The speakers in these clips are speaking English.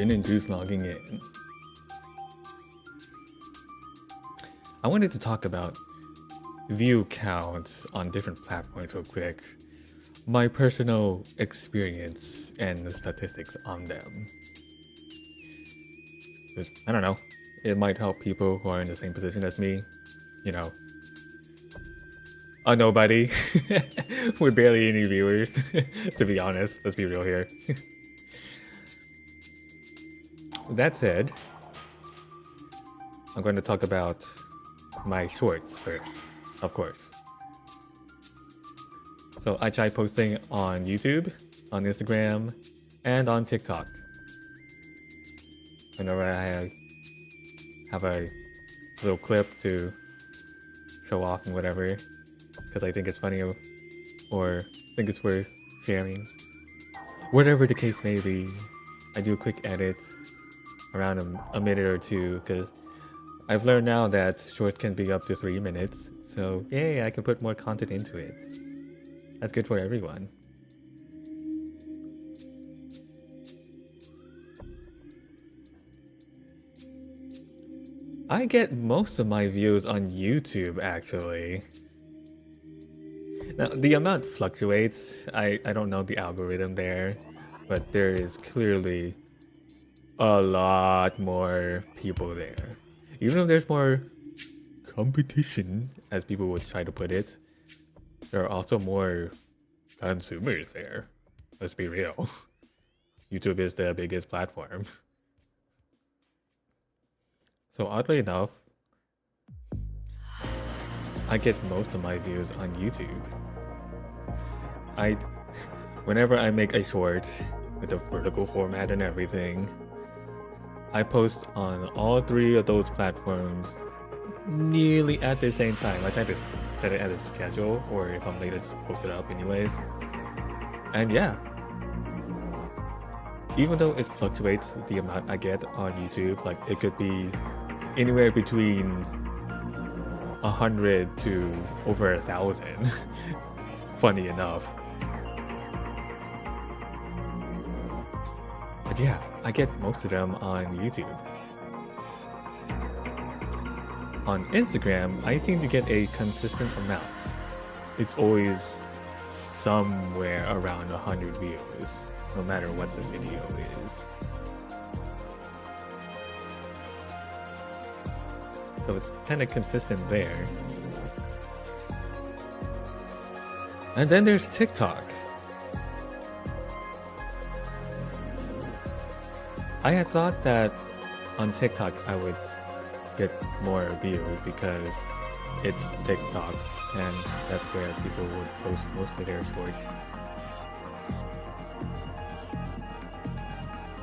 Gin and Juice logging in. I wanted to talk about view counts on different platforms real quick. My personal experience and the statistics on them. Just, I don't know, it might help people who are in the same position as me. You know, a nobody with barely any viewers, to be honest. Let's be real here. That said, I'm going to talk about my shorts first, of course. So I try posting on YouTube, on Instagram, and on TikTok. Whenever I have a little clip to show off and whatever, because I think it's funny or think it's worth sharing. Whatever the case may be, I do a quick edit around a minute or two, because I've learned now that short can be up to 3 minutes. So yay, I can put more content into it. That's good for everyone. I get most of my views on YouTube, actually. Now, the amount fluctuates. I don't know the algorithm there, but there is clearly a lot more people there. Even if there's more competition, as people would try to put it, there are also more consumers there. Let's be real. YouTube is the biggest platform. So oddly enough, I get most of my views on YouTube. Whenever I make a short with a vertical format and everything, I post on all 3 of those platforms nearly at the same time. I try to set it as a schedule, or if I'm late, it's post it up anyways. And yeah, even though it fluctuates the amount I get on YouTube, like it could be anywhere between 100 to over 1,000. Funny enough. But yeah, I get most of them on YouTube. On Instagram, I seem to get a consistent amount. It's always somewhere around 100 views, no matter what the video is. So it's kind of consistent there. And then there's TikTok. I had thought that on TikTok I would get more views because it's TikTok and that's where people would post most of their shorts.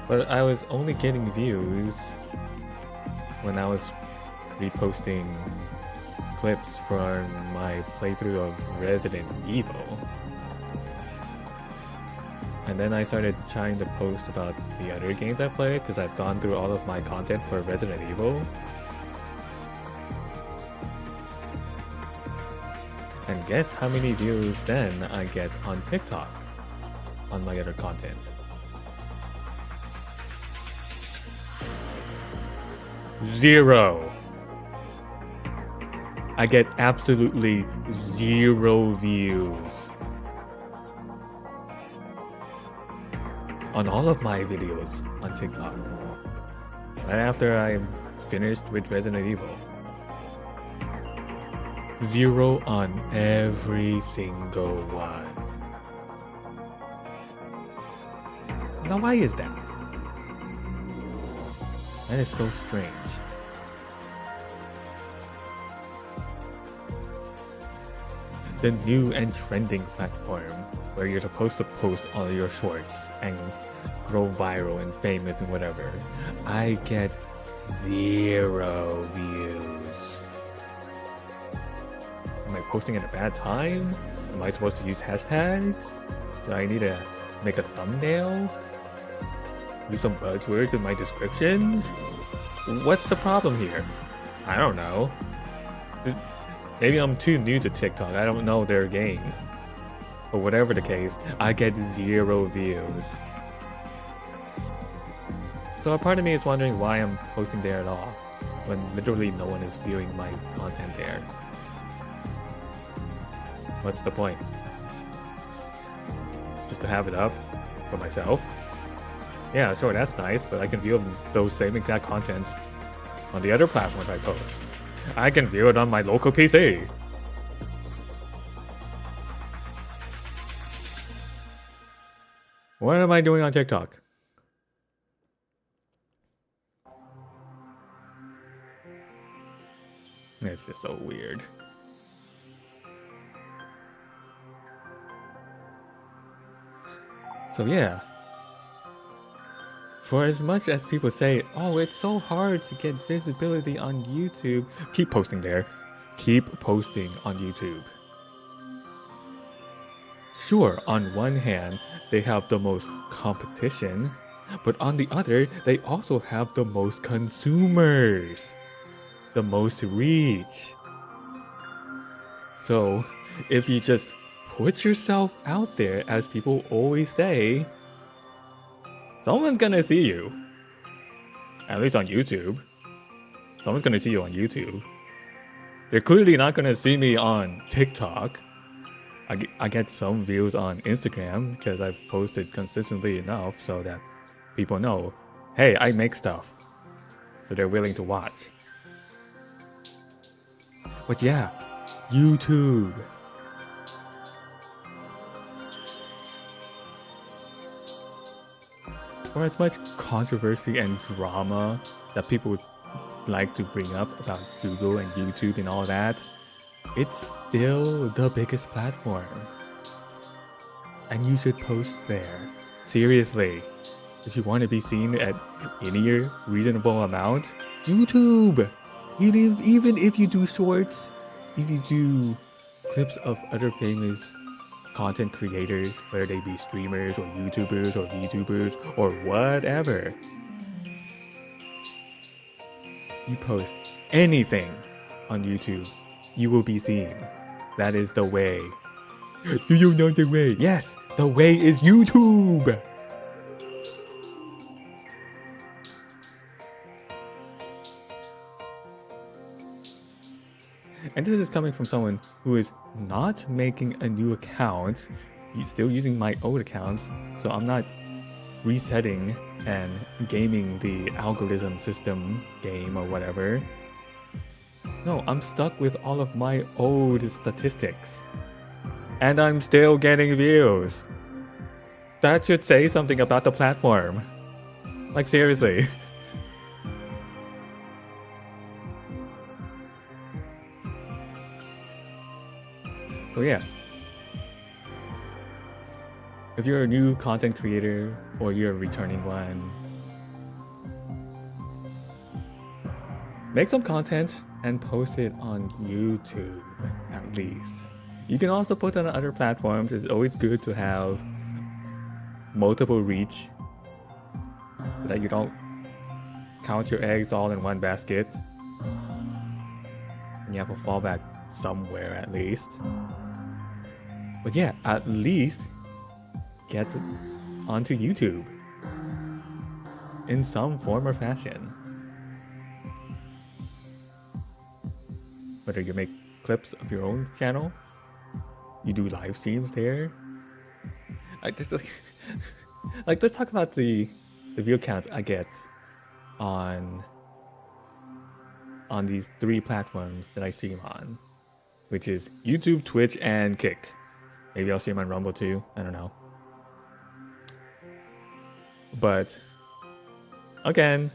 But I was only getting views when I was reposting clips from my playthrough of Resident Evil. And then I started trying to post about the other games I played because I've gone through all of my content for Resident Evil. And guess how many views then I get on TikTok on my other content? 0. I get absolutely 0 views on all of my videos on TikTok. Right after I'm finished with Resident Evil. 0 on every single one. Now why is that? That is so strange. The new and trending platform where you're supposed to post all your shorts and grow viral and famous and whatever. I get 0 views. Am I posting at a bad time? Am I supposed to use hashtags? Do I need to make a thumbnail? Use some buzzwords in my description? What's the problem here? I don't know. Maybe I'm too new to TikTok. I don't know their game. But whatever the case, I get 0 views. So a part of me is wondering why I'm posting there at all, when literally no one is viewing my content there. What's the point? Just to have it up for myself? Yeah, sure, that's nice, but I can view those same exact content on the other platforms I post. I can view it on my local PC. What am I doing on TikTok? It's just so weird. So yeah. For as much as people say, oh, it's so hard to get visibility on YouTube, keep posting there. Keep posting on YouTube. Sure, on one hand, they have the most competition, but on the other, they also have the most consumers, the most reach. So, if you just put yourself out there, as people always say, someone's gonna see you. At least on YouTube. Someone's gonna see you on YouTube. They're clearly not gonna see me on TikTok. I get some views on Instagram because I've posted consistently enough so that people know, hey, I make stuff. So they're willing to watch. But yeah, YouTube. For as much controversy and drama that people would like to bring up about Google and YouTube and all that, it's still the biggest platform. And you should post there. Seriously. If you want to be seen at any reasonable amount, YouTube! Even if you do shorts, if you do clips of other famous content creators, whether they be streamers or YouTubers or VTubers or whatever. You post anything on YouTube, you will be seen. That is the way. Do you know the way? Yes, the way is YouTube! And this is coming from someone who is not making a new account, still using my old accounts, so I'm not resetting and gaming the algorithm system game or whatever. No, I'm stuck with all of my old statistics. And I'm still getting views. That should say something about the platform. Like, seriously. So yeah, if you're a new content creator or you're a returning one, make some content and post it on YouTube at least. You can also put it on other platforms. It's always good to have multiple reach so that you don't count your eggs all in one basket. And you have a fallback somewhere at least. But yeah, at least get onto YouTube in some form or fashion. Whether you make clips of your own channel, you do live streams there. I just like let's talk about the view counts I get on these 3 platforms that I stream on, which is YouTube, Twitch, and Kick. Maybe I'll stream on Rumble too. I don't know. But again,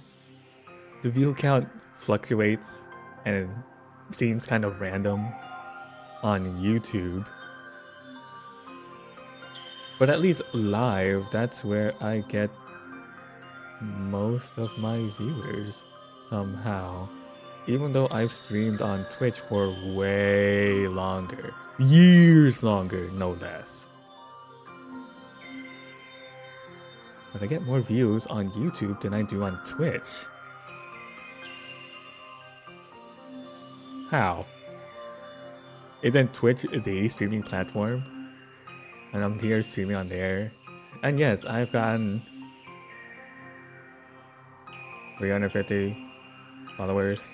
the view count fluctuates and it seems kind of random on YouTube. But at least live, that's where I get most of my viewers somehow. Even though I've streamed on Twitch for way longer. Years longer, no less. But I get more views on YouTube than I do on Twitch. How? Isn't Twitch the streaming platform? And I'm here streaming on there. And yes, I've gotten 350 followers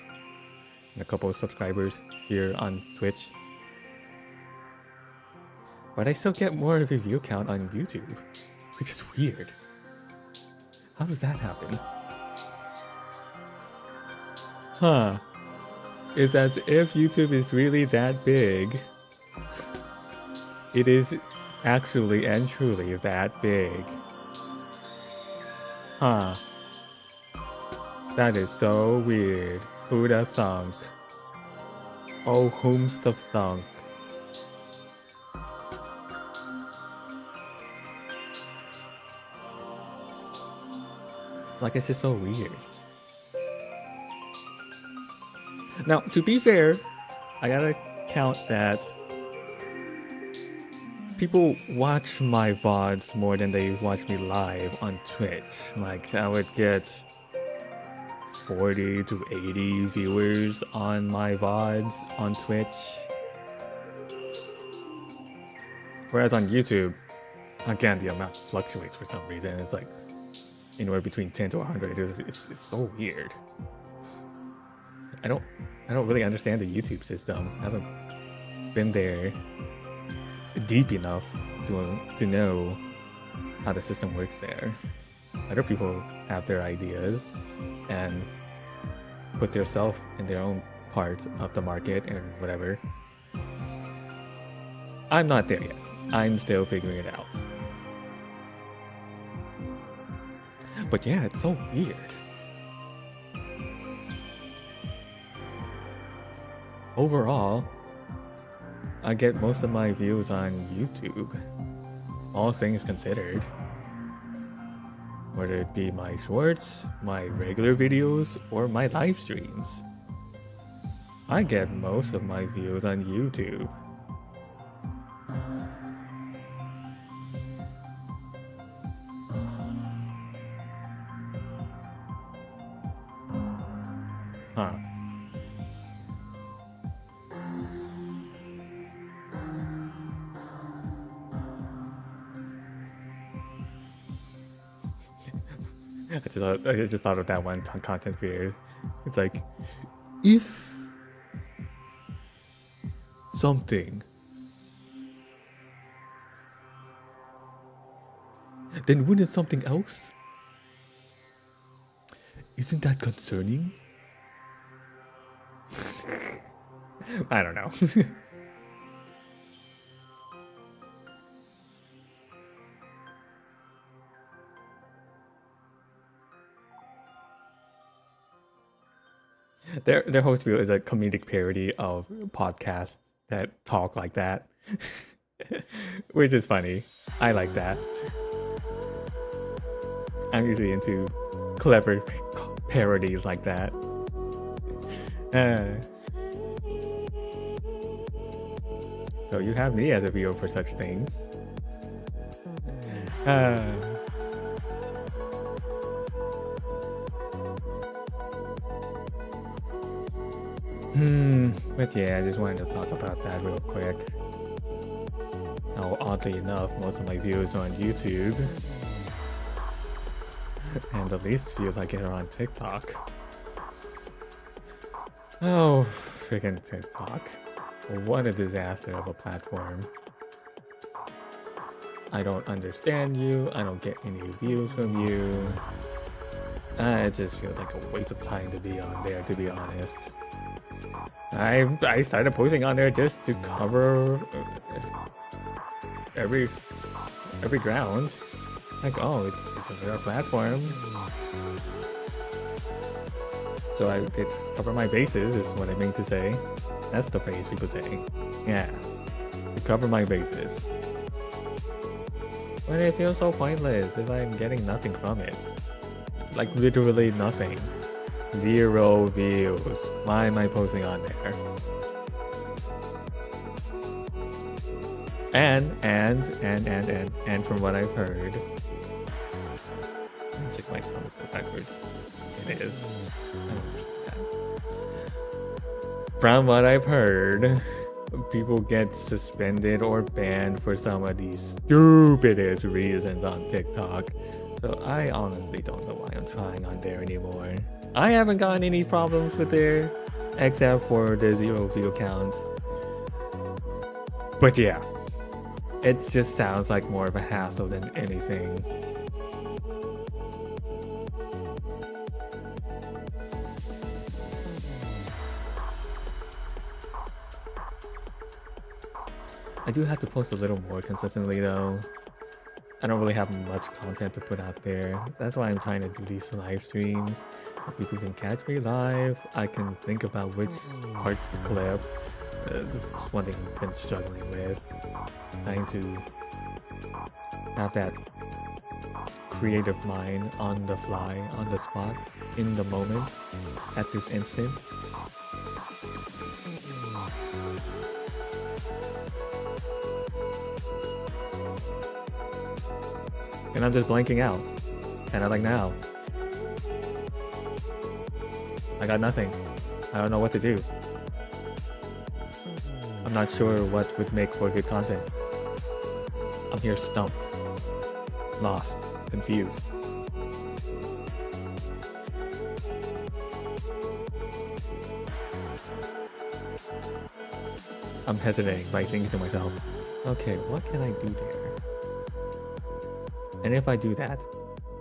and a couple of subscribers here on Twitch. But I still get more of a view count on YouTube, which is weird. How does that happen? Huh. It's as if YouTube is really that big. It is actually and truly that big. Huh. That is so weird. Who'da thunk? Oh, whomst have thunk? Like, it's just so weird. Now, to be fair, I gotta count that people watch my VODs more than they watch me live on Twitch. Like, I would get 40 to 80 viewers on my VODs on Twitch. Whereas on YouTube, again, the amount fluctuates for some reason. It's like anywhere between 10 to 100. It's so weird. I don't really understand the YouTube system. I haven't been there deep enough to know how the system works there. Other people have their ideas and put themselves in their own part of the market and whatever. I'm not there yet. I'm still figuring it out. But yeah, it's so weird. Overall, I get most of my views on YouTube, all things considered. Whether it be my shorts, my regular videos, or my live streams. I get most of my views on YouTube. Huh. I just thought of that one content creator. It's like, if something, then wouldn't something else? Isn't that concerning? I don't know. Their host view is a comedic parody of podcasts that talk like that, which is funny. I like that. I'm usually into clever parodies like that. So you have me as a viewer for such things. But yeah, I just wanted to talk about that real quick. Now, oddly enough, most of my views are on YouTube. And the least views I get are on TikTok. Oh, freaking TikTok. What a disaster of a platform. I don't understand you. I don't get any views from you. It just feels like a waste of time to be on there, to be honest. I started posting on there just to cover every ground. Like, oh, it's a platform. So I did cover my bases, is what I mean to say. That's the phrase people say. Yeah, to cover my bases. But it feels so pointless if I'm getting nothing from it. Like, literally nothing. 0 views. Why am I posting on there? And from what I've heard, I check my thumbs backwards. It is. I don't understand that. From what I've heard, people get suspended or banned for some of these stupidest reasons on TikTok. So I honestly don't know why I'm trying on there anymore. I haven't gotten any problems with there, except for the 0 view counts. But yeah, it just sounds like more of a hassle than anything. I do have to post a little more consistently though. I don't really have much content to put out there. That's why I'm trying to do these live streams. So people can catch me live. I can think about which parts to clip. This is one thing I've been struggling with. Trying to have that creative mind on the fly, on the spot, in the moment, at this instant. And I'm just blanking out. And I'm like, now. I got nothing. I don't know what to do. I'm not sure what would make for good content. I'm here stumped. Lost. Confused. I'm hesitating by thinking to myself, okay, what can I do there? And if I do that,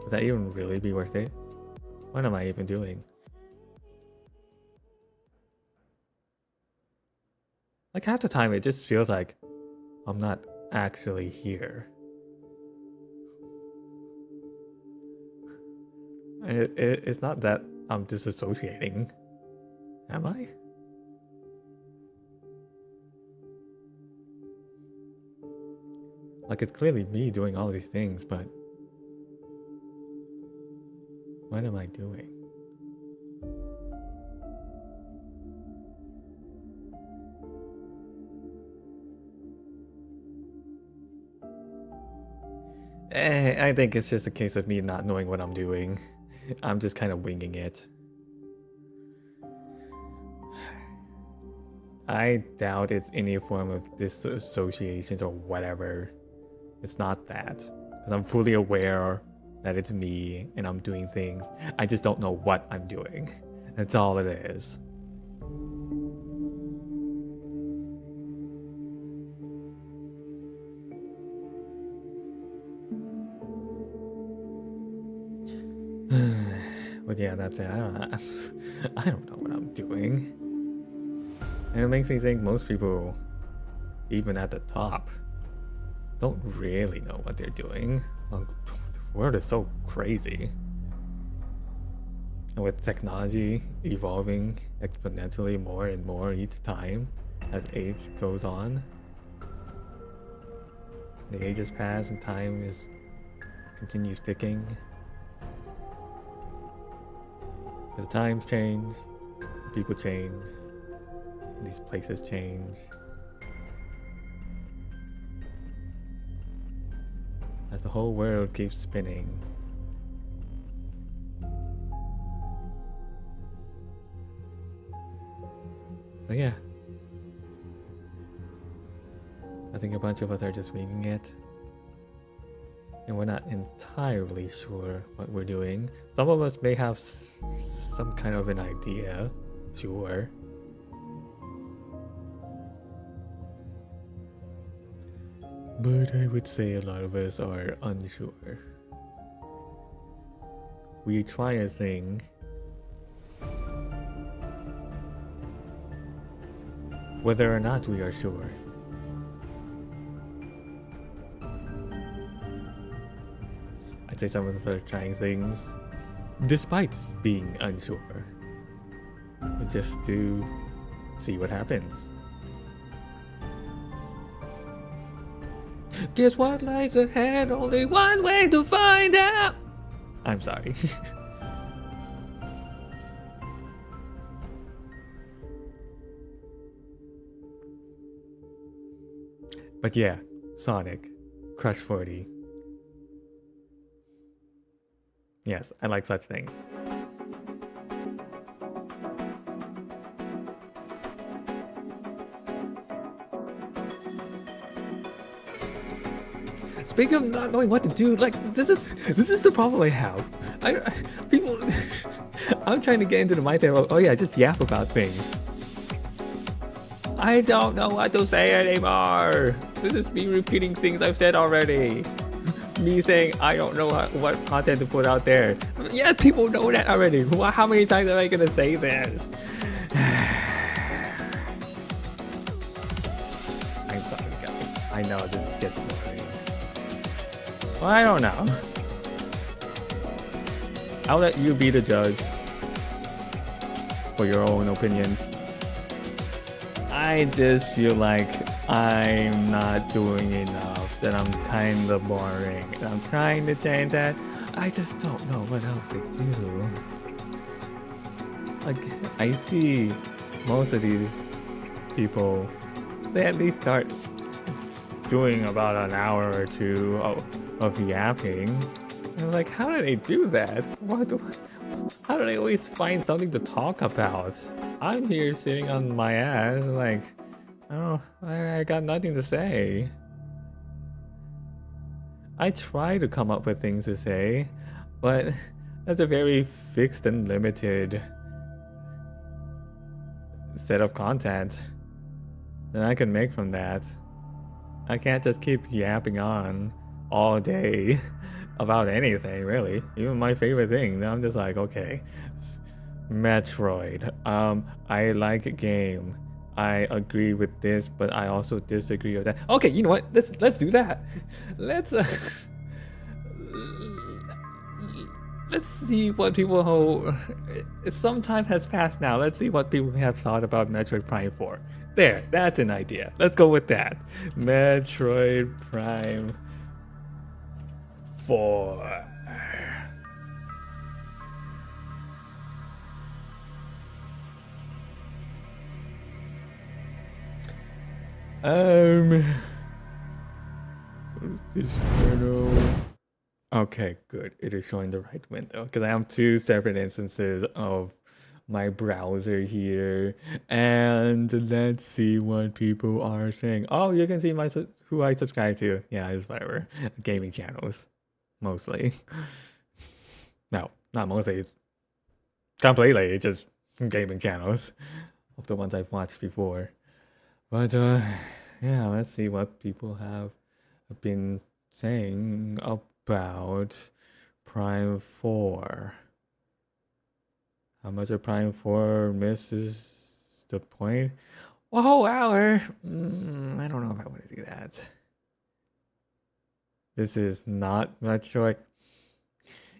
would that even really be worth it? What am I even doing? Like half the time it just feels like I'm not actually here. And it's not that I'm disassociating. Am I? Like it's clearly me doing all these things, but what am I doing? I think it's just a case of me not knowing what I'm doing. I'm just kind of winging it. I doubt it's any form of disassociation or whatever. It's not that. Because I'm fully aware that it's me and I'm doing things. I just don't know what I'm doing. That's all it is. But yeah, that's it. I don't know what I'm doing. And it makes me think most people, even at the top, don't really know what they're doing. The world is so crazy. And with technology evolving exponentially more and more each time as age goes on, the ages pass and time continues ticking. The times change, people change, these places change. As the whole world keeps spinning. So yeah. I think a bunch of us are just winging it. And we're not entirely sure what we're doing. Some of us may have some kind of an idea, sure. But I would say a lot of us are unsure. We try a thing, whether or not we are sure. I'd say some of us are trying things despite being unsure, just to see what happens. Guess what lies ahead? Only one way to find out. I'm sorry. But yeah, Sonic, Crush 40. Yes, I like such things. Speaking of not knowing what to do, like this is the problem I have. People, I'm trying to get into the mindset of, oh yeah, just yap about things. I don't know what to say anymore. This is me repeating things I've said already. Me saying I don't know what content to put out there. Yes, people know that already. How many times am I gonna say this? I'm sorry, guys. I know this gets boring. Well, I don't know. I'll let you be the judge for your own opinions. I just feel like I'm not doing enough, that I'm kind of boring, and I'm trying to change that. I just don't know what else to do. Like, I see most of these people, they at least start doing about an hour or two of yapping. And I'm like, how do they do that? How do they always find something to talk about? I'm here sitting on my ass, like, oh, I got nothing to say. I try to come up with things to say, but that's a very fixed and limited set of content that I can make from that. I can't just keep yapping on all day about anything, really. Even my favorite thing. I'm just like, okay, Metroid. I like a game. I agree with this, but I also disagree with that. Okay, you know what? Let's do that. Let's see what people hold. Some time has passed now. Let's see what people have thought about Metroid Prime 4. There, that's an idea. Let's go with that. Metroid Prime 4. Okay, good. It is showing the right window because I have two separate instances of my browser here, and let's see what people are saying. Oh, you can see who I subscribe to. Yeah, it's whatever. Gaming channels, mostly. No, not mostly. Completely, just gaming channels of the ones I've watched before. But yeah, let's see what people have been saying about Prime 4. How much of Prime 4 misses the point? A whole hour? I don't know if I want to do that. This is not Metroid.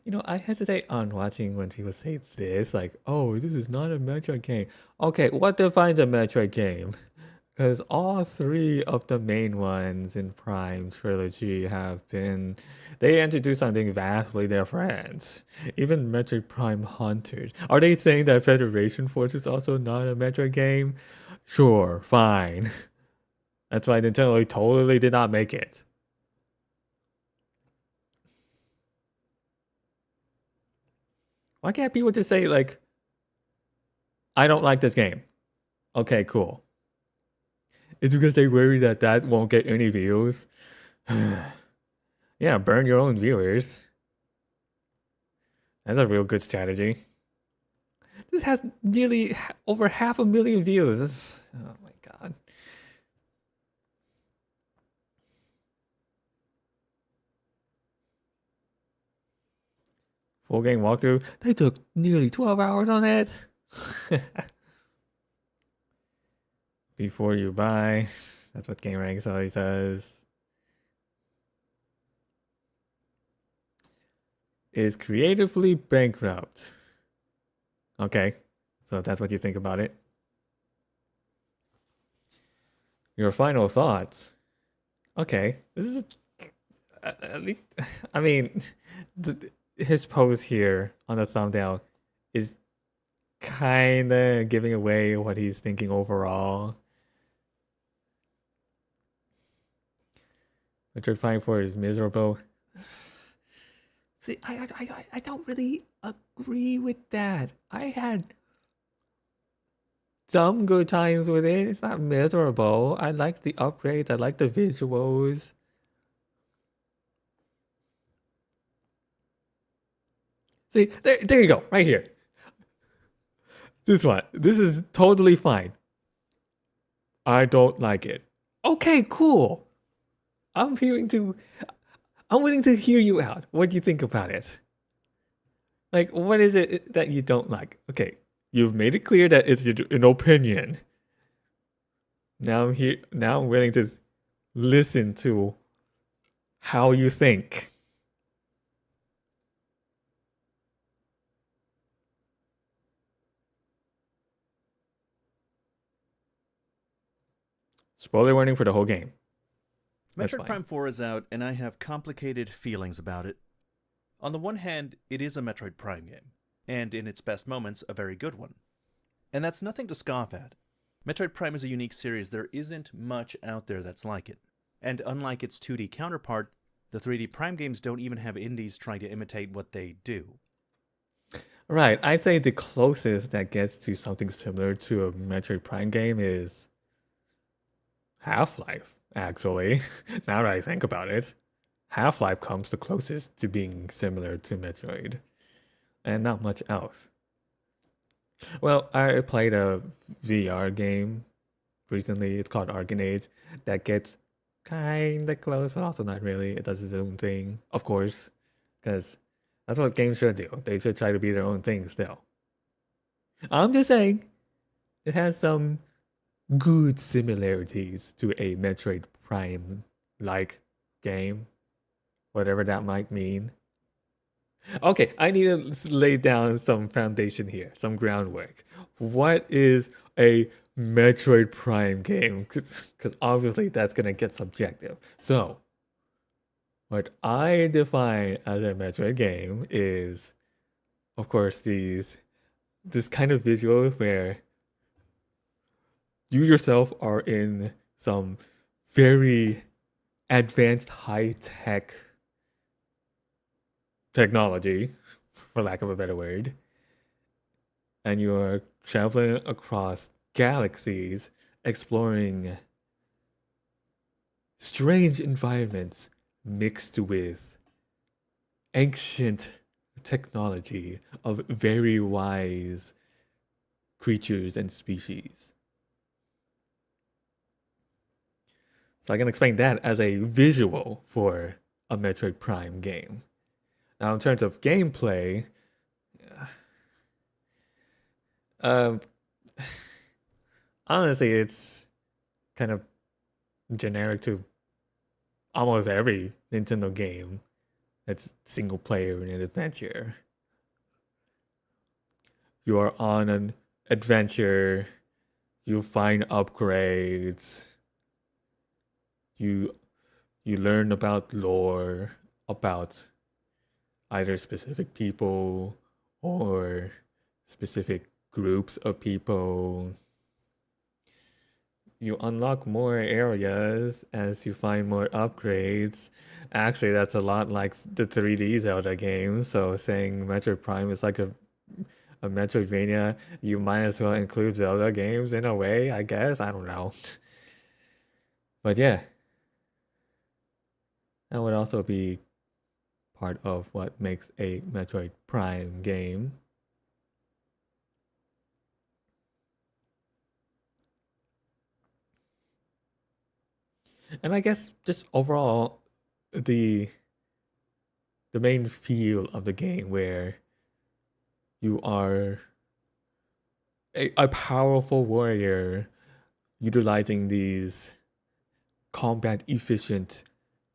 You know, I hesitate on watching when people say this, like, oh, this is not a Metroid game. Okay, what defines a Metroid game? Because all three of the main ones in Prime Trilogy they introduced something vastly different. Even Metroid Prime Hunters. Are they saying that Federation Force is also not a Metroid game? Sure, fine. That's why Nintendo totally did not make it. Why can't people just say, like, I don't like this game? Okay, cool. It's because they worry that won't get any views. Yeah, burn your own viewers. That's a real good strategy. This has nearly over 500,000 views. Oh my god. Full game walkthrough. They took nearly 12 hours on it. Before you buy. That's what GameRanks always says. Is creatively bankrupt. Okay, so that's what you think about it. Your final thoughts. Okay, this is at least. I mean, his pose here on the thumbnail is kind of giving away what he's thinking overall. Metroid Prime 4 is miserable. See, I don't really agree with that. I had some good times with it. It's not miserable. I like the upgrades. I like the visuals. See, there you go, right here. This one. This is totally fine. I don't like it. Okay, cool. I'm hearing to. I'm willing to hear you out. What do you think about it? Like, what is it that you don't like? Okay, you've made it clear that it's an opinion. Now I'm here. Now I'm willing to listen to how you think. Spoiler warning for the whole game. That's Metroid fine. Prime 4 is out, and I have complicated feelings about it. On the one hand, it is a Metroid Prime game, and in its best moments, a very good one. And that's nothing to scoff at. Metroid Prime is a unique series, there isn't much out there that's like it. And unlike its 2D counterpart, the 3D Prime games don't even have indies trying to imitate what they do. Right. I'd say the closest that gets to something similar to a Metroid Prime game is Half-Life, actually. Now that I think about it. Half-Life comes the closest to being similar to Metroid, and not much else. Well, I played a VR game recently. It's called Arcanade that gets kinda close, but also not really. It does its own thing, of course, because that's what games should do. They should try to be their own thing still. I'm just saying it has some good similarities to a Metroid Prime like game, whatever that might mean. Okay, I need to lay down some foundation here, some groundwork. What is a Metroid Prime game? Because obviously that's going to get subjective. So, what I define as a Metroid game is, of course, this kind of visual where you yourself are in some very advanced high tech technology, for lack of a better word, and you are traveling across galaxies, exploring strange environments mixed with ancient technology of very wise creatures and species. So I can explain that as a visual for a Metroid Prime game. Now, in terms of gameplay, um, honestly, it's kind of generic to almost every Nintendo game that's single player and an adventure. You are on an adventure, you find upgrades, you you learn about lore, about either specific people or specific groups of people. You unlock more areas as you find more upgrades. Actually, that's a lot like the 3D Zelda games. So saying Metroid Prime is like a Metroidvania, you might as well include Zelda games in a way, I guess. I don't know. But yeah, that would also be part of what makes a Metroid Prime game. And I guess just overall, the the main feel of the game where you are a powerful warrior utilizing these combat efficient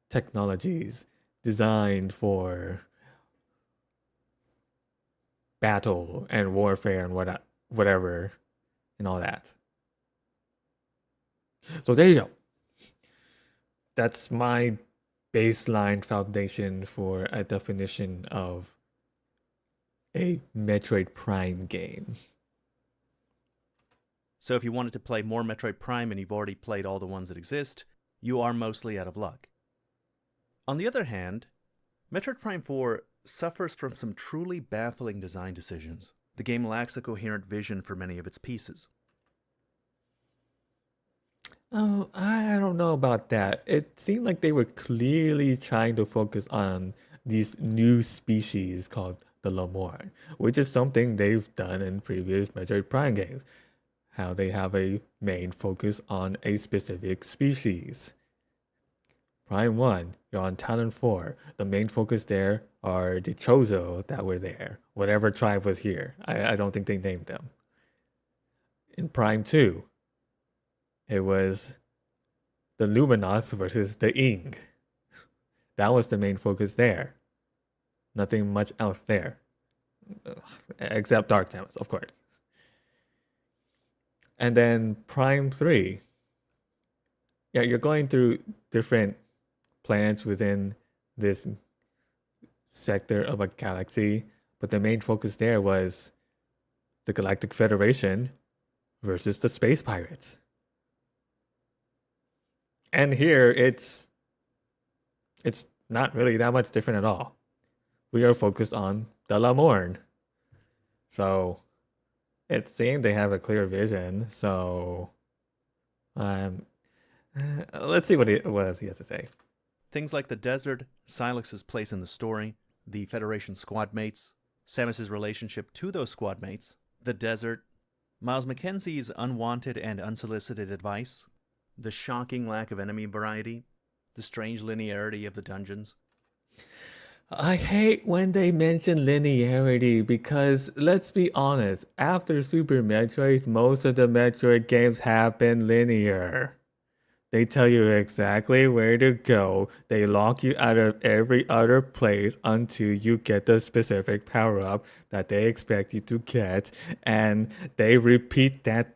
technologies designed for battle and warfare and whatever and all that. So there you go. That's my baseline foundation for a definition of a Metroid Prime game. So if you wanted to play more Metroid Prime and you've already played all the ones that exist, you are mostly out of luck. On the other hand, Metroid Prime 4 suffers from some truly baffling design decisions. The game lacks a coherent vision for many of its pieces. Oh, I don't know about that. It seemed like they were clearly trying to focus on these new species called the Lamorne, which is something they've done in previous Metroid Prime games. How they have a main focus on a specific species. Prime 1, you're on Talon 4. The main focus there are the Chozo that were there. Whatever tribe was here. I don't think they named them. In Prime 2, it was the Luminos versus the Ing. That was the main focus there. Nothing much else there. Except Dark Samus, of course. And then Prime 3. Yeah, you're going through different planets within this sector of a galaxy, but the main focus there was the Galactic Federation versus the Space Pirates. And here it's not really that much different at all. We are focused on the Lamorne. So it seems they have a clear vision. So let's see what else he has to say. Things like the desert, Silex's place in the story, the Federation squad mates, Samus's relationship to those squad mates, the desert, Miles Mackenzie's unwanted and unsolicited advice, the shocking lack of enemy variety, the strange linearity of the dungeons. I hate when they mention linearity because, let's be honest, after Super Metroid, most of the Metroid games have been linear. They tell you exactly where to go. They lock you out of every other place until you get the specific power-up that they expect you to get. And they repeat that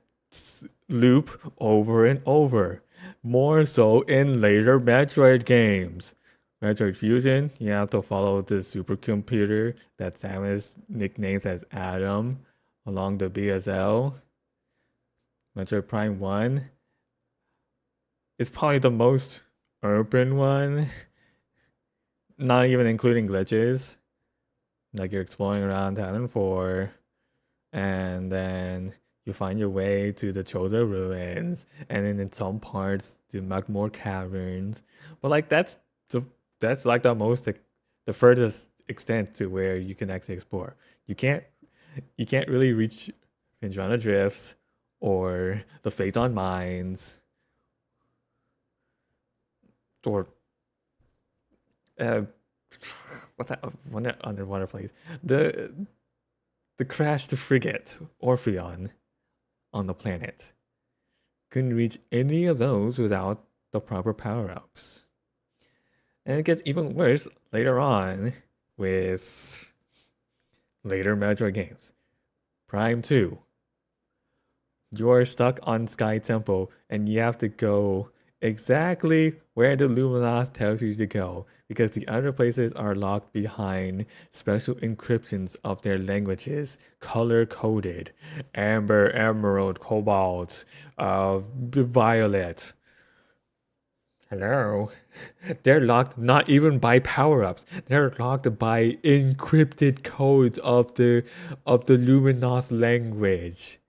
loop over and over. More so in later Metroid games. Metroid Fusion, you have to follow the supercomputer that Samus nicknames as Adam along the BSL. Metroid Prime 1 is probably the most urban one, not even including glitches. Like you're exploring around Talon 4, and then you find your way to the Chozo ruins, and then in some parts the Magmore caverns. But like that's like the furthest extent to where you can actually explore. You can't really reach Finjana Drifts or the Phaeton Mines or what's that underwater place? The crashed frigate Orpheon on the planet. Couldn't reach any of those without the proper power-ups. And it gets even worse later on with later Metroid games. Prime 2. You're stuck on Sky Temple and you have to go exactly where the Luminos tells you to go because the other places are locked behind special encryptions of their languages, color-coded, amber, emerald, cobalt, violet. Hello? They're locked not even by power-ups. They're locked by encrypted codes of the Luminos language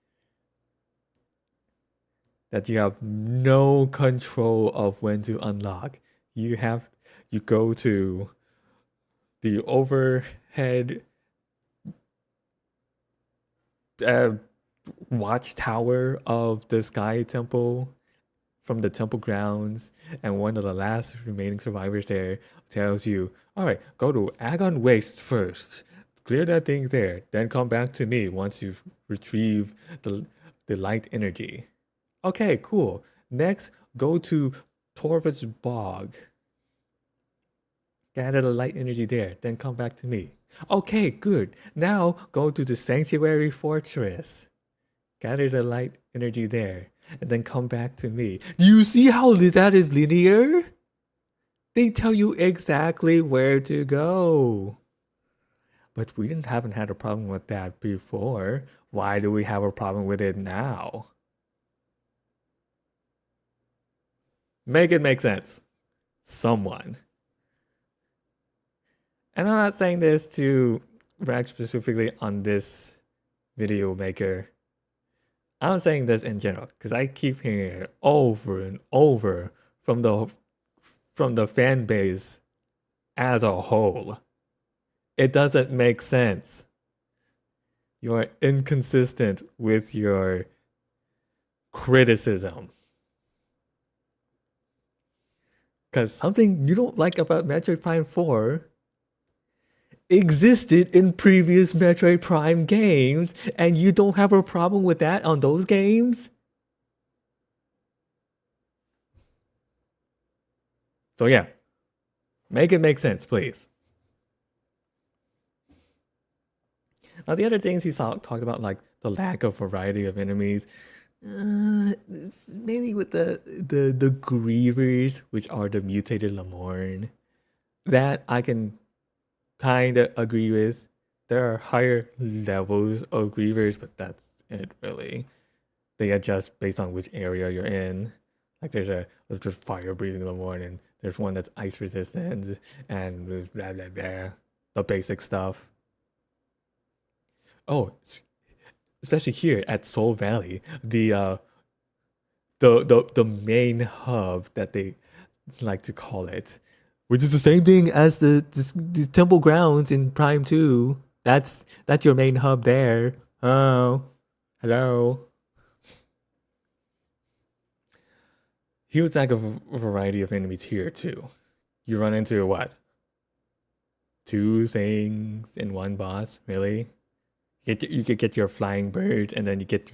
that you have no control of when to unlock. You go to the overhead watchtower of the Sky Temple from the temple grounds, and one of the last remaining survivors there tells you, all right, go to Agon Waste first, clear that thing there, then come back to me once you've retrieved the light energy. Okay, cool. Next, go to Torvald's Bog. Gather the light energy there, then come back to me. Okay, good. Now go to the Sanctuary Fortress. Gather the light energy there, and then come back to me. Do you see how that is linear? They tell you exactly where to go. But we haven't had a problem with that before. Why do we have a problem with it now? Make it make sense. Someone. And I'm not saying this to rag specifically on this video maker. I'm saying this in general because I keep hearing it over and over from the fan base as a whole. It doesn't make sense. You are inconsistent with your criticism. Because something you don't like about Metroid Prime 4 existed in previous Metroid Prime games, and you don't have a problem with that on those games? So yeah, make it make sense, please. Now the other things he talked about, like the lack of variety of enemies, it's mainly with the grievers, which are the mutated Lamorn. That I can kind of agree with. There are higher levels of grievers, but that's it really. They adjust based on which area you're in. Like there's just fire breathing Lamorn, and there's one that's ice resistant, and there's blah blah blah, the basic stuff. Oh, especially here at Soul Valley, the main hub that they like to call it, which is the same thing as the temple grounds in Prime 2. That's your main hub there. Oh, hello. Huge lack of variety of enemies here too. You run into what? 2 things in one boss, really? You could get your flying bird, and then you get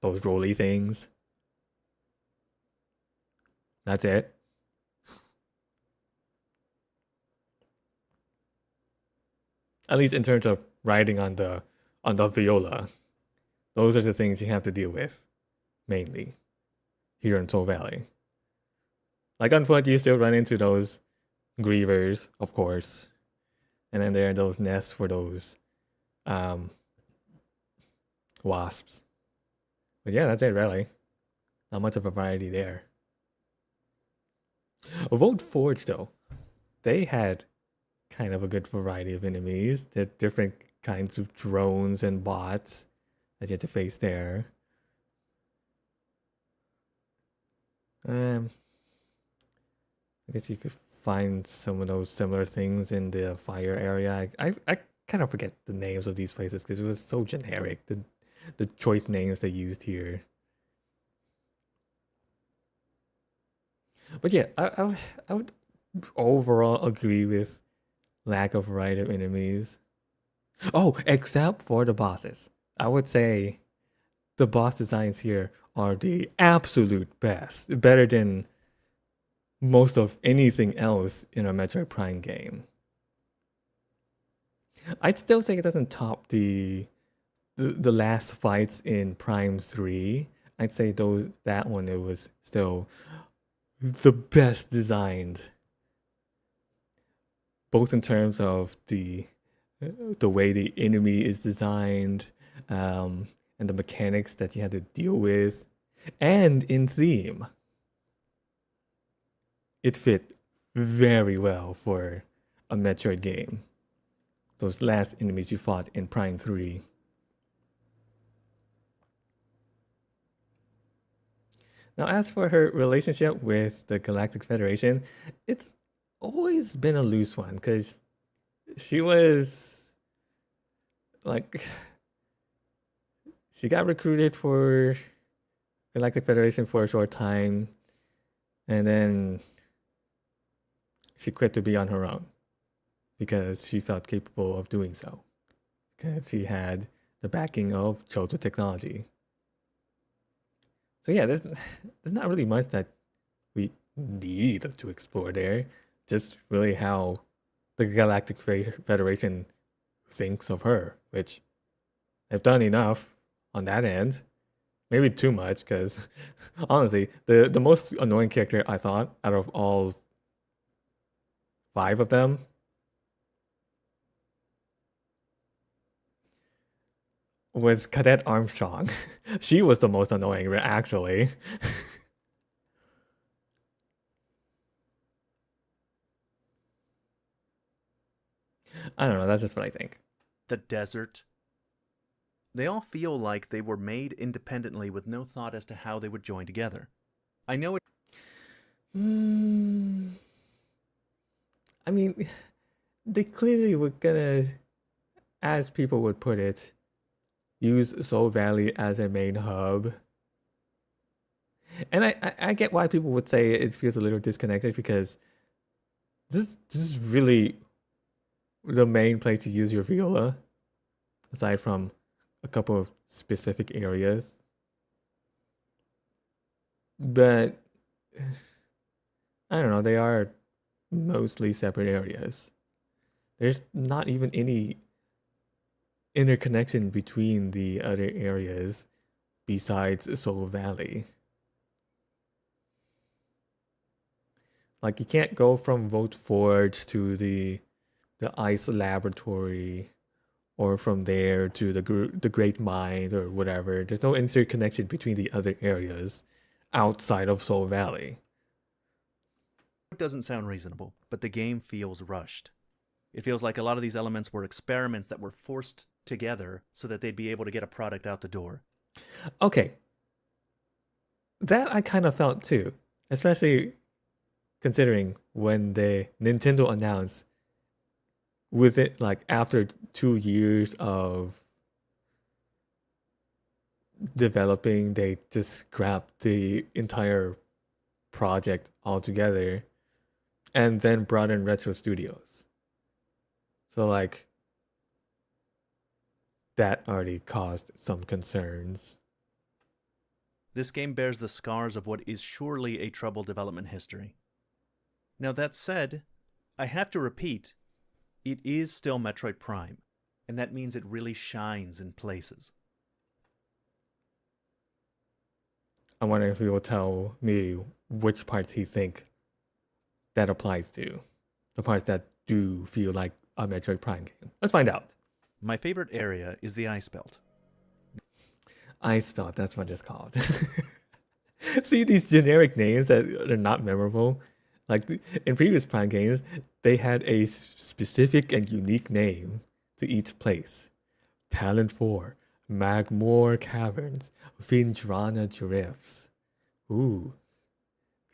those rolly things. That's it. At least in terms of riding on the viola, those are the things you have to deal with, mainly, here in Soul Valley. Like on foot, you still run into those grievers, of course, and then there are those nests for those wasps. But yeah, that's it really. Not much of a variety there. Vote Forge though, they had kind of a good variety of enemies. There are different kinds of drones and bots that you have to face there. I guess you could find some of those similar things in the fire area. I kind of forget the names of these places because it was so generic. The choice names they used here. But yeah, I would overall agree with lack of variety of enemies. Oh, except for the bosses. I would say the boss designs here are the absolute best. Better than most of anything else in a Metroid Prime game. I'd still say it doesn't top the last fights in Prime 3. I'd say that one, it was still the best designed, both in terms of the way the enemy is designed, and the mechanics that you had to deal with, and in theme. It fit very well for a Metroid game. Those last enemies you fought in Prime 3. Now, as for her relationship with the Galactic Federation, it's always been a loose one because she was like, she got recruited for Galactic Federation for a short time, and then she quit to be on her own because she felt capable of doing so, because she had the backing of Choto technology. So yeah, there's not really much that we need to explore there. Just really how the Galactic Federation thinks of her, which they've done enough on that end. Maybe too much, because honestly, the most annoying character I thought out of all 5 of them was Cadet Armstrong. She was the most annoying, actually. I don't know, that's just what I think. The desert. They all feel like they were made independently with no thought as to how they would join together. I know it. I mean, they clearly were gonna, as people would put it, use Soul Valley as a main hub. And I get why people would say it feels a little disconnected because this is really the main place to use your viola, aside from a couple of specific areas. But I don't know, they are mostly separate areas. There's not even any interconnection between the other areas besides Soul Valley. Like you can't go from Vote Forge to the ice laboratory, or from there to the Great Mines or whatever. There's no interconnection between the other areas outside of Soul Valley. It doesn't sound reasonable, but the game feels rushed. It feels like a lot of these elements were experiments that were forced together so that they'd be able to get a product out the door. Okay. That I kind of felt too, especially considering when the Nintendo announced with it, like after 2 years of developing, they just scrapped the entire project altogether and then brought in Retro Studios. So like that already caused some concerns. This game bears the scars of what is surely a troubled development history. Now that said, I have to repeat, it is still Metroid Prime, and that means it really shines in places. I wonder if he will tell me which parts he think that applies to. The parts that do feel like a Metroid Prime game. Let's find out. My favorite area is the Ice Belt. Ice Belt, that's what it's called. See these generic names that are not memorable? Like in previous Prime games, they had a specific and unique name to each place. Talent 4, Magmore Caverns, Vindrana Drifts. Ooh,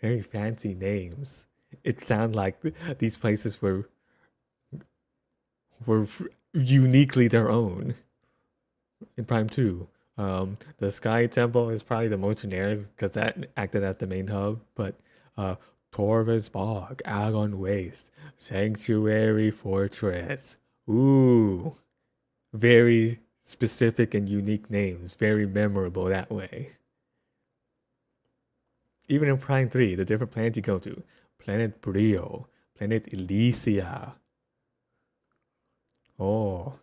very fancy names. It sounds like these places were uniquely their own. In Prime 2, the Sky Temple is probably the most generic because that acted as the main hub, but Torvis Bog, Agon Waste, Sanctuary Fortress. Ooh, very specific and unique names, very memorable that way. Even in Prime 3, the different planets you go to, Planet Brio, Planet Elysia. Oh,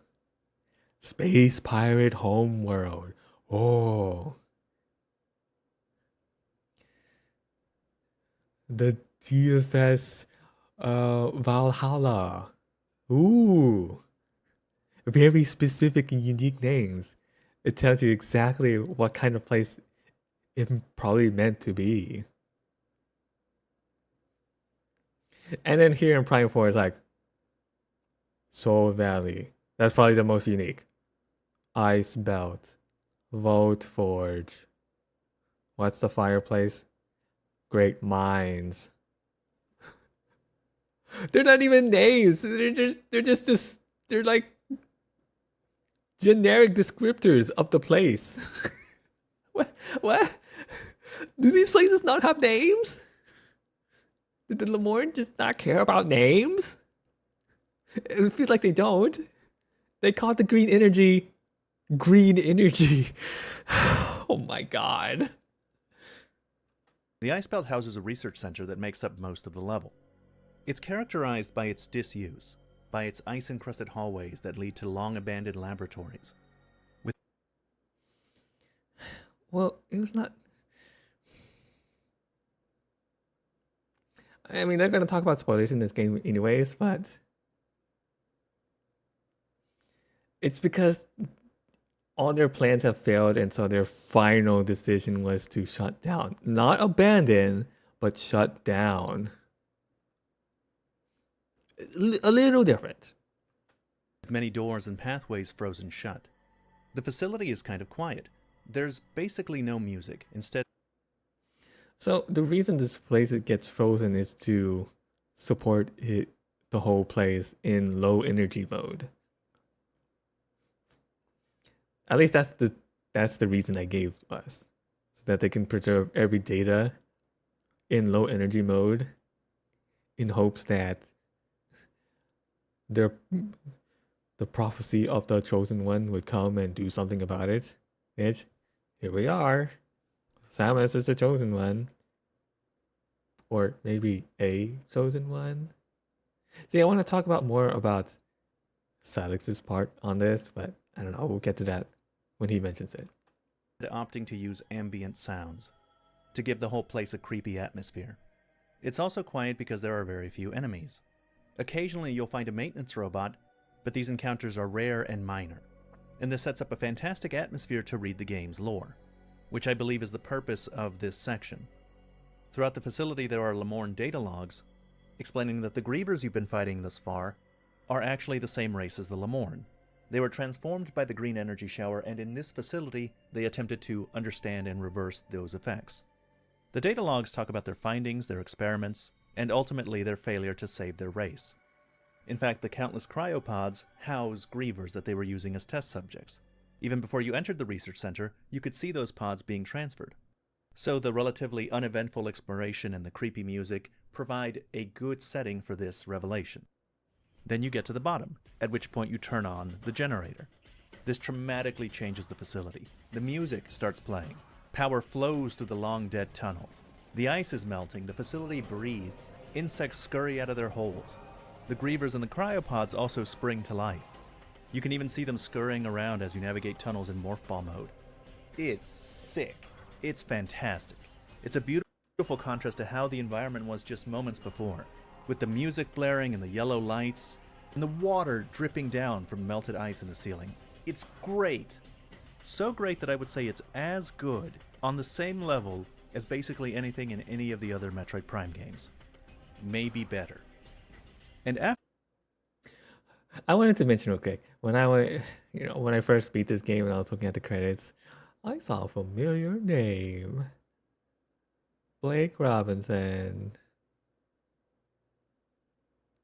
Space Pirate Homeworld. Oh, the GFS Valhalla. Ooh, very specific and unique names. It tells you exactly what kind of place it probably meant to be. And then here in Prime 4, it's like Soul Valley. That's probably the most unique. Ice Belt. Vote Forge. What's the fireplace? Great Mines. They're not even names. They're like generic descriptors of the place. What? Do these places not have names? Did the Lemorne just not care about names? It feels like they don't. They call the green energy green energy. Oh my god. The Ice Belt houses a research center that makes up most of the level. It's characterized by its disuse, by its ice-encrusted hallways that lead to long-abandoned laboratories. Well, it was not. I mean, they're going to talk about spoilers in this game anyways, but it's because all their plans have failed, and so their final decision was to shut down. Not abandon, but shut down. A little different. With many doors and pathways frozen shut. The facility is kind of quiet. There's basically no music. Instead, So the reason this place gets frozen is to support the whole place in low energy mode. At least that's the reason they gave us, so that they can preserve every data in low energy mode, in hopes that their the prophecy of the chosen one would come and do something about it. Which, here we are. Samus is the chosen one. Or maybe a chosen one. See, I want to talk about more about Silex's part on this, but I don't know, we'll get to that when he mentions it. Opting to use ambient sounds to give the whole place a creepy atmosphere. It's also quiet because there are very few enemies. Occasionally you'll find a maintenance robot, but these encounters are rare and minor, and this sets up a fantastic atmosphere to read the game's lore, which I believe is the purpose of this section. Throughout the facility there are Lemorn data logs, explaining that the Grievers you've been fighting thus far are actually the same race as the Lemorn. They were transformed by the green energy shower, and in this facility they attempted to understand and reverse those effects. The data logs talk about their findings, their experiments, and ultimately their failure to save their race. In fact, the countless cryopods house Grievers that they were using as test subjects. Even before you entered the research center, you could see those pods being transferred. So the relatively uneventful exploration and the creepy music provide a good setting for this revelation. Then you get to the bottom, at which point you turn on the generator. This dramatically changes the facility. The music starts playing. Power flows through the long dead tunnels. The ice is melting, the facility breathes, insects scurry out of their holes. The Grievers and the cryopods also spring to life. You can even see them scurrying around as you navigate tunnels in morph ball mode. It's sick. It's fantastic. It's a beautiful contrast to how the environment was just moments before, with the music blaring and the yellow lights, and the water dripping down from melted ice in the ceiling. It's great. So great that I would say it's as good, on the same level, as basically anything in any of the other Metroid Prime games. Maybe better. And after I wanted to mention real quick, when I first beat this game and I was looking at the credits, I saw a familiar name. Blake Robinson.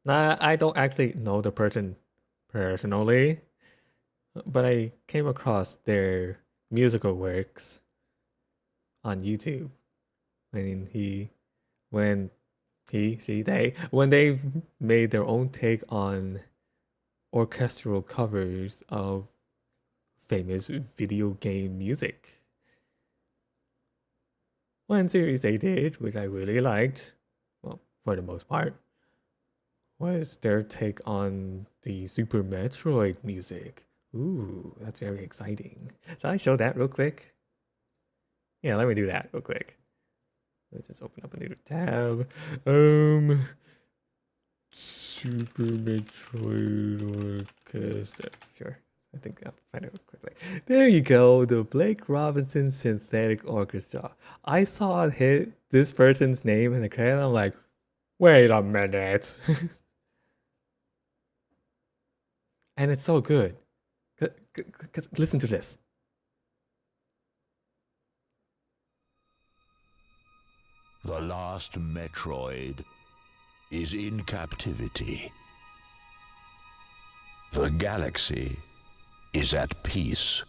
Now, I don't actually know the person personally, but I came across their musical works on YouTube. When they made their own take on orchestral covers of famous video game music. One series they did, which I really liked, well, for the most part, was their take on the Super Metroid music. Ooh, that's very exciting. Shall I show that real quick? Yeah, let me do that real quick. Let's just open up a new tab. Super Metroid Orchestra. Sure. I think I'll find it quickly. There you go, the Blake Robinson Synthetic Orchestra. I saw this person's name in the credit, and I'm like, wait a minute. And it's so good. Listen to this. The last Metroid is in captivity. The galaxy is at peace.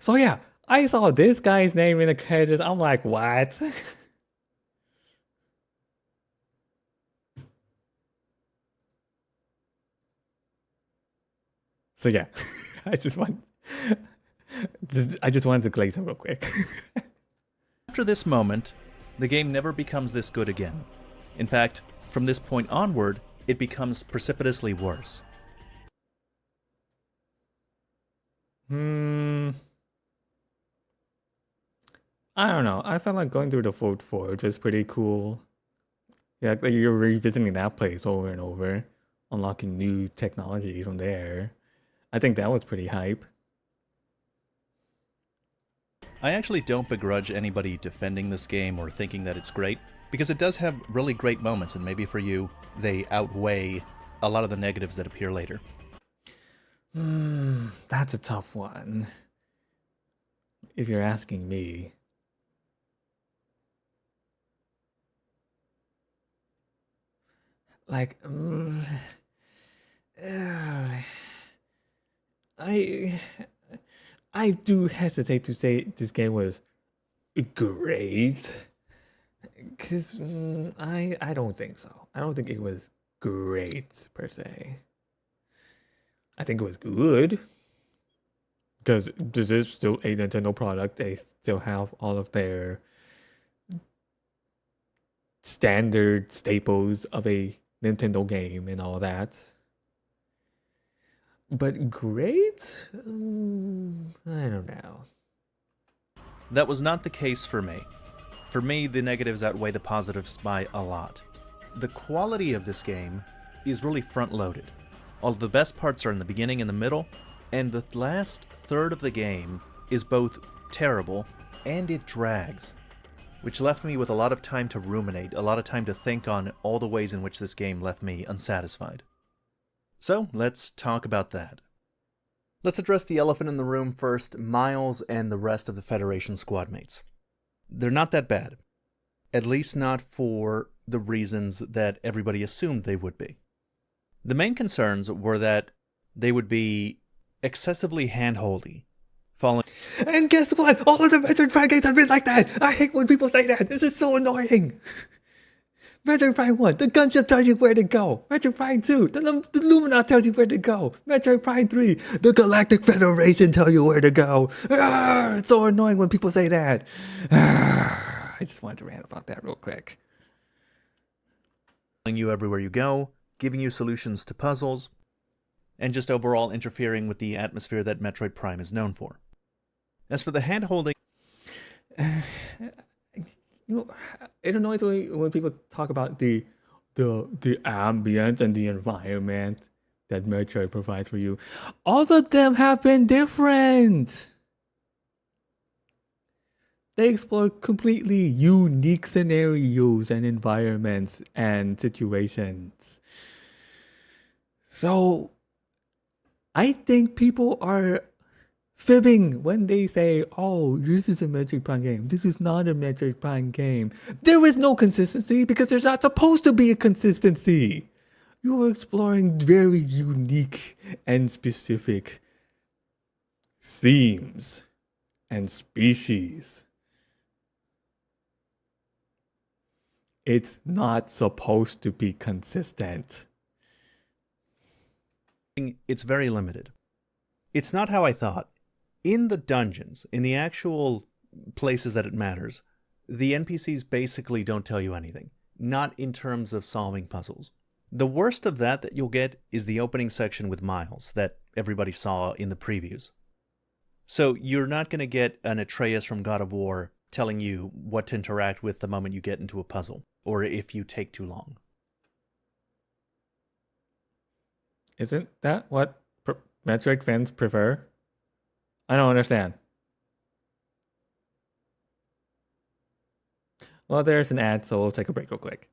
So yeah, I saw this guy's name in the credits. I'm like, what? So yeah, I just wanted to glaze him real quick. After this moment, the game never becomes this good again. In fact, from this point onward, it becomes precipitously worse. Hmm. I don't know. I felt like going through the Fort Forge was pretty cool. Yeah, like you're revisiting that place over and over, unlocking new technology from there. I think that was pretty hype. I actually don't begrudge anybody defending this game or thinking that it's great, because it does have really great moments, and maybe for you, they outweigh a lot of the negatives that appear later. That's a tough one. If you're asking me. Like, I I do hesitate to say this game was great. Cause I don't think so. I don't think it was great per se. I think it was good. Because this is still a Nintendo product. They still have all of their standard staples of a Nintendo game and all that. But great? I don't know. That was not the case for me. For me, the negatives outweigh the positives by a lot. The quality of this game is really front-loaded. All of the best parts are in the beginning and the middle, and the last third of the game is both terrible and it drags, which left me with a lot of time to ruminate, a lot of time to think on all the ways in which this game left me unsatisfied. So, let's talk about that. Let's address the elephant in the room first, Miles and the rest of the Federation squad mates. They're not that bad. At least not for the reasons that everybody assumed they would be. The main concerns were that they would be excessively hand-holdy, falling... And guess what? All of the Metroid Prime games have been like that! I hate when people say that! This is so annoying! Metroid Prime 1, the gunship tells you where to go. Metroid Prime 2, the Lumina tells you where to go. Metroid Prime 3, the Galactic Federation tell you where to go. It's so annoying when people say that. I just wanted to rant about that real quick. You everywhere you go, giving you solutions to puzzles, and just overall interfering with the atmosphere that Metroid Prime is known for. As for the hand-holding... You know, it annoys me when people talk about the ambience and the environment that Metroid provides for you. All of them have been different. They explore completely unique scenarios and environments and situations. So, I think people are fibbing when they say, oh, this is a Metroid Prime game. This is not a Metroid Prime game. There is no consistency because there's not supposed to be a consistency. You are exploring very unique and specific themes and species. It's not supposed to be consistent. It's very limited. It's not how I thought. In the dungeons, in the actual places that it matters, the NPCs basically don't tell you anything. Not in terms of solving puzzles. The worst of that you'll get is the opening section with Miles that everybody saw in the previews. So you're not going to get an Atreus from God of War telling you what to interact with the moment you get into a puzzle, or if you take too long. Isn't that what Metroid fans prefer? I don't understand. Well, there's an ad, so we'll take a break real quick.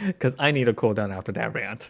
Because I need a cool down after that rant.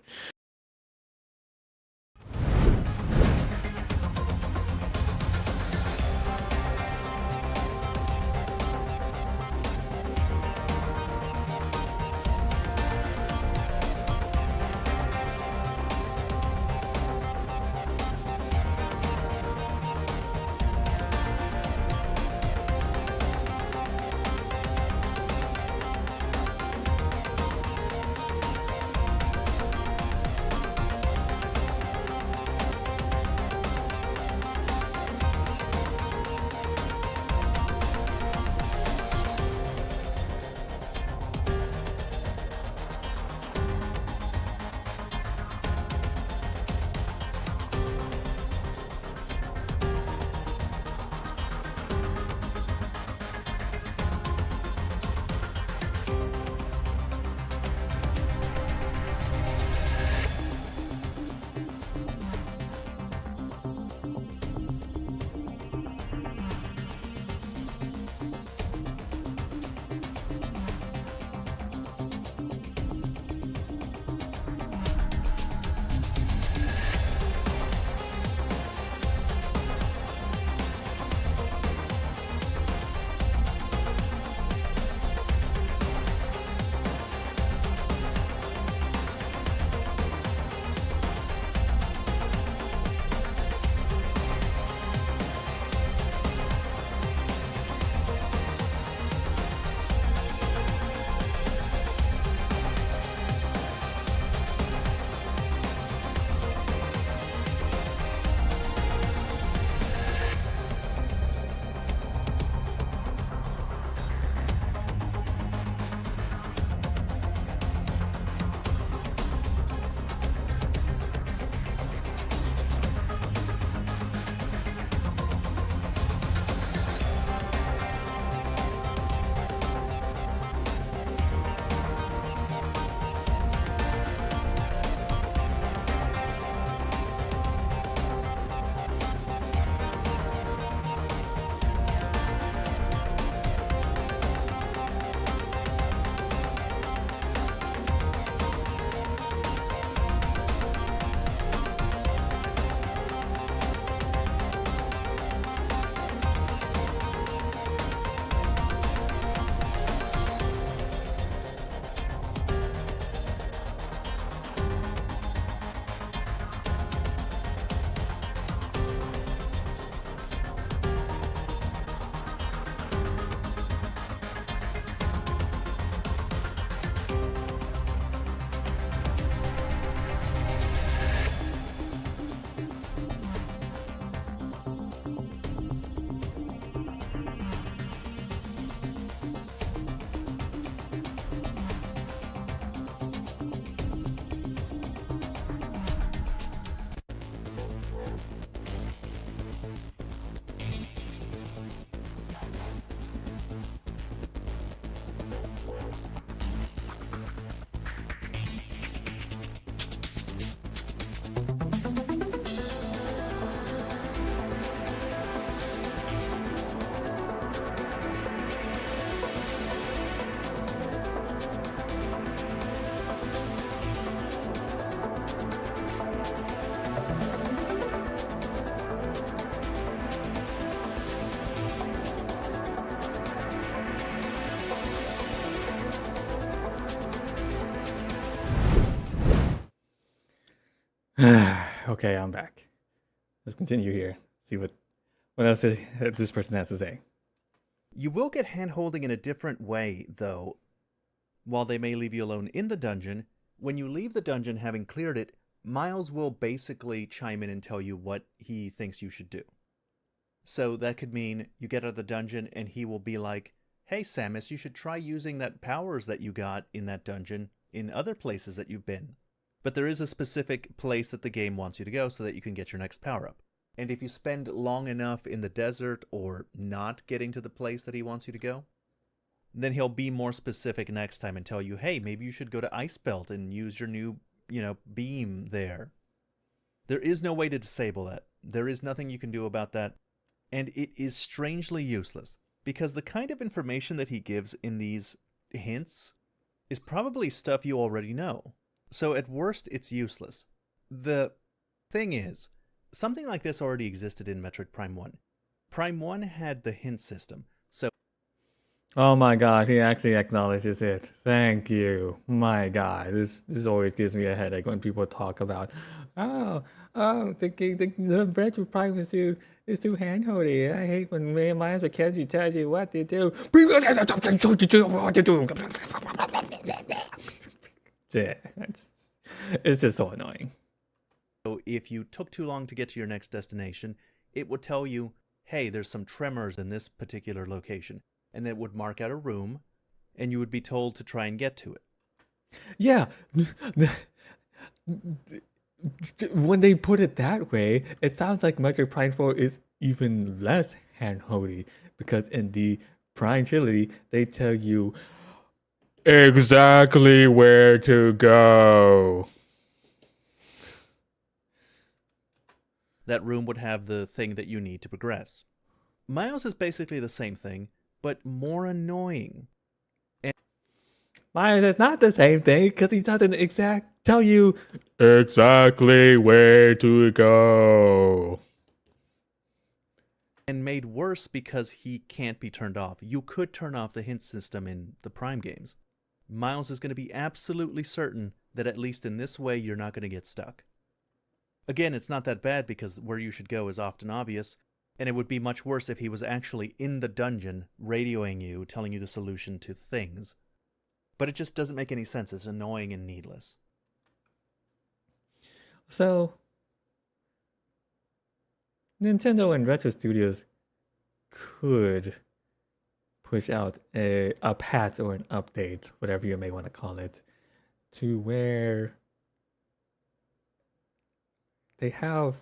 Okay, I'm back. Let's continue here. See what else this person has to say. You will get hand-holding in a different way, though. While they may leave you alone in the dungeon, when you leave the dungeon having cleared it, Miles will basically chime in and tell you what he thinks you should do. So that could mean you get out of the dungeon and he will be like, hey Samus, you should try using that powers that you got in that dungeon in other places that you've been. But there is a specific place that the game wants you to go so that you can get your next power-up. And if you spend long enough in the desert or not getting to the place that he wants you to go, then he'll be more specific next time and tell you, hey, maybe you should go to Ice Belt and use your new, beam there. There is no way to disable that. There is nothing you can do about that. And it is strangely useless, because the kind of information that he gives in these hints is probably stuff you already know. So at worst, it's useless. The thing is, something like this already existed in Metroid Prime 1. Prime 1 had the hint system, so... Oh my god, he actually acknowledges it. Thank you. My god, this always gives me a headache when people talk about, oh, the Metroid Prime is too handholdy. I hate when me and my kids tell you what to do. Yeah, it's just so annoying. So if you took too long to get to your next destination, it would tell you, hey, there's some tremors in this particular location. And it would mark out a room, and you would be told to try and get to it. Yeah. When they put it that way, it sounds like Metroid Prime 4 is even less handholdy, because in the Prime trilogy, they tell you exactly where to go. That room would have the thing that you need to progress. Miles is basically the same thing, but more annoying. Miles is not the same thing, because he doesn't tell you exactly where to go. And made worse because he can't be turned off. You could turn off the hint system in the Prime games. Miles is going to be absolutely certain that at least in this way you're not going to get stuck. Again, it's not that bad because where you should go is often obvious, and it would be much worse if he was actually in the dungeon, radioing you, telling you the solution to things. But it just doesn't make any sense. It's annoying and needless. So, Nintendo and Retro Studios could push out a patch or an update, whatever you may want to call it, to where they have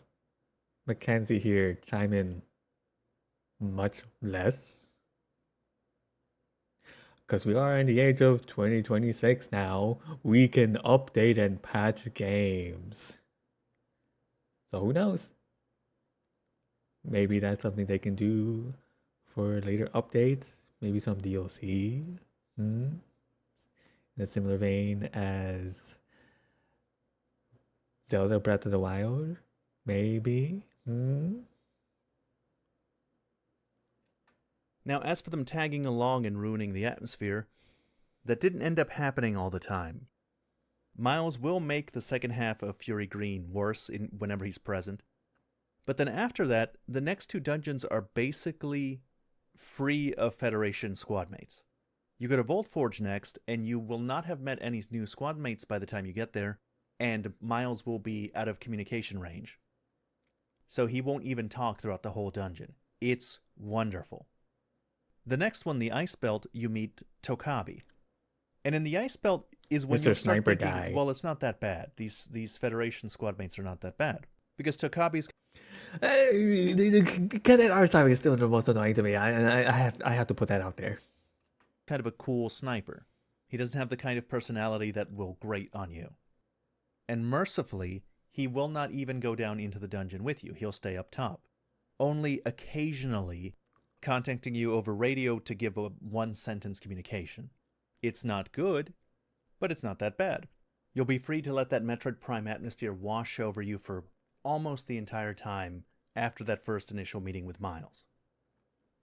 Mackenzie here chime in much less. Because we are in the age of 2026 now, we can update and patch games. So who knows? Maybe that's something they can do for later updates. Maybe some DLC. In a similar vein as Zelda Breath of the Wild. Maybe. Now, as for them tagging along and ruining the atmosphere, that didn't end up happening all the time. Miles will make the second half of Fury Green worse whenever he's present. But then after that, the next two dungeons are basically free of Federation squad mates. You go to Volt Forge next, and you will not have met any new squad mates by the time you get there, and Miles will be out of communication range. So he won't even talk throughout the whole dungeon. It's wonderful. The next one, the Ice Belt, you meet Tokabi. And in the Ice Belt is when you start thinking, guy. well, it's not that bad. These Federation squad mates are not that bad. Because Tokabi's... Cadet art style is still the most annoying to me. I have to put that out there. kind of a cool sniper. He doesn't have the kind of personality that will grate on you. And mercifully, he will not even go down into the dungeon with you. He'll stay up top. Only occasionally contacting you over radio to give a one-sentence communication. It's not good, but it's not that bad. You'll be free to let that Metroid Prime atmosphere wash over you for almost the entire time after that first initial meeting with Miles.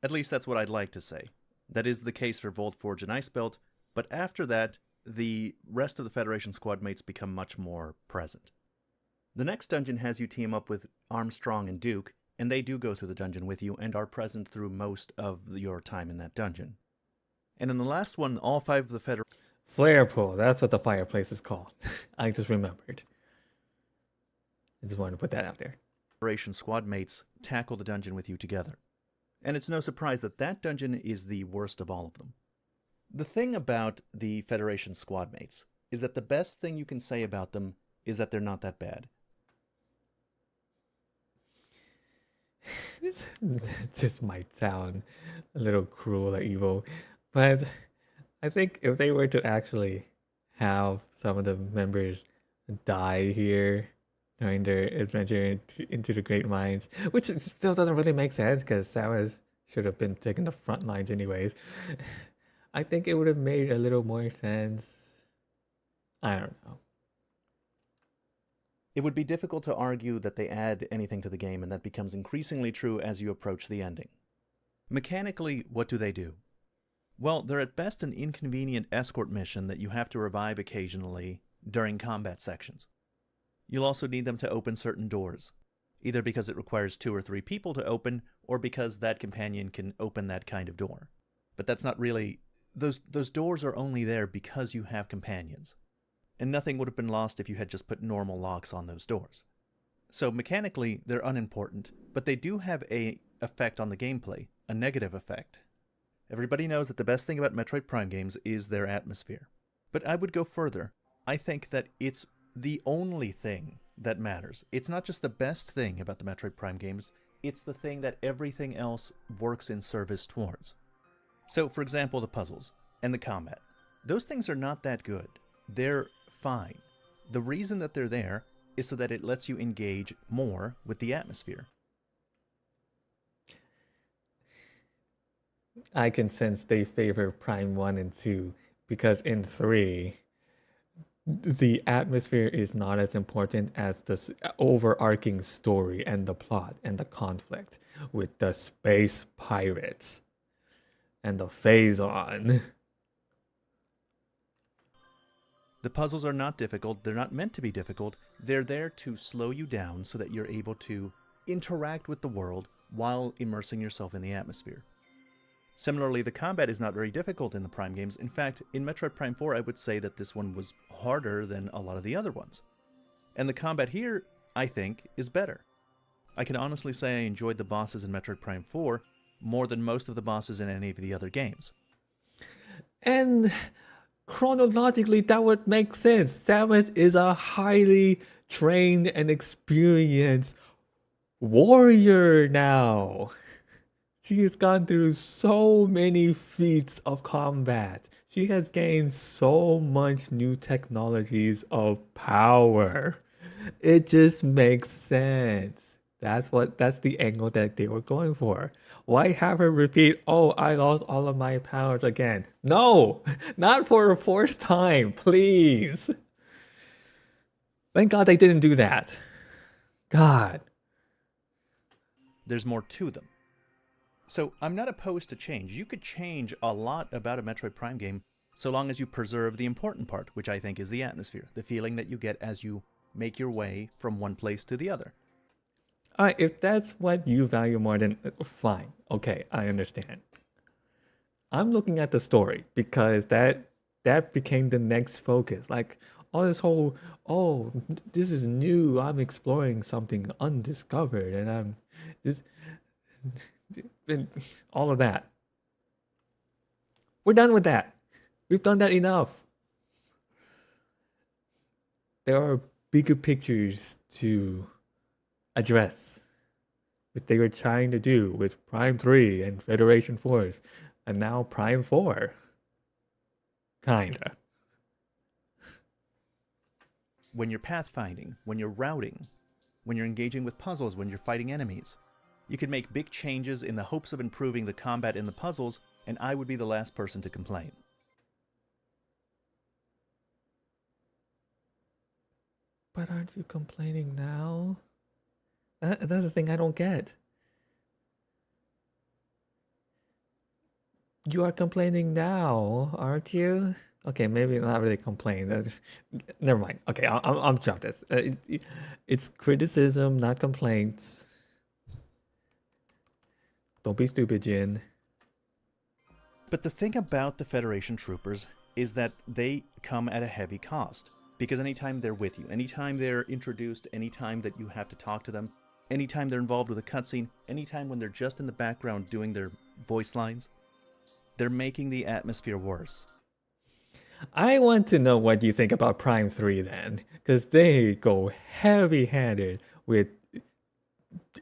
At least that's what I'd like to say. That is the case for Volt Forge and Icebelt, but after that, the rest of the Federation squad mates become much more present. The next dungeon has you team up with Armstrong and Duke, and they do go through the dungeon with you and are present through most of your time in that dungeon. And in the last one, all 5 of the Flare pool, that's what the fireplace is called. I just remembered. I just wanted to put that out there. Federation squad mates tackle the dungeon with you together. And it's no surprise that that dungeon is the worst of all of them. The thing about the Federation squad mates is that the best thing you can say about them is that they're not that bad. This might sound a little cruel or evil, but I think if they were to actually have some of the members die here during their adventure into the Great Mines, which still doesn't really make sense because Samus should have been taking the front lines anyways, I think it would have made a little more sense. I don't know. It would be difficult to argue that they add anything to the game, and that becomes increasingly true as you approach the ending. Mechanically, what do? Well, they're at best an inconvenient escort mission that you have to revive occasionally during combat sections. You'll also need them to open certain doors, either because it requires 2 or 3 people to open, or because that companion can open that kind of door. But that's not really... Those doors are only there because you have companions. And nothing would have been lost if you had just put normal locks on those doors. So mechanically, they're unimportant, but they do have an effect on the gameplay, a negative effect. Everybody knows that the best thing about Metroid Prime games is their atmosphere. But I would go further. I think that it's the only thing that matters. It's not just the best thing about the Metroid Prime games, it's the thing that everything else works in service towards. So, for example, the puzzles and the combat. Those things are not that good. They're fine. The reason that they're there is so that it lets you engage more with the atmosphere. I can sense they favor Prime 1 and 2 because in 3, the atmosphere is not as important as the overarching story and the plot and the conflict with the space pirates and the phase-on. The puzzles are not difficult. They're not meant to be difficult. They're there to slow you down so that you're able to interact with the world while immersing yourself in the atmosphere. Similarly, the combat is not very difficult in the Prime games. In fact, in Metroid Prime 4, I would say that this one was harder than a lot of the other ones. And the combat here, I think, is better. I can honestly say I enjoyed the bosses in Metroid Prime 4 more than most of the bosses in any of the other games. And chronologically, that would make sense. Samus is a highly trained and experienced warrior now. She has gone through so many feats of combat. She has gained so much new technologies of power. It just makes sense. That's the angle that they were going for. Why have her repeat, "Oh, I lost all of my powers again"? No, not for a 4th time, please. Thank God they didn't do that. God. There's more to them. So I'm not opposed to change. You could change a lot about a Metroid Prime game so long as you preserve the important part, which I think is the atmosphere, the feeling that you get as you make your way from one place to the other. Alright, if that's what you value more, then fine. Okay, I understand. I'm looking at the story because that became the next focus. Like all this whole, oh, this is new. I'm exploring something undiscovered, and I'm this, and all of that. We're done with that. We've done that enough. There are bigger pictures to address, which they were trying to do with Prime 3 and Federation Force, and now Prime 4. Kinda. When you're pathfinding, when you're routing, when you're engaging with puzzles, when you're fighting enemies, you can make big changes in the hopes of improving the combat in the puzzles, and I would be the last person to complain. But aren't you complaining now? That's the thing I don't get. You are complaining now, aren't you? Okay, maybe not really complain. Never mind. Okay, I'm drop this. It's criticism, not complaints. Don't be stupid, Jin. But the thing about the Federation troopers is that they come at a heavy cost. Because anytime they're with you, anytime they're introduced, anytime that you have to talk to them, anytime they're involved with a cutscene, anytime when they're just in the background doing their voice lines, they're making the atmosphere worse. I want to know what you think about Prime 3 then, because they go heavy-handed with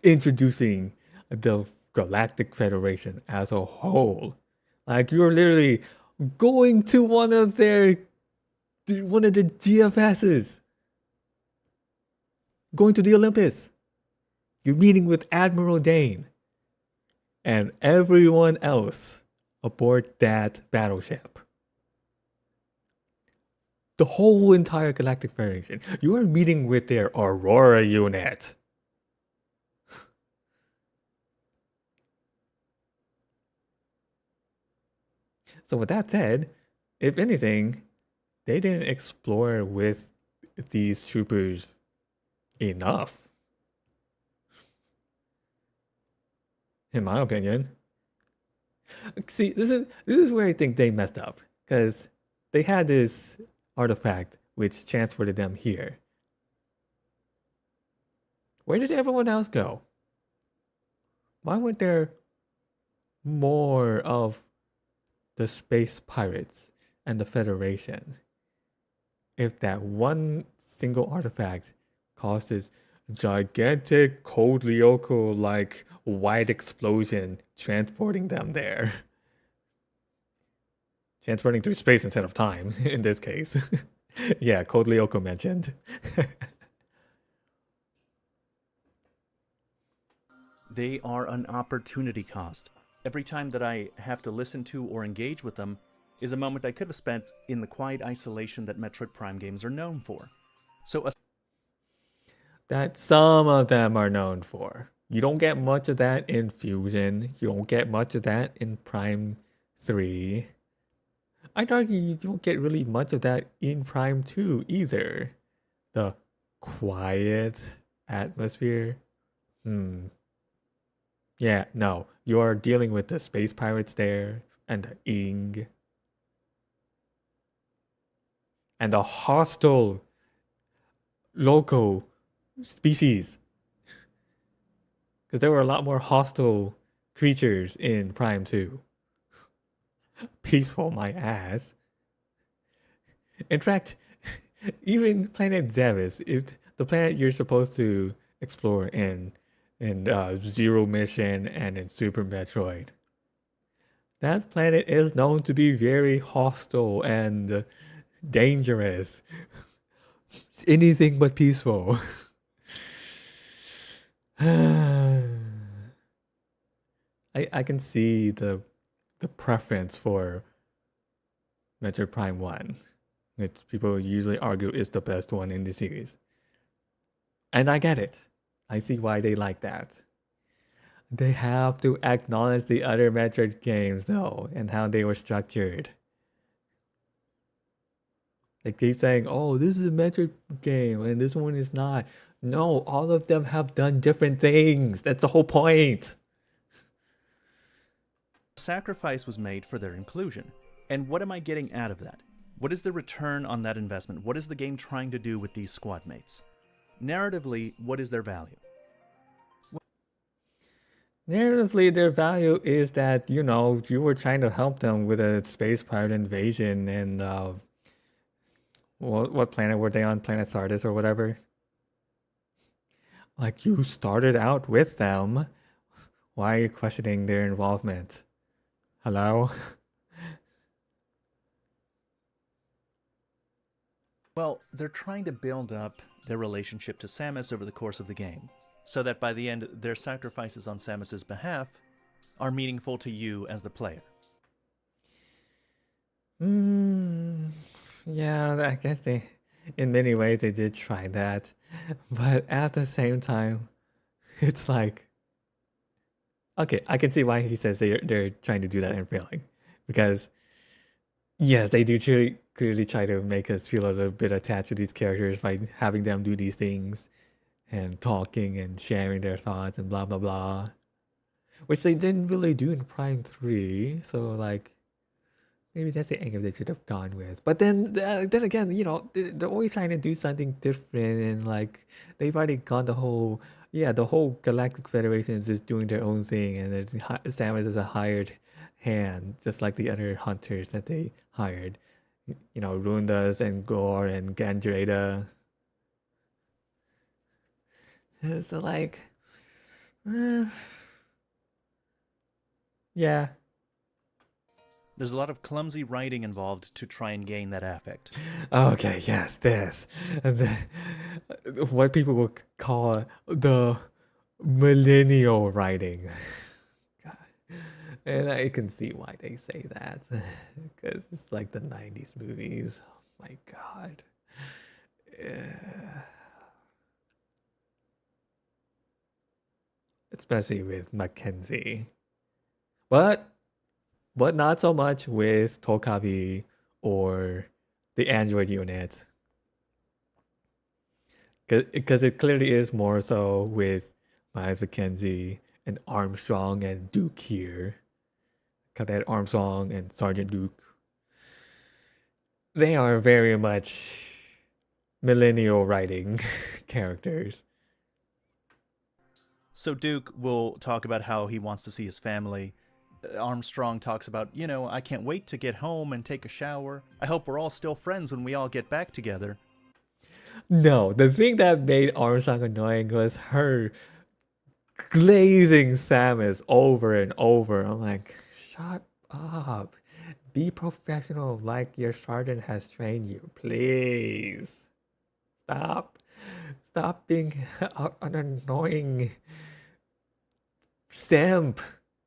introducing the Galactic Federation as a whole. Like you're literally going to one of the GFSs, going to the Olympus. You're meeting with Admiral Dane and everyone else aboard that battleship. The whole entire Galactic Federation. You are meeting with their Aurora unit. So with that said, if anything, they didn't explore with these troopers enough. In my opinion. See, this is where I think they messed up. Because they had this artifact which transported them here. Where did everyone else go? Why weren't there more of the space pirates and the Federation if that one single artifact caused this gigantic cold Lyoko like white explosion transporting them there? Transporting through space instead of time in this case. Yeah, Code Lyoko mentioned. They are an opportunity cost. Every time that I have to listen to or engage with them is a moment I could have spent in the quiet isolation that Metroid Prime games are known for. So That some of them are known for. You don't get much of that in Fusion. You don't get much of that in Prime 3. I'd argue you don't get really much of that in Prime 2 either. The quiet atmosphere. Yeah, no. You're dealing with the space pirates there, and the Ing. And the hostile local species. Because there were a lot more hostile creatures in Prime 2. Peaceful, my ass. In fact, even planet Zevis, if the planet you're supposed to explore in Zero Mission and in Super Metroid, that planet is known to be very hostile and dangerous. Anything but peaceful. I can see the preference for Metroid Prime 1, which people usually argue is the best one in the series. And I get it. I see why they like that. They have to acknowledge the other Metroid games though, and how they were structured. They keep saying, oh, this is a Metroid game and this one is not. No, all of them have done different things. That's the whole point. sacrifice was made for their inclusion. And what am I getting out of that? What is the return on that investment? What is the game trying to do with these squad mates? Narratively, what is their value? Narratively, their value is that, you know, you were trying to help them with a space pirate invasion and what planet were they on? Planet Sardis or whatever? Like, you started out with them. Why are you questioning their involvement? Hello? Well, they're trying to build up their relationship to Samus over the course of the game, so that by the end, their sacrifices on Samus's behalf are meaningful to you as the player. Yeah, I guess in many ways, they did try that. But at the same time, it's like, okay, I can see why he says they're trying to do that and failing. Because, yes, they do clearly try to make us feel a little bit attached to these characters by having them do these things and talking and sharing their thoughts and blah blah blah, which they didn't really do in Prime 3. So like maybe that's the angle they should have gone with. But then again, you know, they're always trying to do something different, and like they've already gone the whole Galactic Federation is just doing their own thing, and Samus is a hired hand, just like the other hunters that they hired. You know, Rundas and Gore and Gandreda. So like, eh, yeah. There's a lot of clumsy writing involved to try and gain that affect. Okay, yes, this. What people would call the millennial writing. God. And I can see why they say that. Because it's like the 90s movies. Oh my god. Especially with Mackenzie. But not so much with Tokabi or the Android unit. Because it clearly is more so with Miles McKenzie and Armstrong and Duke here. Cadet Armstrong and Sergeant Duke. They are very much millennial writing characters. So Duke will talk about how he wants to see his family. Armstrong talks about, you know, I can't wait to get home and take a shower. I hope we're all still friends when we all get back together. No, the thing that made Armstrong annoying was her glazing Samus over and over. I'm like, shut up. Be professional like your sergeant has trained you, please. Stop. Stop being an annoying simp.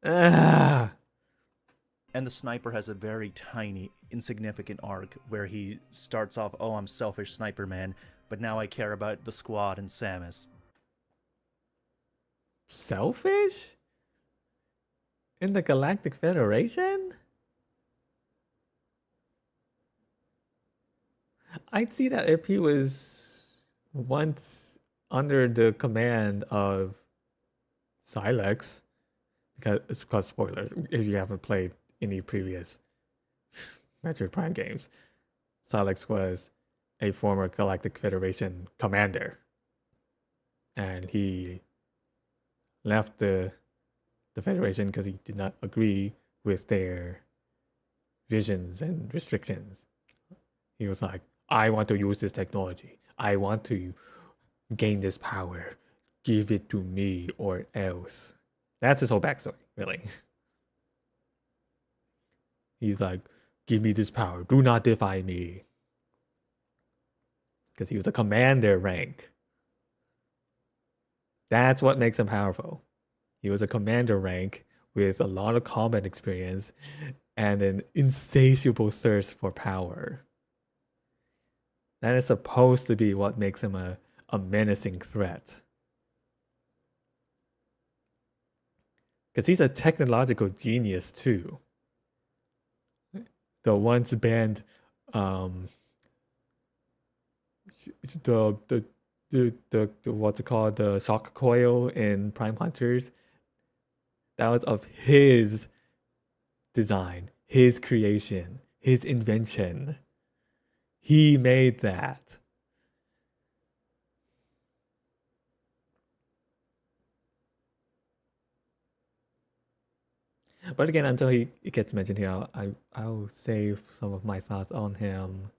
Ah. And the sniper has a very tiny, insignificant arc where he starts off, oh, I'm selfish sniper man, but now I care about the squad and Samus. Selfish? In the Galactic Federation? I'd see that if he was once under the command of Silex, because it's called spoilers if you haven't played any previous Metroid Prime games. Silex was a former Galactic Federation commander, and he left the Federation because he did not agree with their visions and restrictions. He was like, I want to use this technology. I want to gain this power. Give it to me or else. That's his whole backstory, really. He's like, give me this power. Do not defy me. Because he was a commander rank. That's what makes him powerful. He was a commander rank with a lot of combat experience and an insatiable thirst for power. That is supposed to be what makes him a menacing threat. Because he's a technological genius too. The once banned the what's it called, the shock coil in Prime Hunters, that was of his design, his creation, his invention. He made that. But again, until he gets mentioned here, I'll save some of my thoughts on him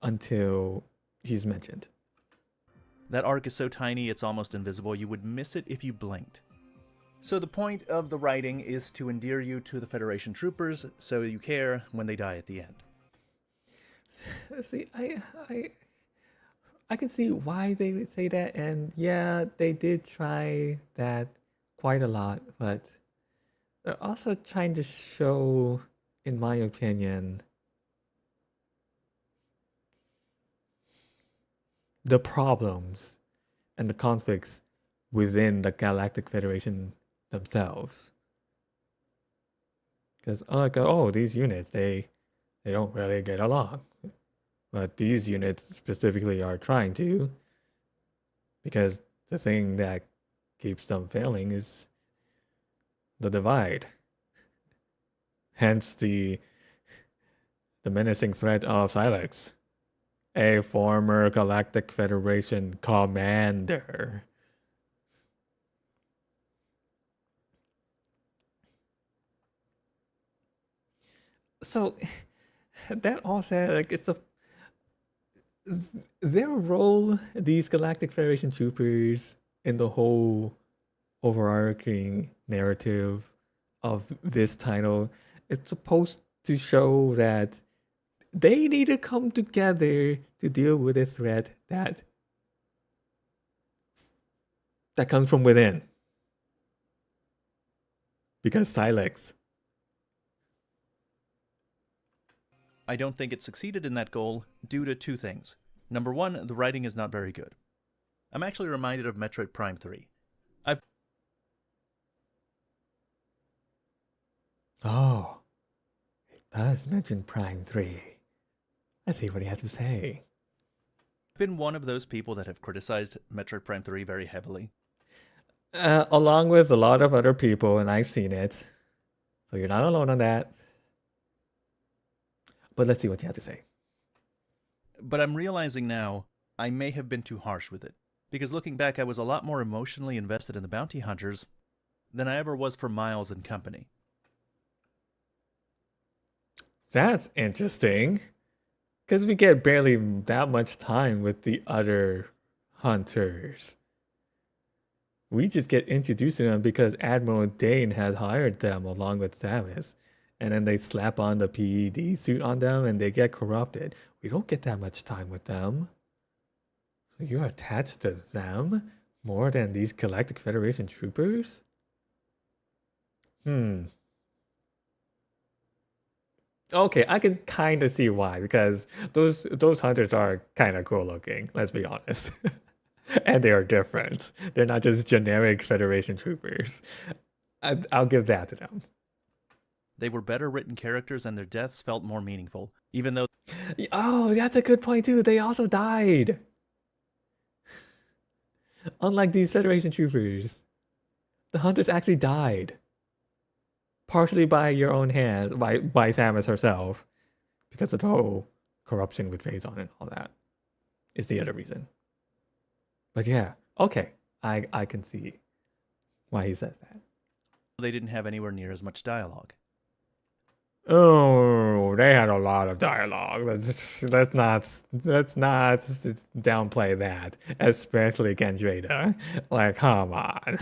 until he's mentioned. That arc is so tiny it's almost invisible. You would miss it if you blinked. So the point of the writing is to endear you to the Federation troopers so you care when they die at the end. See, I can see why they would say that, and yeah, they did try that quite a lot, but they're also trying to show, in my opinion, the problems and the conflicts within the Galactic Federation themselves. Because these units, they They don't really get along. But these units specifically are trying to, because the thing that keeps them failing is the divide. Hence the menacing threat of Silex, a former Galactic Federation commander. So that all said, like it's a their role, these Galactic Federation troopers, in the whole overarching narrative of this title, it's supposed to show that they need to come together to deal with a threat that comes from within. Because Silex. I don't think it succeeded in that goal due to two things. Number one, the writing is not very good. I'm actually reminded of Metroid Prime 3. Oh, it does mention Prime 3. Let's see what he has to say. I've been one of those people that have criticized Metroid Prime 3 very heavily. Along with a lot of other people, and I've seen it. So you're not alone on that. But let's see what you have to say. But I'm realizing now I may have been too harsh with it. Because looking back, I was a lot more emotionally invested in the bounty hunters than I ever was for Miles and company. That's interesting. Because we get barely that much time with the other hunters. We just get introduced to them because Admiral Dane has hired them along with Samus. And then they slap on the PED suit on them and they get corrupted. We don't get that much time with them. So you're attached to them more than these Galactic Federation troopers? Okay, I can kind of see why, because those hunters are kind of cool looking, let's be honest. And they are different. They're not just generic Federation troopers. I'll give that to them. They were better written characters and their deaths felt more meaningful, even though... Oh, that's a good point too. They also died. Unlike these Federation troopers, the hunters actually died. Partially by your own hand, by Samus herself, because of the whole corruption with Phazon and all that is the other reason. But yeah, okay, I can see why he says that. They didn't have anywhere near as much dialogue. Oh, they had a lot of dialogue. Let's not downplay that, especially Kendrita. Like, come on.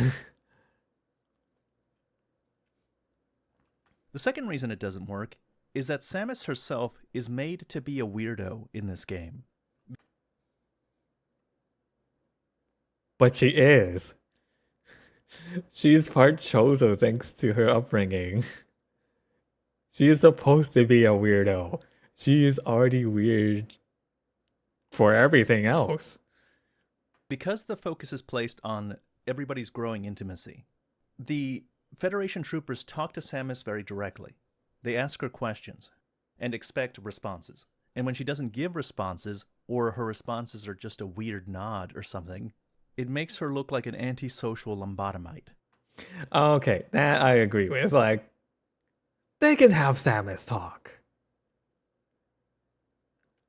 The second reason it doesn't work is that Samus herself is made to be a weirdo in this game. But she is. She's part Chozo thanks to her upbringing. She is supposed to be a weirdo. She is already weird for everything else. Because the focus is placed on everybody's growing intimacy, the Federation troopers talk to Samus very directly. They ask her questions and expect responses. And when she doesn't give responses, or her responses are just a weird nod or something, it makes her look like an antisocial lobotomite. Okay, that I agree with. Like, they can have Samus talk.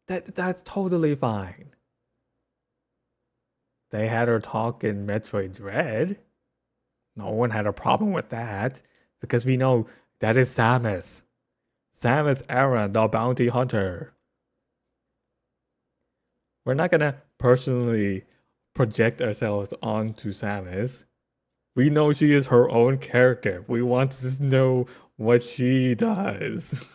That's totally fine. They had her talk in Metroid Dread. No one had a problem with that, because we know that is Samus. Samus Aran, the bounty hunter. We're not gonna personally project ourselves onto Samus. We know she is her own character. We want to know what she does.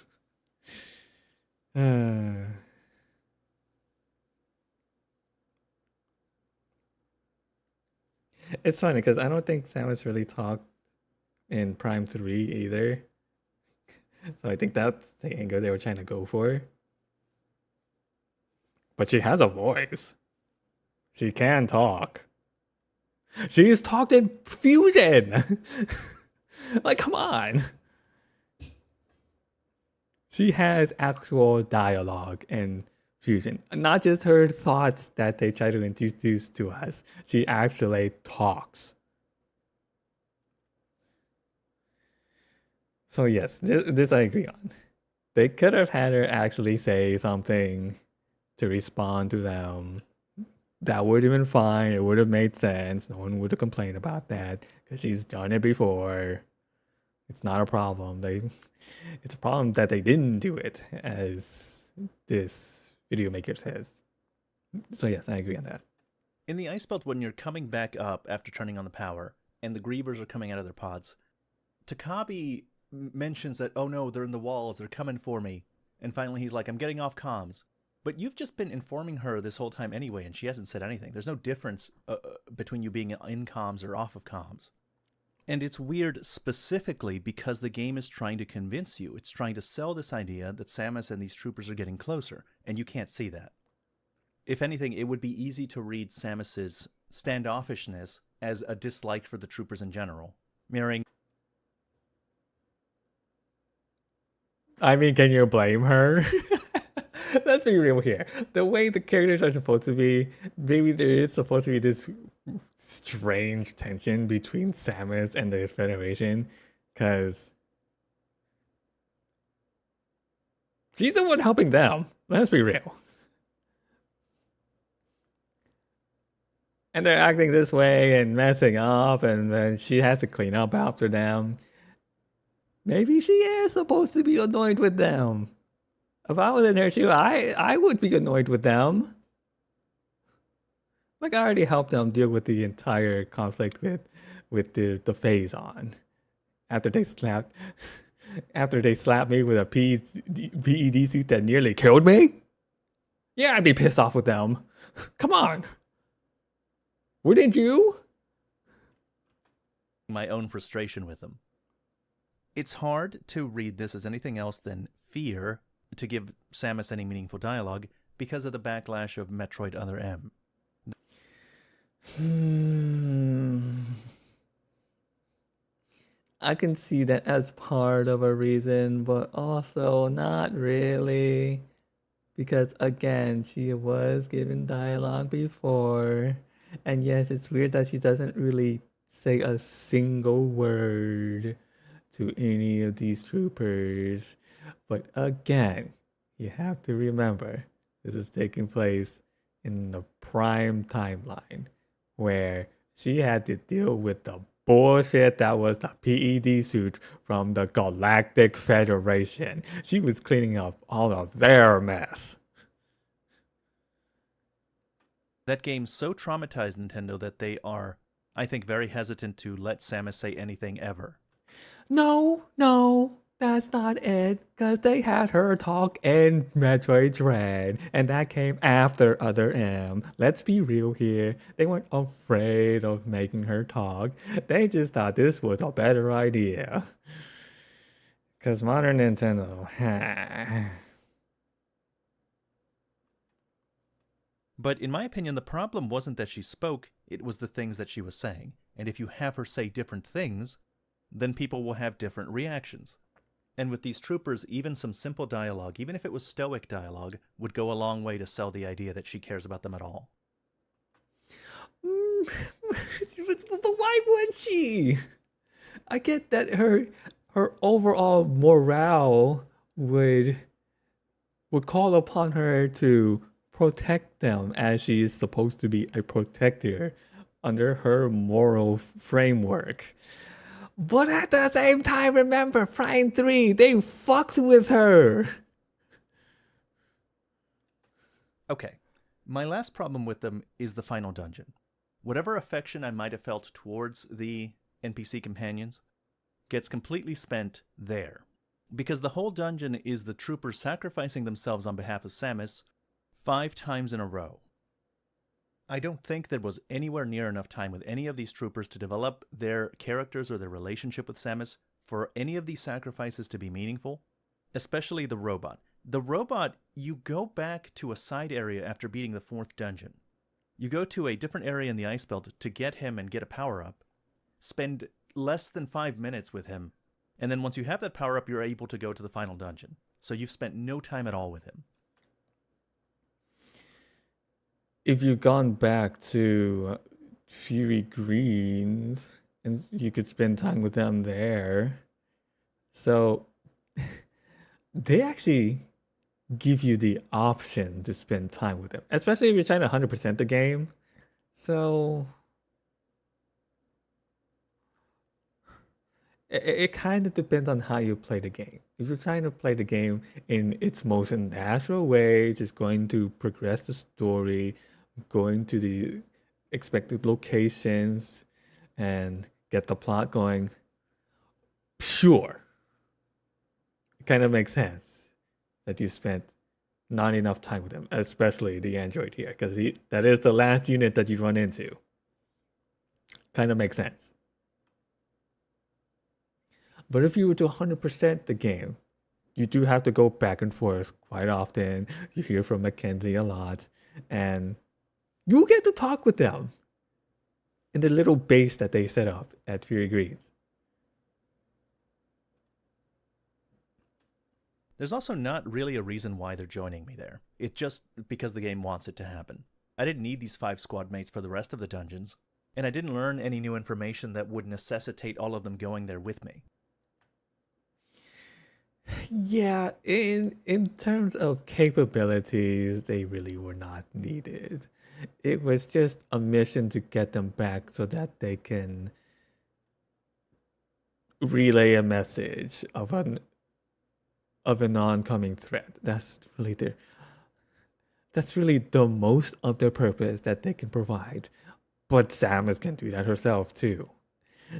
It's funny because I don't think Samus really talked in Prime 3 either. So I think that's the angle they were trying to go for. But she has a voice. She can talk. She's talked in Fusion! Like, come on. She has actual dialogue and fusion, not just her thoughts that they try to introduce to us. She actually talks. So yes, this I agree on. They could have had her actually say something to respond to them. That would have been fine. It would have made sense. No one would have complained about that because she's done it before. It's not a problem. It's a problem that they didn't do it, as this video maker says. So yes, I agree on that. In the ice belt, when you're coming back up after turning on the power, and the grievers are coming out of their pods, Takabe mentions that, oh no, they're in the walls, they're coming for me. And finally he's like, I'm getting off comms. But you've just been informing her this whole time anyway, and she hasn't said anything. There's no difference between you being in comms or off of comms. And it's weird specifically because the game is trying to convince you. It's trying to sell this idea that Samus and these troopers are getting closer, and you can't see that. If anything, it would be easy to read Samus's standoffishness as a dislike for the troopers in general, mirroring. I mean, can you blame her? Let's be real here. The way the characters are supposed to be, maybe there is supposed to be this strange tension between Samus and the Federation, because she's the one helping them. Let's be real. And they're acting this way and messing up, and then she has to clean up after them. Maybe she is supposed to be annoyed with them. If I was in her shoe, I would be annoyed with them. Like, I already helped them deal with the entire conflict with the phase on. After they slapped me with a PED suit that nearly killed me. Yeah, I'd be pissed off with them. Come on. Wouldn't you? My own frustration with them. It's hard to read this as anything else than fear to give Samus any meaningful dialogue because of the backlash of Metroid Other M. I can see that as part of a reason, but also not really. Because again, she was given dialogue before. And yes, it's weird that she doesn't really say a single word to any of these troopers. But again, you have to remember, this is taking place in the prime timeline, where she had to deal with the bullshit that was the PED suit from the Galactic Federation. She was cleaning up all of their mess. That game so traumatized Nintendo that they are, I think, very hesitant to let Samus say anything ever. No, that's not it. Because they had her talk in Metroid Dread, and that came after Other M. Let's be real here. They weren't afraid of making her talk. They just thought this was a better idea. Because modern Nintendo, But in my opinion, the problem wasn't that she spoke, it was the things that she was saying. And if you have her say different things, then people will have different reactions. And with these troopers, even some simple dialogue, even if it was stoic dialogue, would go a long way to sell the idea that she cares about them at all. But why would she? I get that her overall morale would call upon her to protect them, as she is supposed to be a protector under her moral framework. But at the same time, remember, Prime 3, they fucked with her. Okay, my last problem with them is the final dungeon. Whatever affection I might have felt towards the NPC companions gets completely spent there. Because the whole dungeon is the troopers sacrificing themselves on behalf of Samus 5 times in a row. I don't think there was anywhere near enough time with any of these troopers to develop their characters or their relationship with Samus for any of these sacrifices to be meaningful, especially the robot. The robot, you go back to a side area after beating the 4th dungeon. You go to a different area in the ice belt to get him and get a power-up, spend less than 5 minutes with him, and then once you have that power-up, you're able to go to the final dungeon. so you've spent no time at all with him. If you've gone back to Fury Greens, and you could spend time with them there. So they actually give you the option to spend time with them, especially if you're trying to 100% the game. So it kind of depends on how you play the game. If you're trying to play the game in its most natural way, just going to progress the story, going to the expected locations, and get the plot going, sure, it kind of makes sense that you spent not enough time with him, especially the android here, because that is the last unit that you run into. Kind of makes sense. But if you were to 100% the game, you do have to go back and forth quite often. You hear from Mackenzie a lot, and you get to talk with them in the little base that they set up at Fury Greens. There's also not really a reason why they're joining me there. It's just because the game wants it to happen. I didn't need these 5 squad mates for the rest of the dungeons, and I didn't learn any new information that would necessitate all of them going there with me. Yeah, in terms of capabilities, they really were not needed. It was just a mission to get them back so that they can relay a message of an oncoming threat. That's really the most of their purpose that they can provide. But Samus can do that herself too.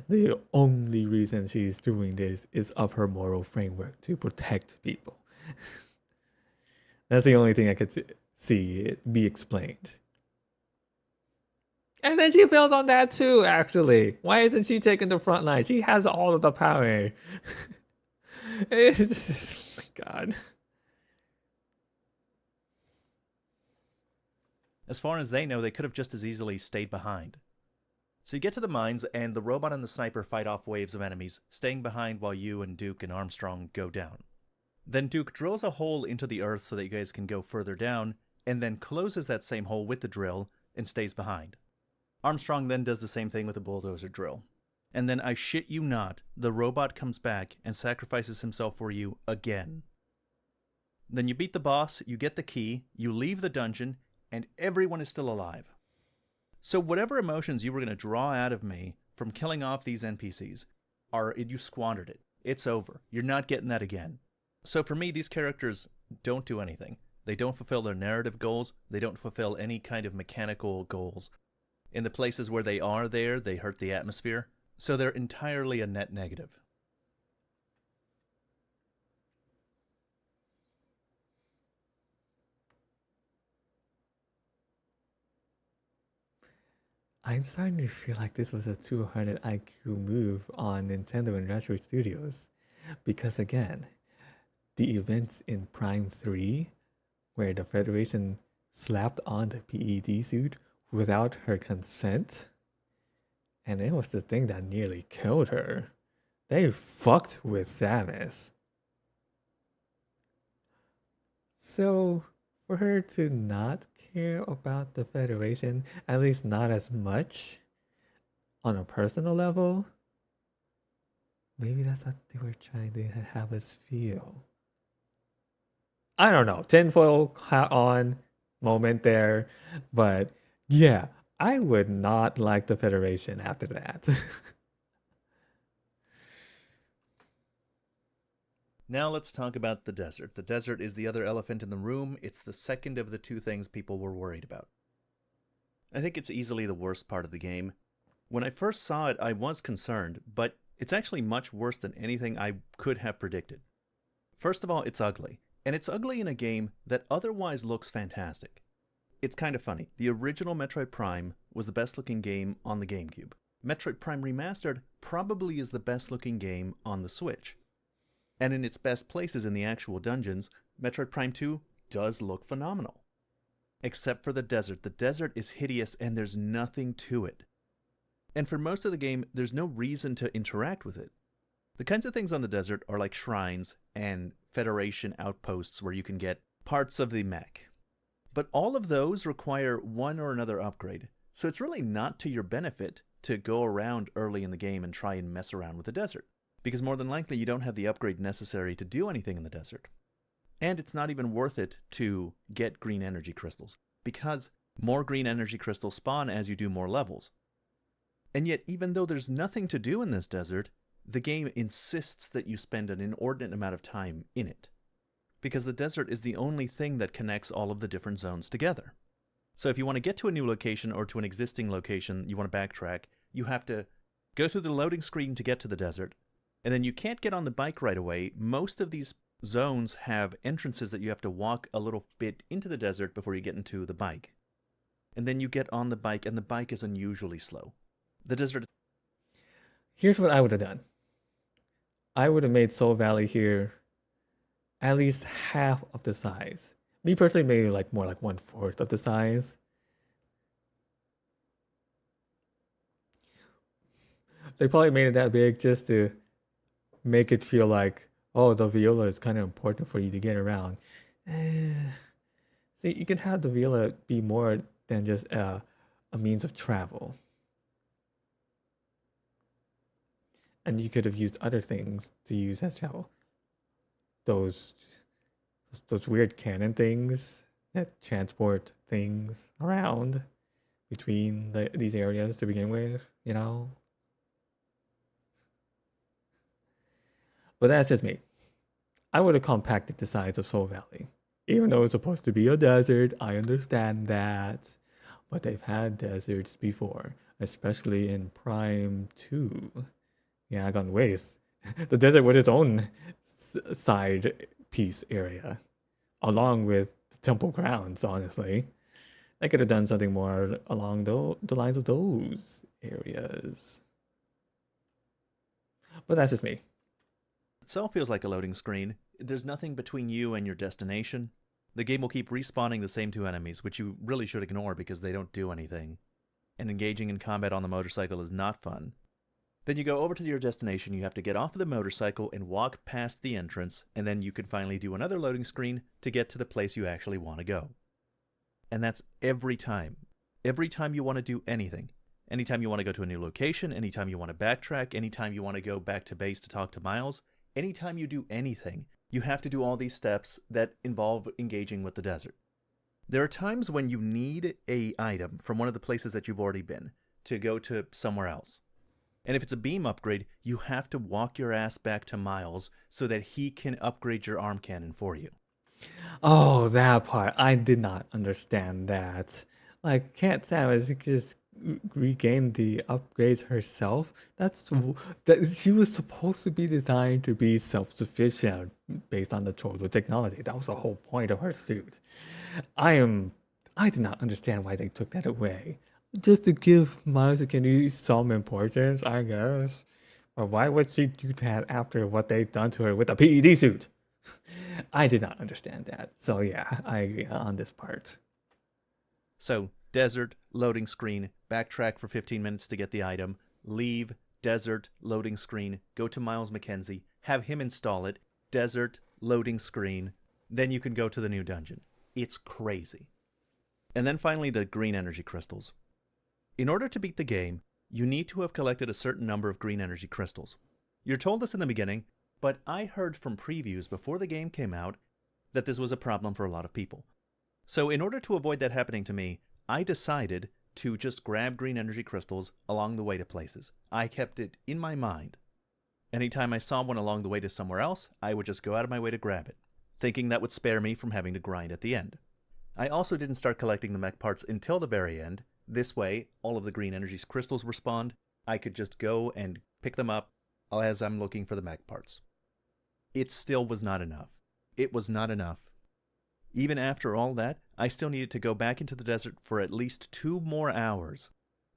The only reason she's doing this is of her moral framework to protect people. That's the only thing I could see it be explained. And then she fails on that too, actually. Why isn't she taking the front line? She has all of the power. It's just, my God. As far as they know, they could have just as easily stayed behind. So you get to the mines, and the robot and the sniper fight off waves of enemies, staying behind while you and Duke and Armstrong go down. Then Duke drills a hole into the earth so that you guys can go further down, and then closes that same hole with the drill and stays behind. Armstrong then does the same thing with the bulldozer drill. And then, I shit you not, the robot comes back and sacrifices himself for you again. Then you beat the boss, you get the key, you leave the dungeon, and everyone is still alive. So whatever emotions you were going to draw out of me from killing off these NPCs, you squandered it. It's over. You're not getting that again. So for me, these characters don't do anything. They don't fulfill their narrative goals. They don't fulfill any kind of mechanical goals. In the places where they are there, they hurt the atmosphere. So they're entirely a net negative. I'm starting to feel like this was a 200 IQ move on Nintendo and Retro Studios. Because again, the events in Prime 3, where the Federation slapped on the PED suit without her consent, and it was the thing that nearly killed her. They fucked with Samus. So, for her to not care about the Federation, at least not as much, on a personal level, maybe that's what they were trying to have us feel. I don't know, tinfoil hat on moment there, but yeah, I would not like the Federation after that. Now let's talk about the desert. The desert is the other elephant in the room. It's the second of the 2 things people were worried about. I think it's easily the worst part of the game. When I first saw it, I was concerned, but it's actually much worse than anything I could have predicted. First of all, it's ugly. And it's ugly in a game that otherwise looks fantastic. It's kind of funny. The original Metroid Prime was the best looking game on the GameCube. Metroid Prime Remastered probably is the best looking game on the Switch. And in its best places in the actual dungeons, Metroid Prime 2 does look phenomenal. Except for the desert. The desert is hideous and there's nothing to it. And for most of the game, there's no reason to interact with it. The kinds of things on the desert are like shrines and Federation outposts where you can get parts of the mech. But all of those require one or another upgrade, so it's really not to your benefit to go around early in the game and try and mess around with the desert, because more than likely you don't have the upgrade necessary to do anything in the desert. And it's not even worth it to get green energy crystals, because more green energy crystals spawn as you do more levels. And yet, even though there's nothing to do in this desert, the game insists that you spend an inordinate amount of time in it, because the desert is the only thing that connects all of the different zones together. So if you want to get to a new location or to an existing location you want to backtrack, you have to go through the loading screen to get to the desert, and then you can't get on the bike right away. Most of these zones have entrances that you have to walk a little bit into the desert before you get into the bike. And then you get on the bike, and the bike is unusually slow. The desert... Here's what I would have done. I would have made Soul Valley here at least half of the size. Me personally, maybe like more like 1/4 of the size. They probably made it that big just to make it feel like, oh, the viola is kind of important for you to get around. See, you can have the viola be more than just a means of travel. And you could have used other things to use as travel. Those weird cannon things that transport things around between these areas to begin with, you know? But that's just me. I would have compacted the size of Soul Valley. Even though it's supposed to be a desert, I understand that. But they've had deserts before, especially in Prime 2. Yeah, I got waste. The desert with its own side piece area, along with the temple grounds, honestly. I could have done something more along the lines of those areas. But that's just me. Itself feels like a loading screen. There's nothing between you and your destination. The game will keep respawning the same two enemies, which you really should ignore because they don't do anything. And engaging in combat on the motorcycle is not fun. Then you go over to your destination, you have to get off of the motorcycle and walk past the entrance, and then you can finally do another loading screen to get to the place you actually want to go. And that's every time. Every time you want to do anything. Anytime you want to go to a new location, anytime you want to backtrack, anytime you want to go back to base to talk to Miles, anytime you do anything, you have to do all these steps that involve engaging with the desert. There are times when you need an item from one of the places that you've already been to go to somewhere else. And if it's a beam upgrade, you have to walk your ass back to Miles so that he can upgrade your arm cannon for you. Oh, that part. I did not understand that. Like, can't Samus just regain the upgrades herself? That she was supposed to be designed to be self-sufficient based on the Trojo technology. That was the whole point of her suit. I did not understand why they took that away. Just to give Miles Kennedy some importance, I guess. Or why would she do that after what they've done to her with the PED suit? I did not understand that. So yeah, I agree on this part. So, desert, loading screen, backtrack for 15 minutes to get the item, leave, desert, loading screen, go to Miles McKenzie, have him install it, desert, loading screen, then you can go to the new dungeon. It's crazy. And then finally the green energy crystals. In order to beat the game, you need to have collected a certain number of green energy crystals. You're told this in the beginning, but I heard from previews before the game came out that this was a problem for a lot of people. So in order to avoid that happening to me, I decided to just grab green energy crystals along the way to places. I kept it in my mind. Anytime I saw one along the way to somewhere else, I would just go out of my way to grab it, thinking that would spare me from having to grind at the end. I also didn't start collecting the mech parts until the very end. This way, all of the green energy crystals respawned. I could just go and pick them up as I'm looking for the mech parts. It still was not enough. It was not enough. Even after all that, I still needed to go back into the desert for at least 2 more hours,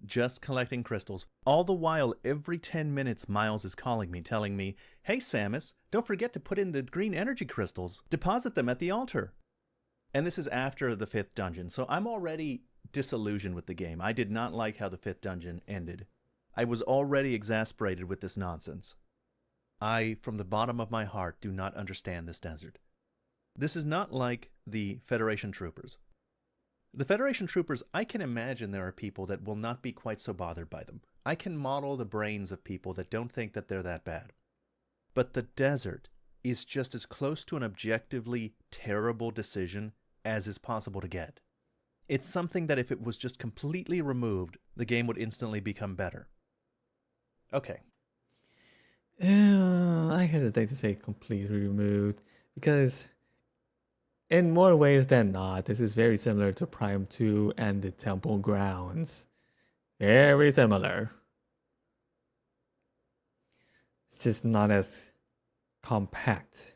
just collecting crystals. All the while, every 10 minutes, Miles is calling me, telling me, "Hey Samus, don't forget to put in the green energy crystals. Deposit them at the altar." And this is after the 5th dungeon, so I'm already disillusioned with the game. I did not like how the 5th dungeon ended. I was already exasperated with this nonsense. I, from the bottom of my heart, do not understand this desert. This is not like the Federation troopers. The Federation troopers, I can imagine there are people that will not be quite so bothered by them. I can model the brains of people that don't think that they're that bad. But the desert is just as close to an objectively terrible decision as is possible to get. It's something that if it was just completely removed, the game would instantly become better. Okay. I hesitate to say completely removed because in more ways than not, this is very similar to Prime 2 and the Temple Grounds. Very similar. It's just not as compact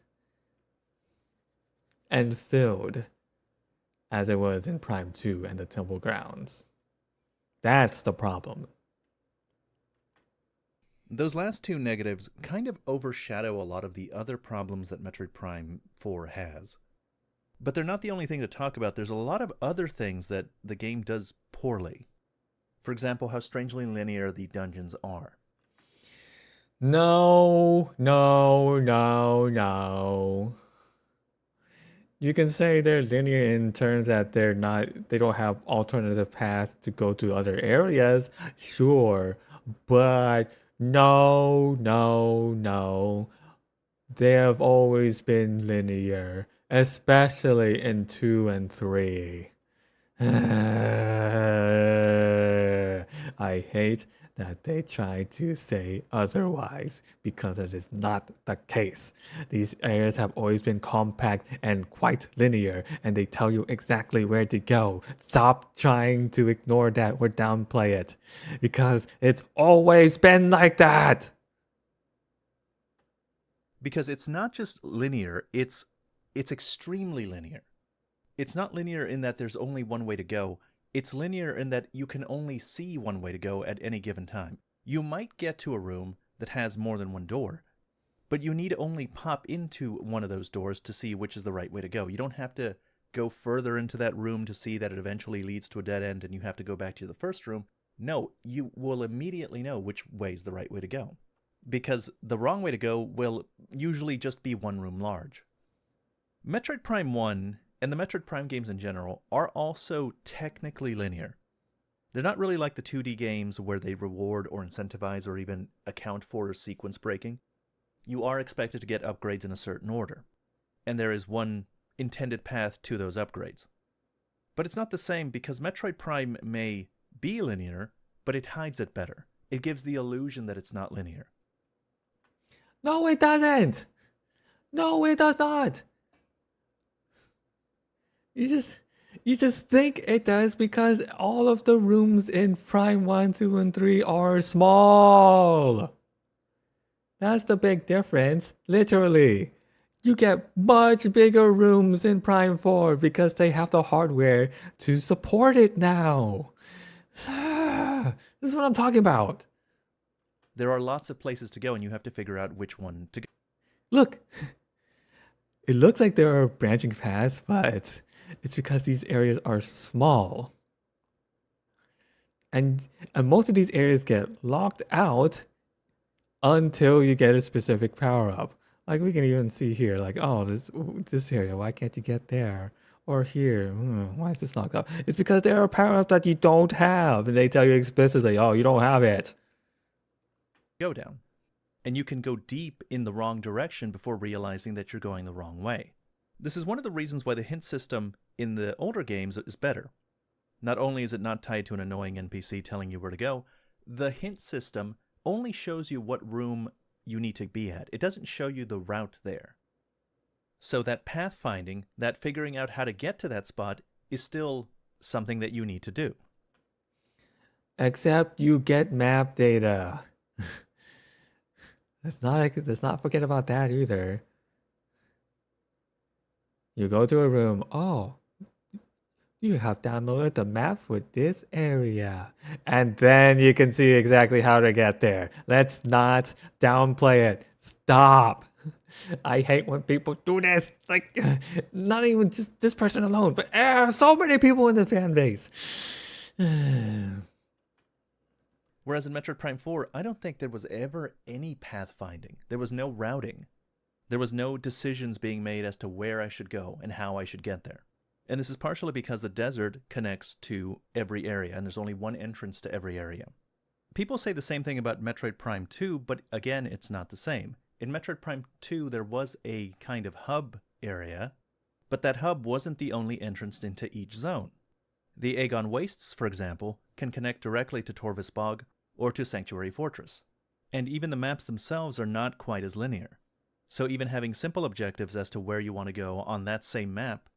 and filled as it was in Prime 2 and the Temple Grounds. That's the problem. Those last two negatives kind of overshadow a lot of the other problems that Metroid Prime 4 has. But they're not the only thing to talk about. There's a lot of other things that the game does poorly. For example, how strangely linear the dungeons are. No. You can say they're linear in terms that they don't have alternative paths to go to other areas, sure, but no. They have always been linear, especially in 2 and 3. I hate that they try to say otherwise because it is not the case. These areas have always been compact and quite linear, and they tell you exactly where to go. Stop trying to ignore that or downplay it because it's always been like that. Because it's not just linear, it's extremely linear. It's not linear in that there's only one way to go. It's linear in that you can only see one way to go at any given time. You might get to a room that has more than one door, but you need only pop into one of those doors to see which is the right way to go. You don't have to go further into that room to see that it eventually leads to a dead end and you have to go back to the first room. No, you will immediately know which way is the right way to go, because the wrong way to go will usually just be one room large. Metroid Prime 1 and the Metroid Prime games in general are also technically linear. They're not really like the 2D games where they reward or incentivize or even account for sequence breaking. You are expected to get upgrades in a certain order, and there is one intended path to those upgrades. But it's not the same because Metroid Prime may be linear, but it hides it better. It gives the illusion that it's not linear. No, it doesn't. No, it does not. You just think it does because all of the rooms in Prime 1, 2, and 3 are small. That's the big difference, literally. You get much bigger rooms in Prime 4 because they have the hardware to support it now. This is what I'm talking about. There are lots of places to go and you have to figure out which one to go. Look, it looks like there are branching paths, but it's because these areas are small. And most of these areas get locked out until you get a specific power up. Like we can even see here, like, oh, this area, why can't you get there? Or here, why is this locked up? It's because there are power ups that you don't have, and they tell you explicitly, oh, you don't have it. Go down. And you can go deep in the wrong direction before realizing that you're going the wrong way. This is one of the reasons why the hint system in the older games is better. Not only is it not tied to an annoying NPC telling you where to go, the hint system only shows you what room you need to be at. It doesn't show you the route there. So that pathfinding, that figuring out how to get to that spot, is still something that you need to do. Except you get map data. Let's not forget about that either. You go to a room, oh, you have downloaded the map for this area. And then you can see exactly how to get there. Let's not downplay it. Stop. I hate when people do this. Like, not even just this person alone, but so many people in the fan base. Whereas in Metroid Prime 4, I don't think there was ever any pathfinding. There was no routing. There was no decisions being made as to where I should go and how I should get there. And this is partially because the desert connects to every area, and there's only one entrance to every area. People say the same thing about Metroid Prime 2, but again, it's not the same. In Metroid Prime 2, there was a kind of hub area, but that hub wasn't the only entrance into each zone. The Aegon Wastes, for example, can connect directly to Torvis Bog or to Sanctuary Fortress. And even the maps themselves are not quite as linear. So even having simple objectives as to where you want to go on that same map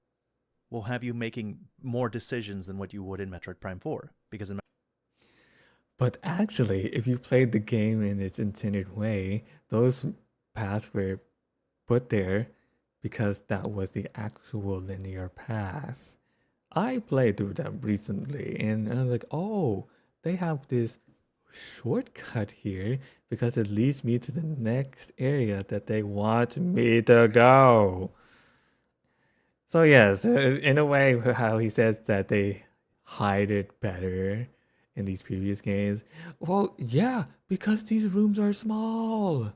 will have you making more decisions than what you would in Metroid Prime 4. Because in But actually, if you played the game in its intended way, those paths were put there because that was the actual linear paths. I played through them recently and I was like, oh, they have this shortcut here because it leads me to the next area that they want me to go. So yes, in a way, how he says that they hide it better in these previous games. Well, yeah, because these rooms are small.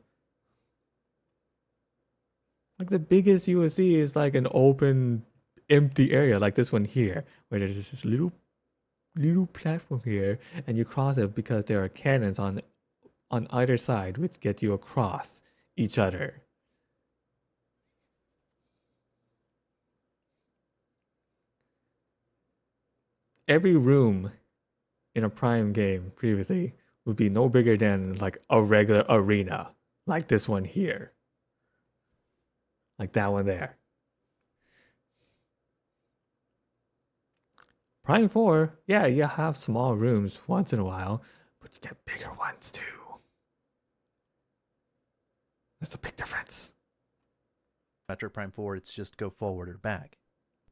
Like the biggest you will see is like an open, empty area, like this one here, where there's this little platform here, and you cross it because there are cannons on either side, which get you across each other. Every room in a Prime game previously would be no bigger than like a regular arena, like this one here, like that one there. Prime 4, yeah, you have small rooms once in a while, but you get bigger ones too. That's a big difference. Metroid Prime 4, it's just go forward or back.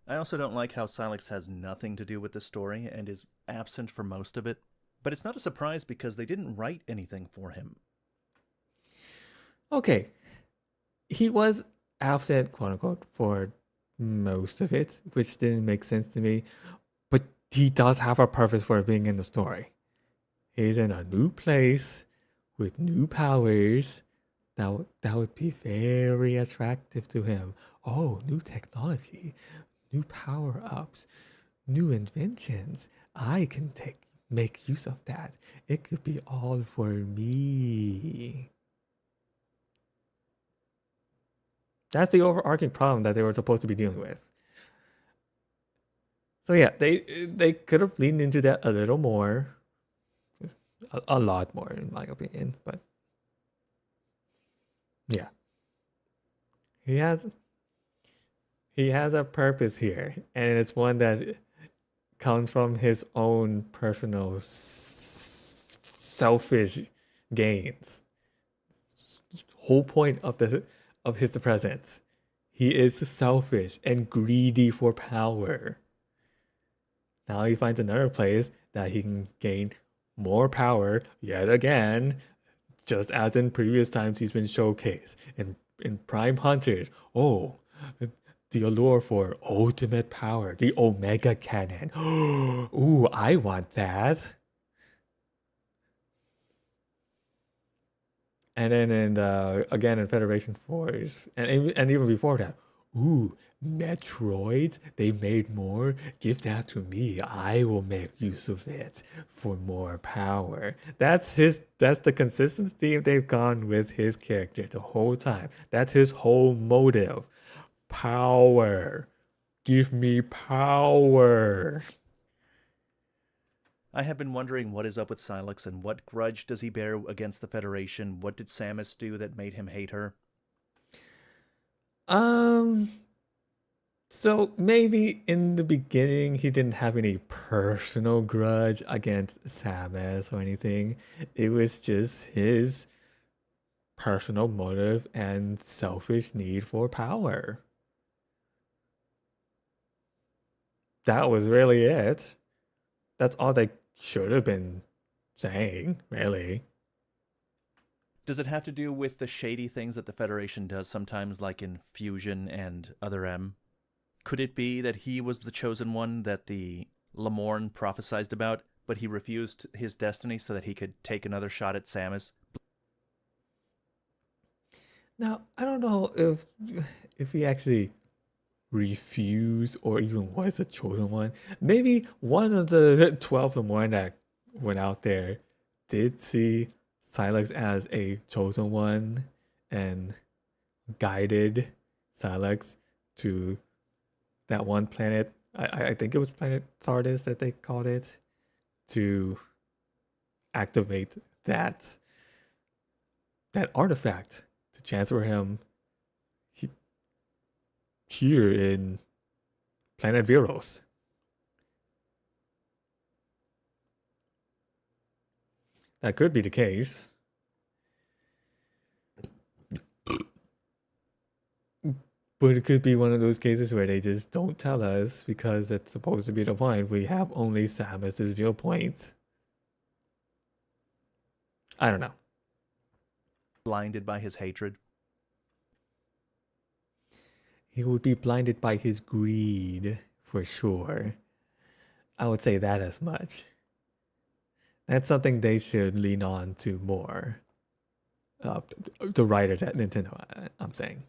I also don't like how Silex has nothing to do with the story and is absent for most of it, but it's not a surprise because they didn't write anything for him. Okay, he was absent, quote unquote, for most of it, which didn't make sense to me, but he does have a purpose for being in the story. He's in a new place with new powers. That would be very attractive to him. Oh, new technology, new power-ups, new inventions. I can make use of that. It could be all for me. That's the overarching problem that they were supposed to be dealing with. So yeah, they could have leaned into that a little more. A lot more, in my opinion, but yeah. He has a purpose here, and it's one that comes from his own personal selfish gains. Whole point of his presence. He is selfish and greedy for power. Now he finds another place that he can gain more power yet again, just as in previous times he's been showcased. In Prime Hunters, oh, the allure for ultimate power, the Omega Cannon. Ooh, I want that. And then again in Federation Force, and even before that, ooh, Metroids, they made more. Give that to me. I will make use of it for more power. That's the consistent theme they've gone with his character the whole time. That's his whole motive. Power. Give me power. I have been wondering what is up with Silex and what grudge does he bear against the Federation? What did Samus do that made him hate her? So maybe in the beginning he didn't have any personal grudge against Samus or anything. It was just his personal motive and selfish need for power. That was really it. That's all they should have been saying, really. Does it have to do with the shady things that the Federation does sometimes, like in Fusion and Other M? Could it be that he was the chosen one that the Lamorne prophesized about, but he refused his destiny so that he could take another shot at Samus. Now, I don't know if he actually refused or even was a chosen one. Maybe one of the 12 of one that went out there did see Silex as a chosen one and guided Silex to that one planet. I think it was planet Sardis that they called it, to activate that artifact to transfer him here in planet Viros. That could be the case. But it could be one of those cases where they just don't tell us because it's supposed to be the point. We have only Samus's viewpoint. I don't know. Blinded by his hatred. He would be blinded by his greed, for sure. I would say that as much. That's something they should lean on to more. The writers at Nintendo, I'm saying.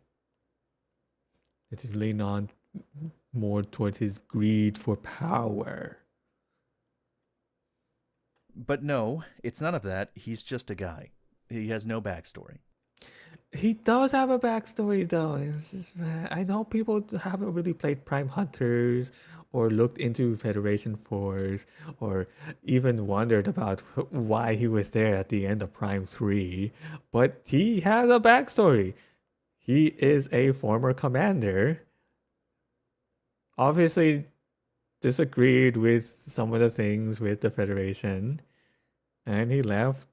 They just lean on more towards his greed for power. But no, it's none of that. He's just a guy. He has no backstory. He does have a backstory, though. I know people haven't really played Prime Hunters or looked into Federation Force or even wondered about why he was there at the end of Prime 3. But he has a backstory. He is a former commander. Obviously disagreed with some of the things with the Federation. And he left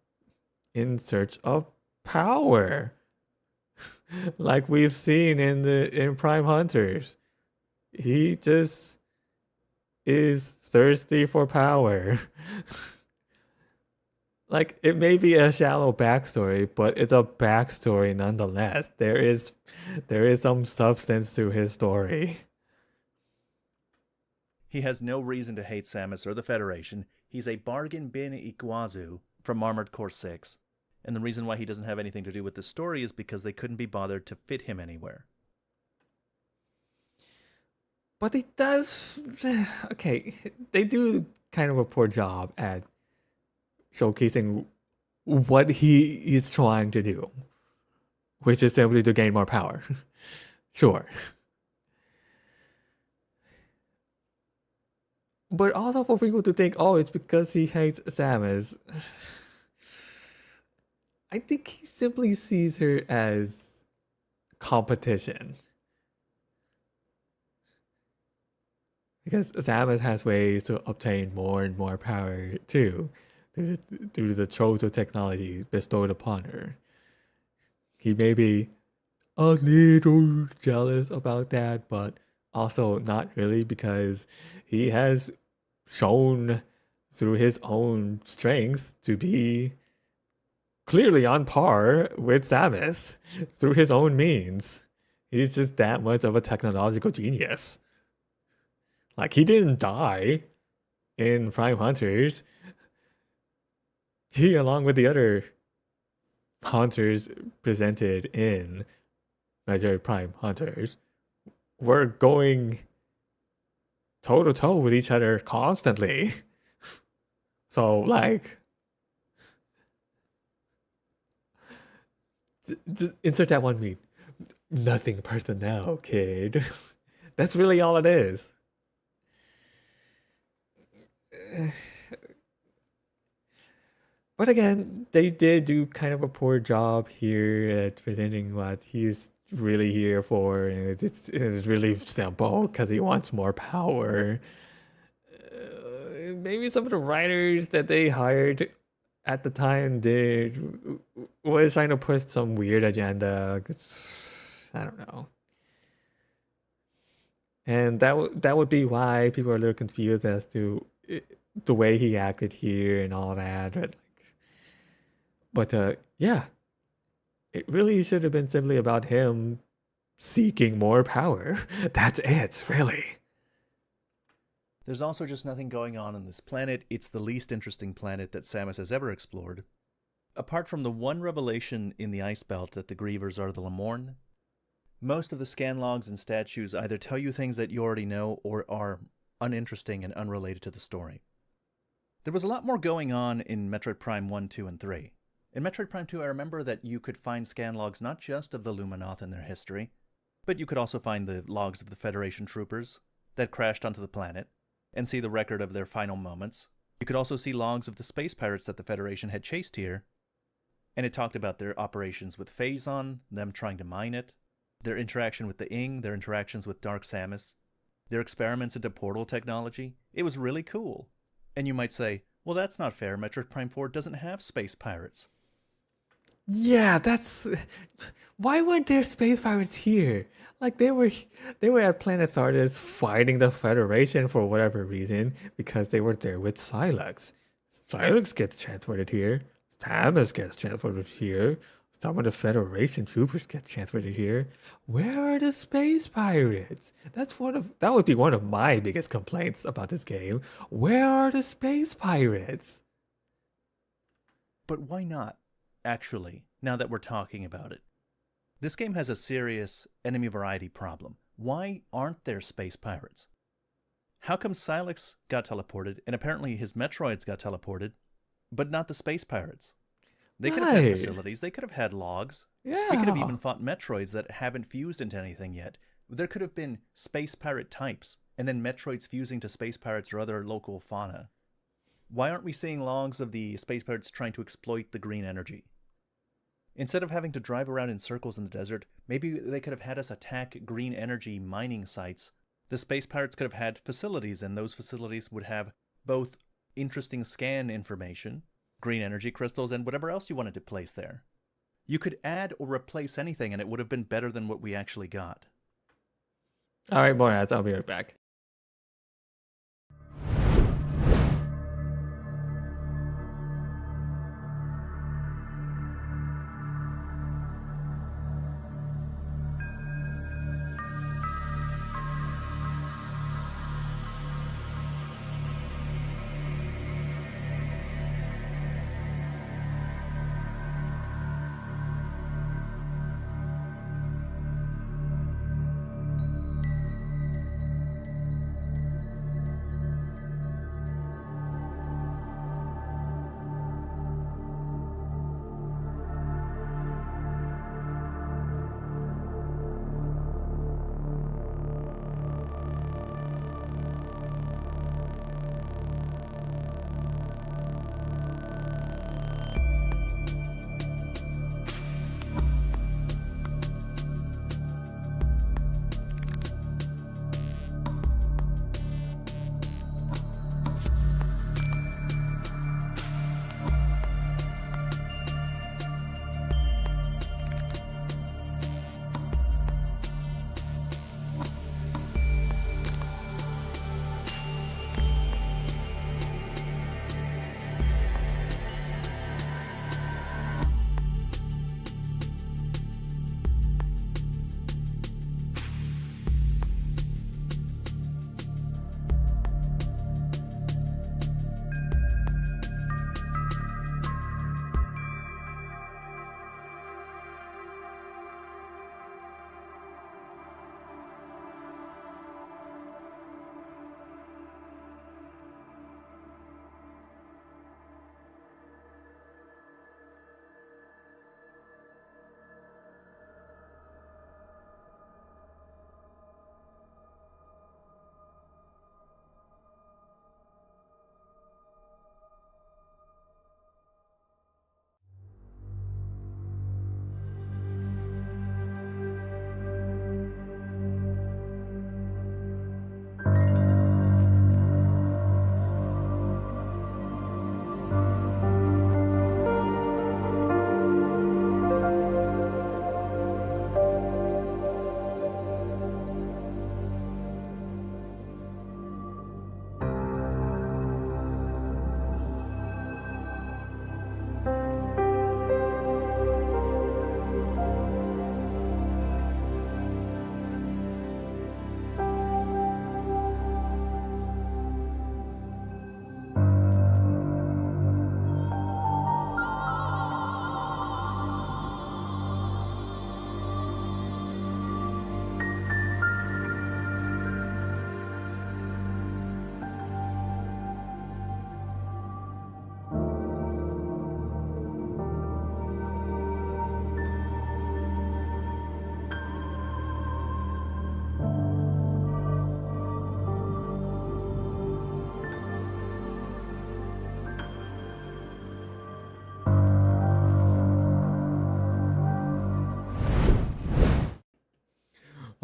in search of power. Like we've seen in Prime Hunters. He just is thirsty for power. Like, it may be a shallow backstory, but it's a backstory nonetheless. There is some substance to his story. He has no reason to hate Samus or the Federation. He's a bargain bin Iguazu from Armored Core 6. And the reason why he doesn't have anything to do with the story is because they couldn't be bothered to fit him anywhere. But he does... Okay, they do kind of a poor job at showcasing what he is trying to do, which is simply to gain more power. Sure. But also for people to think, oh, it's because he hates Samus. I think he simply sees her as competition. Because Samus has ways to obtain more and more power too, due to the troves of technology bestowed upon her. He may be a little jealous about that, but also not really, because he has shown through his own strength to be clearly on par with Samus through his own means. He's just that much of a technological genius. Like, he didn't die in Prime Hunters. He, along with the other hunters presented in Metroid Prime Hunters, were going toe-to-toe with each other constantly. So, like... Just insert that one meme. Nothing personnel, kid. That's really all it is. But again, they did do kind of a poor job here at presenting what he's really here for. And it's really simple because he wants more power. Maybe some of the writers that they hired at the time was trying to push some weird agenda. I don't know. And that would be why people are a little confused as to the way he acted here and all that. But yeah, it really should have been simply about him seeking more power. That's it, really. There's also just nothing going on this planet. It's the least interesting planet that Samus has ever explored. Apart from the one revelation in the ice belt that the Grievers are the Lemorn, most of the scan logs and statues either tell you things that you already know or are uninteresting and unrelated to the story. There was a lot more going on in Metroid Prime 1, 2, and 3. In Metroid Prime 2, I remember that you could find scan logs not just of the Luminoth and their history, but you could also find the logs of the Federation troopers that crashed onto the planet, and see the record of their final moments. You could also see logs of the space pirates that the Federation had chased here, and it talked about their operations with Phazon, them trying to mine it, their interaction with the Ing, their interactions with Dark Samus, their experiments into portal technology. It was really cool. And you might say, well, that's not fair. Metroid Prime 4 doesn't have space pirates. Yeah, that's why weren't there space pirates here? Like they were at Planet Sardis fighting the Federation for whatever reason because they were there with Silex. Silex gets transported here. Samus gets transported here. Some of the Federation troopers get transported here. Where are the space pirates? That would be one of my biggest complaints about this game. Where are the space pirates? But why not? Actually, now that we're talking about it. This game has a serious enemy variety problem. Why aren't there space pirates? How come Silex got teleported, and apparently his Metroids got teleported, but not the space pirates? They could have had facilities, they could have had logs. Yeah. We could have even fought Metroids that haven't fused into anything yet. There could have been space pirate types, and then Metroids fusing to space pirates or other local fauna. Why aren't we seeing logs of the space pirates trying to exploit the green energy? Instead of having to drive around in circles in the desert, maybe they could have had us attack green energy mining sites. The space pirates could have had facilities, and those facilities would have both interesting scan information, green energy crystals, and whatever else you wanted to place there. You could add or replace anything, and it would have been better than what we actually got. All right, more ads. I'll be right back.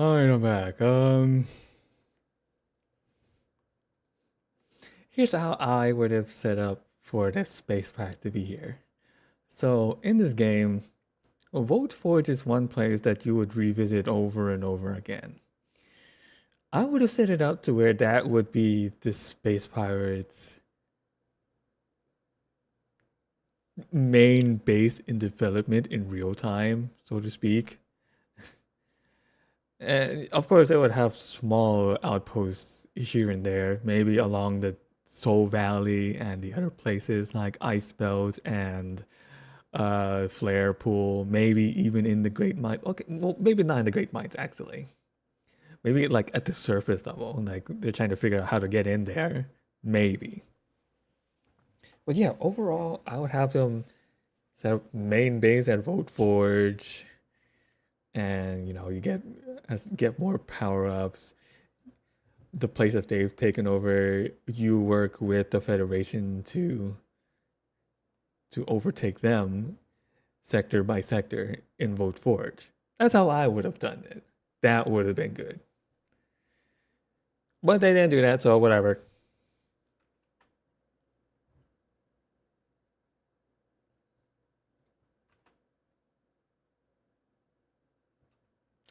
Alright, I'm back. Here's how I would have set up for this space pack to be here. So in this game, Vote Forge is one place that you would revisit over and over again. I would have set it up to where that would be the space pirates' main base in development in real time, so to speak. And of course, they would have small outposts here and there, maybe along the Soul Valley and the other places like Ice Belt and Flare Pool, maybe even in the Great Mines. Okay, well, maybe not in the Great Mines actually. Maybe like at the surface level, like they're trying to figure out how to get in there. Maybe. But yeah, overall, I would have them set up main base at Vote Forge, and you get more power ups. The place that they've taken over, you work with the Federation to overtake them sector by sector in Vote Forge. That's how I would have done it. That would have been good. But they didn't do that, so whatever.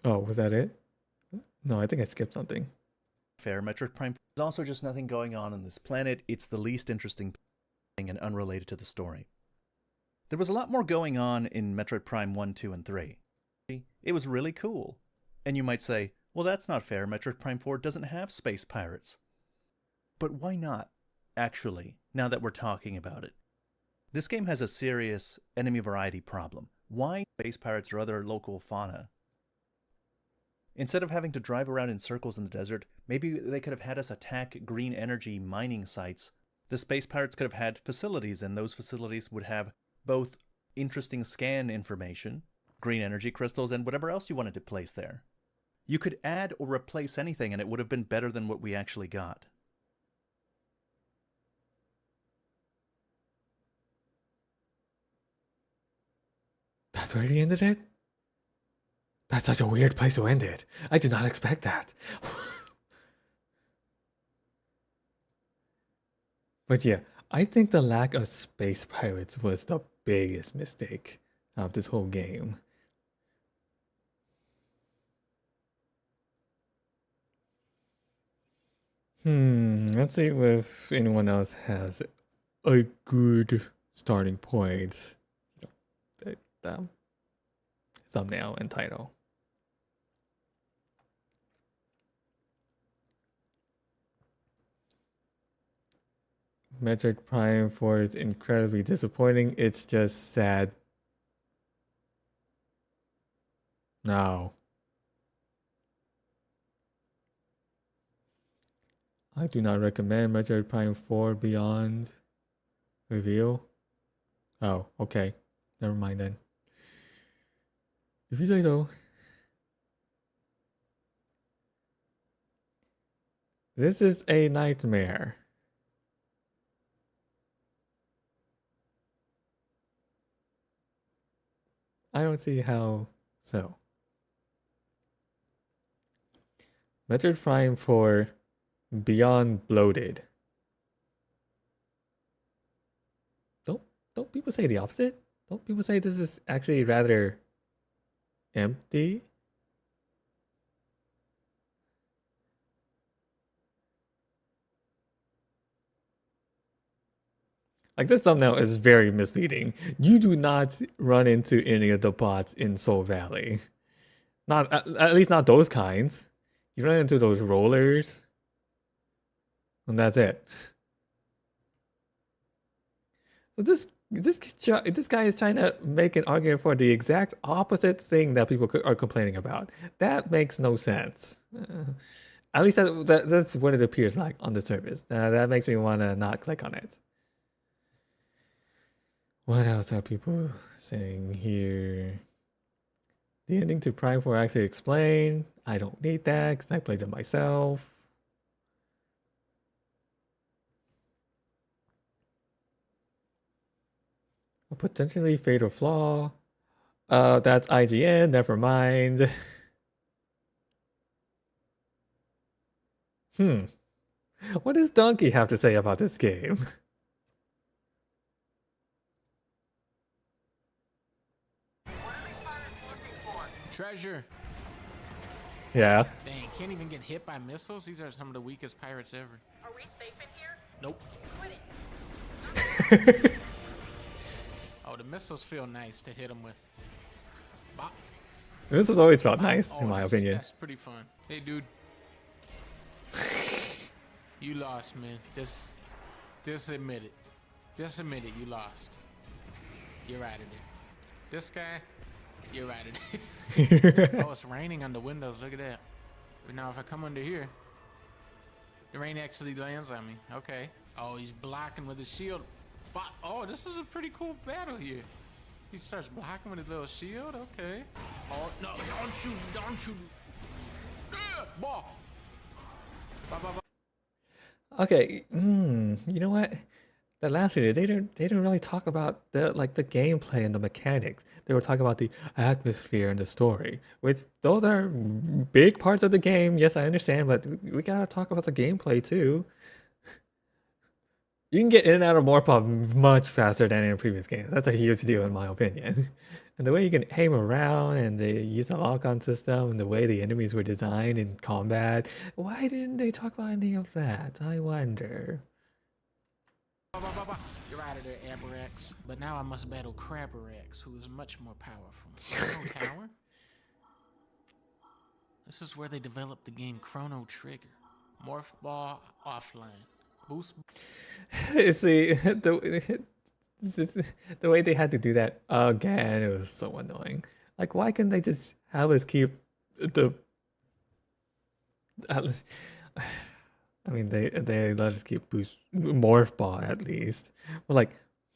Oh, was that it? No, I think I skipped something. Fair, Metroid Prime is also just nothing going on this planet. It's the least interesting thing and unrelated to the story. There was a lot more going on in Metroid Prime 1, 2, and 3. It was really cool. And you might say, well, that's not fair. Metroid Prime 4 doesn't have space pirates. But why not, actually, now that we're talking about it? This game has a serious enemy variety problem. Why space pirates or other local fauna? Instead of having to drive around in circles in the desert, maybe they could have had us attack green energy mining sites. The space pirates could have had facilities, and those facilities would have both interesting scan information, green energy crystals, and whatever else you wanted to place there. You could add or replace anything, and it would have been better than what we actually got. That's where he ended it? That's such a weird place to end it. I did not expect that. But yeah, I think the lack of space pirates was the biggest mistake of this whole game. Let's see if anyone else has a good starting point. The thumbnail and title. Metroid Prime 4 is incredibly disappointing. It's just sad. No. I do not recommend Metroid Prime 4 Beyond review. Oh, okay. Never mind then. If you say so. This is a nightmare. I don't see how so. Metroid Prime 4 Beyond Bloated. Don't people say the opposite? Don't people say this is actually rather empty? Like this thumbnail is very misleading. You do not run into any of the bots in Soul Valley. Not at least not those kinds. You run into those rollers, and that's it. So this guy is trying to make an argument for the exact opposite thing that people are complaining about. That makes no sense. At least that's what it appears like on the surface. That makes me want to not click on it. What else are people saying here? The ending to Prime 4 actually explained. I don't need that because I played it myself. A potentially fatal flaw. That's IGN, never mind. What does Donkey have to say about this game? What are these pirates looking for? Treasure. Yeah. Dang, can't even get hit by missiles? These are some of the weakest pirates ever. Are we safe in here? Nope. Quit it. Oh, the missiles feel nice to hit them with. Bop. This has always felt Bop. nice, Oh, in my that's- opinion. That's pretty fun. Hey, dude. You lost, man. Just admit it. Just admit it, you lost. You're out of there. This guy, you're out of there. Oh, it's raining on the windows. Look at that. But now if I come under here, the rain actually lands on me. Okay. Oh, he's blocking with his shield. Oh, this is a pretty cool battle here. He starts blocking with his little shield. Okay. Oh, no, don't shoot. Don't shoot. Ball. Bop, bop, bop. Okay, you know what? The last video, they didn't really talk about the gameplay and the mechanics. They were talking about the atmosphere and the story, which those are big parts of the game. Yes, I understand, but we gotta talk about the gameplay too. You can get in and out of Morpov much faster than in previous games. That's a huge deal in my opinion. And the way you can aim around and they use the lock-on system and the way the enemies were designed in combat. Why didn't they talk about any of that? I wonder. You're out of there, Aberex. But now I must battle Crabberex, who is much more powerful. Chrono Tower? This is where they developed the game Chrono Trigger. Morph Ball offline. Boost. See, the way they had to do that again, it was so annoying. Like, why couldn't they just have us keep the... I mean, they let us keep boost morph ball at least, but like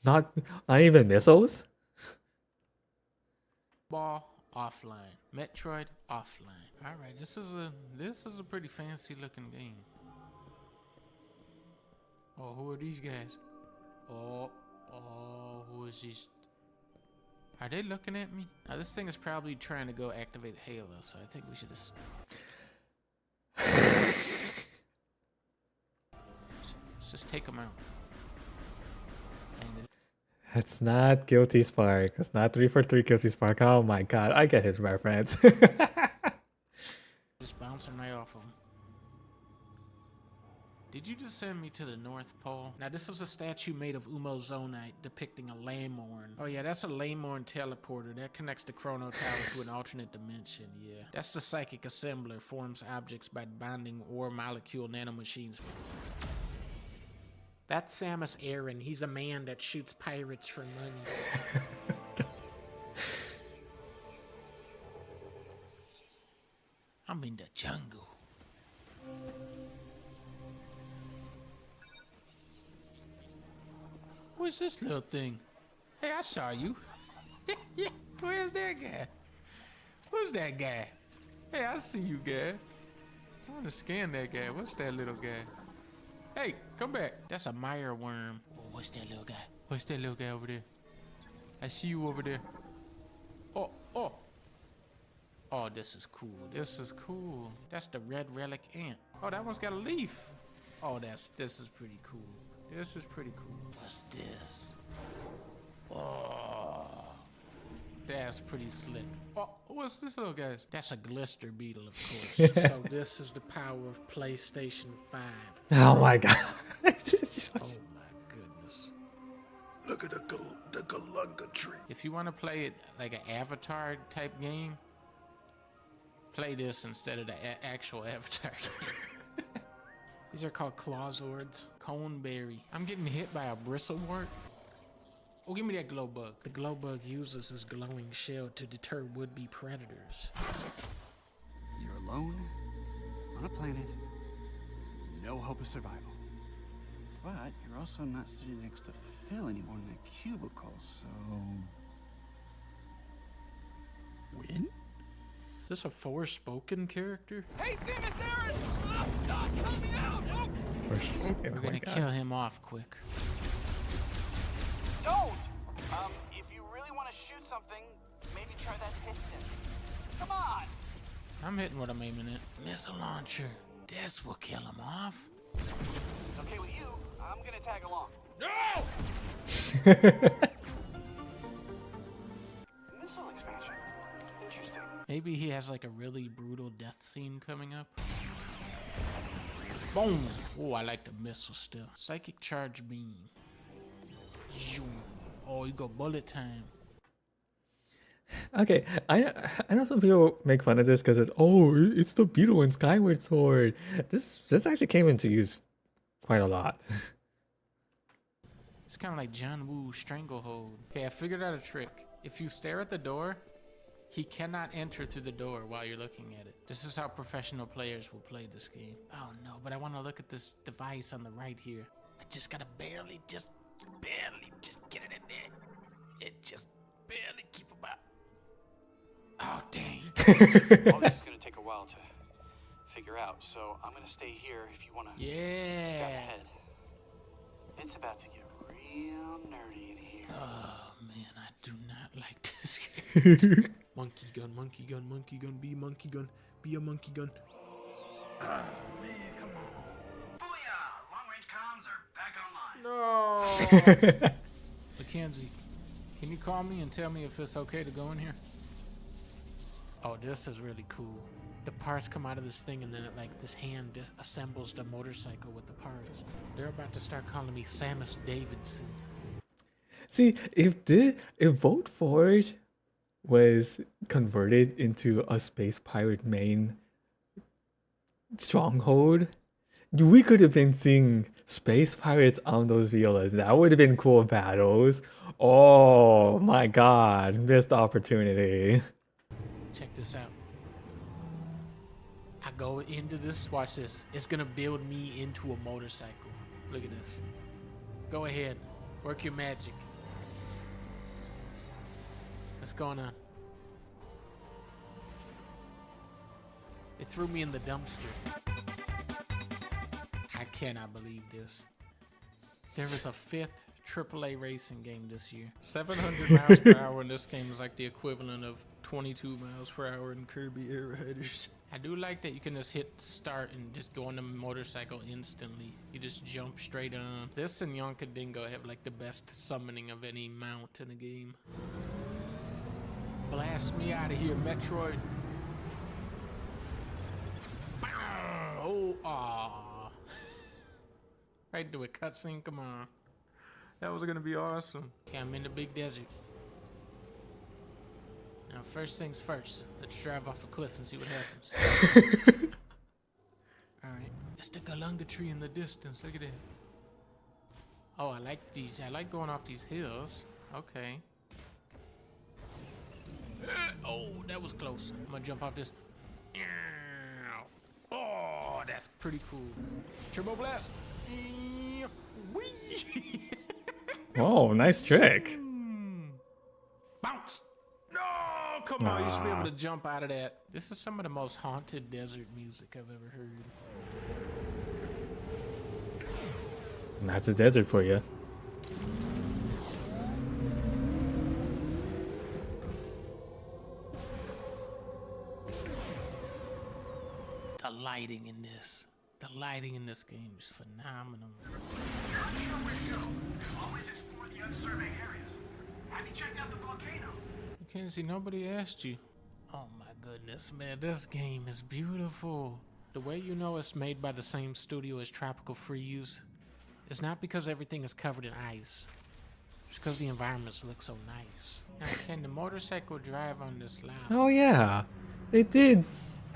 not even missiles. Ball offline. Metroid offline. All right, this is a pretty fancy looking game. Oh, who are these guys? Oh, who is these? Are they looking at me? Now this thing is probably trying to go activate Halo, so I think we should just. Let's just take them out. And It's not Guilty Spark. It's not 343 Guilty Spark. Oh my god, I get his reference. just bouncing right off of them. Did you just send me to the North Pole? Now this is a statue made of Umozonite depicting a Lamorn. Oh yeah, that's a Lamorn teleporter that connects the Chrono Tower to an alternate dimension, yeah. That's the psychic assembler, forms objects by bonding or molecule nanomachines. That's Samus Aran. He's a man that shoots pirates for money. I'm in the jungle. What's this little thing? Hey, I saw you. Yeah, where's that guy? Who's that guy? Hey, I see you, guy. I want to scan that guy. What's that little guy? Hey, come back. That's a mire worm. Oh, what's that little guy? What's that little guy over there? I see you over there. Oh. Oh, this is cool. This is cool. That's the red relic ant. Oh, that one's got a leaf. Oh, this is pretty cool. This is pretty cool. What's this? Oh, that's pretty slick. Oh, what's this little guy? That's a glister beetle, of course. So this is the power of PlayStation 5. Oh my god. Oh my goodness. Look at the Galunga tree. If you want to play it like an Avatar type game, play this instead of the actual Avatar game. These are called Clawzords. Coneberry. I'm getting hit by a bristlewort. Oh, give me that glow bug. The glow bug uses his glowing shell to deter would-be predators. You're alone, on a planet, no hope of survival. But you're also not sitting next to Phil anymore in that cubicle, so... Win? Is this a Forspoken character? Hey, Samus Aran! Stop coming out! Oh. We're gonna kill him off quick. Don't! If you really want to shoot something, maybe try that piston. Come on! I'm hitting what I'm aiming at. Missile launcher. This will kill him off. It's okay with you. I'm gonna tag along. No! Missile expansion. Interesting. Maybe he has like a really brutal death scene coming up. Boom! Oh, I like the missile still. Psychic charge beam. Zoom. Oh, you got bullet time. Okay, I know some people make fun of this because it's the beetle in Skyward Sword. This actually came into use quite a lot. It's kind of like John Woo's Stranglehold. Okay, I figured out a trick. If you stare at the door, he cannot enter through the door while you're looking at it. This is how professional players will play this game. Oh no, but I want to look at this device on the right here. I just gotta barely just get it in there. It just barely keep him out. Oh, dang. All this is gonna take a while to figure out, so I'm gonna stay here if you wanna scout Yeah. ahead. It's about to get real nerdy in here. Oh, man, I do not like this game. Monkey gun, monkey gun, monkey gun, be monkey gun, be a monkey gun. Oh, man, come on. Booyah! Long-range comms are back online. No. Mackenzie, can you call me and tell me if it's okay to go in here? Oh, this is really cool. The parts come out of this thing and then it, like, this hand assembles the motorcycle with the parts. They're about to start calling me Samus Davidson. See, if Vote Forward was converted into a space pirate main stronghold, we could have been seeing space pirates on those violas. That would have been cool battles. Oh my god, missed opportunity. Check this out. I go into this, watch this. It's gonna build me into a motorcycle. Look at this. Go ahead, work your magic. What's going on? It threw me in the dumpster. I cannot believe this. There is a 5th AAA racing game this year. 700 miles per hour in this game is like the equivalent of 22 miles per hour in Kirby Air Riders. I do like that you can just hit start and just go on the motorcycle instantly. You just jump straight on. This and Yonkadingo have like the best summoning of any mount in a game. Blast me out of here, Metroid. Oh, aw. Right into a cutscene, come on. That was gonna be awesome. Okay, I'm in the big desert. Now, first things first, let's drive off a cliff and see what happens. Alright, it's the Galunga tree in the distance, look at it. Oh, I like these, I like going off these hills. Okay. Oh, that was close. I'm gonna jump off this. Oh, that's pretty cool. Turbo blast. Whee! Oh, nice trick. Bounce. No, come on. You should be able to jump out of that. This is some of the most haunted desert music I've ever heard. And that's a desert for you. The lighting in this. The lighting in this game is phenomenal. Always explore the unsurveyed areas. Have you checked out the volcano? Mackenzie, nobody asked you. Oh my goodness, man. This game is beautiful. The way you know it's made by the same studio as Tropical Freeze is not because everything is covered in ice. It's because the environments look so nice. Now, can the motorcycle drive on this lava? Oh yeah, they did.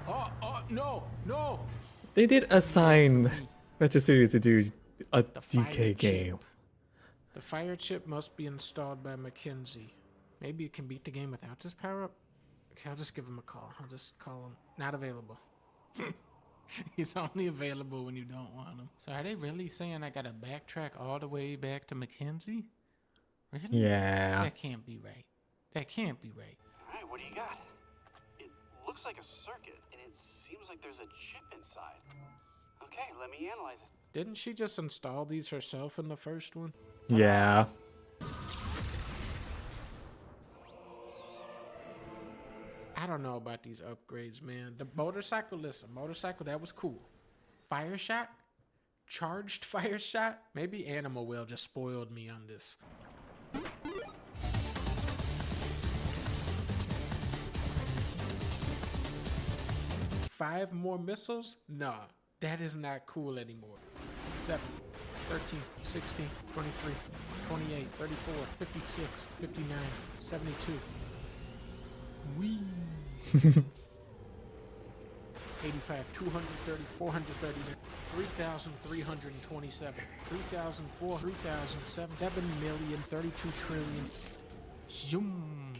Oh, no, no. They did assign Retro Studios to do a The fire DK game. chip. The fire chip must be installed by Mackenzie. Maybe it can beat the game without this power up. Okay, I'll just give him a call. I'll just call him. Not available. He's only available when you don't want him. So are they really saying I gotta backtrack all the way back to Mackenzie? Really? Yeah. That can't be right. That can't be right. Alright, what do you got? It looks like a circuit, and it seems like there's a chip inside. Okay, let me analyze it. Didn't she just install these herself in the first one? Yeah. I don't know about these upgrades, man. The motorcycle, listen, motorcycle, that was cool. Fire shot? Charged fire shot? Maybe Animal Will just spoiled me on this. Five more missiles? Nah, that is not cool anymore. 7, 13, 16, 23, 28, 34, 56, 59, 72. Wee. 85, 230, 439, 3,327, 3,004, 3,007, 7 million, 32 trillion. Zoom.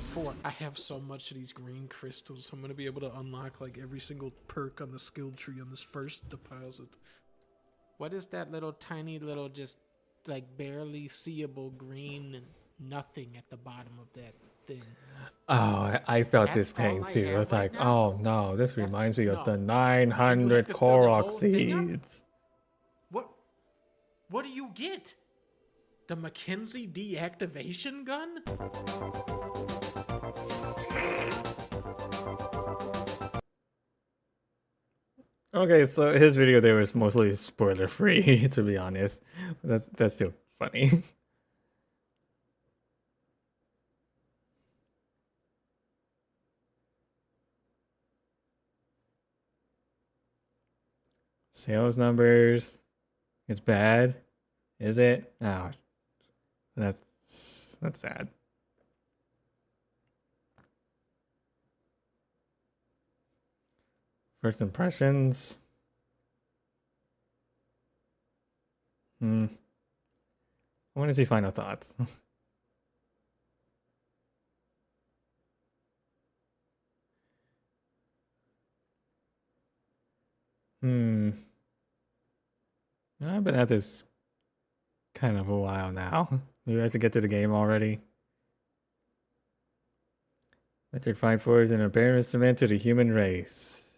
4. I have so much of these green crystals. I'm going to be able to unlock like every single perk on the skill tree on this first deposit. What is that little tiny little just like barely seeable green and nothing at the bottom of that thing? Oh, I felt this That's all pain I too. have It's right like, now? oh no, this That's- reminds me of the no. 900 to fill the Korok whole thing up? seeds. What do you get? The Mackenzie deactivation gun? Okay, so his video there was mostly spoiler free, to be honest. That's still funny. Sales numbers. It's bad. Is it? Oh, that's sad. First impressions. I want to see final thoughts. I've been at this kind of a while now. Maybe I should get to the game already. Metroid 5-4 is an embarrassment to the human race.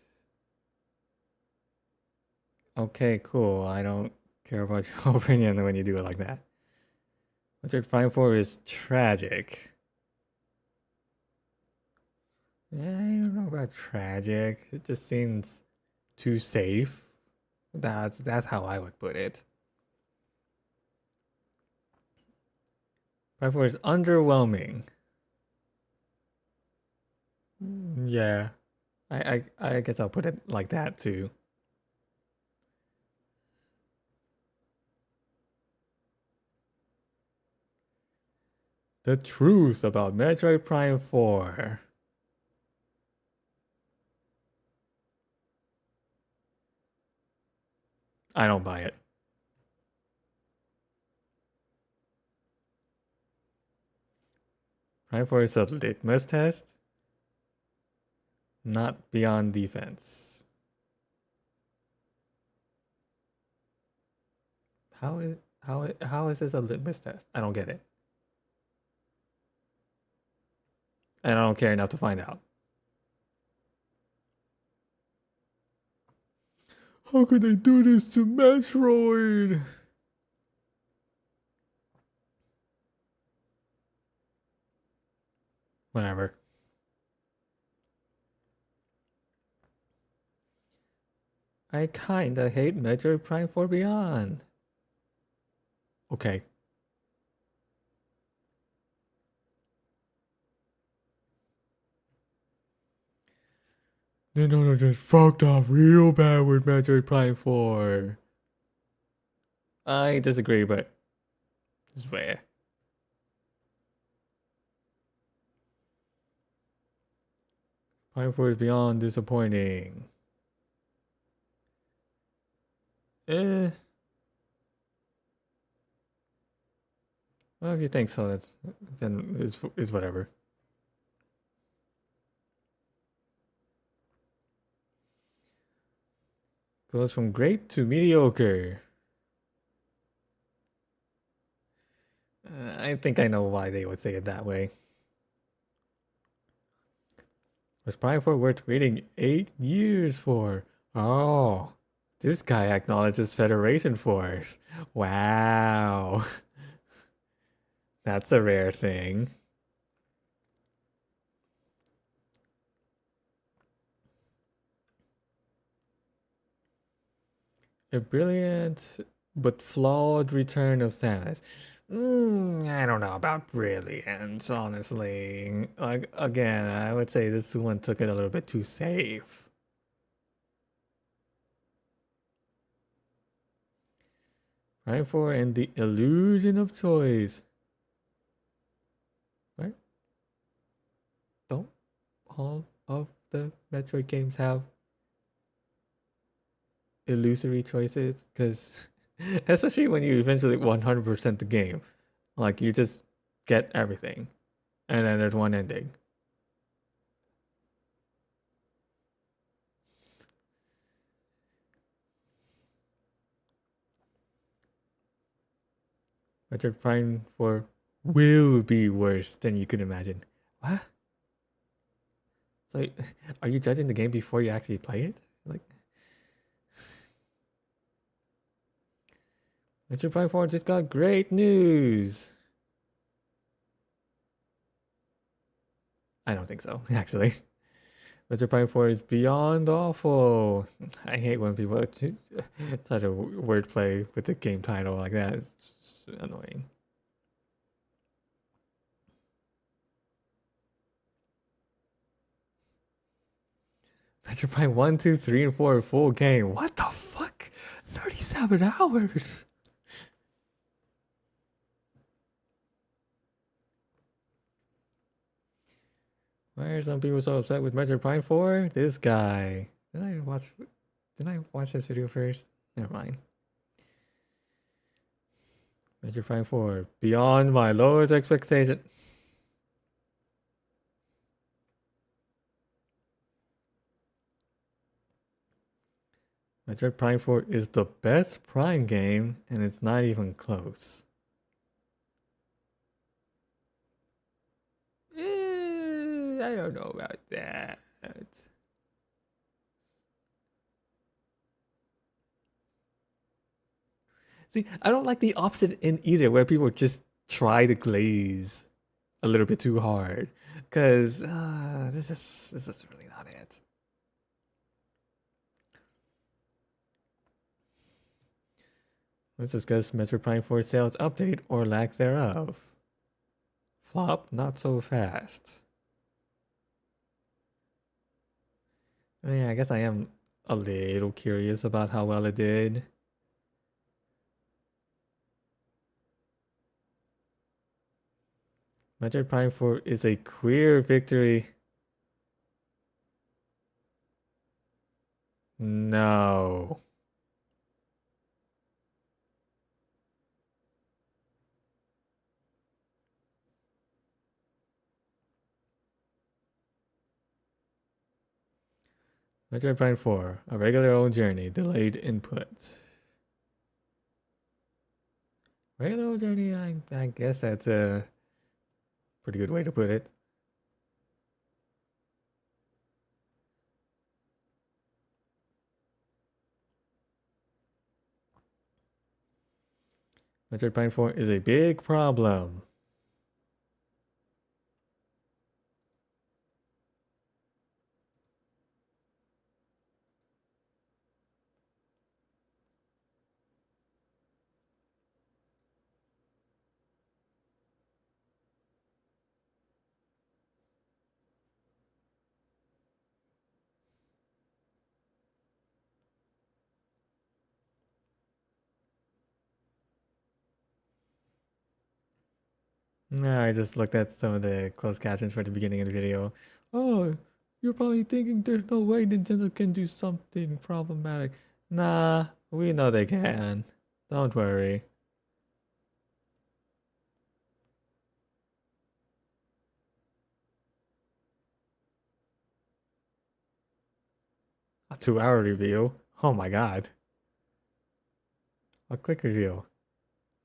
Okay, cool. I don't care about your opinion when you do it like that. Metroid 5-4 is tragic. Yeah, I don't know about tragic. It just seems too safe. That's how I would put it. 5-4 is underwhelming. Yeah. I guess I'll put it like that too. The truth about Metroid Prime 4. I don't buy it. Prime 4 is a litmus test, not beyond defense. How is this a litmus test? I don't get it. And I don't care enough to find out. How could they do this to Metroid? Whatever. I kinda hate Metroid Prime 4 Beyond. Okay. Nintendo just fucked up real bad with Metroid Prime 4. I disagree, but it's fair. Prime 4 is beyond disappointing. Well, if you think so, then it's whatever. Goes from great to mediocre. I think I know why they would say it that way. Was Prime 4 worth waiting 8 years for? Oh, this guy acknowledges Federation Force. Wow. That's a rare thing. A brilliant but flawed return of Samus. I don't know about brilliant, honestly. Like again, I would say this one took it a little bit too safe. Prime 4 and the illusion of choice. Right? Don't all of the Metroid games have illusory choices? Because especially when you eventually 100% the game, like you just get everything, and then there's one ending. Metroid Prime 4 will be worse than you could imagine. What? So, are you judging the game before you actually play it? Like, Metroid Prime 4 just got great news. I don't think so, actually. Metroid Prime 4 is beyond awful. I hate when people try to wordplay with the game title like that. It's annoying. Metroid Prime 1, 2, 3, and 4 full game. What the fuck? 37 hours. Why are some people so upset with Metroid Prime 4? This guy. Did I watch this video first? Never mind. Metroid Prime 4. Beyond my lowest expectation. Metroid Prime 4 is the best Prime game, and it's not even close. I don't know about that. See, I don't like the opposite in either, where people just try to glaze a little bit too hard, because this is really not it. Let's discuss Metroid Prime 4 sales update or lack thereof. Flop, not so fast. I mean, I guess I am a little curious about how well it did. Metroid Prime 4 is a queer victory. No. Metroid Prime 4, a regular old journey, delayed input. Regular old journey, I guess that's a pretty good way to put it. Metroid Prime 4 is a big problem. No, I just looked at some of the closed captions for the beginning of the video. Oh, you're probably thinking there's no way Nintendo can do something problematic. Nah, we know they can. Don't worry. A 2-hour review? Oh my god. A quick review.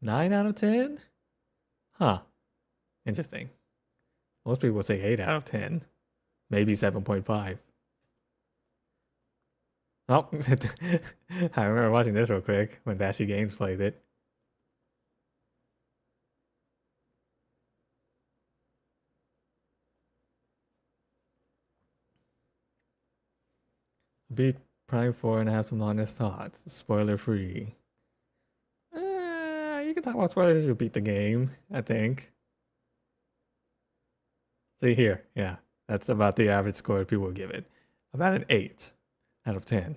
9 out of 10? Huh. Interesting. Most people would say 8 out of 10. Maybe 7.5. Oh, I remember watching this real quick when Dashy Games played it. A bit Prime 4 and have some honest thoughts. Spoiler free. You can talk about spoilers if you beat the game, I think. See here, yeah. That's about the average score people give it. About an 8 out of 10.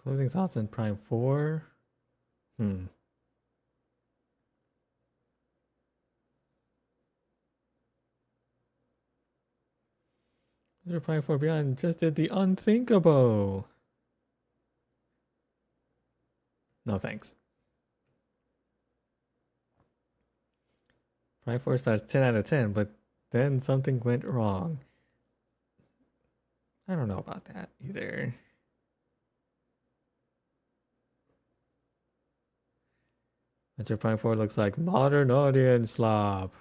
Closing thoughts on Prime 4? Mr. Prime 4 Beyond just did the unthinkable. No thanks. Prime 4 starts 10 out of 10, but then something went wrong. I don't know about that either. Metro Prime 4 looks like modern audience slop.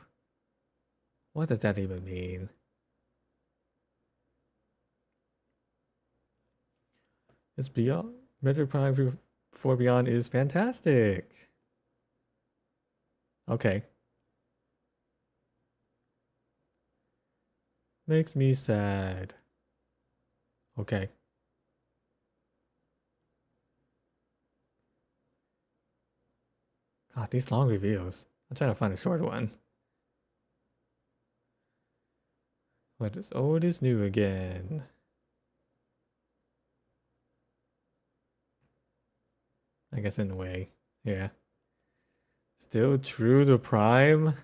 What does that even mean? It's beyond. Metro Prime 4 Beyond is fantastic. Okay. Makes me sad. Okay. God, these long reviews. I'm trying to find a short one. What is old is new again. I guess in a way, yeah. Still true to Prime?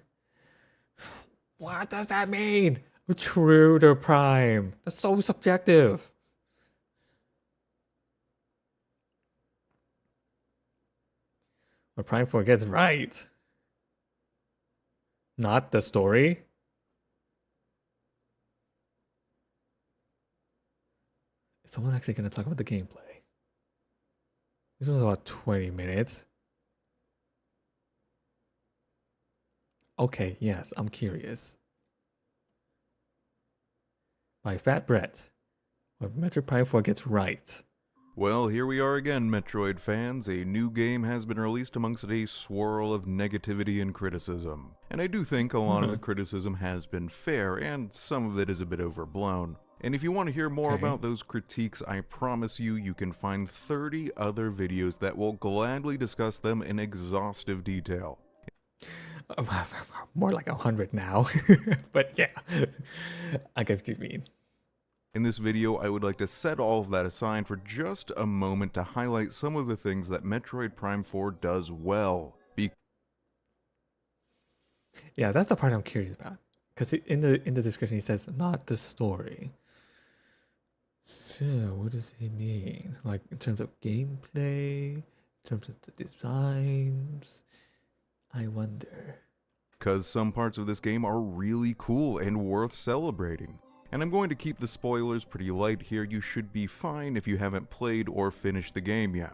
What does that mean? True to Prime. That's so subjective. But Prime 4 gets right. Not the story. Is someone actually going to talk about the gameplay? This was about 20 minutes. Okay, yes, I'm curious. By Fat Brett, what Metroid Prime 4 gets right. Well, here we are again, Metroid fans. A new game has been released amongst a swirl of negativity and criticism. And I do think a lot of the criticism has been fair, and some of it is a bit overblown. And if you want to hear more about those critiques, I promise you can find 30 other videos that will gladly discuss them in exhaustive detail. More like 100 now. But yeah, I get what you mean. In this video, I would like to set all of that aside for just a moment to highlight some of the things that Metroid Prime 4 does well. Yeah, that's the part I'm curious about. Because in the description he says, not the story. So, what does he mean? Like, in terms of gameplay? In terms of the designs? I wonder. Because some parts of this game are really cool and worth celebrating. And I'm going to keep the spoilers pretty light here. You should be fine if you haven't played or finished the game yet.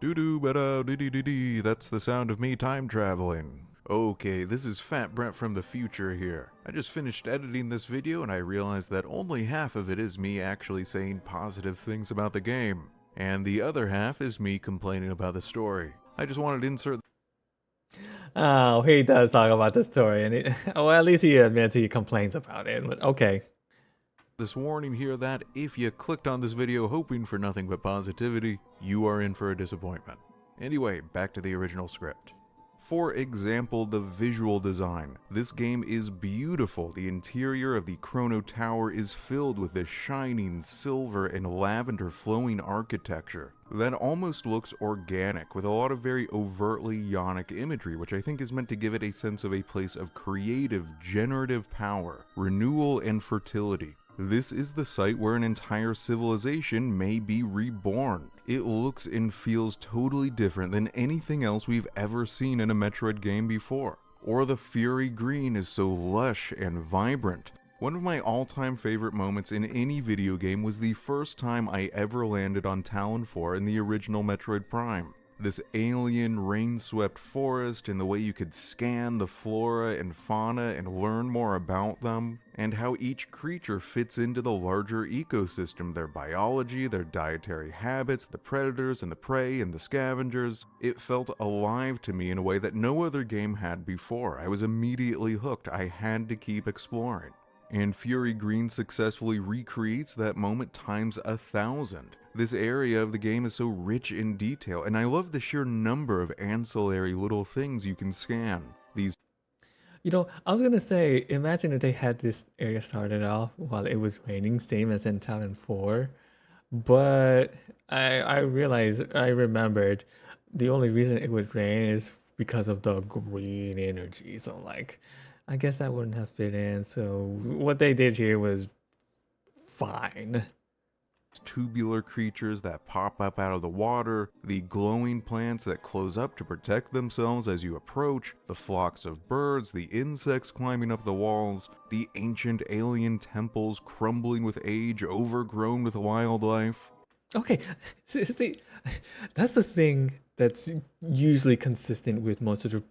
Doo-doo-ba-da-dee-dee-dee-dee, that's the sound of me time traveling. Okay, this is Fat Brett from the future here. I just finished editing this video and I realized that only half of it is me actually saying positive things about the game. And the other half is me complaining about the story. I just wanted to insert... Oh, he does talk about the story, and well, at least he admits he complains about it, but okay. This warning here that if you clicked on this video hoping for nothing but positivity, you are in for a disappointment. Anyway, back to the original script. For example, the visual design. This game is beautiful. The interior of the Chrono Tower is filled with this shining silver and lavender flowing architecture that almost looks organic, with a lot of very overtly yonic imagery, which I think is meant to give it a sense of a place of creative, generative power, renewal, and fertility. This is the site where an entire civilization may be reborn. It looks and feels totally different than anything else we've ever seen in a Metroid game before. Or the Fury Green is so lush and vibrant. One of my all-time favorite moments in any video game was the first time I ever landed on Talon 4 in the original Metroid Prime. This alien rain-swept forest and the way you could scan the flora and fauna and learn more about them, and how each creature fits into the larger ecosystem, their biology, their dietary habits, the predators and the prey and the scavengers. It felt alive to me in a way that no other game had before. I was immediately hooked. I had to keep exploring. And Fury Green successfully recreates that moment times 1,000. This area of the game is so rich in detail, and I love the sheer number of ancillary little things you can scan. These You know, I was gonna say, imagine if they had this area started off while it was raining, same as in Talon 4. But I realized, I remembered, the only reason it would rain is because of the green energy. So like, I guess that wouldn't have fit in. So what they did here was fine. tubular creatures that pop up out of the water, the glowing plants that close up to protect themselves as you approach, the flocks of birds, the insects climbing up the walls, the ancient alien temples crumbling with age, overgrown with wildlife. Okay, see, that's the thing that's usually consistent with most of the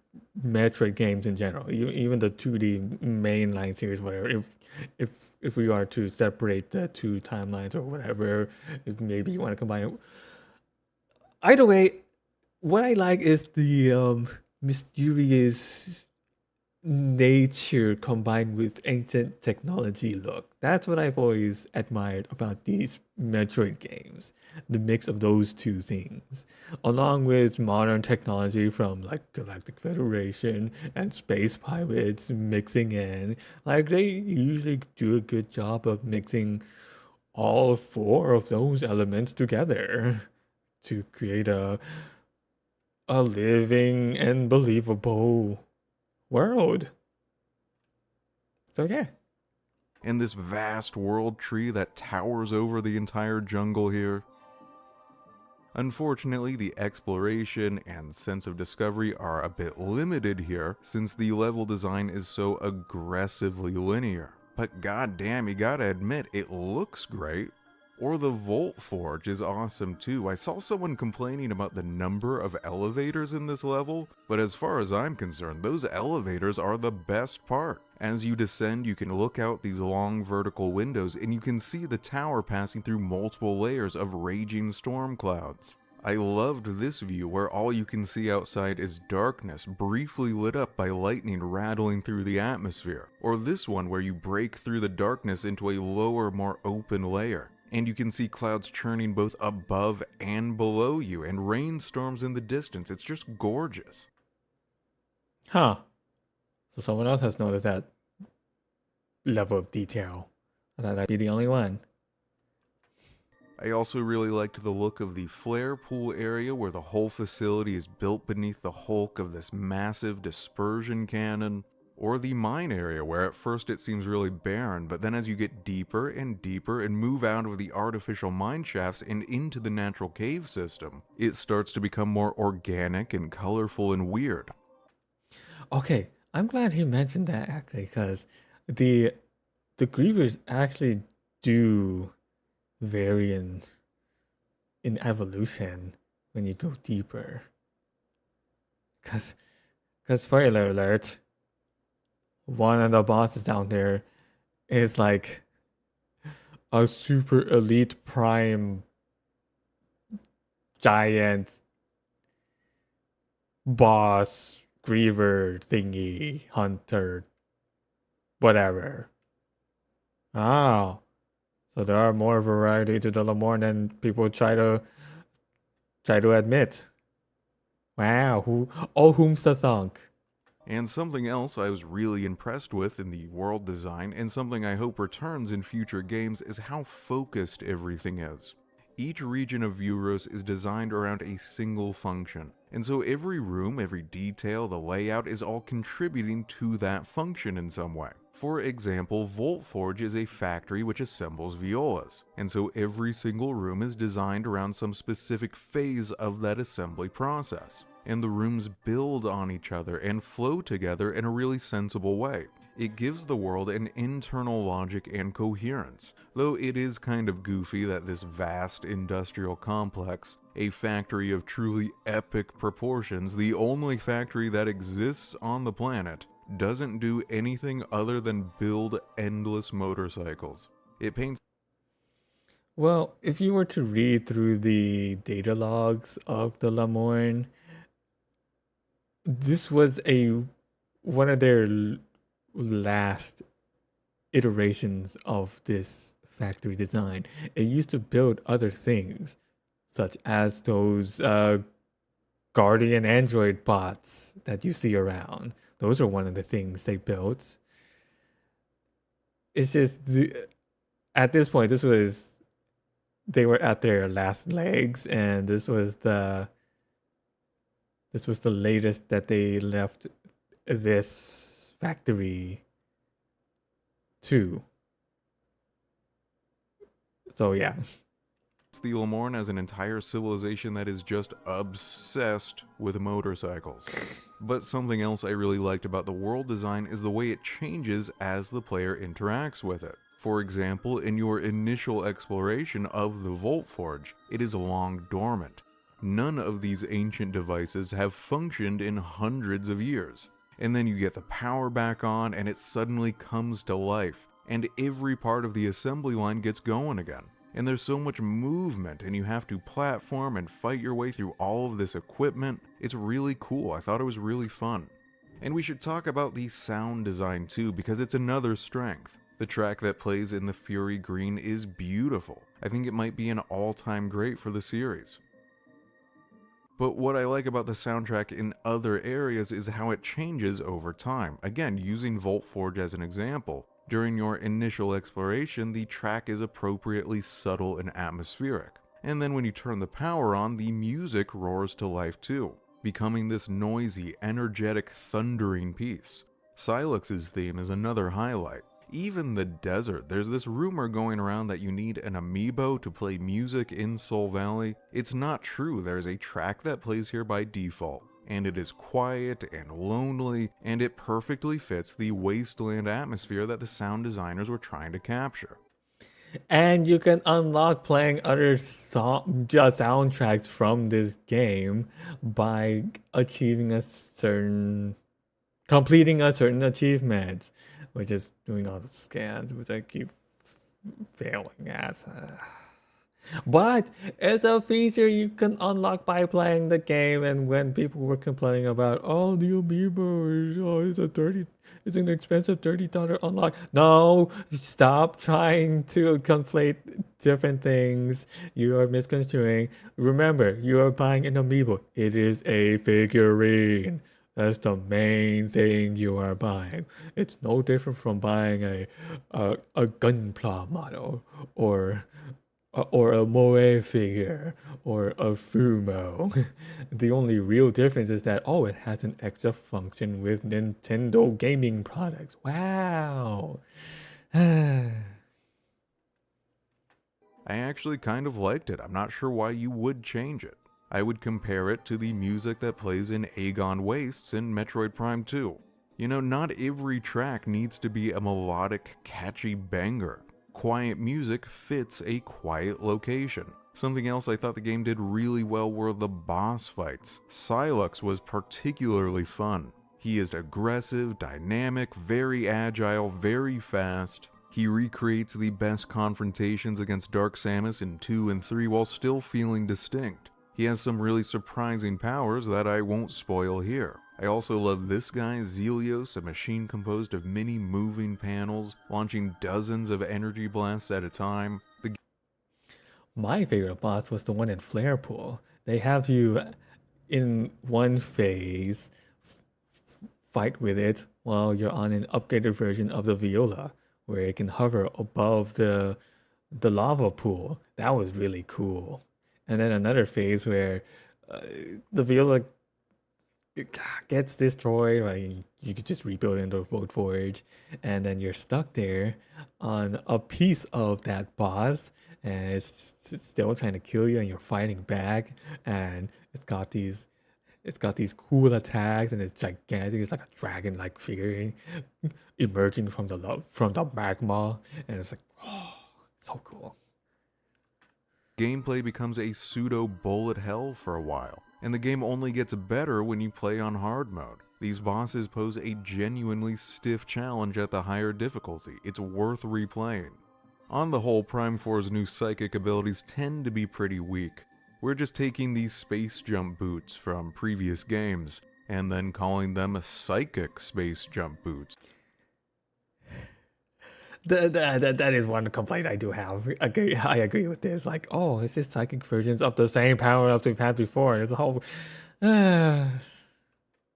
Metroid games in general, even the 2D mainline series, whatever. If we are to separate the two timelines or whatever, if maybe you want to combine it. Either way, what I like is the mysterious nature combined with ancient technology look. That's what I've always admired about these Metroid games. The mix of those two things, along with modern technology from like Galactic Federation and space pirates mixing in. Like they usually do a good job of mixing all four of those elements together to create a living and believable world. So yeah. And this vast world tree that towers over the entire jungle here. Unfortunately, the exploration and sense of discovery are a bit limited here, since the level design is so aggressively linear. But goddamn, you gotta admit, it looks great. Or the Volt Forge is awesome too. I saw someone complaining about the number of elevators in this level, but as far as I'm concerned, those elevators are the best part. As you descend, you can look out these long vertical windows and you can see the tower passing through multiple layers of raging storm clouds. I loved this view where all you can see outside is darkness, briefly lit up by lightning rattling through the atmosphere. Or this one where you break through the darkness into a lower, more open layer. And you can see clouds churning both above and below you, and rainstorms in the distance. It's just gorgeous. Huh. So someone else has noticed that level of detail. I thought I'd be the only one. I also really liked the look of the flare pool area where the whole facility is built beneath the hulk of this massive dispersion cannon. Or the mine area where at first it seems really barren, but then as you get deeper and deeper and move out of the artificial mine shafts and into the natural cave system, it starts to become more organic and colorful and weird. Okay, I'm glad he mentioned that actually, because the Grievers actually do vary in evolution when you go deeper. Cause spoiler alert, one of the bosses down there is like a super elite prime giant boss griever thingy hunter whatever. Oh, so there are more variety to the Lamorne than people try to admit. Wow, whom's the sunk? And something else I was really impressed with in the world design, and something I hope returns in future games, is how focused everything is. Each region of Vuros is designed around a single function, and so every room, every detail, the layout is all contributing to that function in some way. For example, Volt Forge is a factory which assembles violas, and so every single room is designed around some specific phase of that assembly process. And the rooms build on each other and flow together in a really sensible way. It gives the world an internal logic and coherence, though it is kind of goofy that this vast industrial complex, a factory of truly epic proportions, the only factory that exists on the planet, doesn't do anything other than build endless motorcycles. It paints. Well, if you were to read through the data logs of the Lamorne, this was one of their last iterations of this factory design. It used to build other things, such as those Guardian Android bots that you see around. Those are one of the things they built. It's just at this point, they were at their last legs, and this was the latest that they left this factory to. So yeah. The Lamorne as an entire civilization that is just obsessed with motorcycles. But something else I really liked about the world design is the way it changes as the player interacts with it. For example, in your initial exploration of the Vault Forge, it is long dormant. None of these ancient devices have functioned in hundreds of years. And then you get the power back on and it suddenly comes to life, and every part of the assembly line gets going again. And there's so much movement, and you have to platform and fight your way through all of this equipment. It's really cool. I thought it was really fun. And we should talk about the sound design too, because it's another strength. The track that plays in the Fury Green is beautiful. I think it might be an all-time great for the series. But what I like about the soundtrack in other areas is how it changes over time. Again, using Vault Forge as an example. During your initial exploration, the track is appropriately subtle and atmospheric. And then when you turn the power on, the music roars to life too, becoming this noisy, energetic, thundering piece. Silux's theme is another highlight. Even the desert, there's this rumor going around that you need an amiibo to play music in Soul Valley. It's not true, there's a track that plays here by default. And it is quiet and lonely, and it perfectly fits the wasteland atmosphere that the sound designers were trying to capture. And you can unlock playing other soundtracks from this game by completing a certain achievement, which is doing all the scans, which I keep failing at. But it's a feature you can unlock by playing the game, and when people were complaining about, oh, the amiibo it's an expensive $30 unlock. No, stop trying to conflate different things. You are misconstruing. Remember, you are buying an amiibo. It is a figurine. That's the main thing you are buying. It's no different from buying a Gunpla model or a Moe figure or a Fumo. The only real difference is that, it has an extra function with Nintendo gaming products. Wow. I actually kind of liked it. I'm not sure why you would change it. I would compare it to the music that plays in Aegon Wastes in Metroid Prime 2. You know, not every track needs to be a melodic, catchy banger. Quiet music fits a quiet location. Something else I thought the game did really well were the boss fights. Silux was particularly fun. He is aggressive, dynamic, very agile, very fast. He recreates the best confrontations against Dark Samus in 2 and 3 while still feeling distinct. He has some really surprising powers that I won't spoil here. I also love this guy, Zelios, a machine composed of many moving panels, launching dozens of energy blasts at a time. My favorite boss was the one in Flare Pool. They have you in one phase fight with it while you're on an upgraded version of the Viola, where it can hover above the lava pool. That was really cool. And then another phase where the Viola gets destroyed, like you could just rebuild it into a Void Forge, and then you're stuck there on a piece of that boss, and it's still trying to kill you, and you're fighting back, and it's got these It's got these cool attacks and it's gigantic. It's like a dragon-like figure emerging from the magma, and it's like, oh, so cool. Gameplay becomes a pseudo bullet hell for a while, and the game only gets better when you play on hard mode. These bosses pose a genuinely stiff challenge at the higher difficulty. It's worth replaying. On the whole, Prime 4's new psychic abilities tend to be pretty weak. We're just taking these space jump boots from previous games and then calling them psychic space jump boots. That is one complaint I do have. I agree with this. Like, oh, it's just psychic versions of the same power-ups we've had before. It's a whole...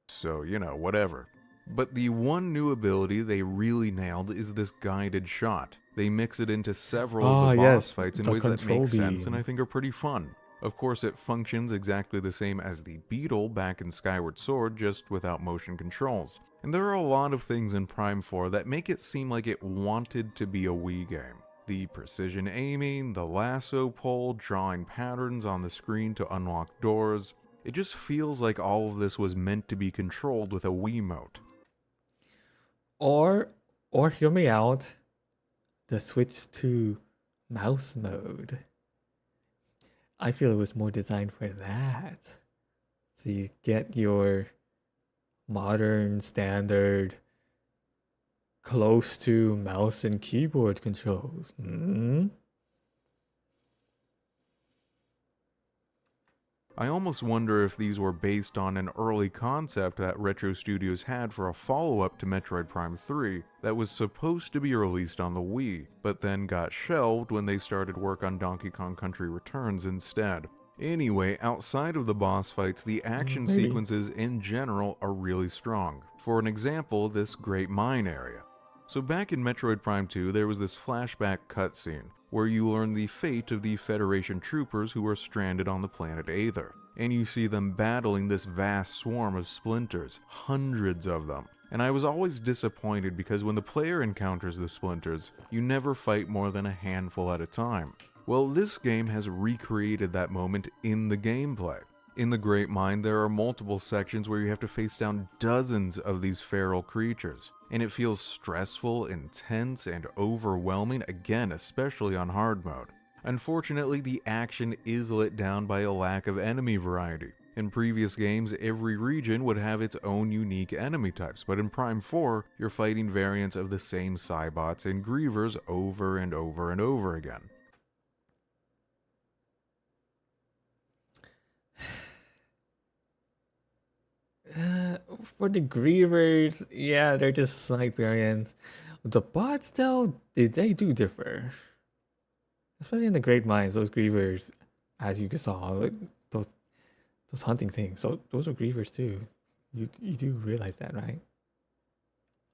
So, whatever. But the one new ability they really nailed is this guided shot. They mix it into several of the boss fights in ways that make sense and I think are pretty fun. Of course, it functions exactly the same as the beetle back in Skyward Sword, just without motion controls. And there are a lot of things in Prime 4 that make it seem like it wanted to be a Wii game. The precision aiming, the lasso pull, drawing patterns on the screen to unlock doors. It just feels like all of this was meant to be controlled with a Wiimote. Or hear me out, the switch to mouse mode. I feel it was more designed for that. So you get your modern, standard, close to mouse and keyboard controls. I almost wonder if these were based on an early concept that Retro Studios had for a follow-up to Metroid Prime 3 that was supposed to be released on the Wii, but then got shelved when they started work on Donkey Kong Country Returns instead. Anyway, outside of the boss fights, the action sequences in general are really strong. For an example, this Great Mine area. So back in Metroid Prime 2, there was this flashback cutscene where you learn the fate of the Federation troopers who are stranded on the planet Aether. And you see them battling this vast swarm of splinters, hundreds of them. And I was always disappointed because when the player encounters the splinters, you never fight more than a handful at a time. Well, this game has recreated that moment in the gameplay. In the Great Mine, there are multiple sections where you have to face down dozens of these feral creatures, and it feels stressful, intense, and overwhelming, again, especially on hard mode. Unfortunately, the action is let down by a lack of enemy variety. In previous games, every region would have its own unique enemy types, but in Prime 4, you're fighting variants of the same Cybots and Grievers over and over and over again. For the Grievers, yeah, they're just slight variants. The bots, though, they do differ. Especially in the Great Mines, those Grievers, as you saw, like, those hunting things, so those are Grievers too. You do realize that, right?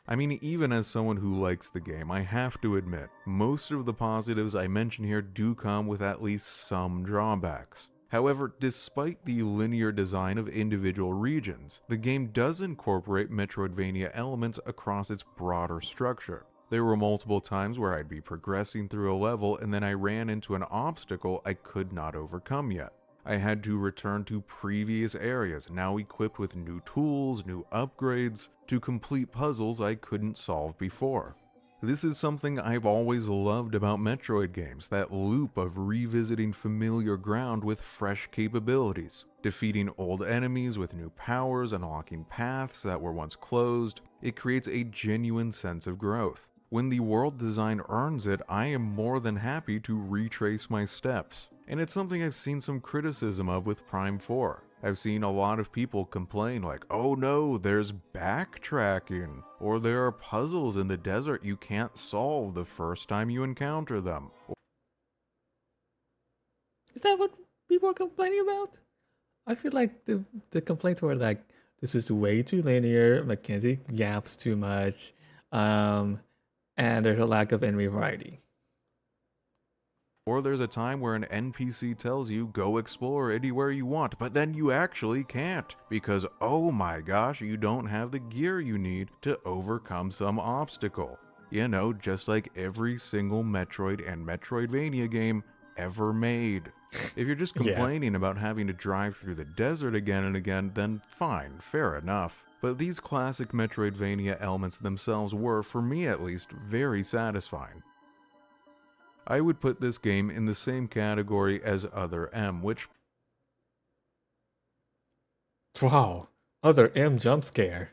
I mean, even as someone who likes the game, I have to admit, most of the positives I mention here do come with at least some drawbacks. However, despite the linear design of individual regions, the game does incorporate Metroidvania elements across its broader structure. There were multiple times where I'd be progressing through a level and then I ran into an obstacle I could not overcome yet. I had to return to previous areas, now equipped with new tools, new upgrades, to complete puzzles I couldn't solve before. This is something I've always loved about Metroid games, that loop of revisiting familiar ground with fresh capabilities, defeating old enemies with new powers, unlocking paths that were once closed. It creates a genuine sense of growth. When the world design earns it, I am more than happy to retrace my steps. And it's something I've seen some criticism of with Prime 4. I've seen a lot of people complain like, oh no, there's backtracking, or there are puzzles in the desert you can't solve the first time you encounter them. Is that what people are complaining about? I feel like the complaints were like, this is way too linear, mechanic gaps too much, and there's a lack of enemy variety. Or there's a time where an NPC tells you go explore anywhere you want, but then you actually can't because, oh my gosh, you don't have the gear you need to overcome some obstacle. You know, just like every single Metroid and Metroidvania game ever made. If you're just Yeah. complaining about having to drive through the desert again and again, then fine, fair enough. But these classic Metroidvania elements themselves were, for me at least, very satisfying. I would put this game in the same category as Other M, which Wow. Other M jump scare.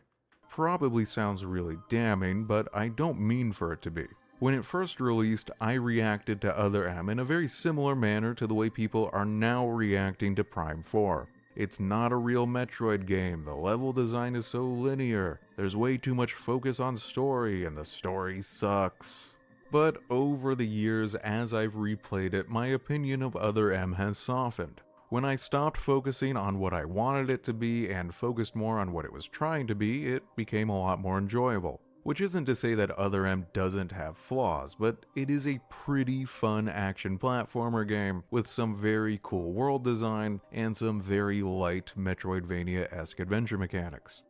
probably sounds really damning, but I don't mean for it to be. When it first released, I reacted to Other M in a very similar manner to the way people are now reacting to Prime 4. It's not a real Metroid game, the level design is so linear, there's way too much focus on story, and the story sucks. But over the years, as I've replayed it, my opinion of Other M has softened. When I stopped focusing on what I wanted it to be and focused more on what it was trying to be, it became a lot more enjoyable. Which isn't to say that Other M doesn't have flaws, but it is a pretty fun action platformer game with some very cool world design and some very light Metroidvania-esque adventure mechanics.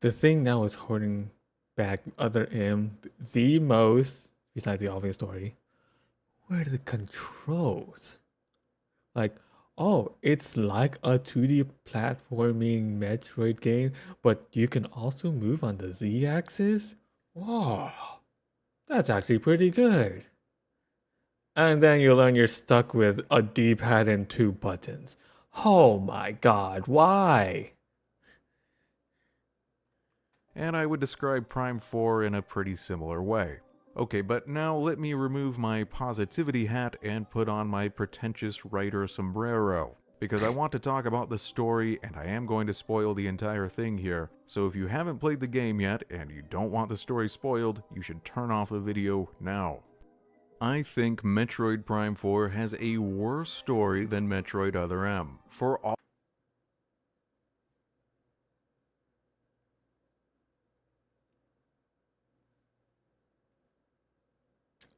The thing that was holding back Other M the most, besides the obvious story, were the controls. Like, oh, it's like a 2D platforming Metroid game, but you can also move on the Z-axis? Wow, that's actually pretty good. And then you learn you're stuck with a D-pad and 2 buttons. Oh my god, why? And I would describe Prime 4 in a pretty similar way. Okay, but now let me remove my positivity hat and put on my pretentious writer sombrero, because I want to talk about the story and I am going to spoil the entire thing here, so if you haven't played the game yet and you don't want the story spoiled, you should turn off the video now. I think Metroid Prime 4 has a worse story than Metroid Other M, for all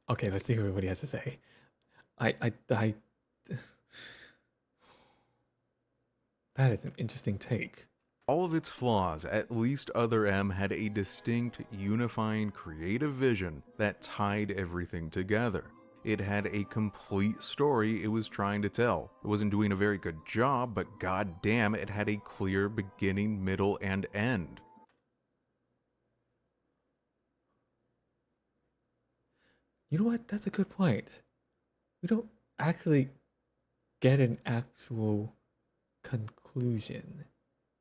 Okay, let's see what he has to say. I that is an interesting take. all of its flaws, at least Other M had a distinct, unifying, creative vision that tied everything together. It had a complete story it was trying to tell. It wasn't doing a very good job, but goddamn, it had a clear beginning, middle, and end. You know what? That's a good point. We don't actually get an actual conclusion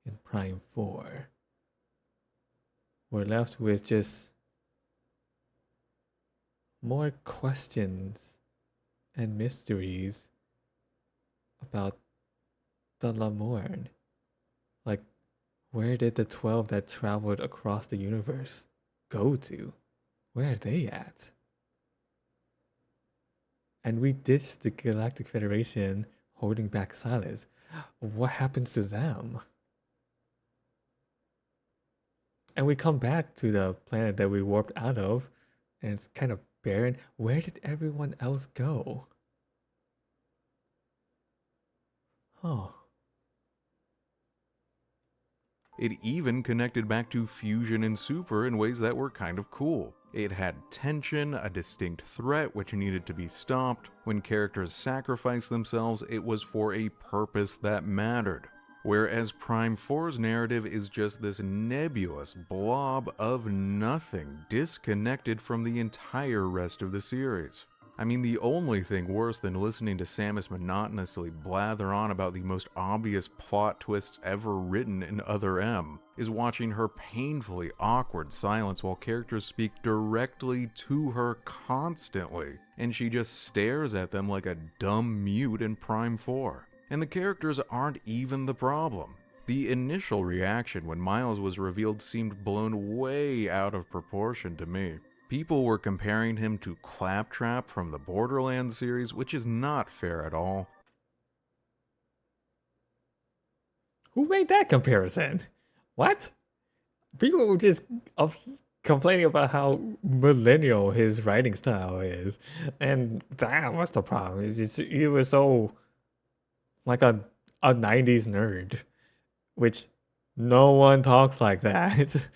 in Prime 4. We're left with just more questions and mysteries about the Lamorne. Like, where did the 12 that traveled across the universe go to? Where are they at? And we ditched the Galactic Federation holding back Silas. What happens to them? And we come back to the planet that we warped out of, and it's kind of barren. Where did everyone else go? Huh. It even connected back to Fusion and Super in ways that were kind of cool. It had tension, a distinct threat which needed to be stopped. When characters sacrificed themselves, it was for a purpose that mattered. Whereas Prime 4's narrative is just this nebulous blob of nothing, disconnected from the entire rest of the series. I mean, the only thing worse than listening to Samus monotonously blather on about the most obvious plot twists ever written in Other M is watching her painfully awkward silence while characters speak directly to her constantly, and she just stares at them like a dumb mute in Prime 4. And the characters aren't even the problem. The initial reaction when Miles was revealed seemed blown way out of proportion to me. People were comparing him to Claptrap from the Borderlands series, which is not fair at all. Who made that comparison? What? People were just complaining about how millennial his writing style is. And that what's the problem? It's just, he was so like a 90s nerd, which no one talks like that.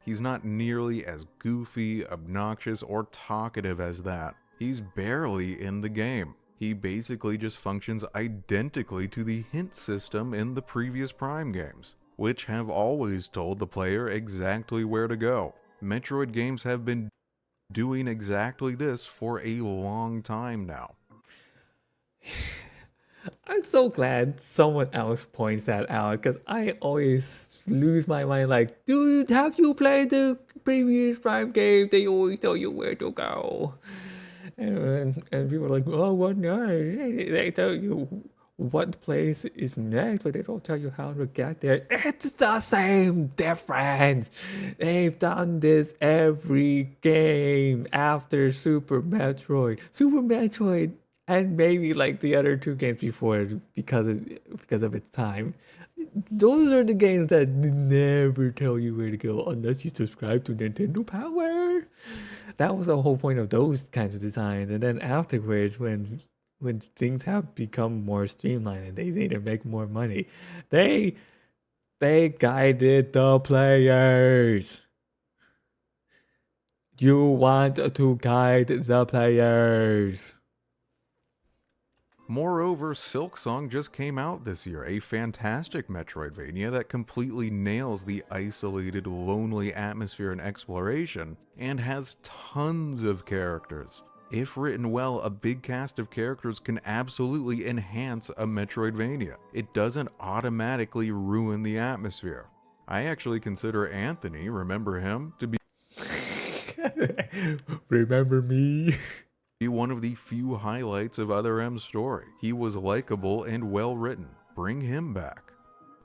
He's not nearly as goofy, obnoxious, or talkative as that. He's barely in the game. He basically just functions identically to the hint system in the previous Prime games, which have always told the player exactly where to go. Metroid games have been doing exactly this for a long time now. I'm so glad someone else points that out because I always lose my mind like, dude, have you played the previous Prime game? They always tell you where to go. And people are like, oh, what no? They tell you what place is next, but they don't tell you how to get there. It's the same difference. They've done this every game after Super Metroid. Super Metroid and maybe like the other two games before because of its time. Those are the games that never tell you where to go unless you subscribe to Nintendo Power. That was the whole point of those kinds of designs. And then afterwards, when things have become more streamlined and they need to make more money, they guided the players. You want to guide the players. Moreover, Silksong just came out this year, a fantastic Metroidvania that completely nails the isolated, lonely atmosphere and exploration, and has tons of characters. If written well, a big cast of characters can absolutely enhance a Metroidvania. It doesn't automatically ruin the atmosphere. I actually consider Anthony, remember him, to be Remember me? one of the few highlights of Other M's story. He was likable and well written. Bring him back.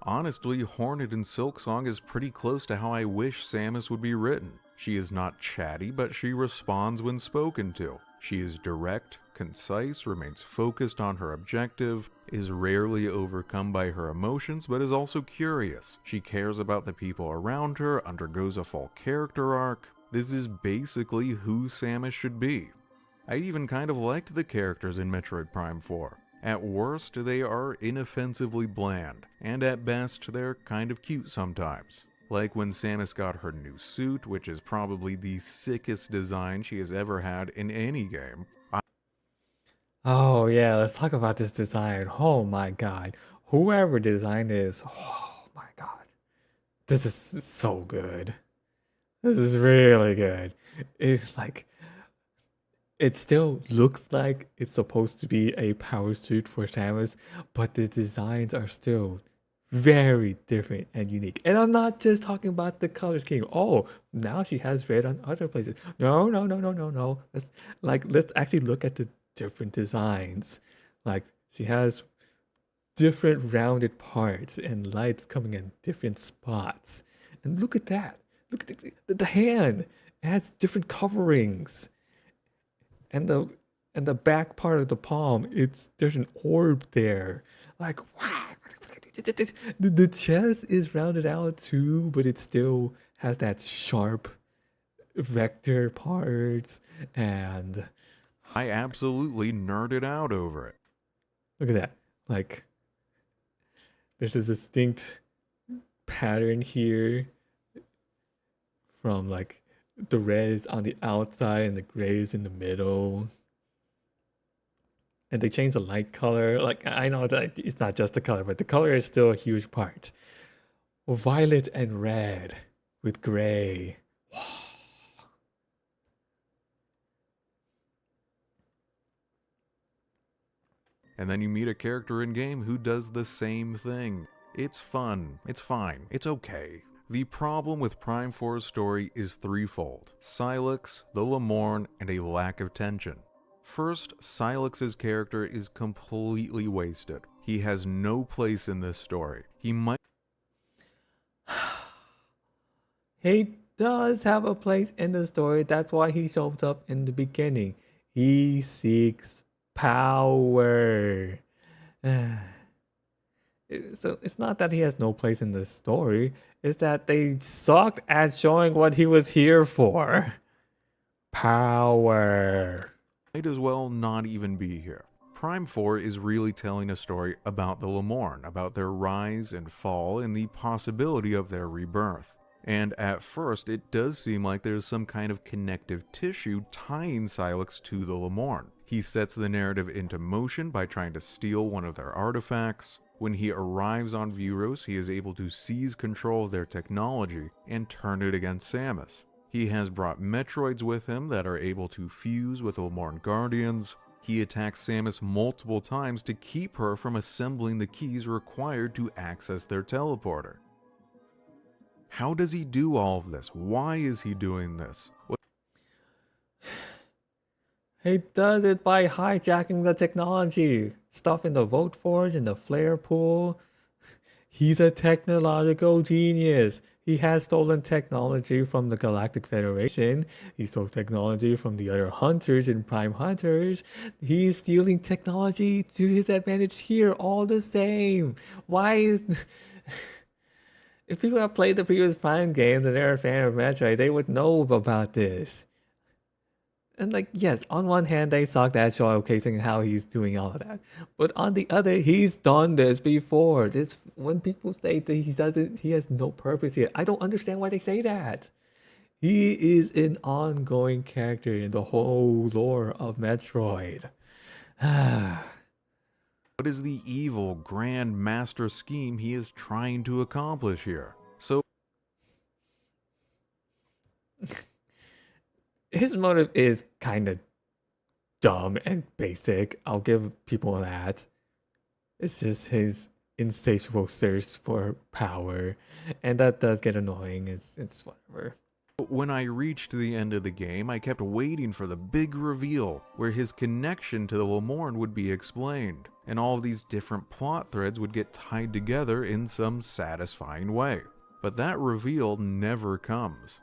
Honestly, Hornet in Silksong is pretty close to how I wish Samus would be written. She is not chatty, but she responds when spoken to. She is direct, concise, remains focused on her objective, is rarely overcome by her emotions, but is also curious. She cares about the people around her, undergoes a full character arc. This is basically who Samus should be. I even kind of liked the characters in Metroid Prime 4. At worst, they are inoffensively bland, and at best, they're kind of cute sometimes. Like when Samus got her new suit, which is probably the sickest design she has ever had in any game. Oh yeah, let's talk about this design. Oh my god. Whoever designed this, oh my god. This is so good. This is really good. It's like it still looks like it's supposed to be a power suit for Samus, but the designs are still very different and unique. And I'm not just talking about the color scheme. Oh, now she has red on other places. No, no, no, no, no, no. Let's actually look at the different designs. Like she has different rounded parts and lights coming in different spots. And look at that. Look at the hand. It has different coverings. And the back part of the palm, there's an orb there. Like wow. The chest is rounded out too, but it still has that sharp vector parts, and I absolutely nerded out over it. look at that. Like there's a distinct pattern here from like the red is on the outside and the gray is in the middle. And they changed the light color. Like I know that it's not just the color, but the color is still a huge part. Violet and red with gray. And then you meet a character in game who does the same thing. It's fun, it's fine, it's okay. The problem with Prime 4's story is threefold: Sylux, the Lemorne, and a lack of tension. First, Sylux's character is completely wasted. He has no place in this story. He does have a place in the story. That's why he shows up in the beginning. He seeks power. So it's not that he has no place in the story. It's that they sucked at showing what he was here for. Power. Might as well not even be here. Prime 4 is really telling a story about the Lemorne, about their rise and fall and the possibility of their rebirth. And at first, it does seem like there's some kind of connective tissue tying Silex to the Lemorn. He sets the narrative into motion by trying to steal one of their artifacts. When he arrives on Vuros, he is able to seize control of their technology and turn it against Samus. He has brought Metroids with him that are able to fuse with Lemorn Guardians. He attacks Samus multiple times to keep her from assembling the keys required to access their teleporter. How does he do all of this? Why is he doing this? He does it by hijacking the technology. Stuff in the Vote Forge and the Flare Pool. He's a technological genius. He has stolen technology from the Galactic Federation. He stole technology from the other hunters and Prime Hunters. He's stealing technology to his advantage here, all the same. Why is... If people have played the previous Prime games and they're a fan of Metroid, they would know about this. And like, yes, on one hand, they sucked at showcasing how he's doing all of that. But on the other, he's done this before. This when people say that he has no purpose here, I don't understand why they say that. He is an ongoing character in the whole lore of Metroid. What is the evil grand master scheme he is trying to accomplish here? So his motive is kind of dumb and basic. I'll give people that. It's just his insatiable thirst for power, and that does get annoying. It's whatever. when I reached the end of the game, I kept waiting for the big reveal where his connection to the Lemorn would be explained, and all of these different plot threads would get tied together in some satisfying way. But that reveal never comes.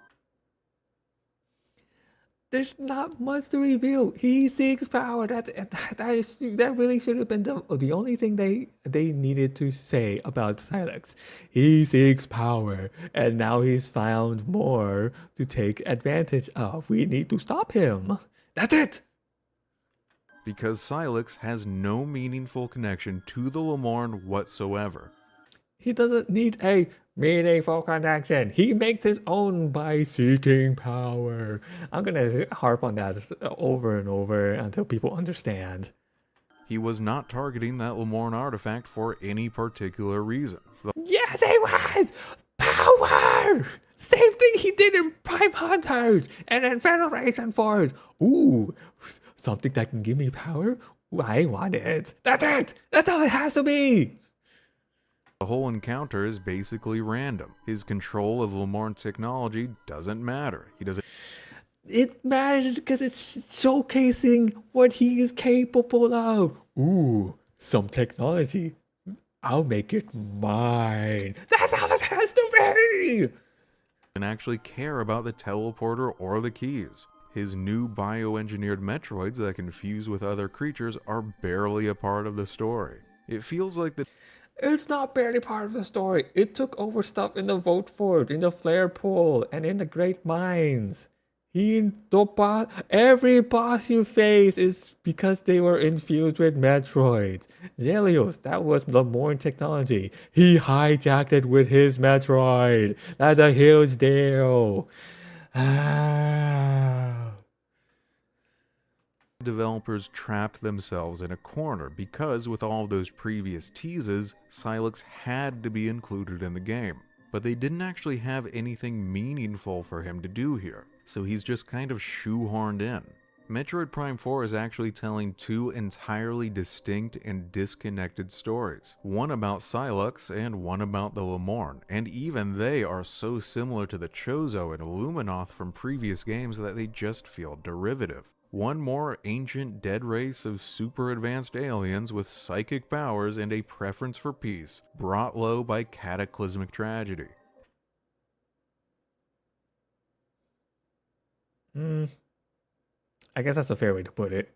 There's not much to reveal. He seeks power. That really should have been the only thing they needed to say about Silex. He seeks power, and now he's found more to take advantage of. We need to stop him. That's it. Because Silex has no meaningful connection to the Lemorn whatsoever. He doesn't need a meaningful connection. He makes his own by seeking power. I'm gonna harp on that over and over until people understand. He was not targeting that Lemorn artifact for any particular reason. Yes, he was! Power! Same thing he did in Prime Hunters and in Federation Force. Ooh, something that can give me power? Ooh, I want it. That's it! That's all it has to be! The whole encounter is basically random. His control of Lemorn technology doesn't matter. It matters because it's showcasing what he is capable of. Ooh, some technology. I'll make it mine. That's how it has to be! And actually care about the teleporter or the keys. His new bioengineered Metroids that can fuse with other creatures are barely a part of the story. It feels like It's not barely part of the story. It took over stuff in the Vote Forge, in the Flare Pool, and in the Great Mines. Every boss you face is because they were infused with Metroids. Zelios, that was Lemorn technology. He hijacked it with his Metroid. That's a huge deal. developers trapped themselves in a corner because with all of those previous teases, Silex had to be included in the game. But they didn't actually have anything meaningful for him to do here, so he's just kind of shoehorned in. Metroid Prime 4 is actually telling two entirely distinct and disconnected stories. One about Silex and one about the Lemorn, and even they are so similar to the Chozo and Illuminoth from previous games that they just feel derivative. One more ancient dead race of super advanced aliens with psychic powers and a preference for peace, brought low by cataclysmic tragedy. I guess that's a fair way to put it.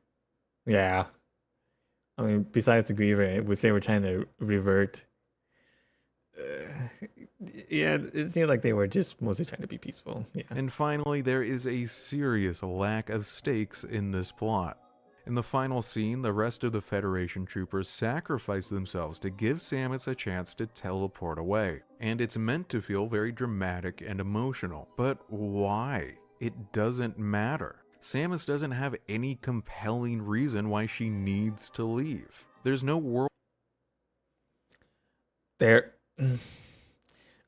Yeah. I mean, besides the Griever, which they were trying to revert. Yeah, it seemed like they were just mostly trying to be peaceful. Yeah. And finally, there is a serious lack of stakes in this plot. In the final scene, the rest of the Federation troopers sacrifice themselves to give Samus a chance to teleport away. And it's meant to feel very dramatic and emotional. But why? It doesn't matter. Samus doesn't have any compelling reason why she needs to leave. There's no world. There.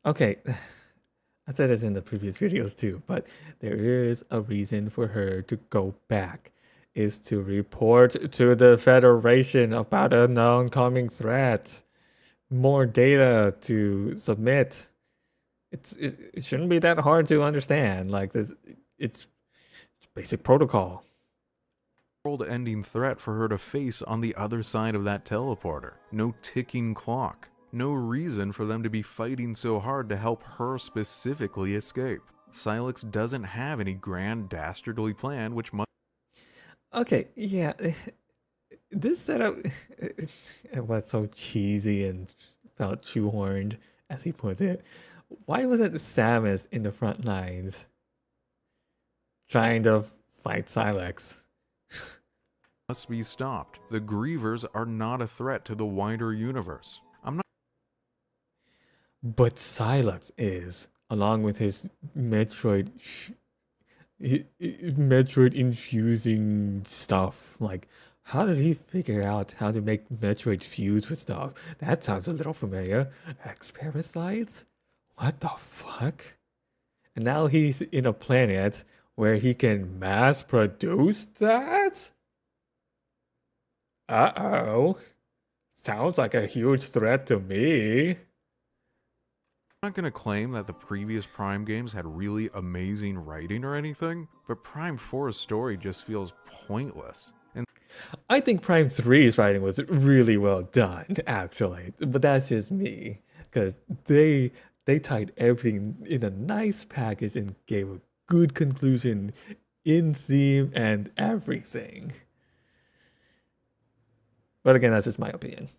Okay. I said this in the previous videos too, but there is a reason for her to go back. Is to report to the Federation about a known coming threat. More data to submit. It shouldn't be that hard to understand. Like this, it's basic protocol. World-ending threat for her to face on the other side of that teleporter. No ticking clock. No reason for them to be fighting so hard to help her specifically escape. Silex doesn't have any grand dastardly plan which must... Okay, yeah. This setup it was so cheesy and felt shoehorned, as he puts it. Why wasn't Samus in the front lines trying to fight Silex? must be stopped. The Grievers are not a threat to the wider universe. I'm not... But Silex is, along with his Metroid infusing stuff. Like, how did he figure out how to make Metroid fuse with stuff? That sounds a little familiar. X-parasites? What the fuck? And now he's in a planet where he can mass produce that? Uh-oh. Sounds like a huge threat to me. I'm not going to claim that the previous Prime games had really amazing writing or anything, but Prime 4's story just feels pointless. And I think Prime 3's writing was really well done, actually. But that's just me. Because they tied everything in a nice package and gave a good conclusion in theme and everything. But again, that's just my opinion.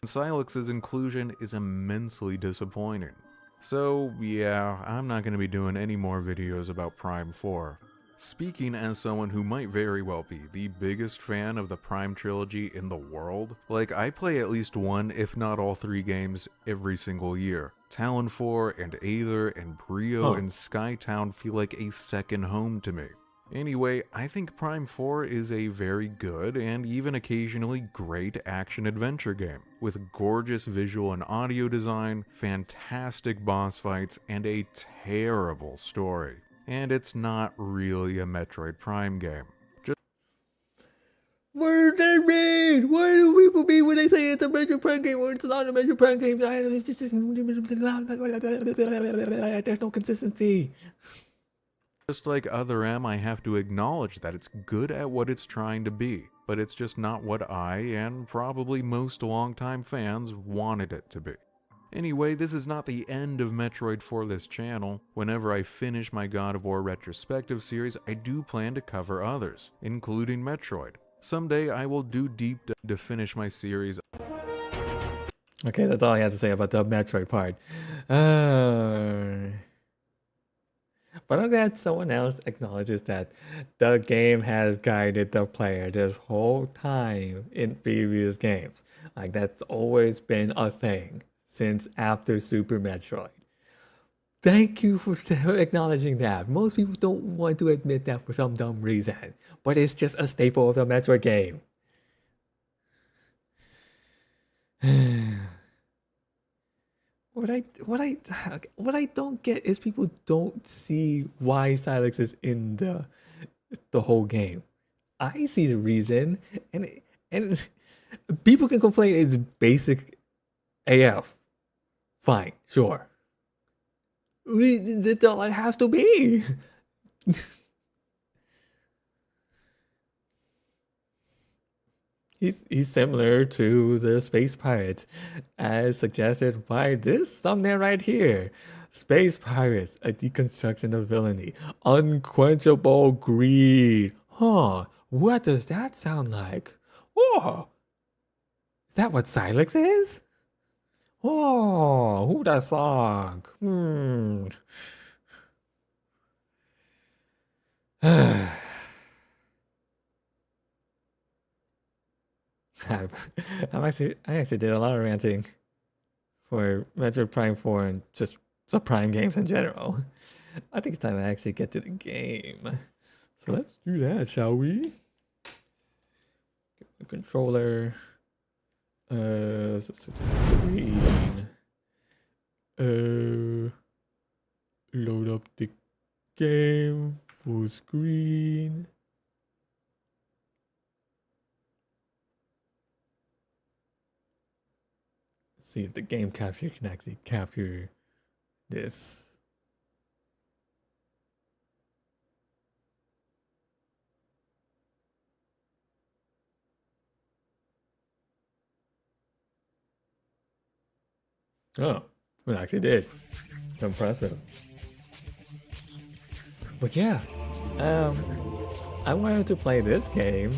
Silex's inclusion is immensely disappointing. So yeah, I'm not going to be doing any more videos about Prime 4. Speaking as someone who might very well be the biggest fan of the Prime trilogy in the world, like I play at least one if not all 3 games every single year. Talon 4 and Aether and Brio and Skytown feel like a second home to me. Anyway, I think Prime 4 is a very good and even occasionally great action-adventure game, with gorgeous visual and audio design, fantastic boss fights, and a terrible story. And it's not really a Metroid Prime game. What does that mean? What do people mean when they say it's a Metroid Prime game or it's not a Metroid Prime game? It's just, there's no consistency. Just like Other M, I have to acknowledge that it's good at what it's trying to be, but it's just not what I, and probably most longtime fans, wanted it to be. Anyway, this is not the end of Metroid for this channel. Whenever I finish my God of War retrospective series, I do plan to cover others, including Metroid. Someday I will do deep dive to finish my series. Okay, that's all I had to say about the Metroid part. But I'm glad someone else acknowledges that the game has guided the player this whole time in previous games. Like, that's always been a thing since after Super Metroid. Thank you for acknowledging that. Most people don't want to admit that for some dumb reason, but it's just a staple of the Metroid game. What I don't get is people don't see why Silex is in the whole game. I see the reason, and people can complain it's basic AF. Fine, sure. That's all it has to be. He's similar to the Space Pirates, as suggested by this thumbnail right here. Space Pirates, a deconstruction of villainy. Unquenchable greed. Huh, what does that sound like? Oh, is that what Silex is? Oh, who the fuck? I actually did a lot of ranting for Metroid Prime 4 and just the Prime games in general. I think it's time to actually get to the game. So let's do that, shall we? Get the controller. Screen. Load up the game. Full screen. See if the game capture can actually capture this. Oh, it actually did. Impressive. But yeah, I wanted to play this game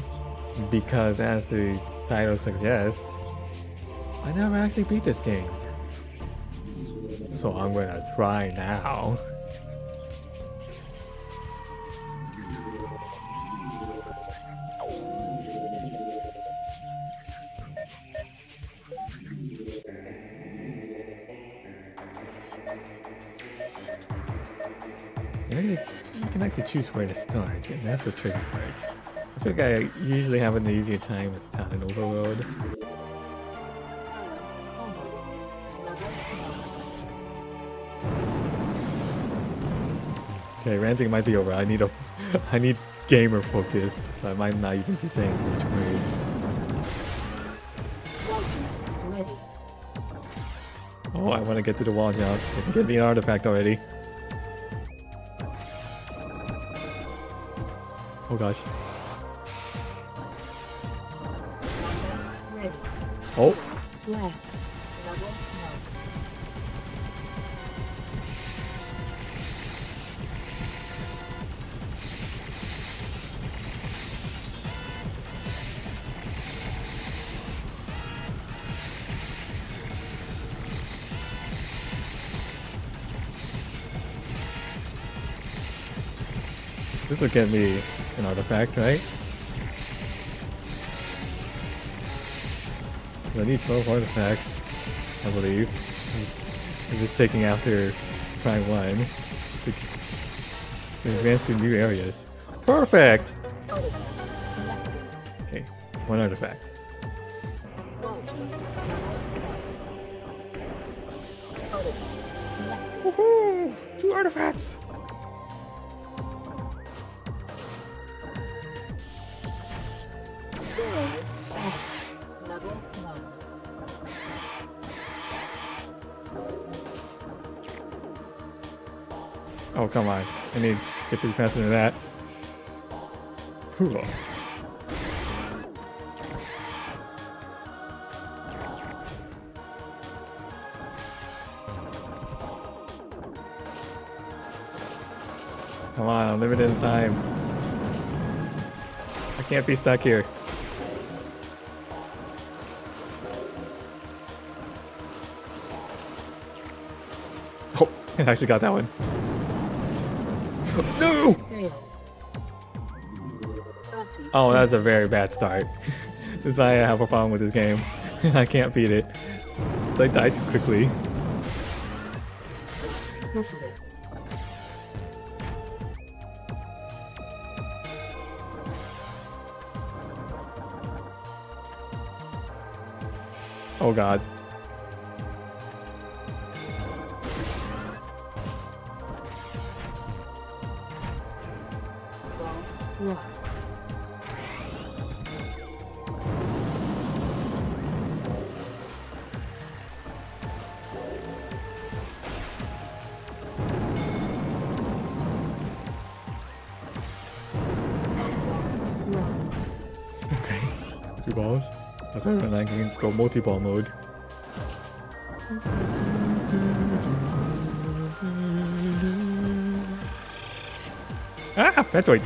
because, as the title suggests, I never actually beat this game. So I'm gonna try now. You can actually choose where to start, and that's the tricky part. I feel like I usually have an easier time with Town and Overworld. Okay, ranting might be over. I need gamer focus. So I might not even be saying much words. Oh, I want to get to the wall now. Get me an artifact already. Oh gosh. Oh. This will get me an artifact, right? I need 12 artifacts, I believe. I'm just taking after Prime 1 to advance to new areas. Perfect! Okay, one artifact. Woohoo! 2 artifacts! Oh, come on. I need to get through faster than that. Whew. Come on, I'm limited in time. I can't be stuck here. Oh, I actually got that one. No! Oh, that's a very bad start. This is why I have a problem with this game. I can't beat it. I died too quickly. Oh god. Okay, it's 2 balls. I thought I can go multi-ball mode. Ah, Metroid!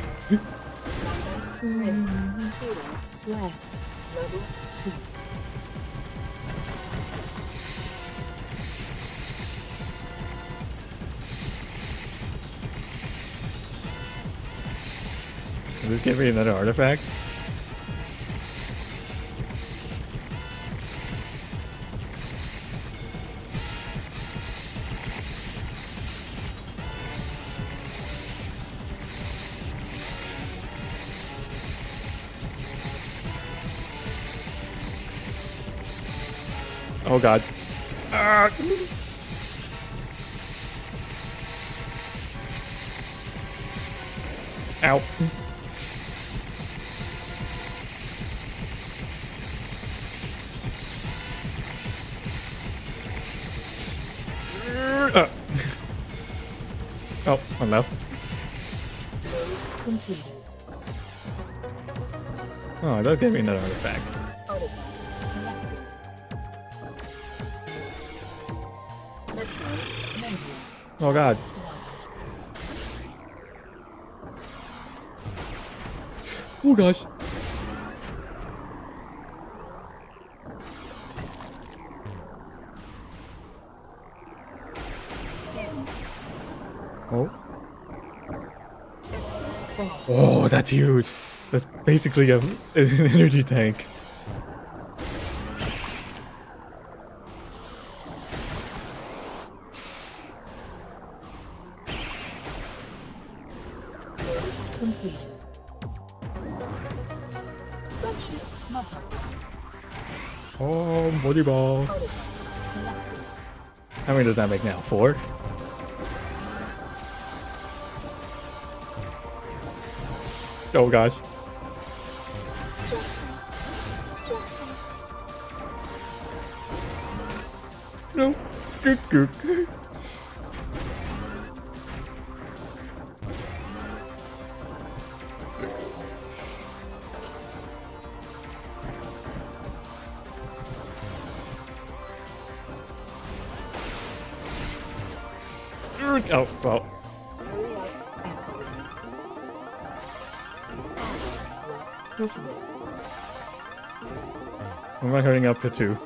Can this give me another artifact? Oh god. Ah. Ow. Oh, one left. Oh, it does give me another artifact. Oh god. Oh gosh. Oh. Oh, that's huge. That's basically an energy tank. Oh, body ball. How many does that make now? 4? Oh gosh. No. Gook gook. Oh, well. Am I hurrying up for 2?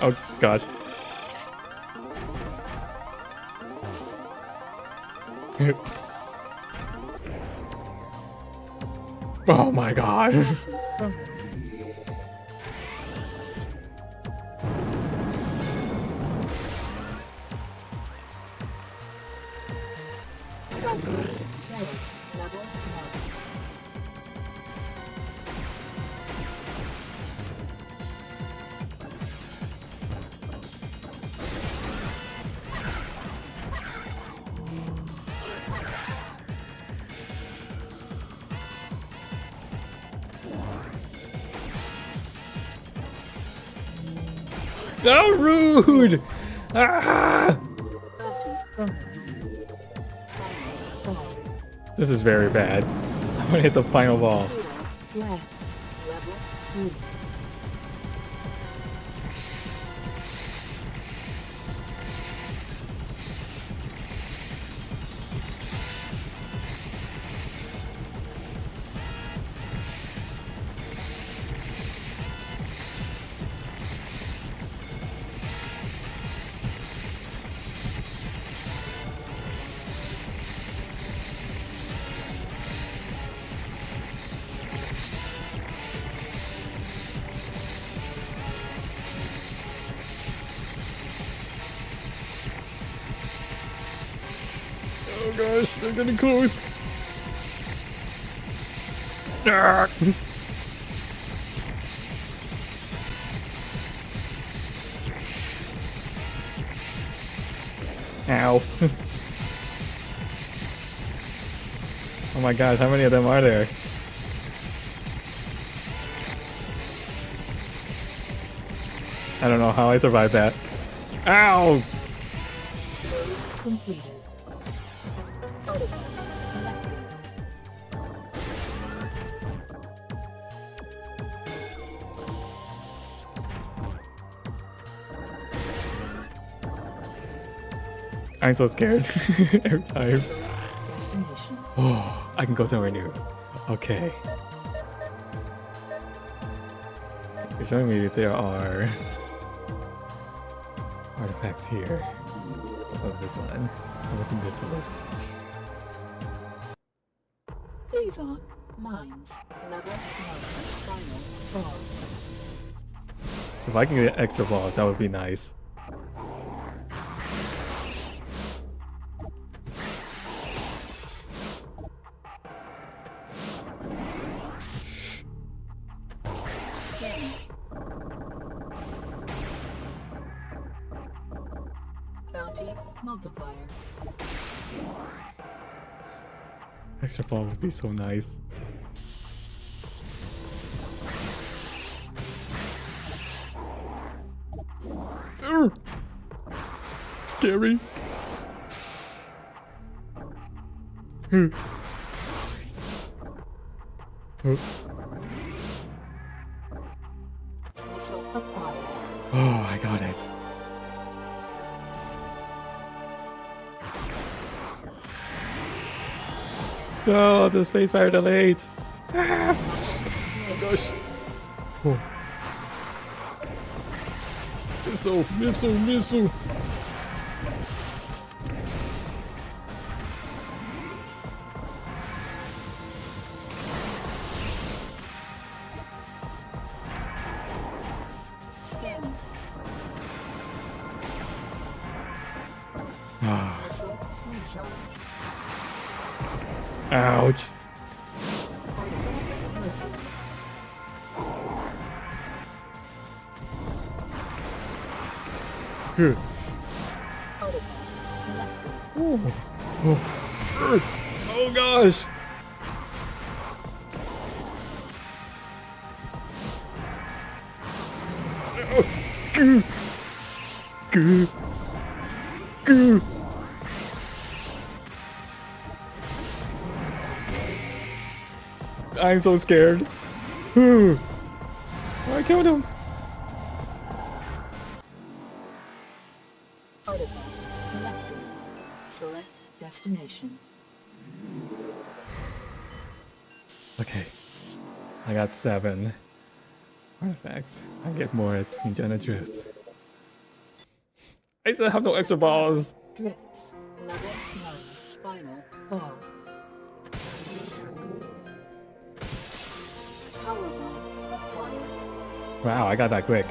Oh, gosh. Oh my god. So rude! Ah! This is very bad. I'm gonna hit the final ball. Oh gosh, they're getting close. Ah. Ow. Oh my gosh, how many of them are there? I don't know how I survived that. Ow! I'm so scared every time. Oh, I can go somewhere new. Okay. You're showing me that there are artifacts here. What was this one? How about the missiles? Liaison, mines, level 1, final ball. If I can get extra balls, that would be nice. multiplier. Extra ball would be so nice. Urgh. Scary. Hmm. Oh. Missile acquired. Oh, I got it. No, the space fire delayed. Ah. Oh gosh. Oh. Missile. Scanning. Ah. Missile recharge. Ouch. Here. Oh. Oh gosh. Goo. Goo. Goo. I'm so scared. Whew. I killed him. Artifact collected. Select destination. Okay. I got 7 artifacts. I get more at Indiana Drifts. I still have no extra balls. Drifts. Level 9. Final ball. Power ball acquired. Wow, I got that quick.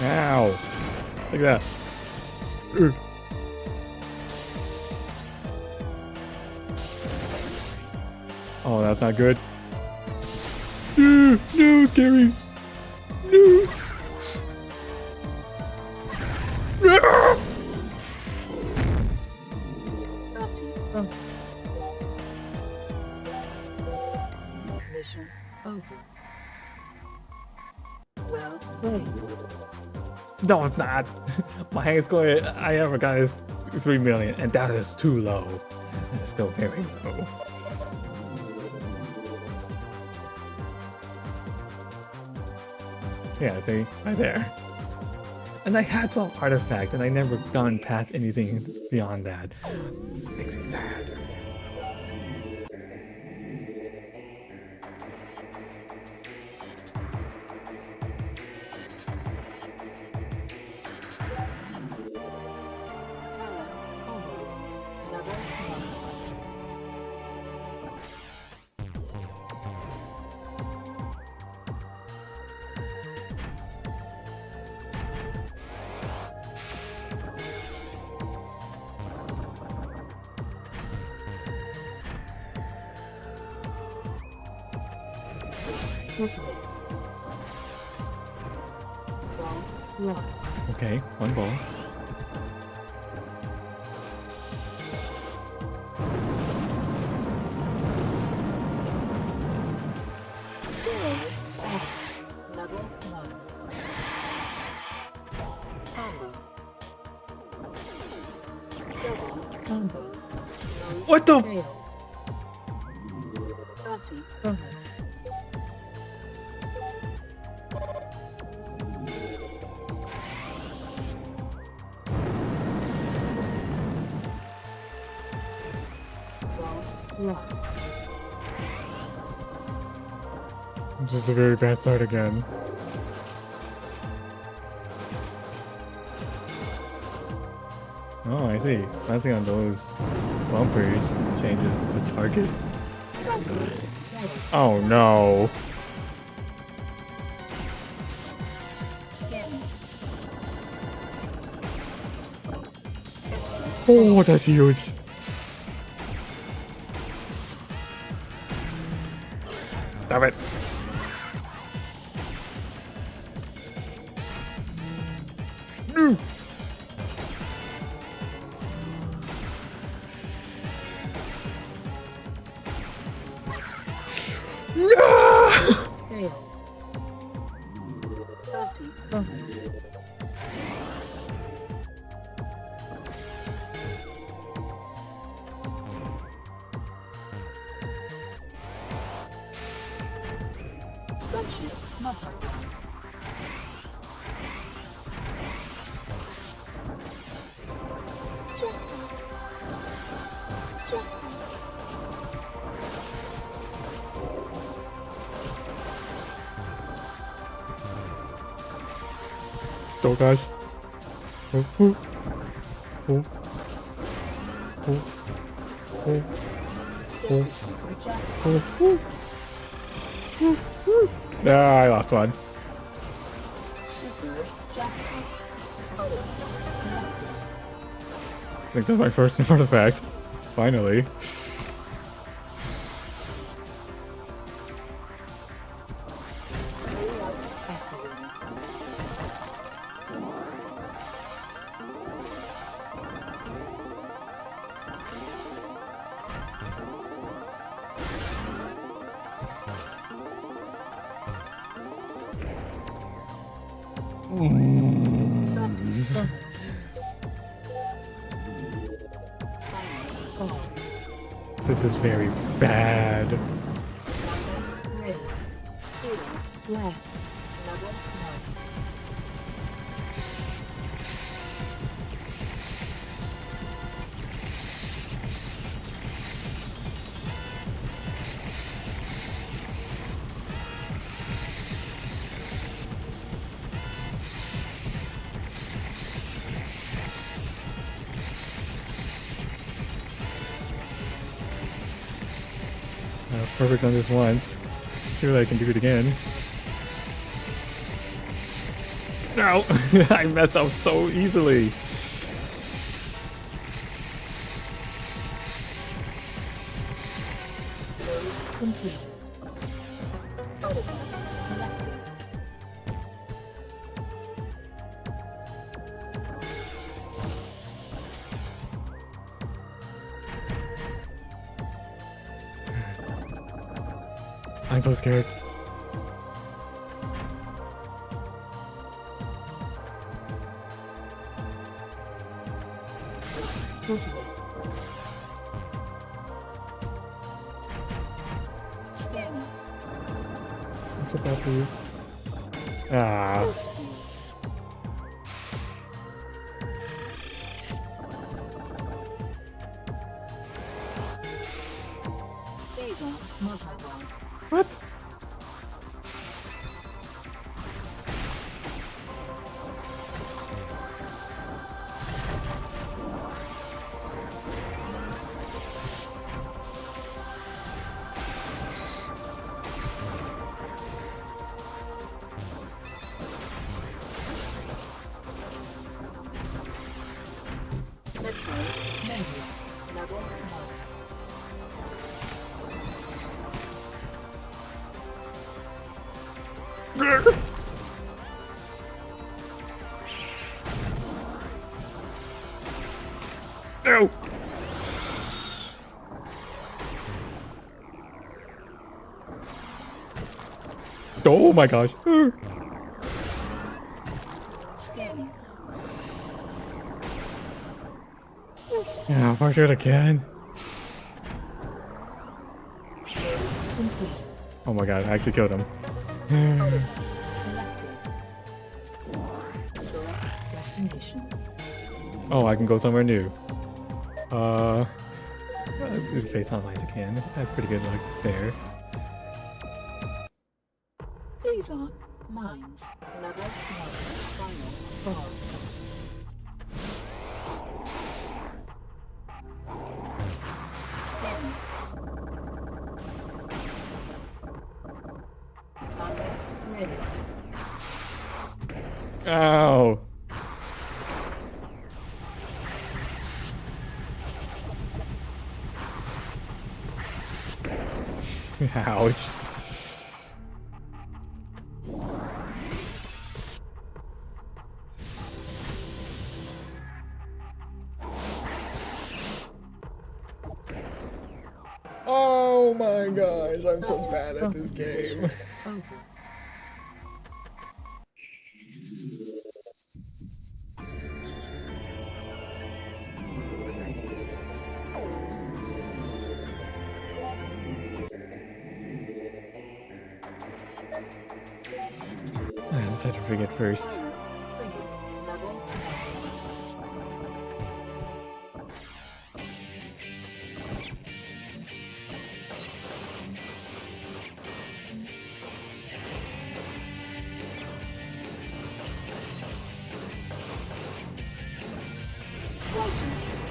Ow. Look at that. Ugh. Oh, that's not good. No, scary. No. Ah! Bounty bonus. Mission over. Well played. No, it's not. My highest score I ever got is 3 million, and that is too low. That is still very low. Yeah, see? Right there. And I had 12 artifacts, and I never gone past anything beyond that. This makes me sad. Okay, 1 ball. Level 1. Combo. Double combo. What the? Fail. Bounty bonus. Lock. This is a very bad start again. Oh, I see. Bouncing on those bumpers changes the target. Oh no. Scanning. Oh, that's huge. Damn it. No. Fail. 30 bonus. Gunship modified. Oh gosh. Oh, oh, oh, oh, oh, oh, oh, oh. Ah, I lost one. I think that's my first artifact. Finally. This is very bad. Less. Level 1. Perfect on this once. Surely I can do it again. No! I messed up so easily. Complete. Artifact collected. I'm so scared. Visible. Scanning. What's up, please? Ah. Phason multiplied. What? Metroid menu. Level 1. No! Oh my gosh. Scanning. Yeah, if I should again. Complete. Oh my god, I actually killed him. Collected. Select destination. Oh, I can go somewhere new. Let's do face on lines again. I have pretty good luck there. Phason mines. Level 1. Final form. Scanning. Combat ready. Ow! Ouch. Oh my gosh, I'm so bad at this game. Over. Alright, let's try to forget first. Level.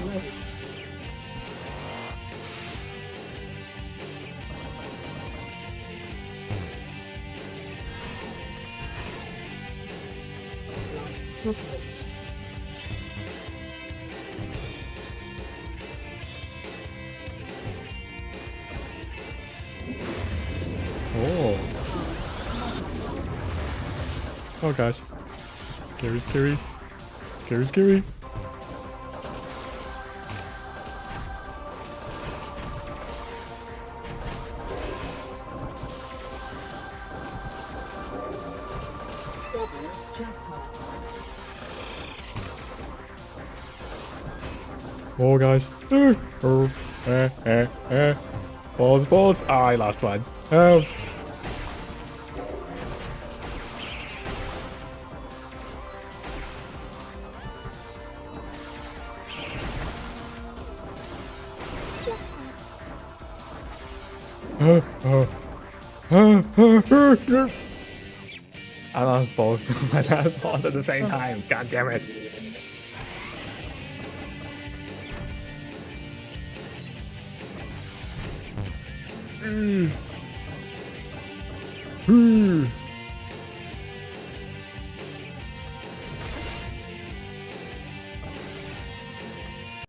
Ready. Listening. Oh. Oh gosh. Scary, scary. Scary, scary. Double jackpot. Oh gosh. Balls, balls. Oh, I lost one. Oh. I lost both of my last balls at the same time. God damn it.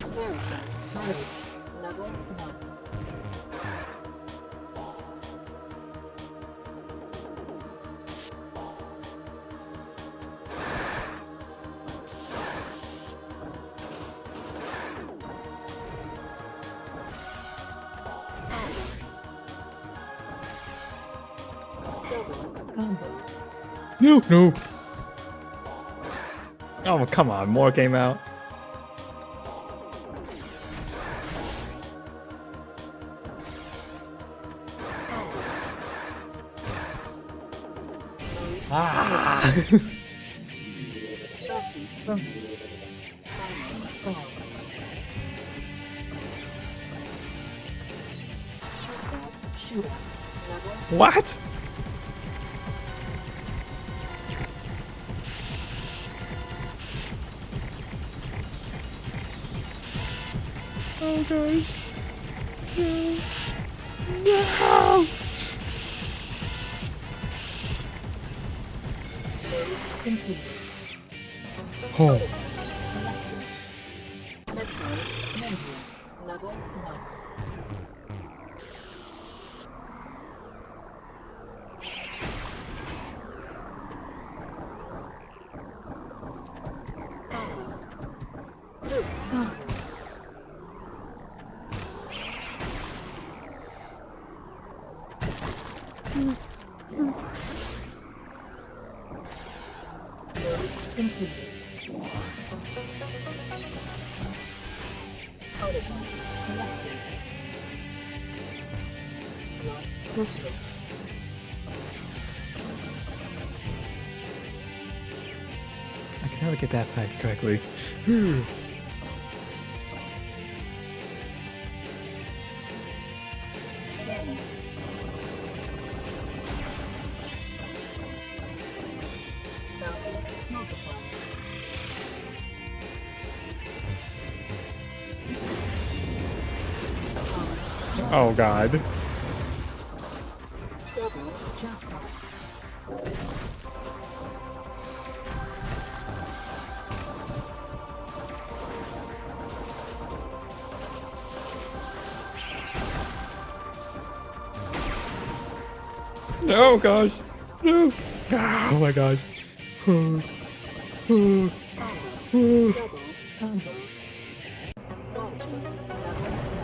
Garrison. Ready. Level 1. Double combo. No, no. Oh, come on. More came out. Ah. Lucky bonus. Final call. Shootout. Level What? Oh gosh. No. No. complete. Oh. Metroid menu. Level 1. Complete. Protocol selected. Block listed. I can never get that typed correctly. Scanning. Mounted multiplier. Oh god. Double jackpot. No, gosh. No. Oh my gosh. Double combo. Launching level 1.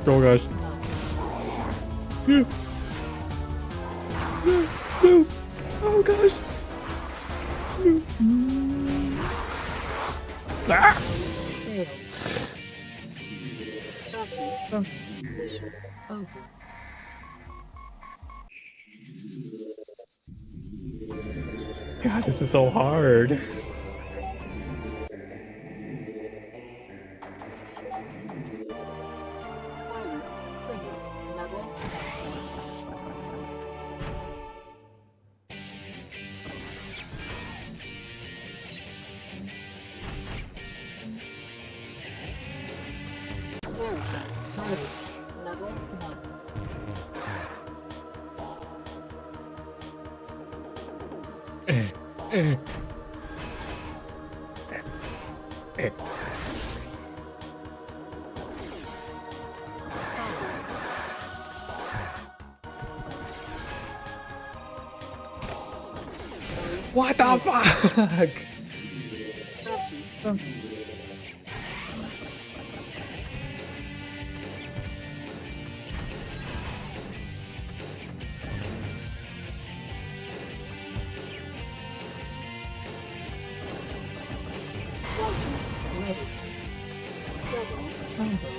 Oh gosh. No. No. No. Oh gosh. No. Ah! Failed. Copy. Mission over. God, this is so hard. Pilot trigger level. Garrison ready. Level 1. What the fuck? Copy. Bonus. Ready. Double combo.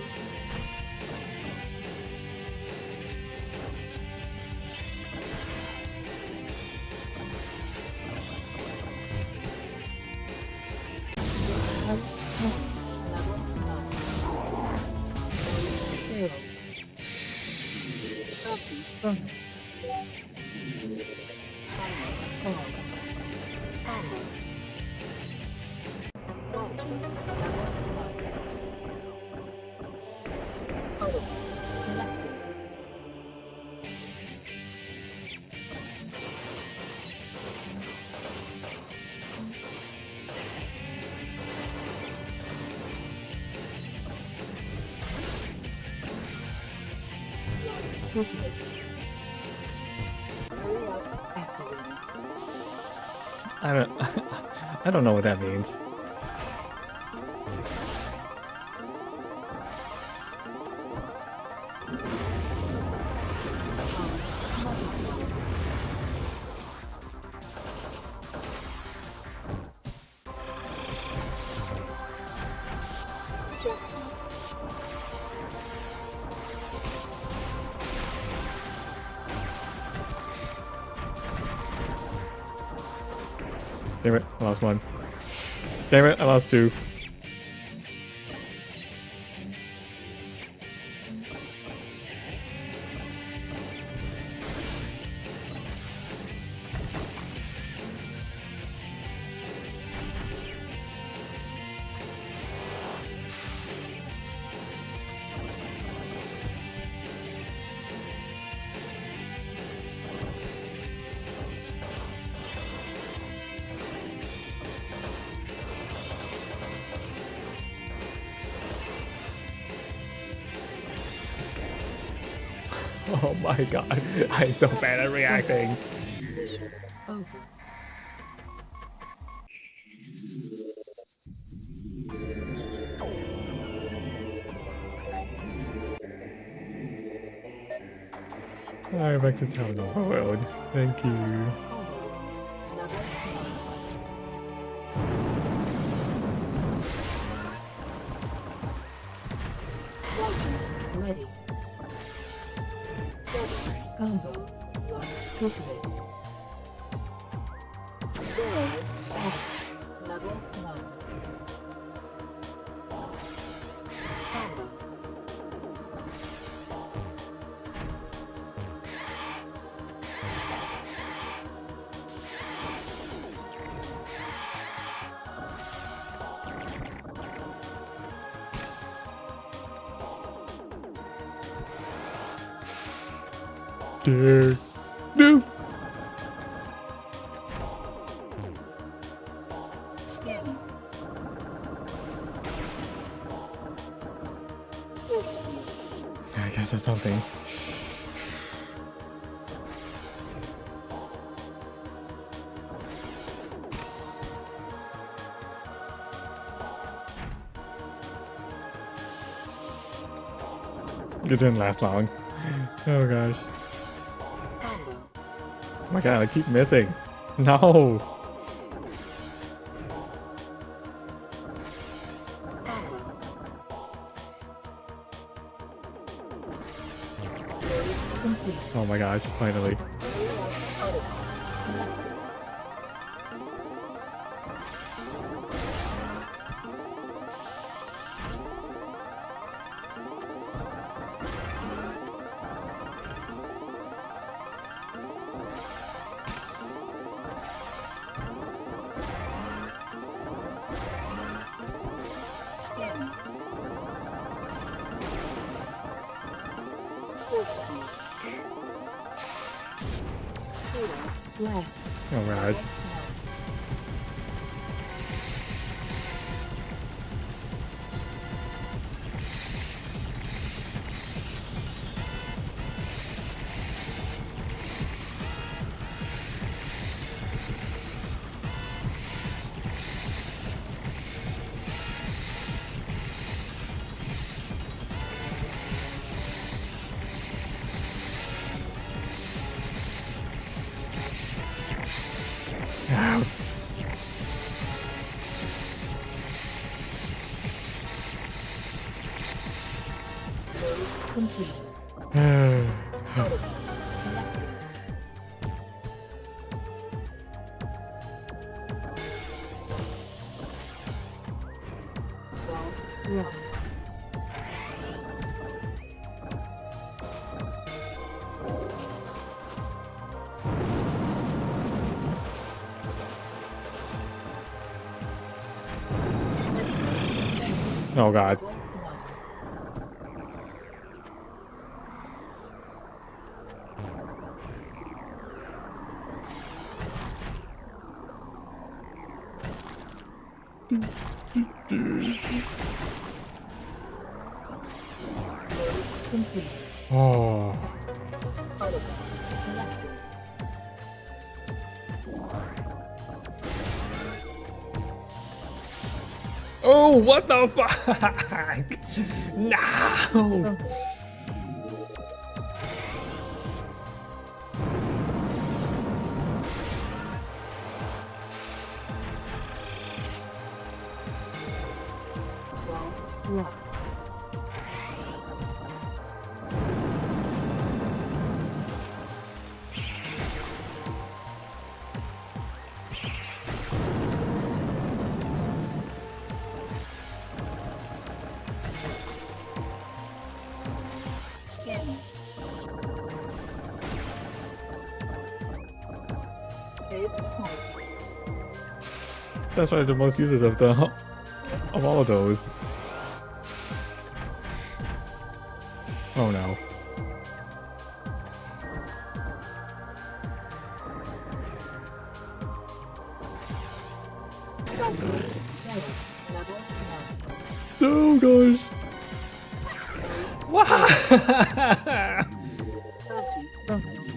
Level 1. Failed. Copy. Bonus. Combo. Combo. Logic. Level 1. Auto. Connected. Listening. Hurry up. Activated. I don't. I don't know what that means. Damn it, I lost one. Damn it, I lost two. Oh my god, I'm so bad at reacting. Mission over. Alright, back to town overload. Thank you. Level 1. Ready. Double combo. Listening. Level 1. Combo. Dude. No. Scanning. Force field. I guess that's something. It didn't last long. Oh gosh. Combo. Oh my god, I keep missing. No. Combo. Complete. Oh my gosh, finally. Scanning. Force field. Data less. Oh gosh. Ow. Complete. Run. Oh god. Complete. Oh. Artifact collected. Oh, what the fuck? No. Run. Scanning. 8 points. That's one of the most uses of all of those. Oh no. Calculate. Level 1. Oh gosh. Wow. 30 bonus.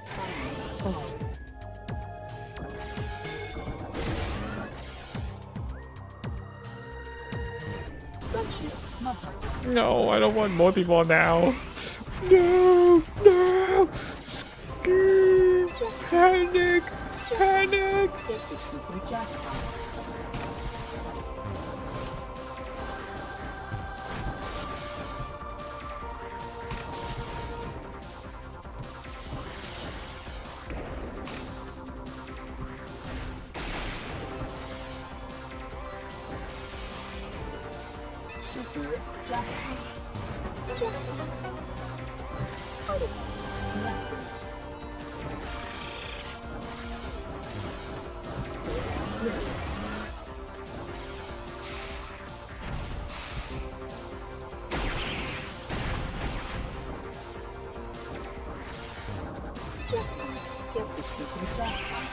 Final call. Gunship mother. No, I don't want multi-ball now. No, no. Panic, panic. Get the super jackpot. Super jackpot. Jackpot. Artifact collected. Jackpot. Get the super jackpot.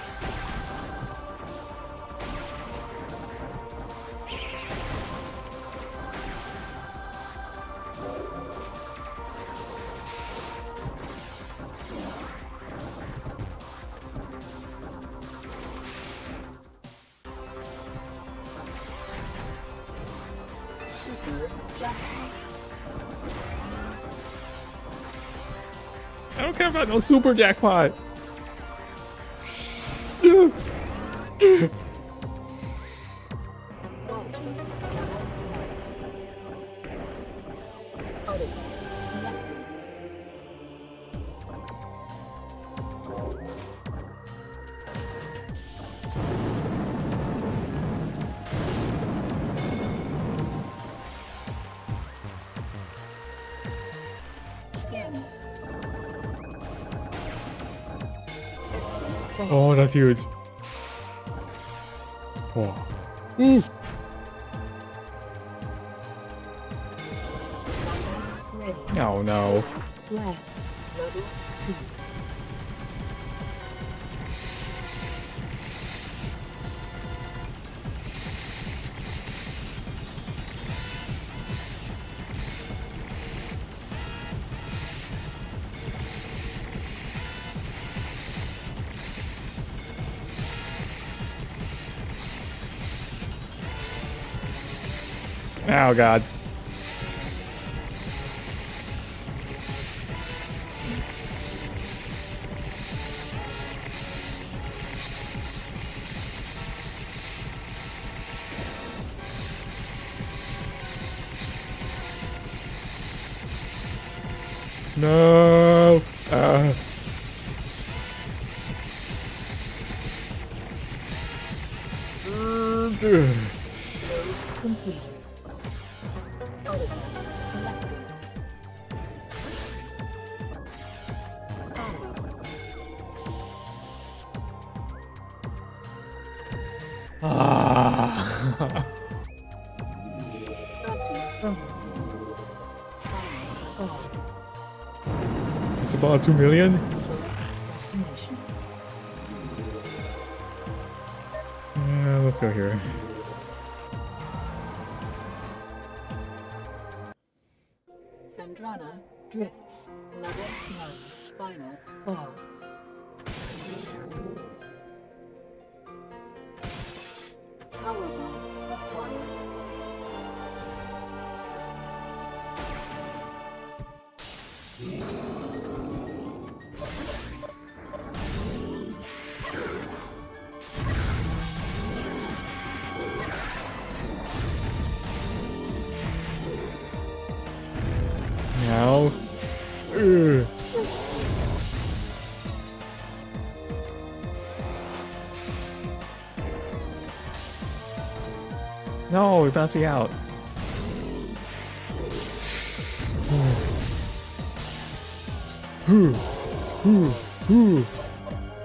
Super jackpot. don't care about no super jackpot. Oh, that's huge. Oh. Ooh. Oh no. Bless. Level 2. Oh god. No. Complete. Ah. It's about 2 million. Destination. Yeah, let's go here. Vendrana drifts. Level 9. Final bar. Power bomb acquired. Now. Ugh. No, it bounced me out.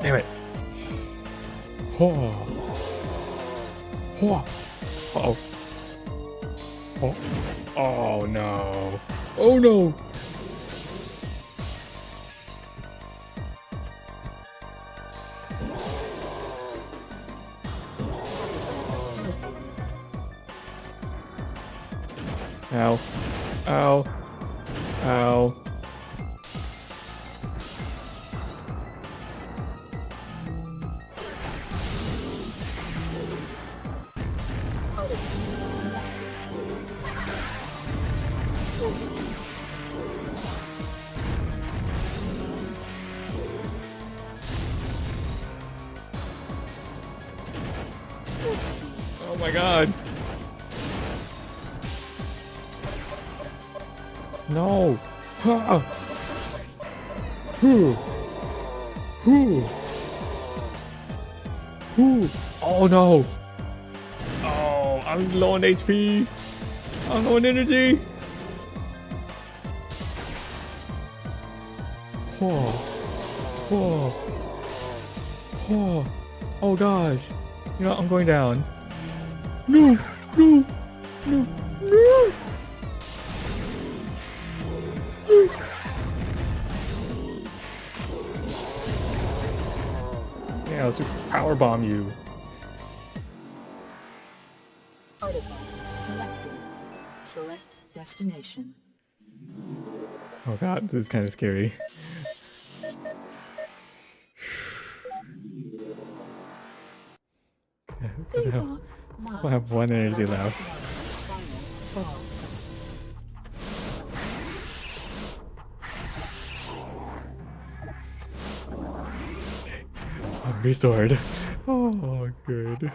Damn it. Oh. Oh. Uh-oh. Oh. Oh no. Oh no. Ow. Ow. Ow. Oh my god. No. Ah. Whew. Whew. Whew. Oh no. Oh, I'm low on HP. I'm low on energy. Oh. Oh. Oh. Oh gosh. You know, I'm going down. No. No. No. No. Yeah, let's power bomb you. Artifact collected. Select destination. Oh god, this is kind of scary. These are We'll have one energy left. Final bar. restored. Oh, good.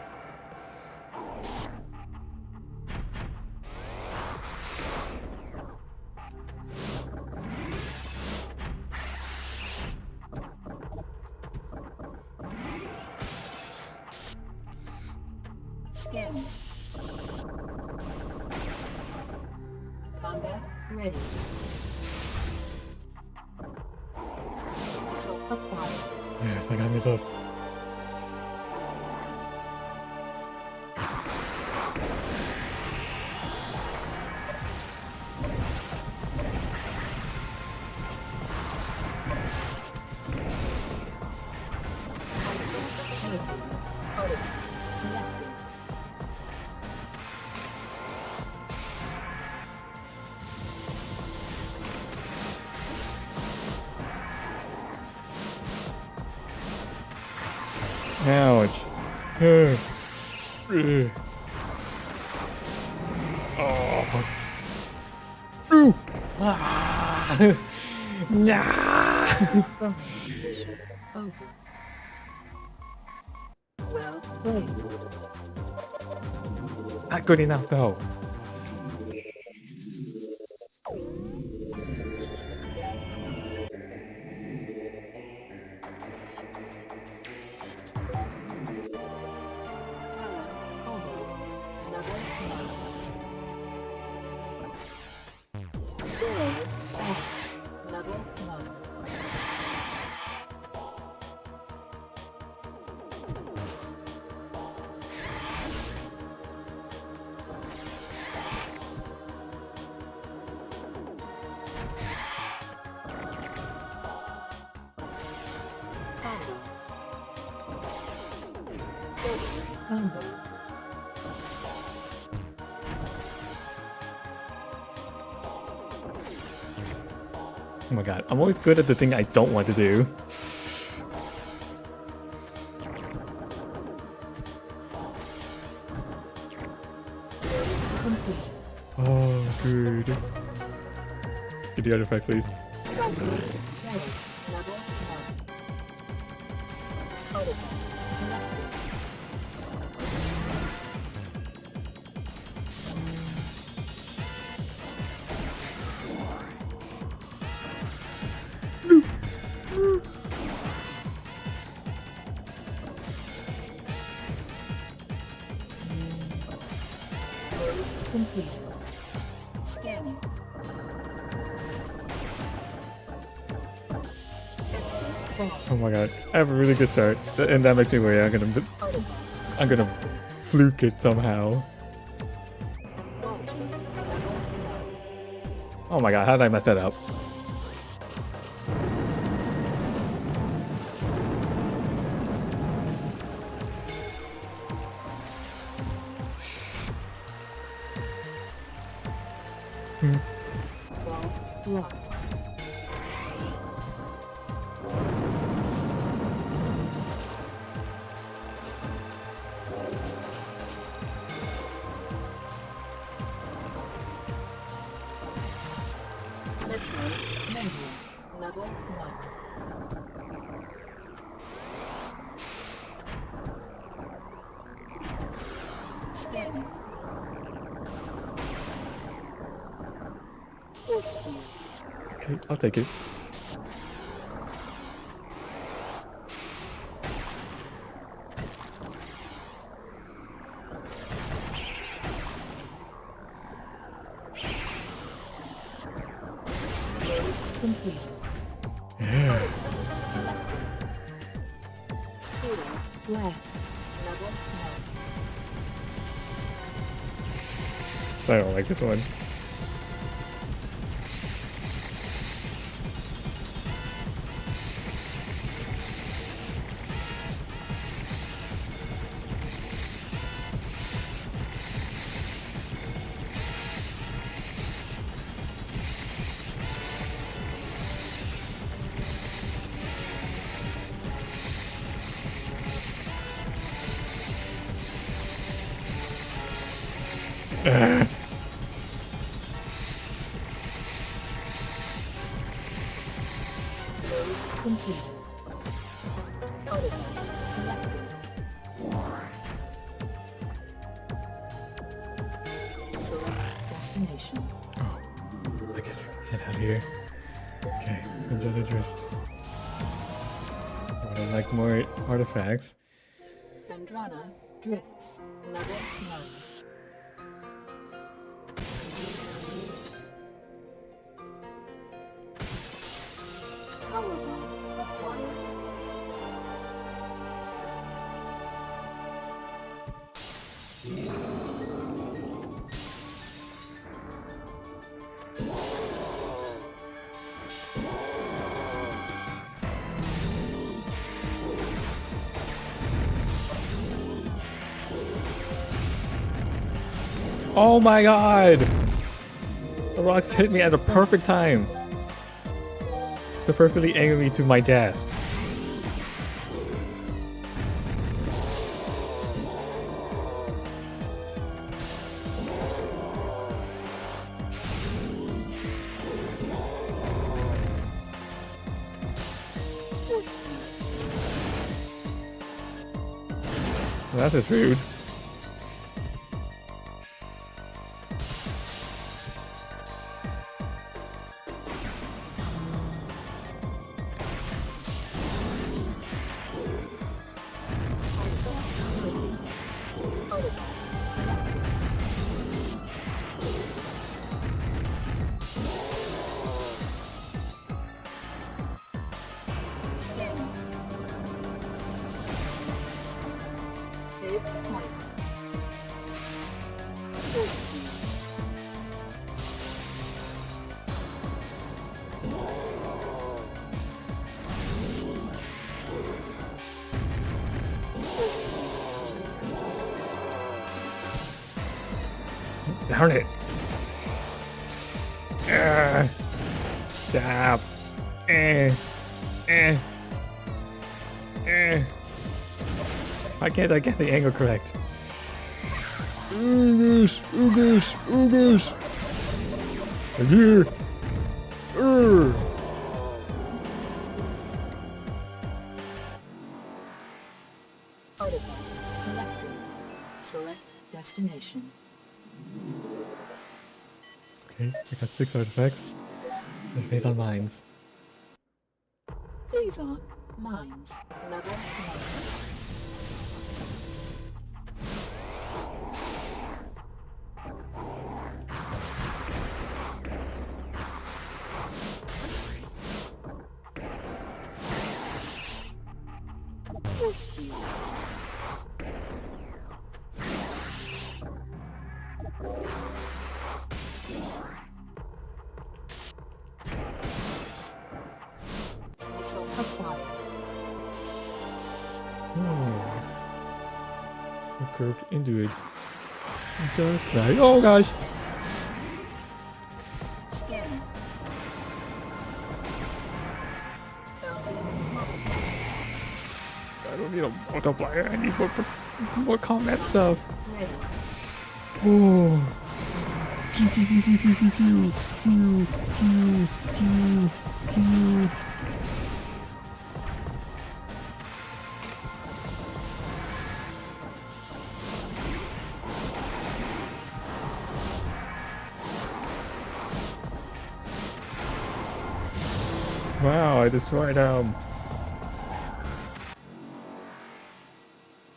Scanning. Combat ready. Missile acquired. Yes, I got missiles. Ouch. Oh. Ooh. Ah. Nah. Mission over. Well played. Not good enough though. Oh my god, I'm always good at the thing I don't want to do. Oh, good. Get the artifact, please. Complete. Scanning. Oh my god, I have a really good start, and that makes me worry. I'm gonna fluke it somehow. Oh my god, how did I mess that up? Metroid menu. Level 1. Scanning. Force field. Okay, I'll take it. Complete. Yeah. Portal glass. Level 1. I don't like this one. Complete. Artifact here. Okay, enjoy the wrist. Would I like more artifacts? Dendrana drifts. Level 9. Powerbomb acquired. Oh my god! The rocks hit me at the perfect time to perfectly angle me to my death. Well, that's just rude. Scanning. Hit points. Full speed. Darn it. Stop. Why can't I get the angle correct? Oogoos, oogoos, oogoos. I'm here. Artifact collected. Select destination. Okay, I got 6 artifacts. And phase on mines. Phase on mines. Level 9. Force speed. Missile acquired. I curved into it. Just like, oh gosh! Scanning. I don't need a multiplier, I need more combat stuff. Ready. Oh. Wow, I destroyed him.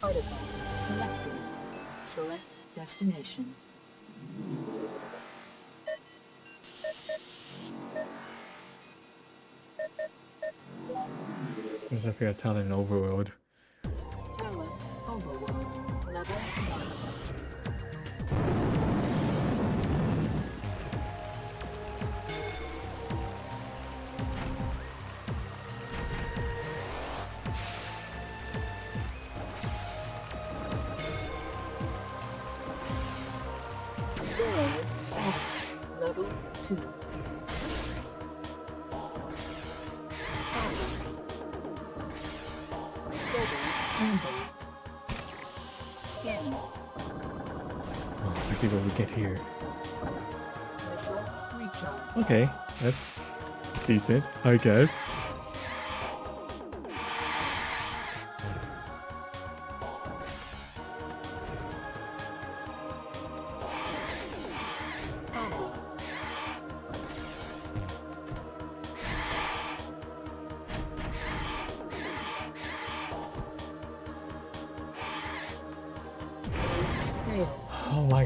Artifact collected. Select destination. There's up here a Talon overworld. Talon overworld. Level 9. Level 2. Scanning. Oh, let's see what we get here. Missile recharge. Okay, that's decent, I guess.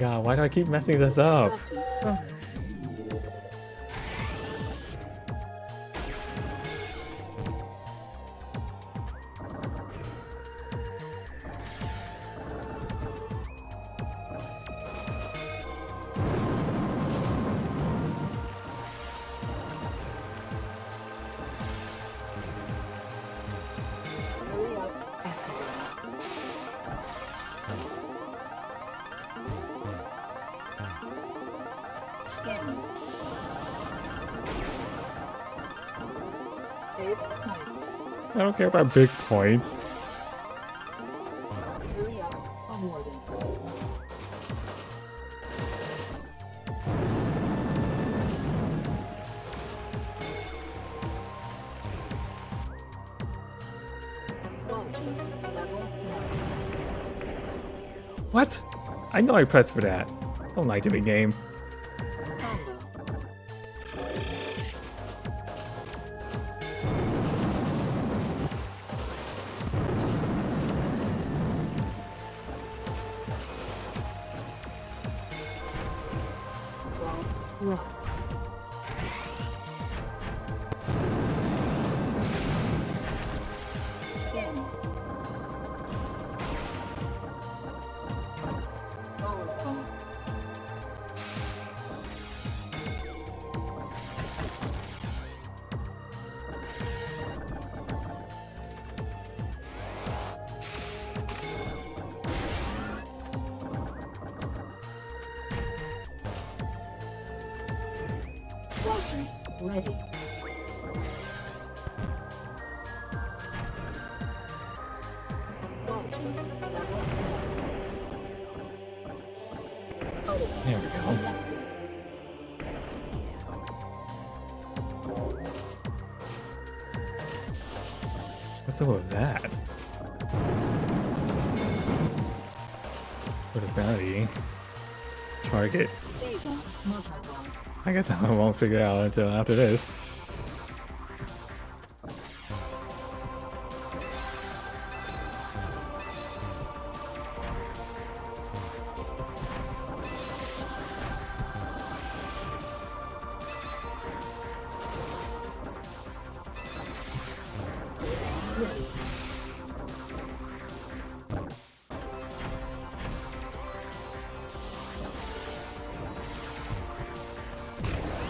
god, why do I keep messing this up? Bonus. Hurry up. Activate. Scanning. Big points. I don't care about big points. Hurry up. Awarded. Launching. Level 1. What? I know I pressed for that. Don't lie to me, game. Combo. Rock. Scanning. Powerful. Launching. Ready. Launching. Level 1. Auto. There we go. What's up with that? What about he? Target. Phasing. Multi-ball. I guess I won't figure it out until after this. Ready.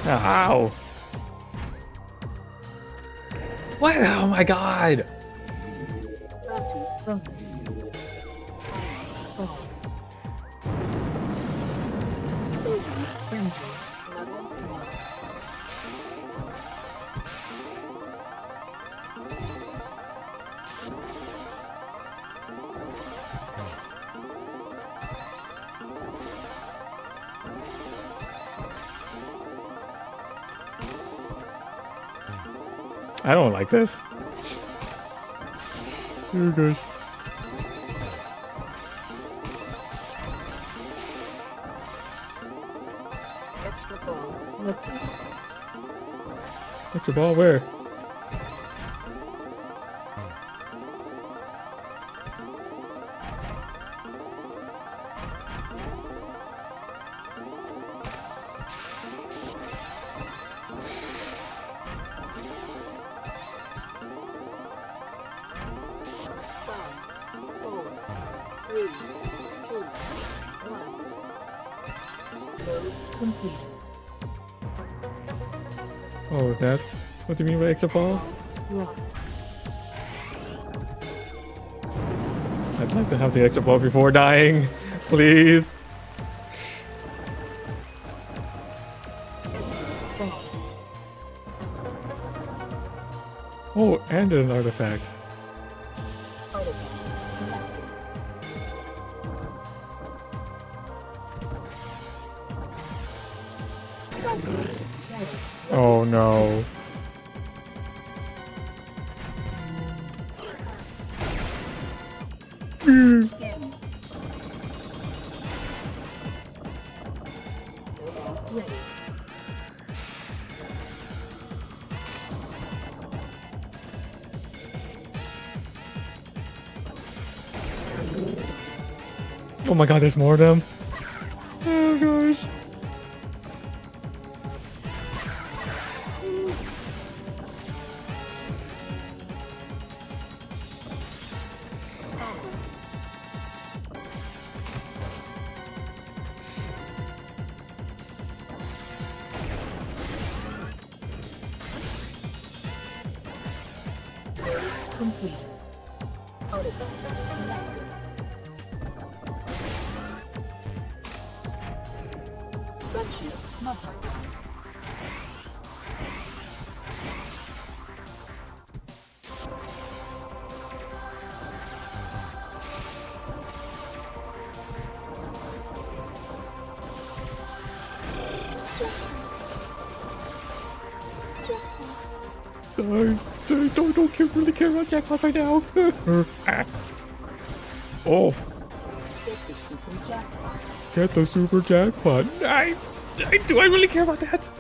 Ow! What? Oh my god! Bounty. Bonus. Ball. Phasing. Frenzy. Level 1. I don't like this. Oh gosh. Extra ball. Looking. What's your ball? Where? Three, two, one. Load completed. Oh, that? What do you mean by extra ball? Rock. I'd like to have the extra ball before dying. Please. Ball. Oh, and an artifact. Artifact collected. Bunkers ready. Oh no. Scanning. Ready. Oh my god, there's more of them. Complete. Artifact collected. Friendship mother. Don't really care about jackpots right now. Oh, Get the super jackpot. get the super jackpot. Do I really care about that?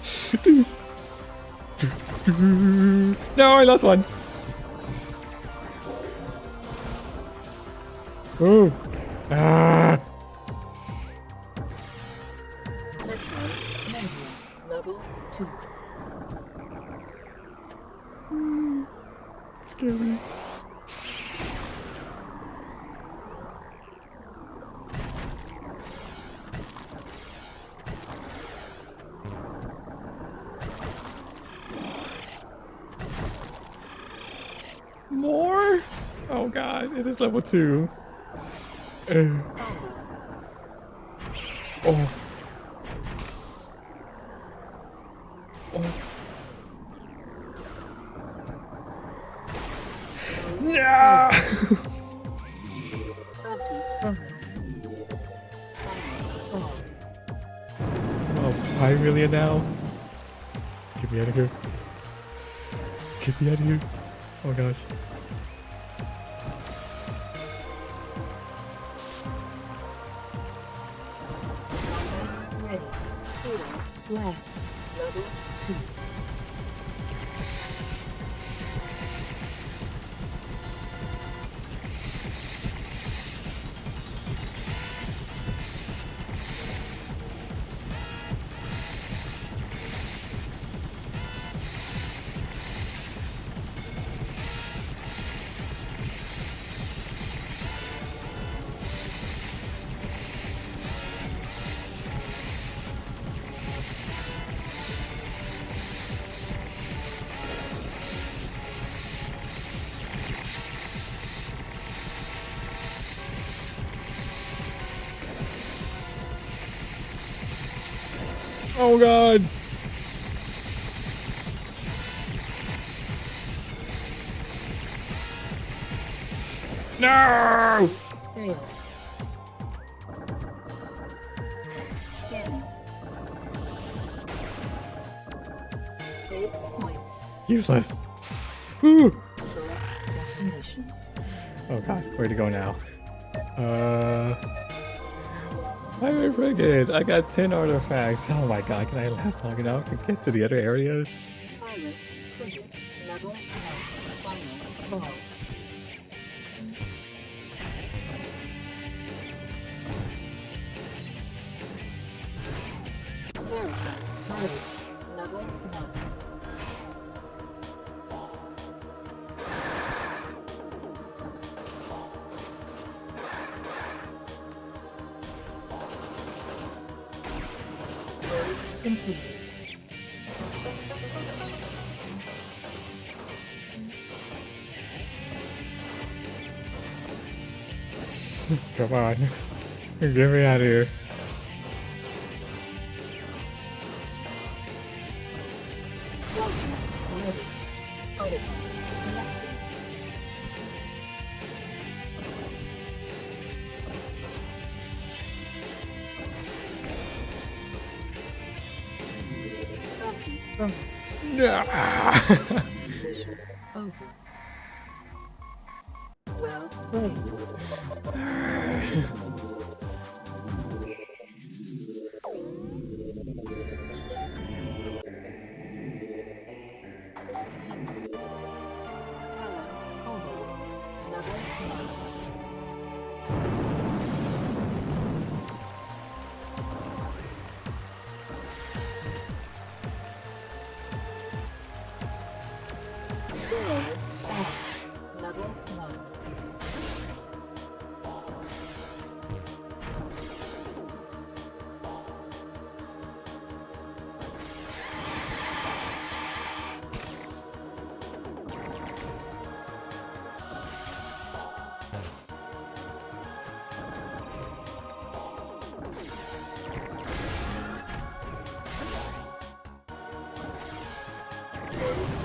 No, I lost one. Oh. Ah. Metroid Mania Level 2. Scary. More? Oh god, it is level 2. Oh. Oh. No! Bounty bonus. Final fall. Oh, 5 million now. Get me out of here. Get me out of here. Oh gosh. Ready. Hero Blast Level 2. Oh god. No! Fail. Scanning. 8 points. Useless. Ooh. Select destination. Oh god, where to go now? Pirate Frigate! I got 10 artifacts. Oh my god, can I last long enough to get to the other areas? Pilot Frigate Level 1. Final fall. Garrison Pirate Level 1. Complete. Come on. Get me out of here. Launcher ready. Artifact collected. Bounty bonus. No. Mission over. Well played. Talent Overlord Level 1. Level 1.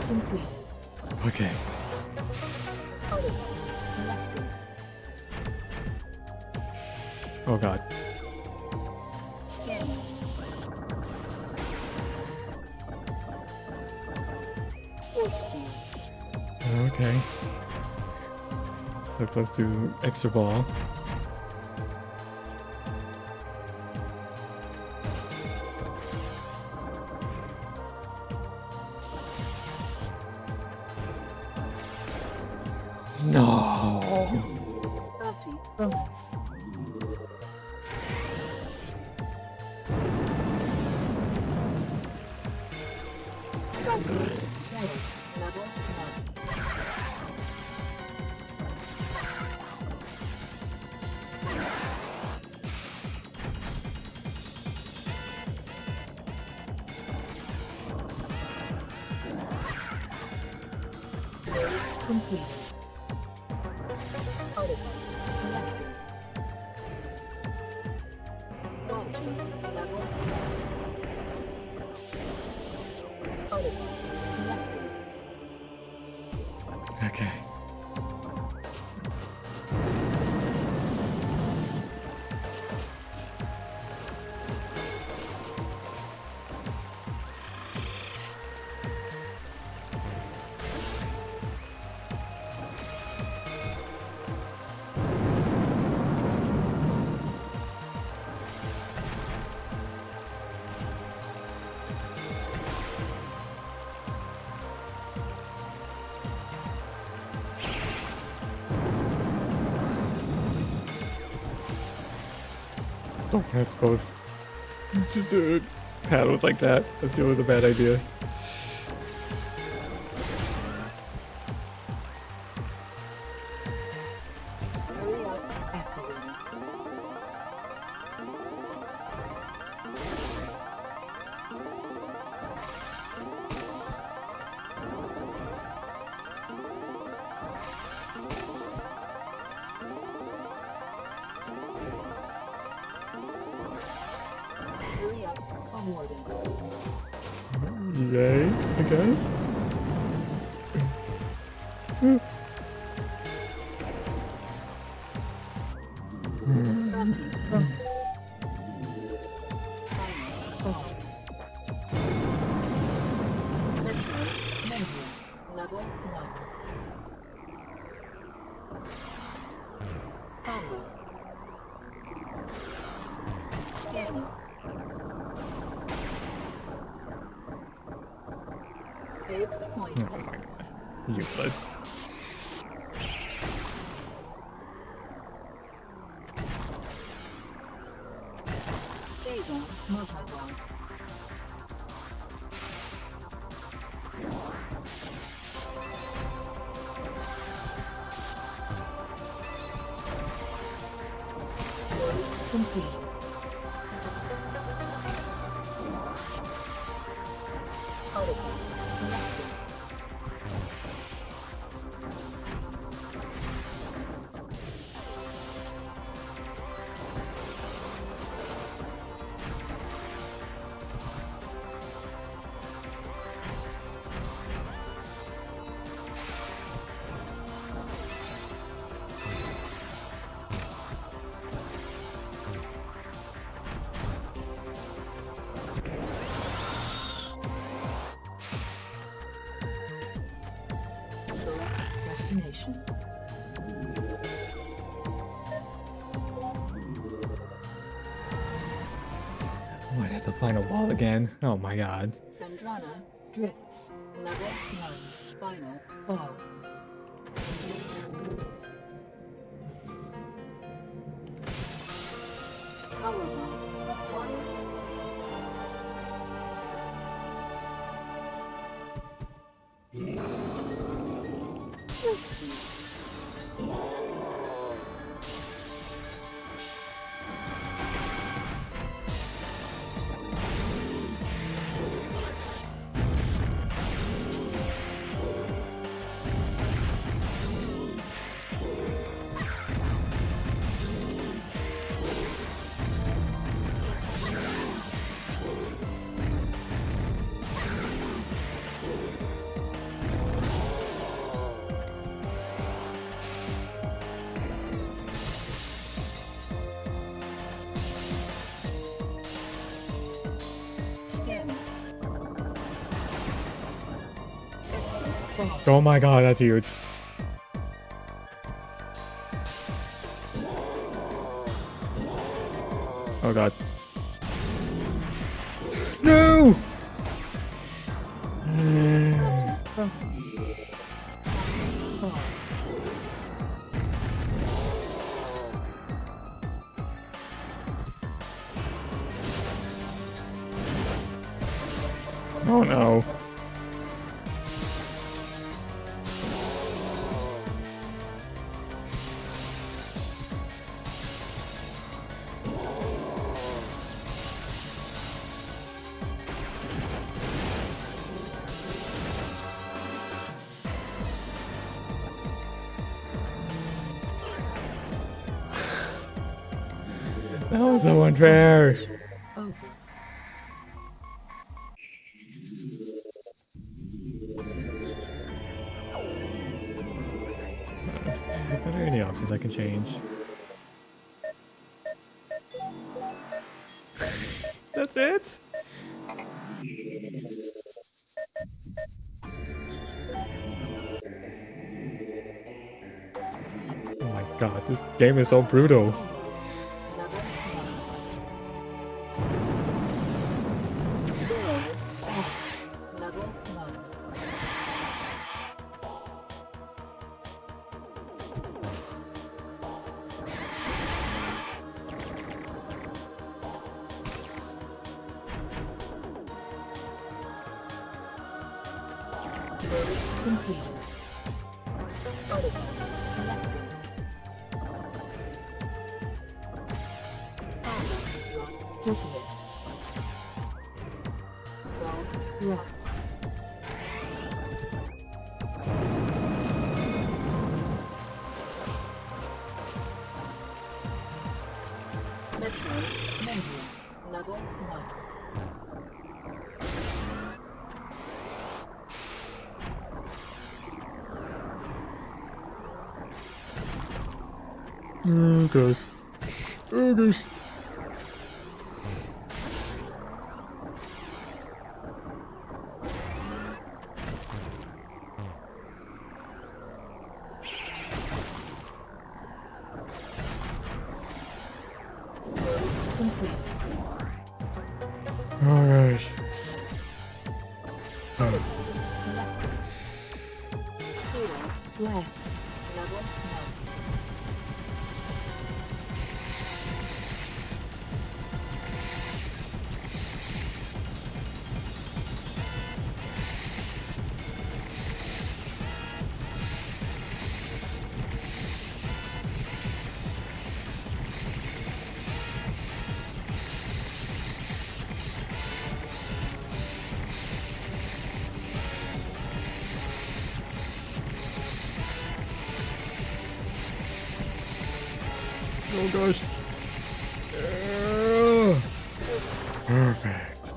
completed. Okay. Article selected. Oh god. Scanning. Force field. Okay. So close to extra ball. No. Bounty bonus. Strongholds ready. Level 1. Completed. Article selected. Bounty level 1. Article selected. Okay. Oh, I suppose just do paddles like that. That's always a bad idea. Hurry up activated. Hurry up awarded. Yay, I guess. Bounty bonus. Final call. Metroid Mania level 1. Combo. Scanning. Save points. Oh my god. Useless. Phase-on multi-ball. Completed. Article selected. Select destination. Oh, I have to find a wall again. Oh my god. Andrana drifts. Level 1. Final ball. Powerball acquired. Force field. Oh my god, that's huge. Oh god. No! Oh no. That was so unfair. Over. Are there any options I can change? That's it? Oh my god, this game is so brutal. Level 1. Level 1. Load completed. Article selected. Power rock dismissed. Rock rock. Metroid Mania. Level 1. Oh gosh. Oh gosh. Complete. Oh gosh. Selected. Hero Blast. Level 1. Oh gosh. Oh, perfect.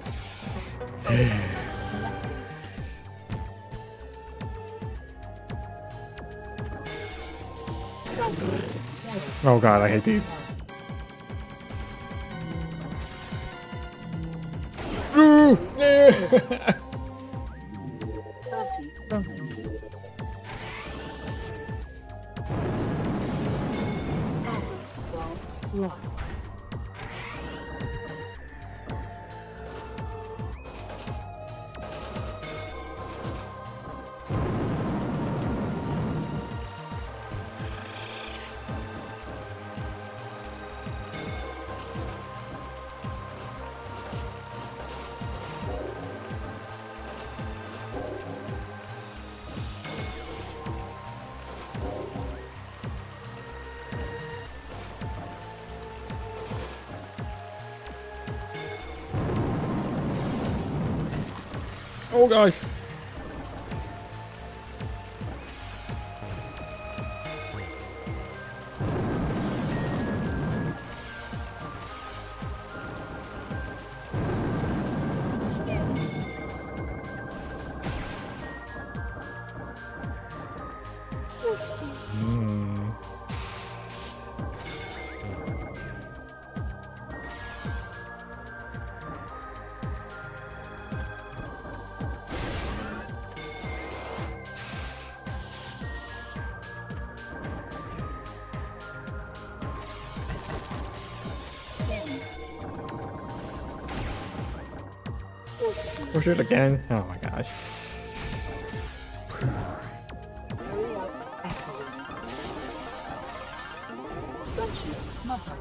Oh god, I hate these. Ooh, yeah. 30 bonus. Power rock. Oh gosh. Hmm. Push it again. Oh my gosh. Hurry up, echoing. Friendship multiplier.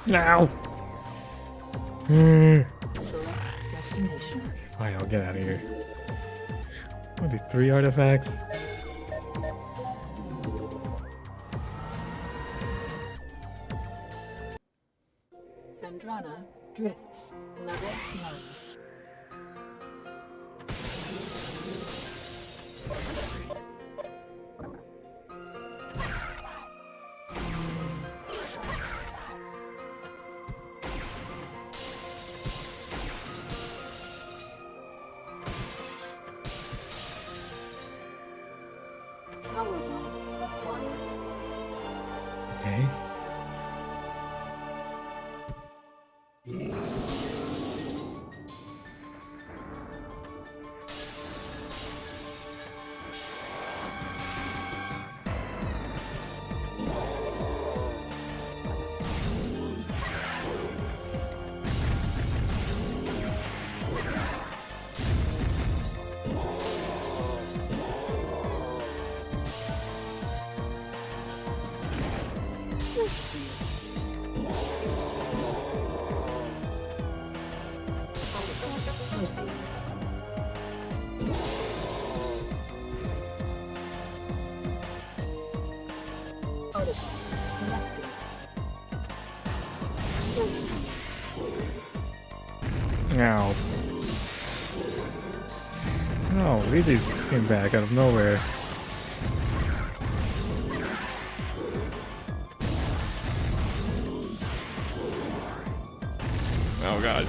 Now. Select destination. Fine, I'll get out of here. Only 3 artifacts. Vendrana drifts. Level 1. Powerbomb acquired. Okay. Artifact collected. Ow. No, these came back out of nowhere. Oh god.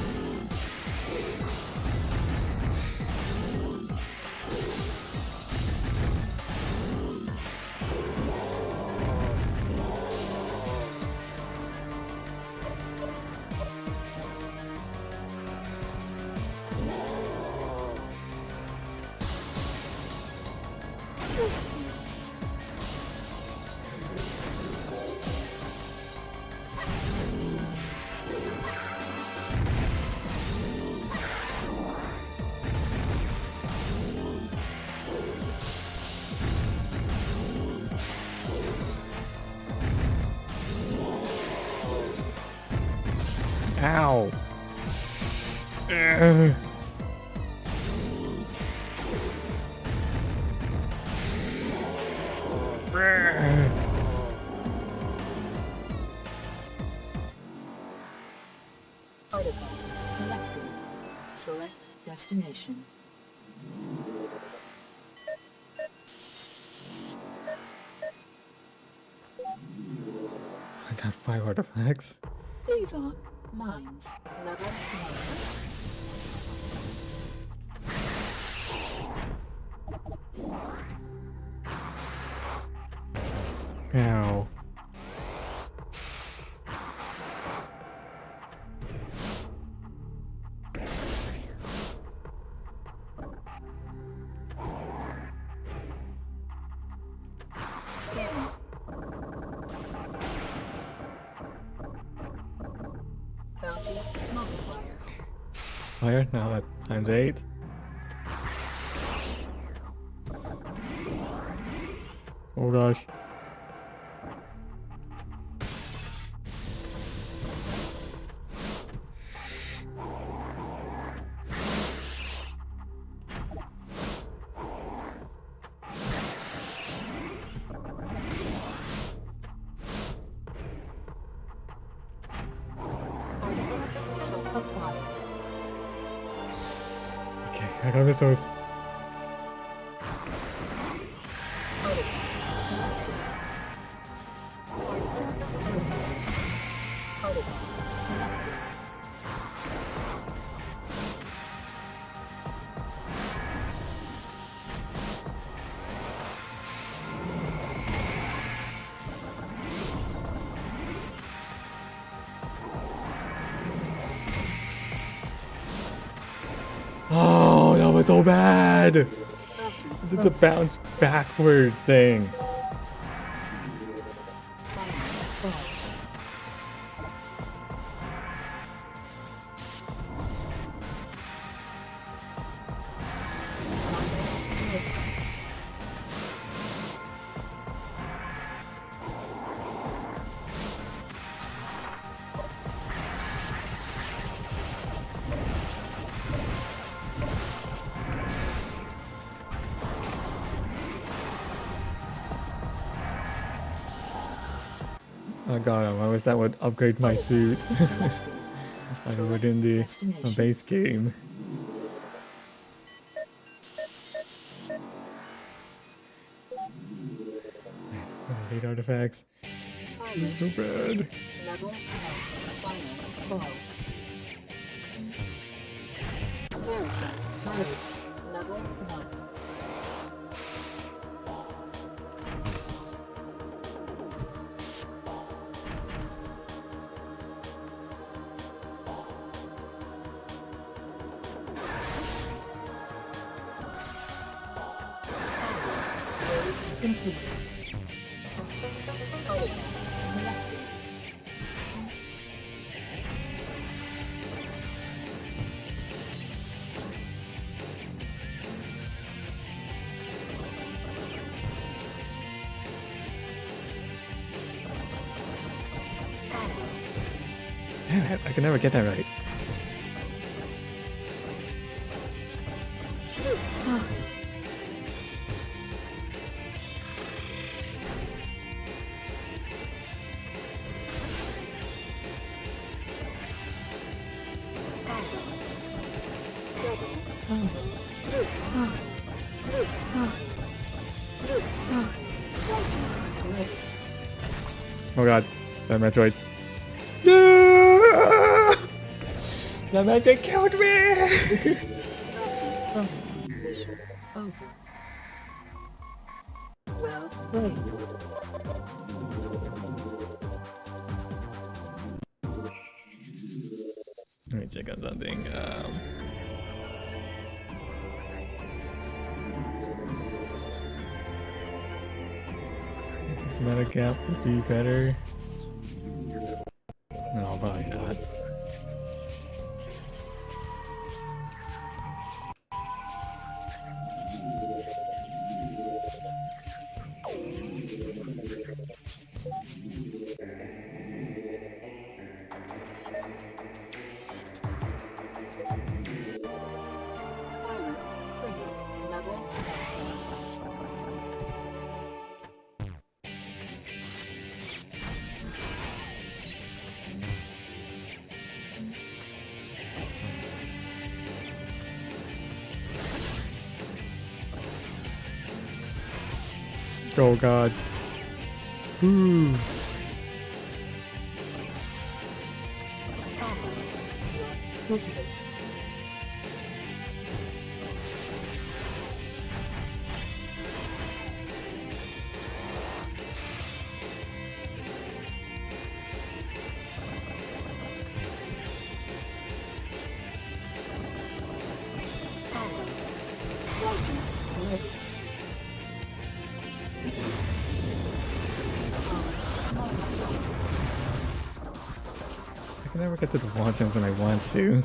Ow. Ugh. Ugh. Artifact collected. Select destination. I got 5 artifacts. Phazon mines. Level 1. Ow. Scanning. Bounty multiplier. Fire, now that times 8. Oh gosh. Self-acquired. Okay, I got missiles. so bad. It's a bounce backward thing. Oh god, I wish that would upgrade my suit. Like within the base game. I hate artifacts. This is so bad. Level 10. Final call. Garrison ready. Level 1. Complete. Damn it, I can never get that right. Oh god, that Metroid. No! That Metroid killed me! Mission over. Well played. Let me check on something. This meta cap would be better. No, probably not. Pilot training level 1. Oh god. Ooh. Visible. I can never get to the wall jump when I want to.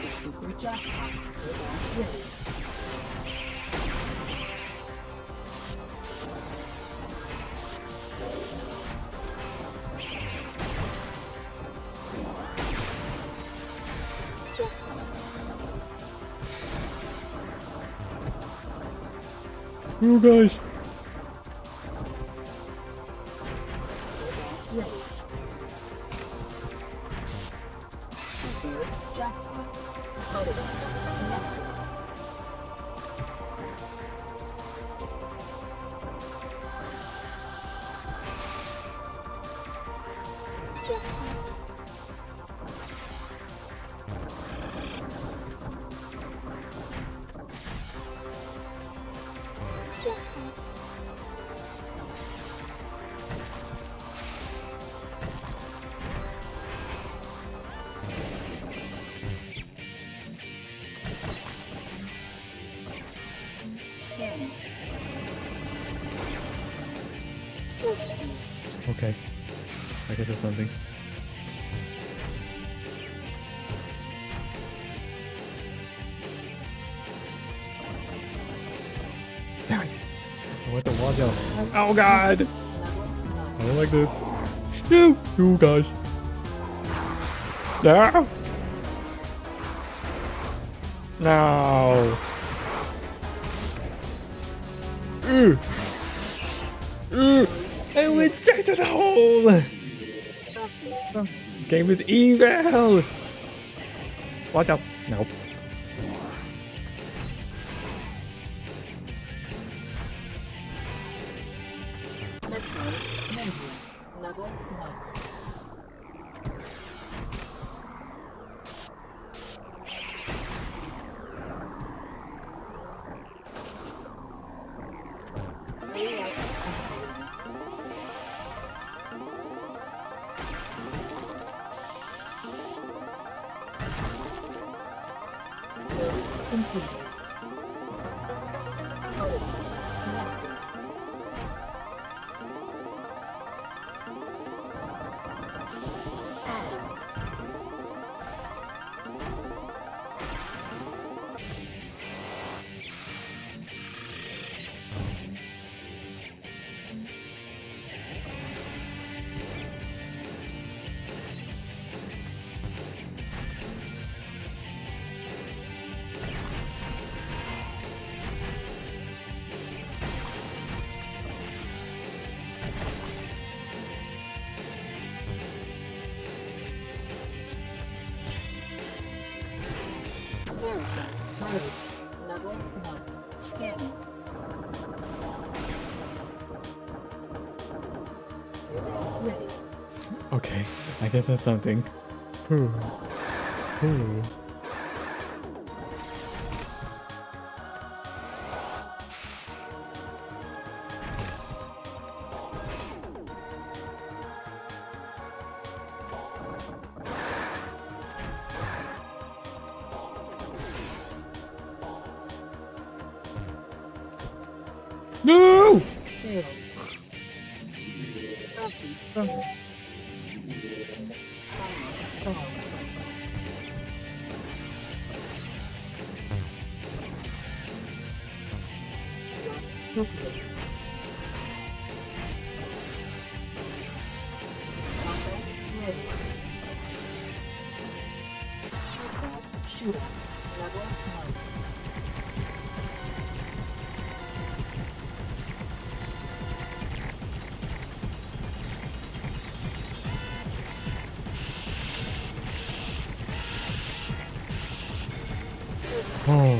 Super jackpot. Ready. Oh gosh. Ready. Super jackpot. Photograph connected. Jackpot. Force field. Okay. I guess that's something. Damn it. I want to watch out. Oh god! Level 9. I don't like this. No! Oh gosh. No! No! I went straight to the hole! 30 seconds. This game is evil! Watch out. Nope. Metroid Mania. Level 1. Layout complete. Garrison mode. Level 1. Scanning. Ready. Okay, I guess that's something. Ooh. Ooh. No! Failed. 30 bonus. Final call. Pistol. Combat ready. Shootout. Level 1. Oh.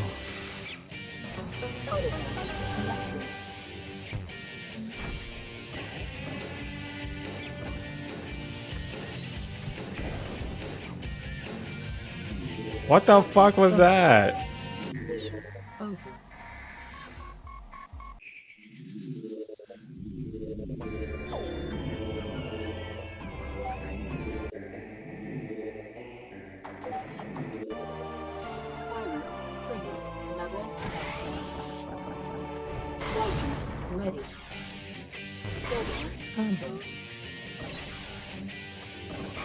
What the fuck was that? Mission over. Pilot training level 1. Roger. Ready. Double combo.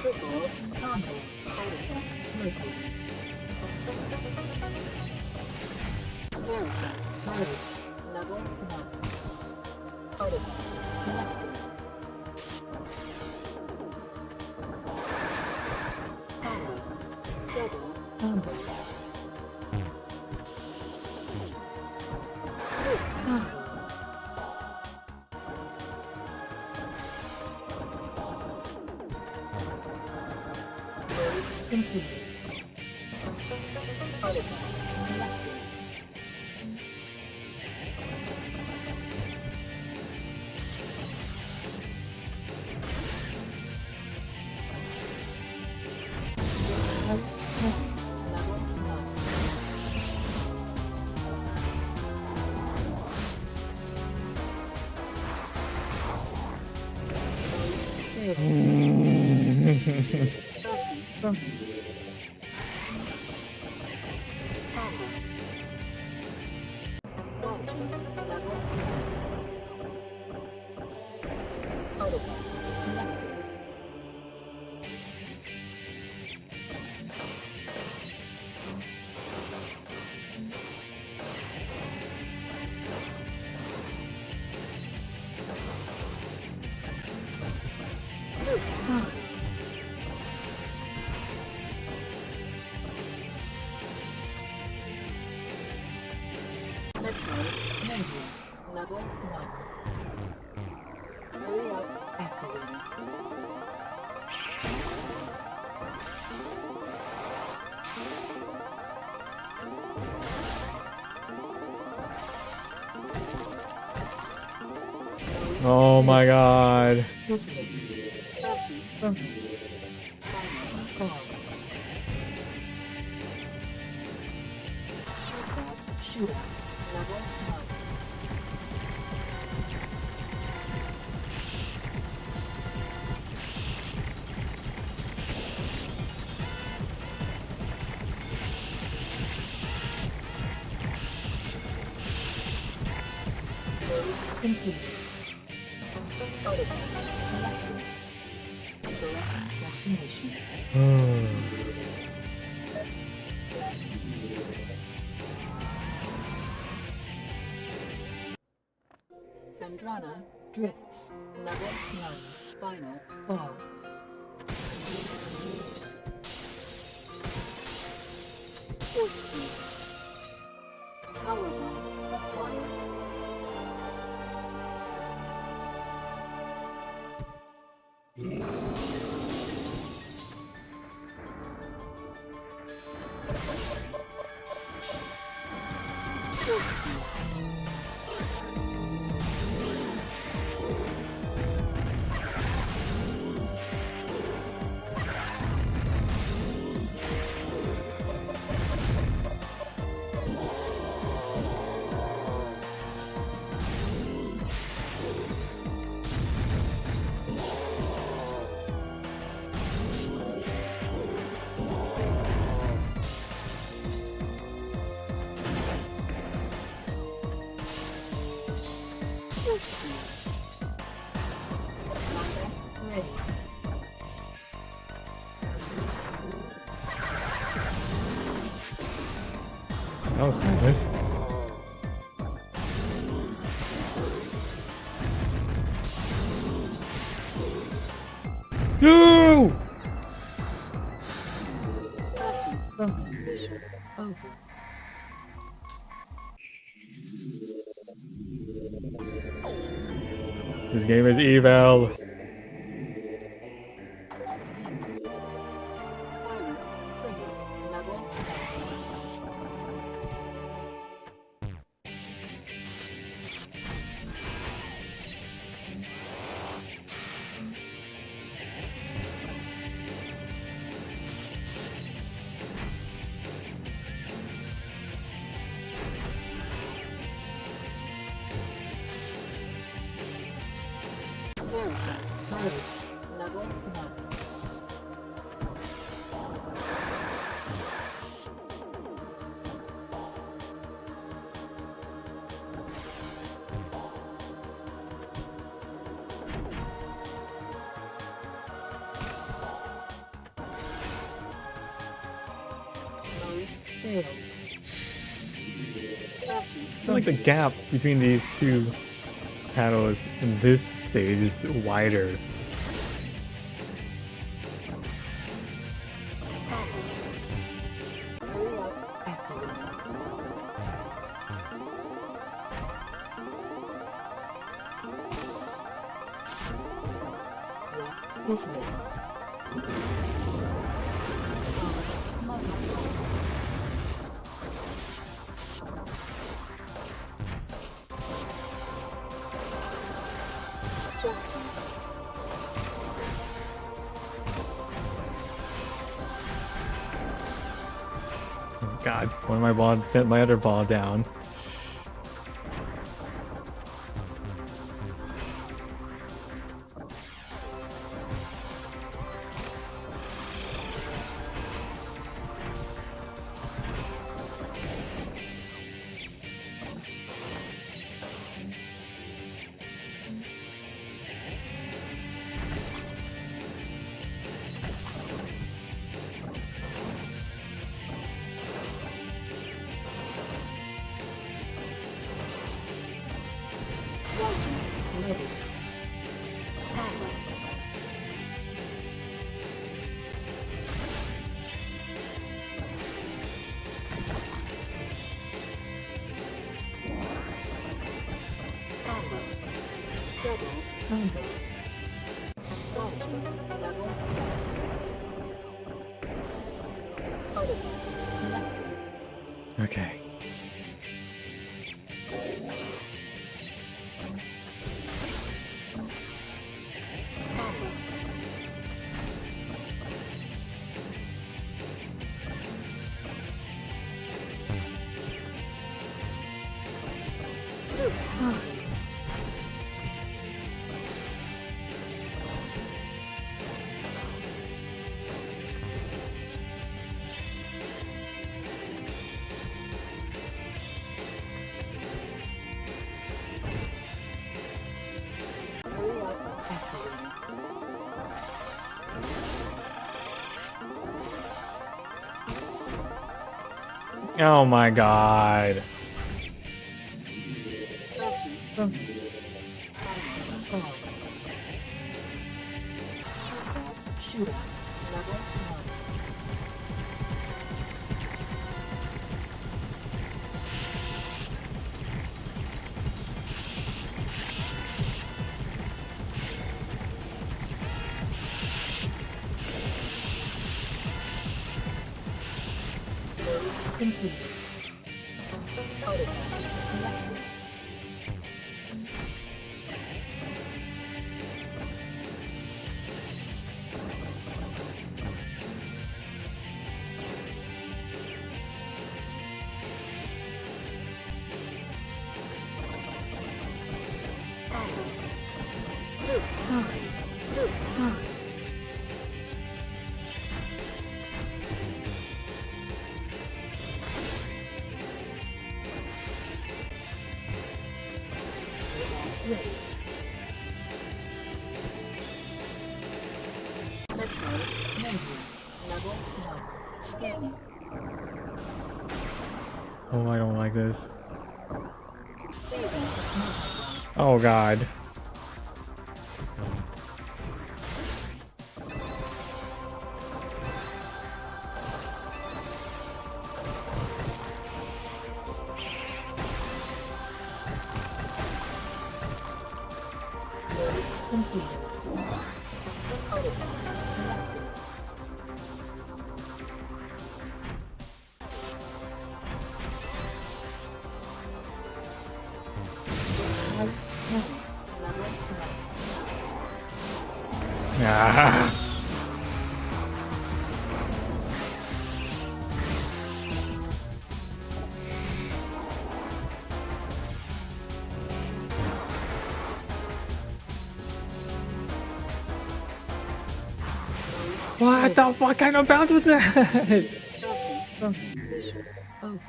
Triple combo. Automatic located. Garrison mode. Level 1. Automatic connected. Power. Double combo. Quick combo. Mode complete. Automatic connected. Level 1. Protocol connected. Loop 9. Metroid Navy Level 1. Hurry up activated. Oh my god. Listening. Traffic bonus. Final call. Shootout. Level 1. Load complete. Protocol connected. Select destination. Vendrana drifts. Level 9. Final fall. Force field. Powerbomb acquired. Force field. Force field. Combat ready. That was pointless. No! Traffic bonus mission over. This game is evil. Pilot training level 1. Garrison load. Level 1. Mode failed. Traffic I feel like the gap between these two panels in this stage is wider. hurry up activated. Rock listening. God, one of my balls sent my other ball down. Combo. Quality level 4. Article collected. Okay. Combo. Group 5. Hurry up activated. Oh my god. Trophy bonus. Final call. Shooter level 1. Load complete. Article collected. Group 5. Group 5. Ready. Metroid menu. Level 1. Scanning. Oh, I don't like this. Phasing modified. Oh god. Load completed. Article collected. Type 10. Level 1. Ah. What the fuck kind of bounce was that? Trophy bonus. Mission over.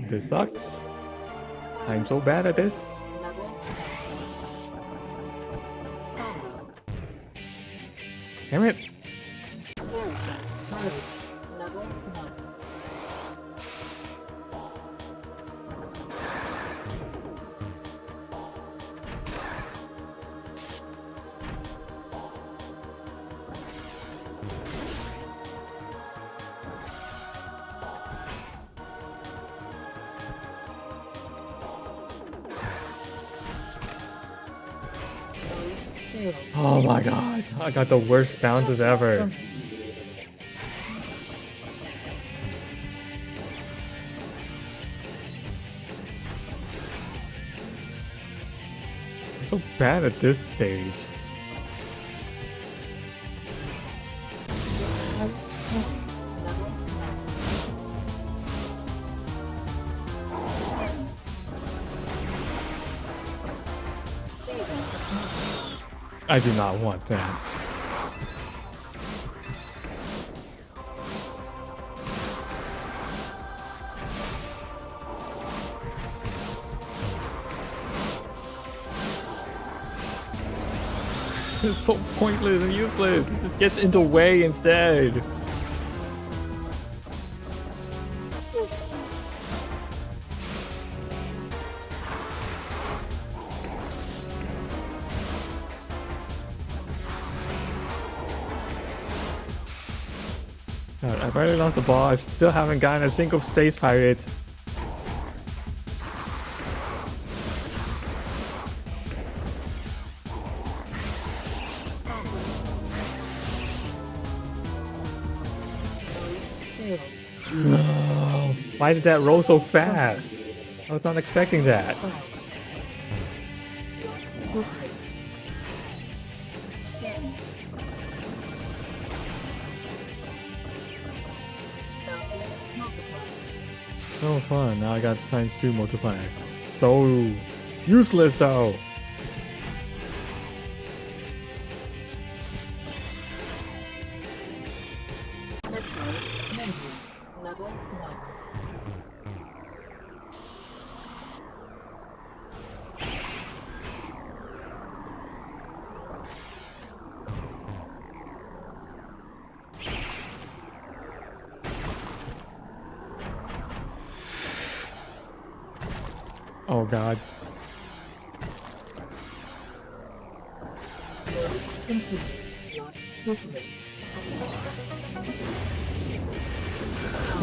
This sucks. I'm so bad at this. Level 10. Combo. Damn it. Garrison. Mode. Level 1. Mode failed. Oh my god. I got the worst bounces ever. Bonus. I'm so bad at this stage. Type 10. Level 1. Scanning. Phasing modified. I do not want that. It's so pointless and useless. It just gets in the way instead. Force field. God, I've already lost the ball. I still haven't gotten a single space pirate. No. Why did that roll so fast? I was not expecting that. Scanning. Mounting multiplier. So fun. Now I got ×2 multiplier. So useless though. Metroid menu. Level 1. Oh god. Complete. Not visible.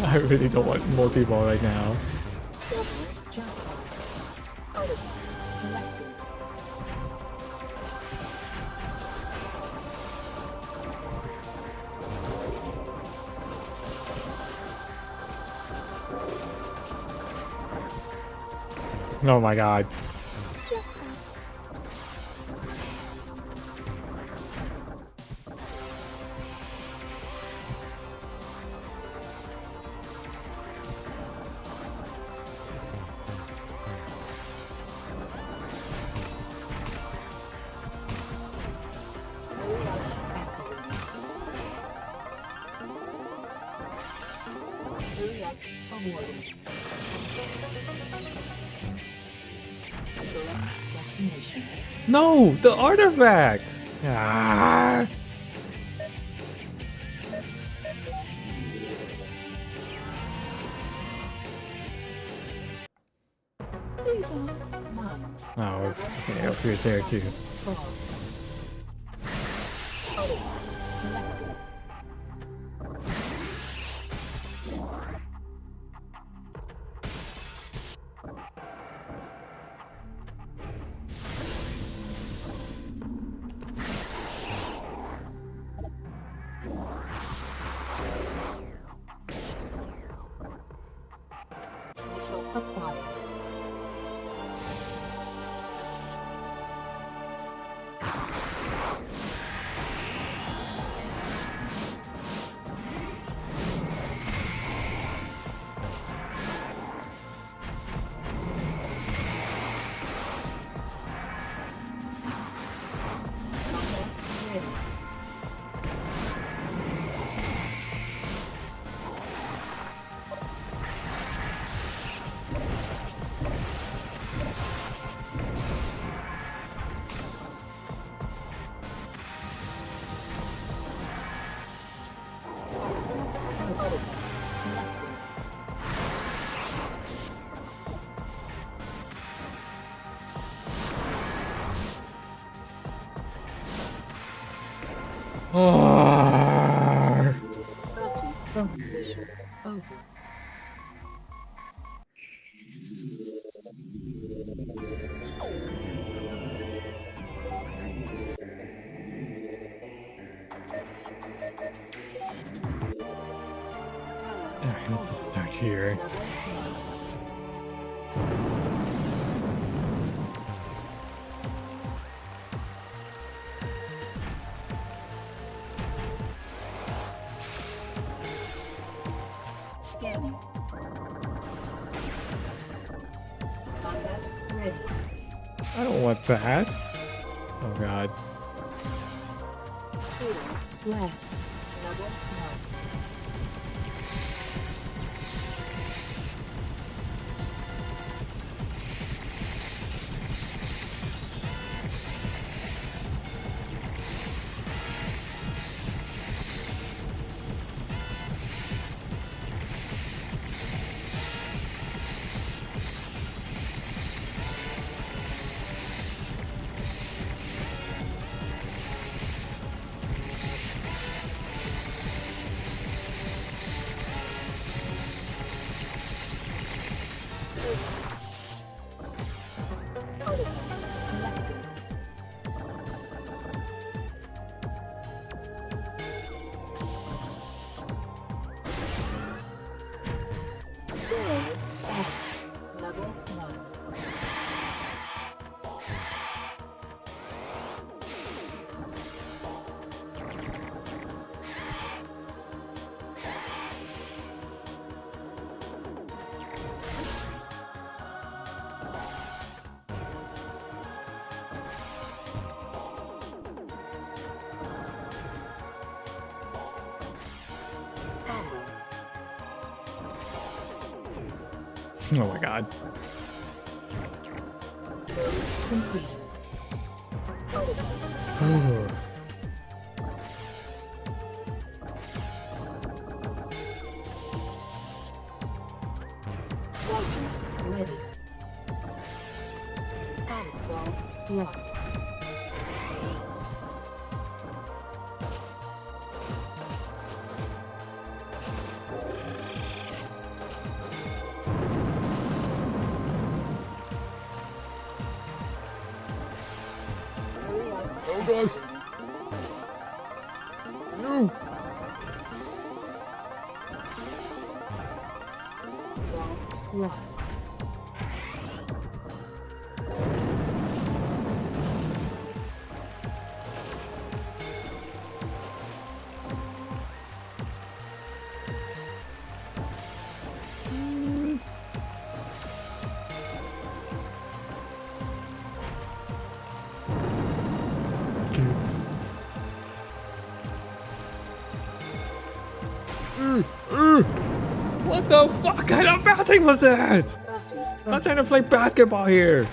I really don't want multi-ball right now. Double jackpot. Item collected. Oh my god. Select awarded. Select destination. No, the artifact. Ah. These are mines. Oh, okay, up here there too. Fog. Item collected. Missile acquired. Ready. Item collected. Ah. Bounty mission over. Alright, let's just start here. Level 1. Scanning. Combat ready. I don't want that. Oh god. Fear blast. Level 1. Level 1. Oh my god. Complete. Oh. Roger. Ready. Attic wall locked. Oh gosh. No. Wall locked. What the fuck kind of bouncing was that? I'm not trying to play basketball here.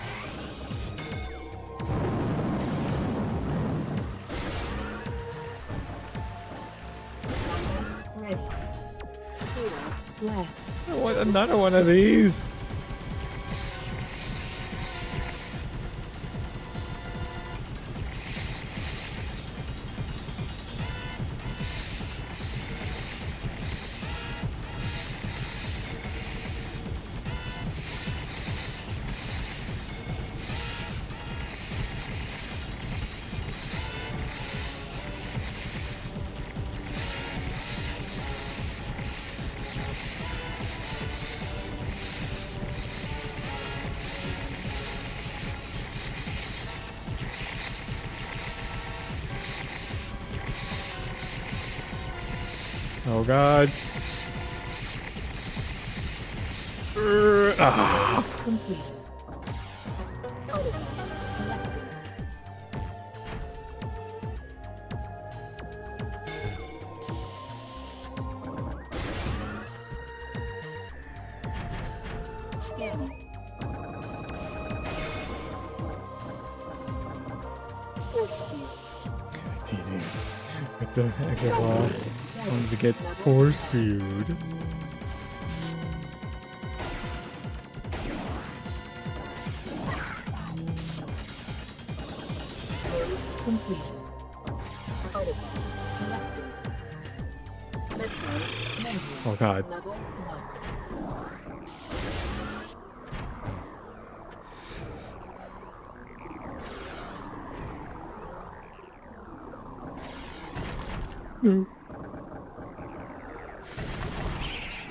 Ready. Hero less. I want another one of these. Oh god. Complete. Scanning. Force field. TD. With the extra ball. I wanted to get force field. Complete. Article. Metroid. Menu. Oh god. Level 1. No.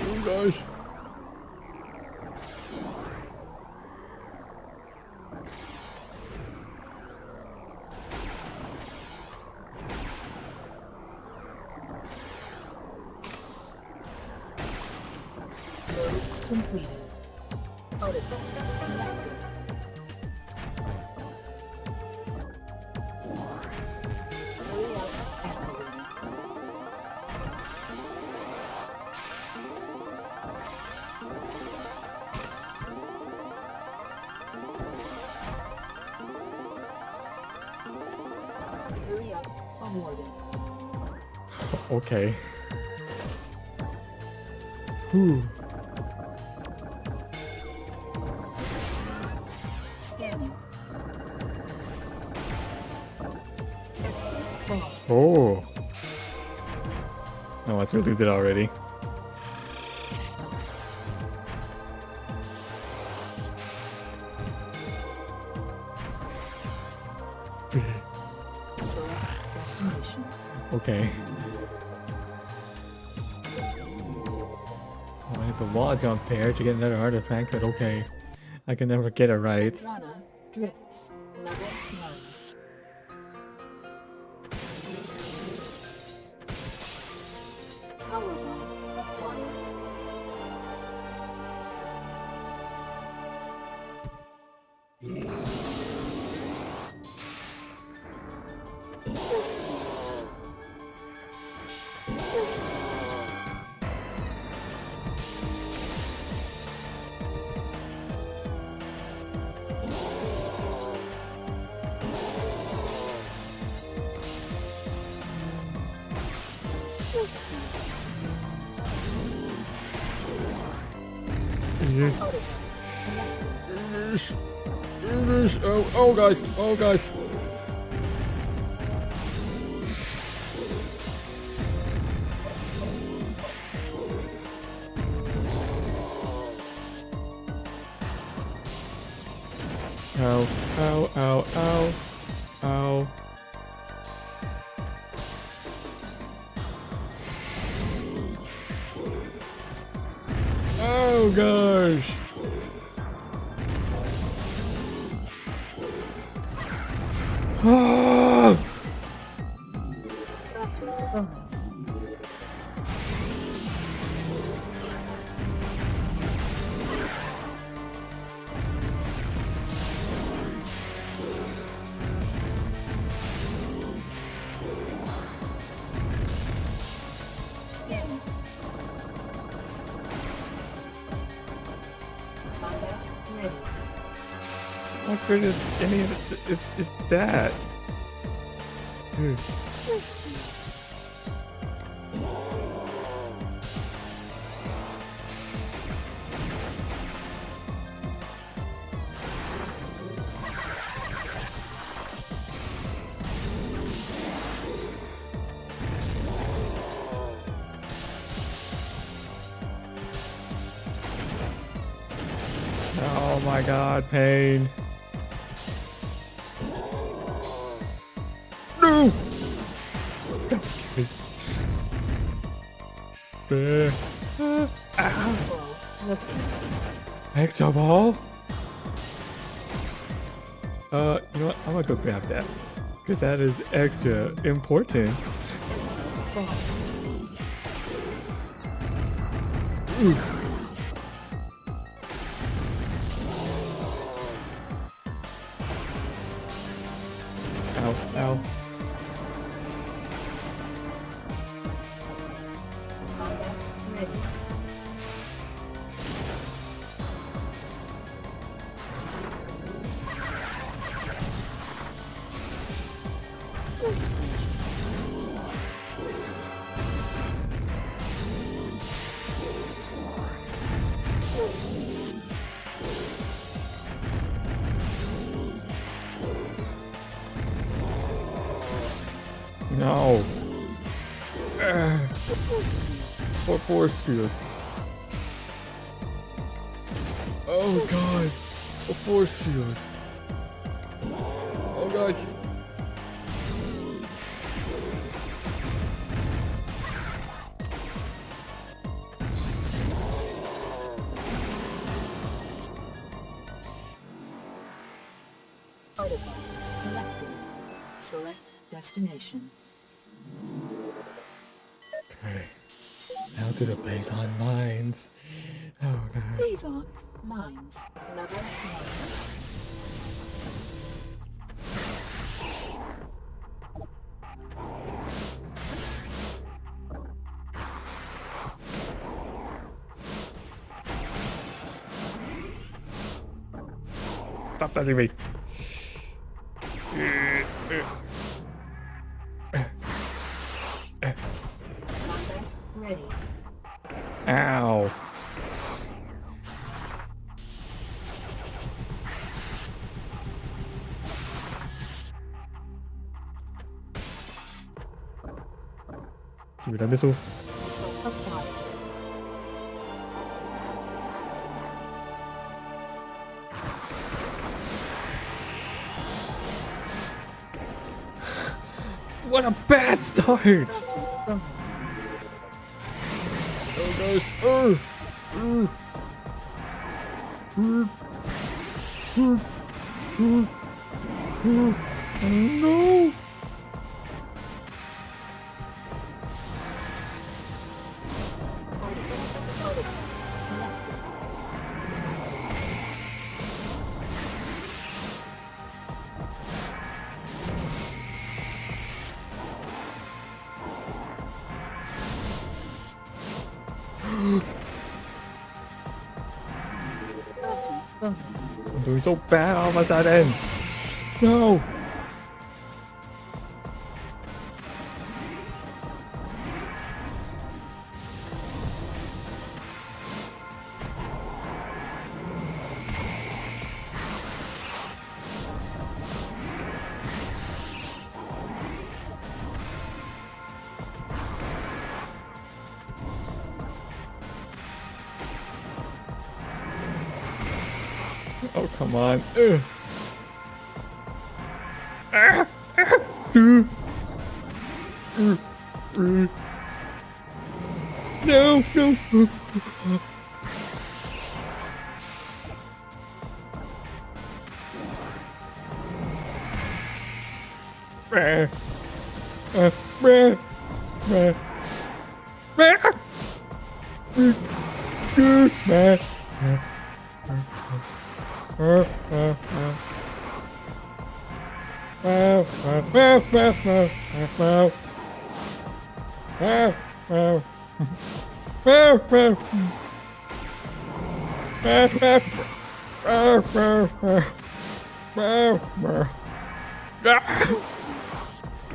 Oh gosh. Completed. Article. Hurry up. Activated. Hurry up. Awarded. Okay. Whew. Scanning. Extra. Ball. Oh. No, I feel lose it already. destination. Okay. Oh, I have to wall jump there to get another artifact, but okay. I can never get it right. Runner drifts. Level 9. Power bomb acquired. Oh guys, oh guys. Ow, ow, ow, ow, ow. Oh gosh. Ah! Bonus. Spin. Combat ready. What good is any of it? Is that? Dude. Oh my god, pain. No! That was scary. Ow. Extra ball? You know what? I'm gonna go grab that. Because that is extra important. Ooh. Ow, ow. Combat ready. No. What force field? Oh god. A force field. Oh gosh. Artifact collected. Select destination. Okay. Now to the base on mines. Oh gosh. Phazon mines. Level 9. Stop touching me. Combat ready. Ow. Give me that missile. Missile acquired. What a bad start! Bonus. Oh gosh. No! Bonus. I'm doing so bad all of a sudden. No! Oh, come on. No, no.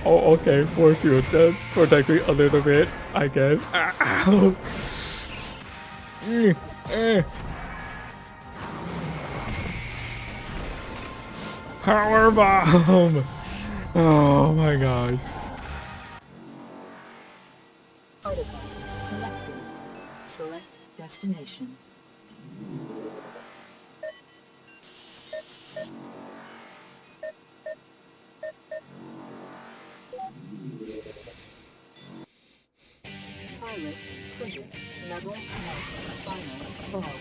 Oh, okay, force you to protect me a little bit, I guess. Ow. Power bomb! Oh my gosh. Artifact collected. Select destination. Pilot clear. Level 1. Final fall.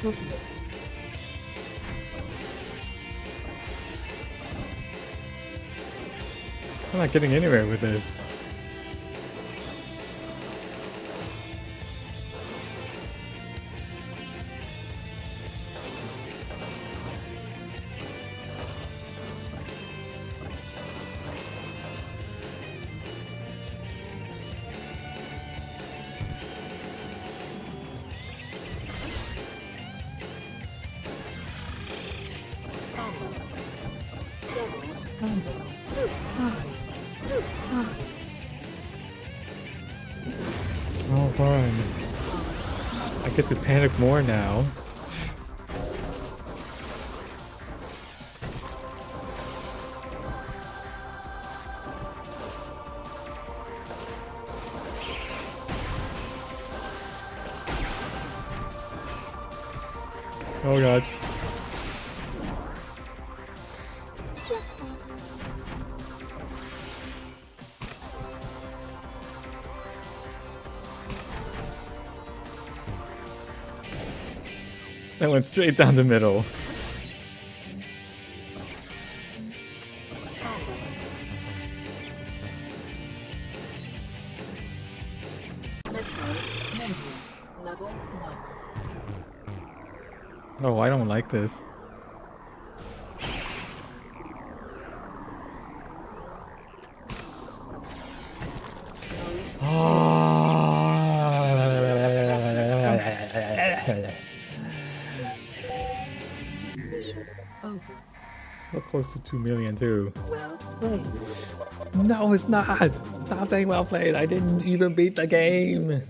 Visible. I'm not getting anywhere with this. Oh, fun. I get to panic more now. Oh god. That went straight down the middle. Metroid menu. Level 1. Oh, I don't like this. Mission over. We're close to 2 million too. Well played. No, it's not. Stop saying well played. I didn't even beat the game.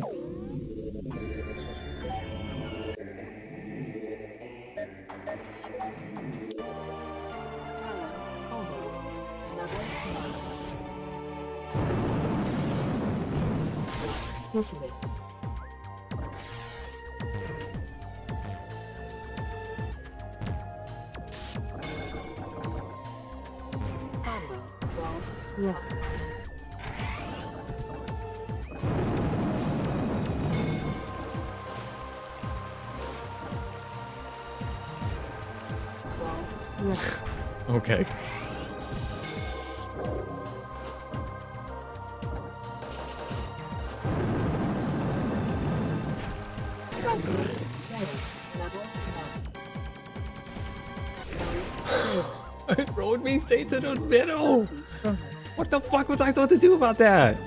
Listening. Amber. Bomb. Lock. Bomb. Lock. Okay. Gunboat. Ready. Level 1. It rolled me straight to the middle. Bonus. What the fuck was I supposed to do about that?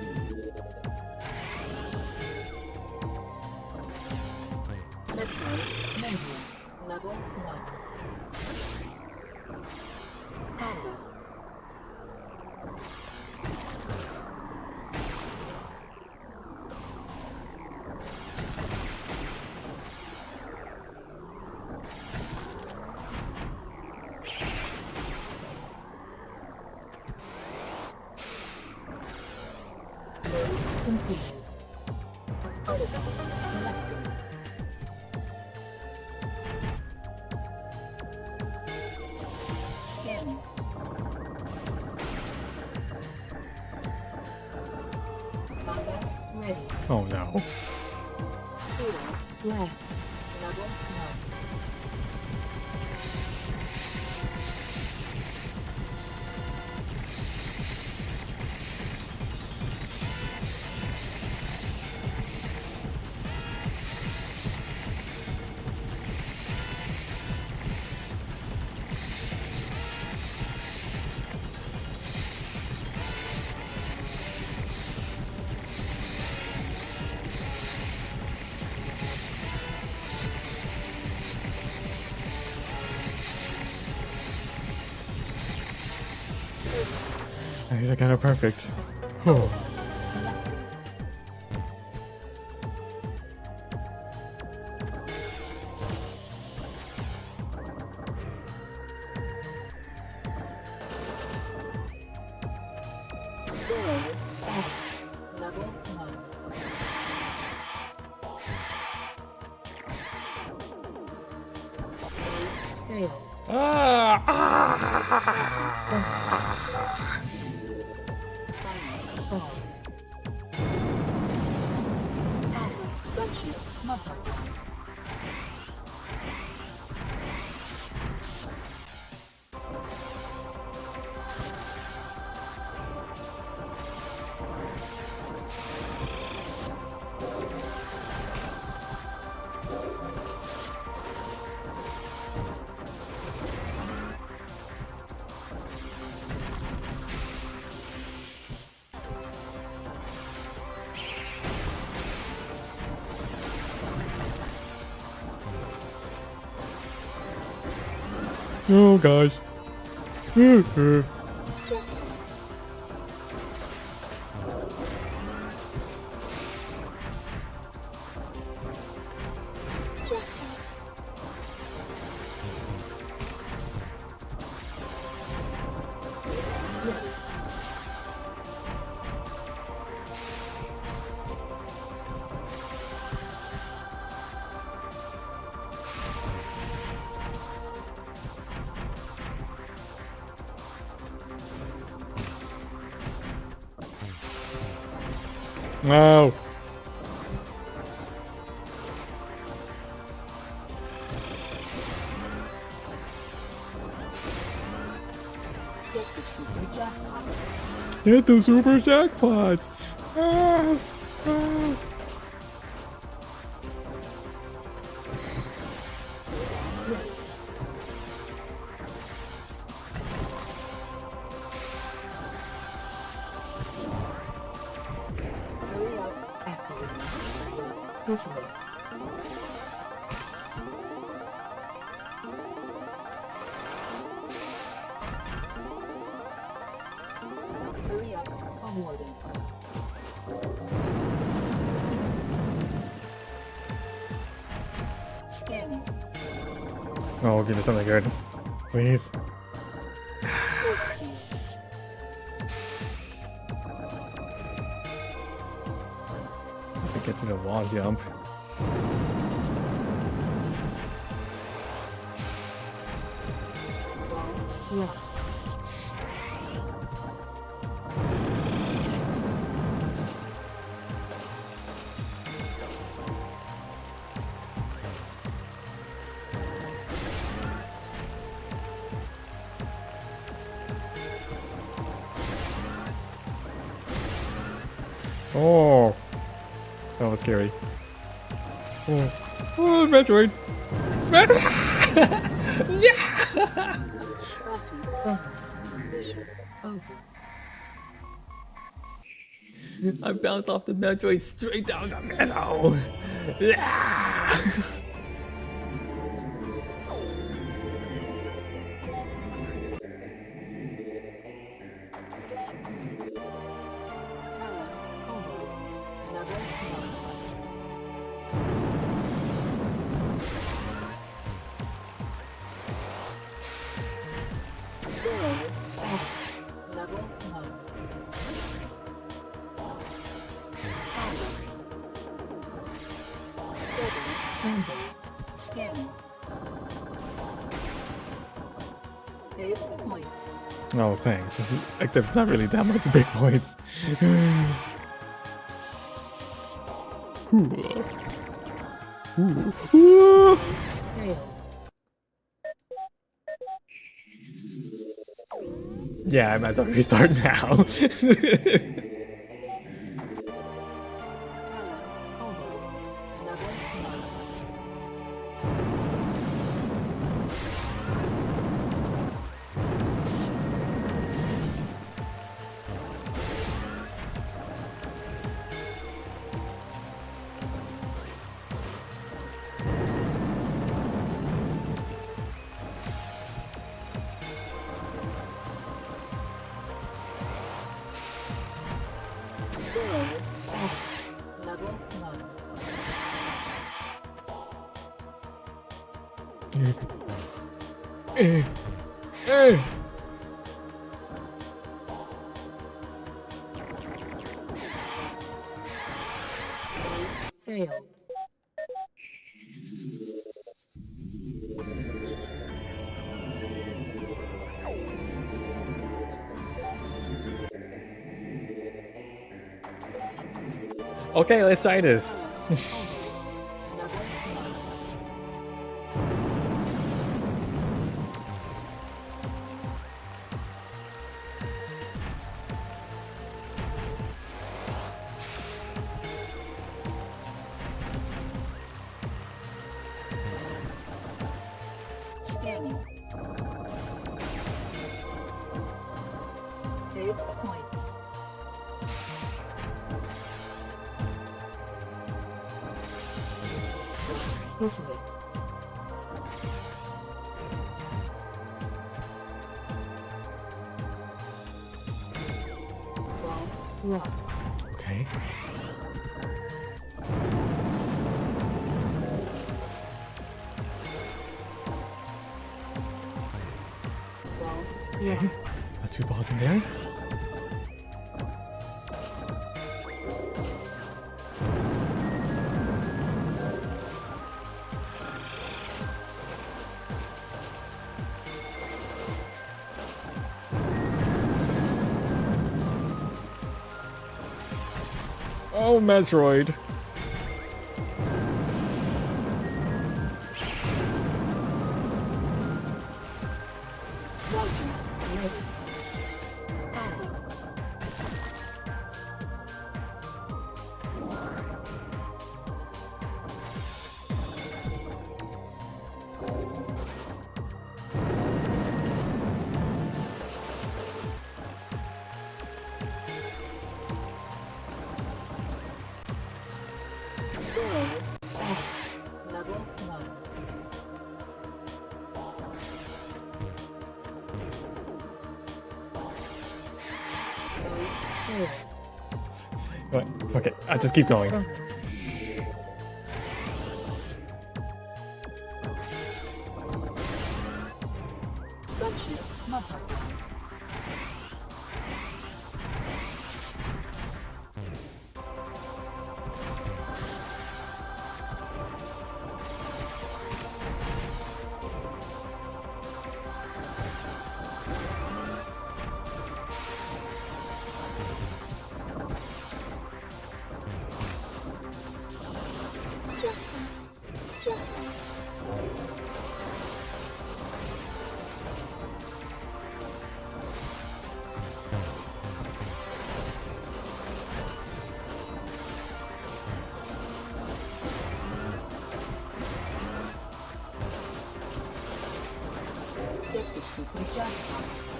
Metroid. Mania. Level 1. Amber. Completed. Protocol selected. Scanning. Combat ready. Oh no. Hero less. Level 1. These are kind of perfect. Oh. Hero F. Level 1. Fail. Ah! Final fall. Amber. Gunship. Mother. Oh gosh. Wow. Get the super jackpot. Get the super jackpot. Ah, ah. Hurry up. Activated. Listening. Hurry up. Awarded. Scanning. Oh, give me something good. Please. Force field. get to the wall jump. Wall. Oh, that was scary. Oh, oh, Metroid! Yeah! 30 bonus. Mission over. I bounced off the Metroid straight down the middle. Yeah! Level 1. Level 1. Scanning. 8 points. Oh, thanks. Except it's not really that much big points. Ooh. Ooh. Ooh. Fail. Yeah, I might as well restart now. Over. Level 1. Level 1. Fail. Okay, let's try this. Level 1. Scanning. 8 points. Isn't it? Wall. Rock. Okay. Wall. Okay. Got 2 balls in there. Oh, Metroid. Roger. Ready. Fire. Level 1. Fail. What? Okay, I'll just keep going. Bonus. Gunship. Mother.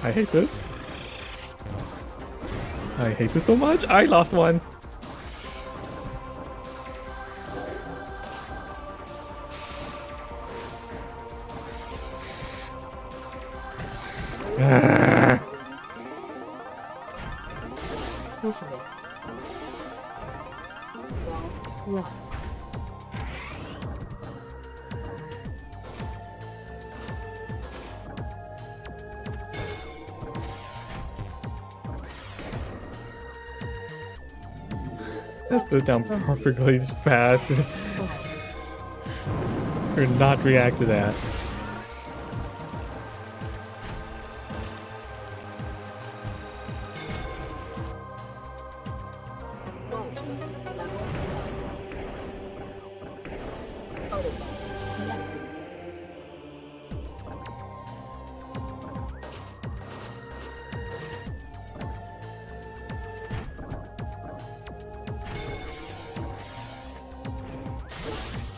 I hate this. I hate this so much. I lost one. Listening. Round 1. That stood down perfectly fast. Or not react to that.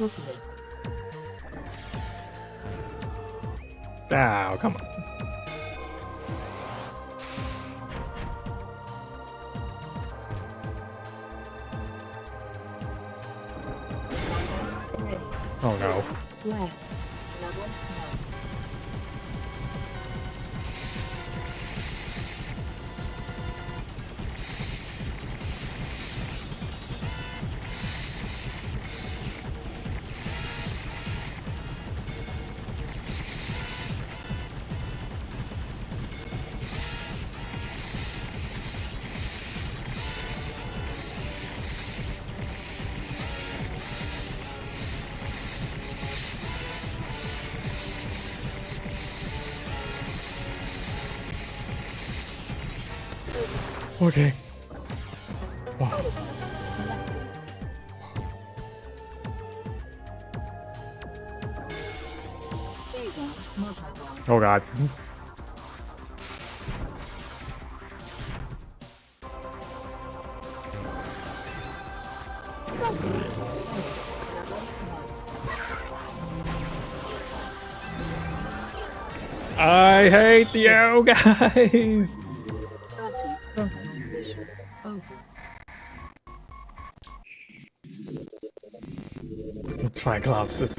Listening. Oh, come on. Ready. Oh no. Last. Level 1. Okay. Wow. Laser. Multi-ball. Oh god. I hate you guys. Mission over. Triclopsis.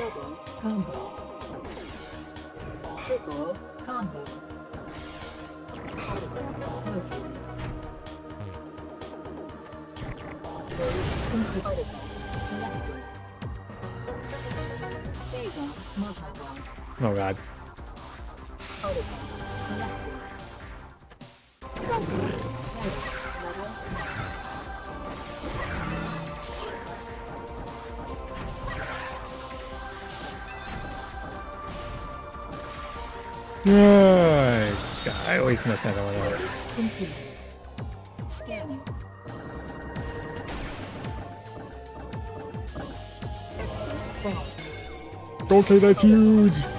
Double combo. Triple combo. Autograph located. Complete autograph selected. Laser multi-ball. Oh god. Autograph selected. Complete level 1. God, I always mess that one up. Complete. Scanning. Extra ball. Okay, that's huge. Selected.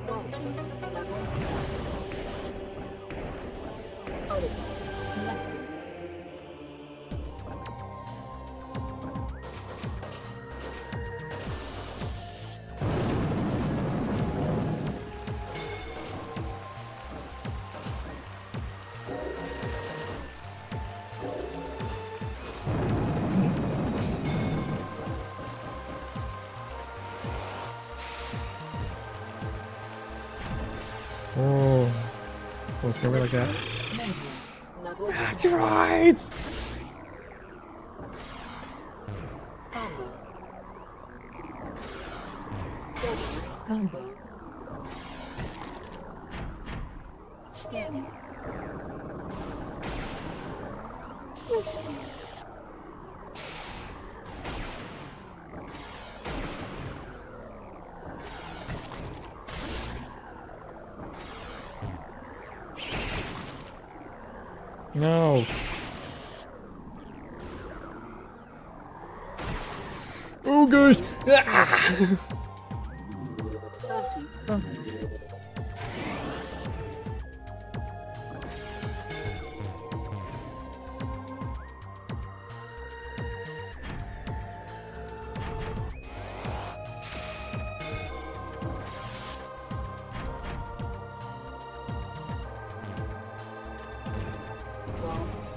Launcher level 1. Autograph selected. Oh, was it like that? Menu. Level 1. That's right. Combo. Double combo. Scanning. Rescue. No. Oh gosh. Ah! 30 bonus.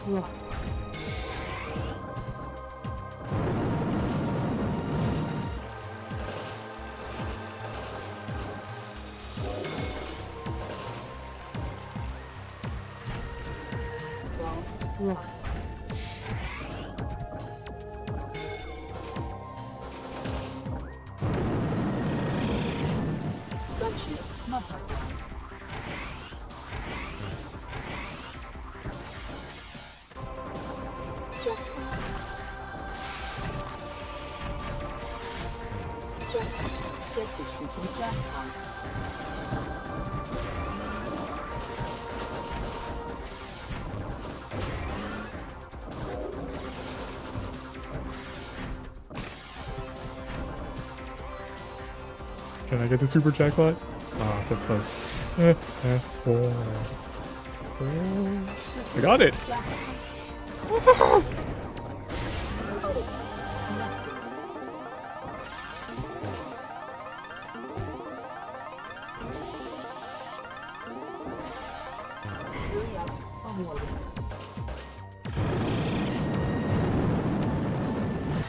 Right. Right. Gunship mother. Get the super jackpot. Can I get the super jackpot? Oh, so close. Four. I got it. Hurry up. Onward.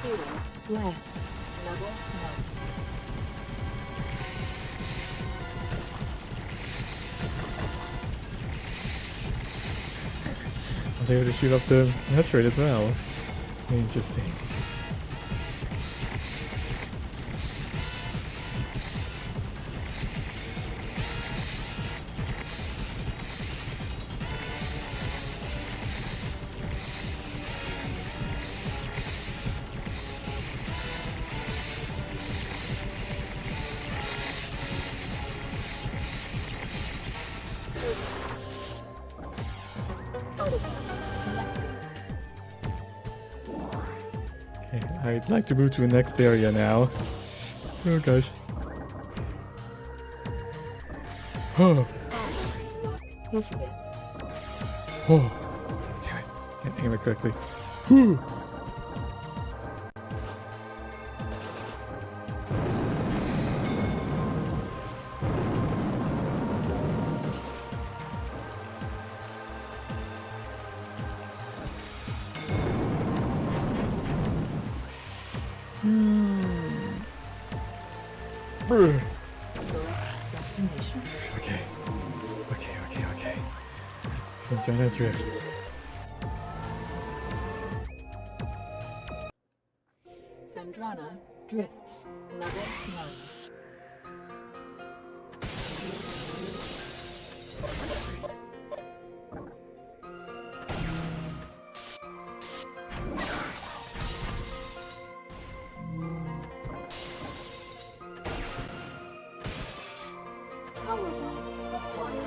Hero. Bless. Level 1. I was able to shoot up the Metroid as well. Interesting. Okay, I'd like to move to the next area now. Oh gosh. Oh, Isn't it? oh. Damn it. Can't aim it correctly. Whew. Brr. Select destination. Okay. Vagina drifts. Vendrana drifts. Level 9. Power bomb acquired.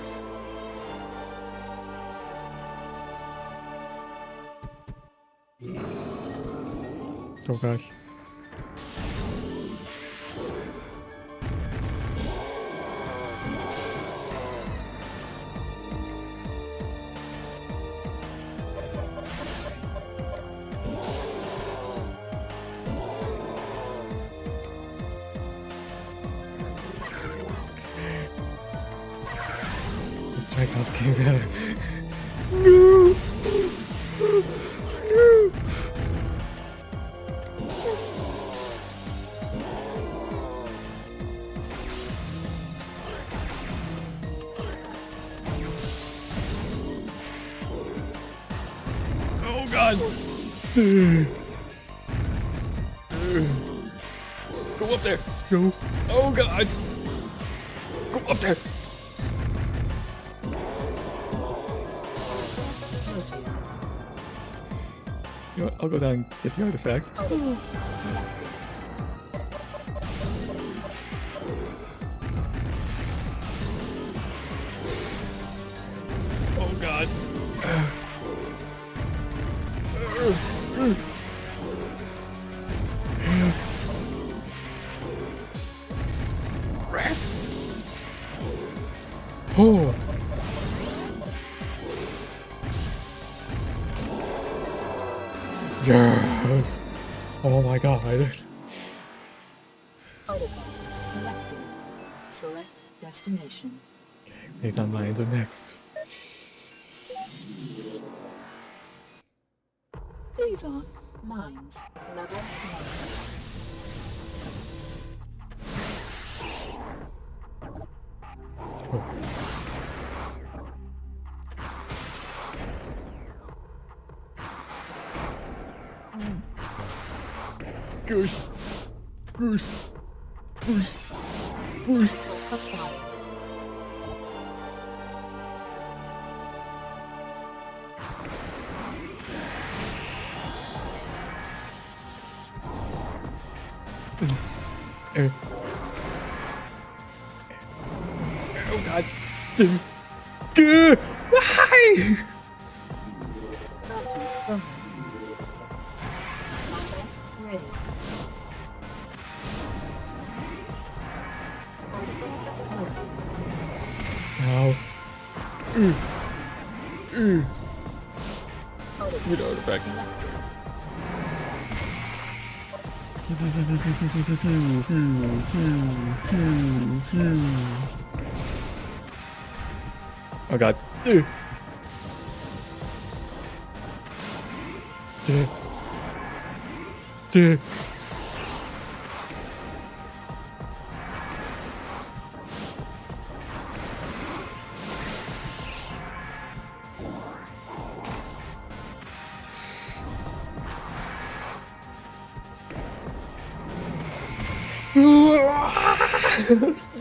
Oh gosh. This Tricon's getting better. No! No! Oh god! Go up there! Go! Oh god! Go up there! You know what? I'll go down and get the artifact. Oh god. Oh. Yes. Oh my god. Artifact collected. Select destination. Nathan Mines are next. Phazon Mines. Level 1. Goose. Goose. Goose. Goose. Acquired. Oh god. Why? Bounty bonus. Combat ready. Ow. Good artifact. Oh god.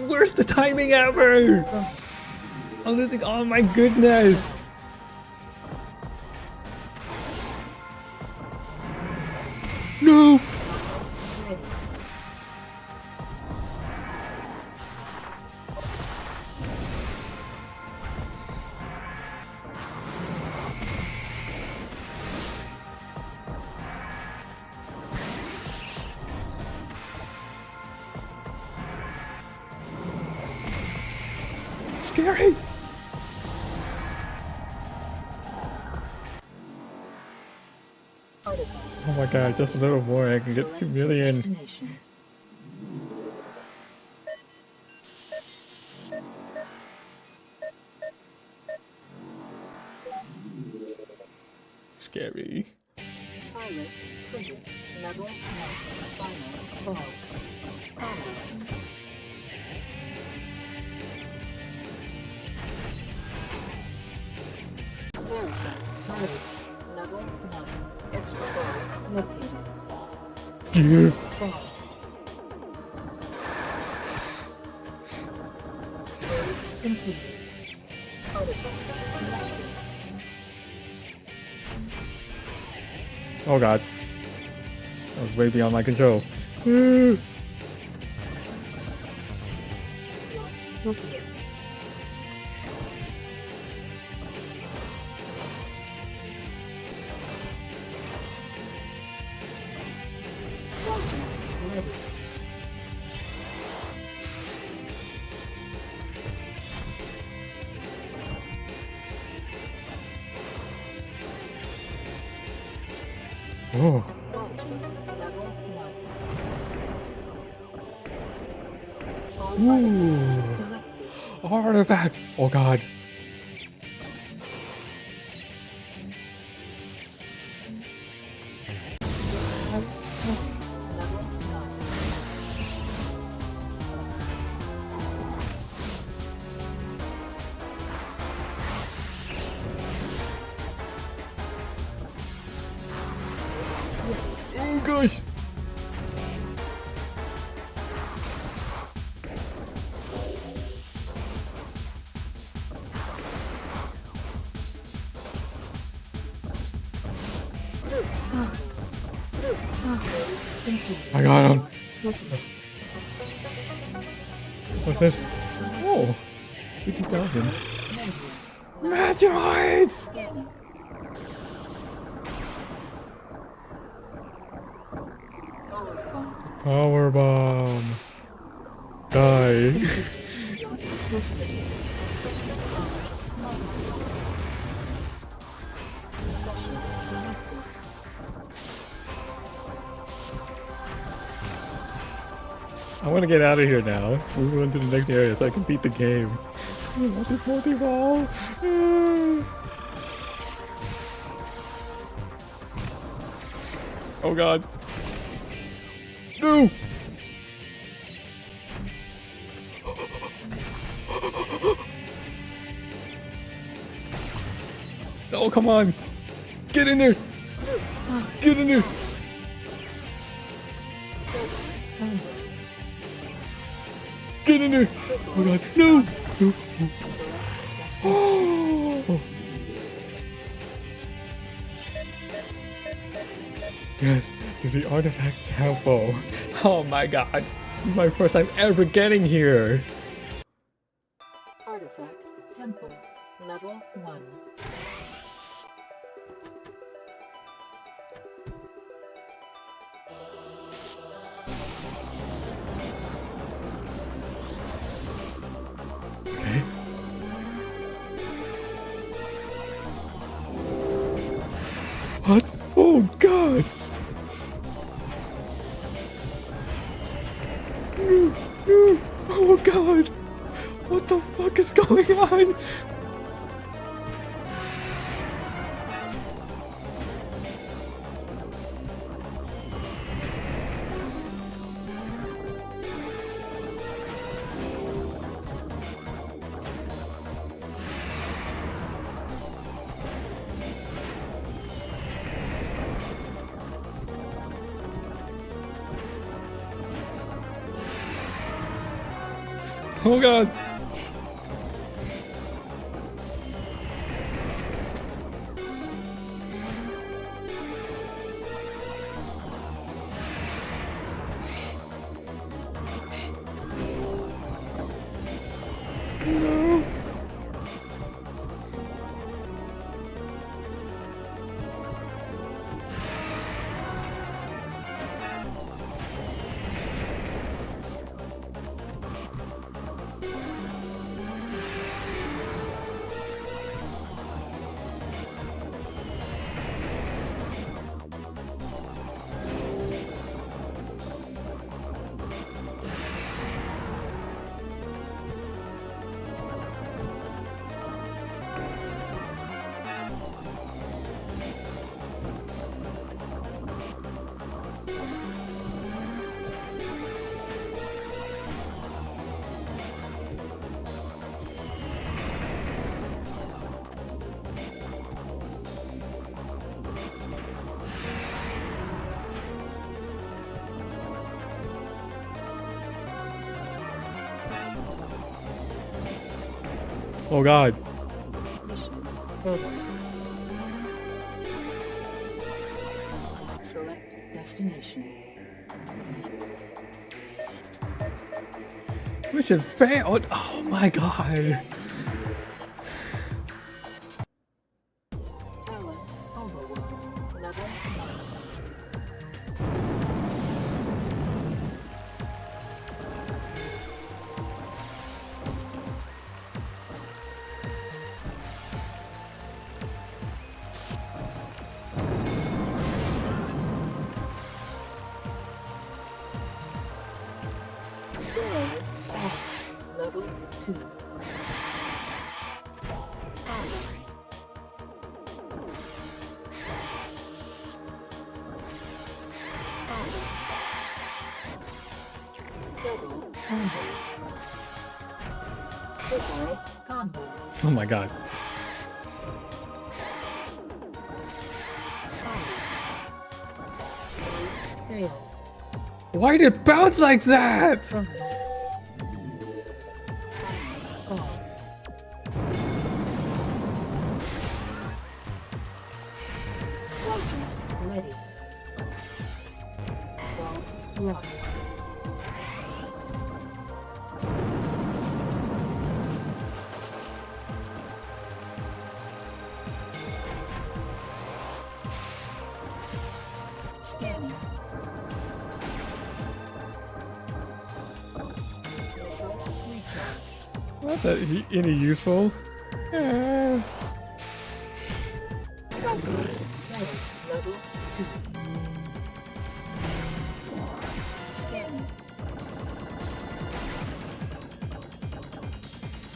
Worst the timing ever! I'm losing, oh my goodness! No! Scary! Oh my god, just a little more and I can get 2 million. Destination. Scary. Pilot triggered. Level 1. Final fall. Follow. Garrison ready. Level 1. Extra ball located. Fall. Raid complete. Artifact collected. Oh god. That was way beyond my control. Visitor. Ready. Oh. Quality level 1. All Ooh. artifacts collected. Artifact! Oh god. Level 1. Oh gosh! I got him. What's this? Oh, 50,000. Metroids! Power bomb. Die. I want to get out of here now. Move on to the next area so I can beat the game. What is multi-ball? Oh god. No! Oh, come on! Get in there! Get in there! Get in there! Oh god, no! No! Oh! Yes, to the artifact temple. Oh my god, my first time ever getting here. Artifact Temple. Level 1. Okay. What? Oh god! No, no. Oh god! What the fuck is going on? Oh god! No! Oh god. Mission over. Select destination. Mission failed! Oh my god. Talent overworld. Level 1. Level 2. Double combo. Triple combo. Oh my god. Fail. Why did it bounce like that? Ready. Round 1. Scanning. Missile recharge. Not that any useful. Gunboat ready. Level 2. Scanning.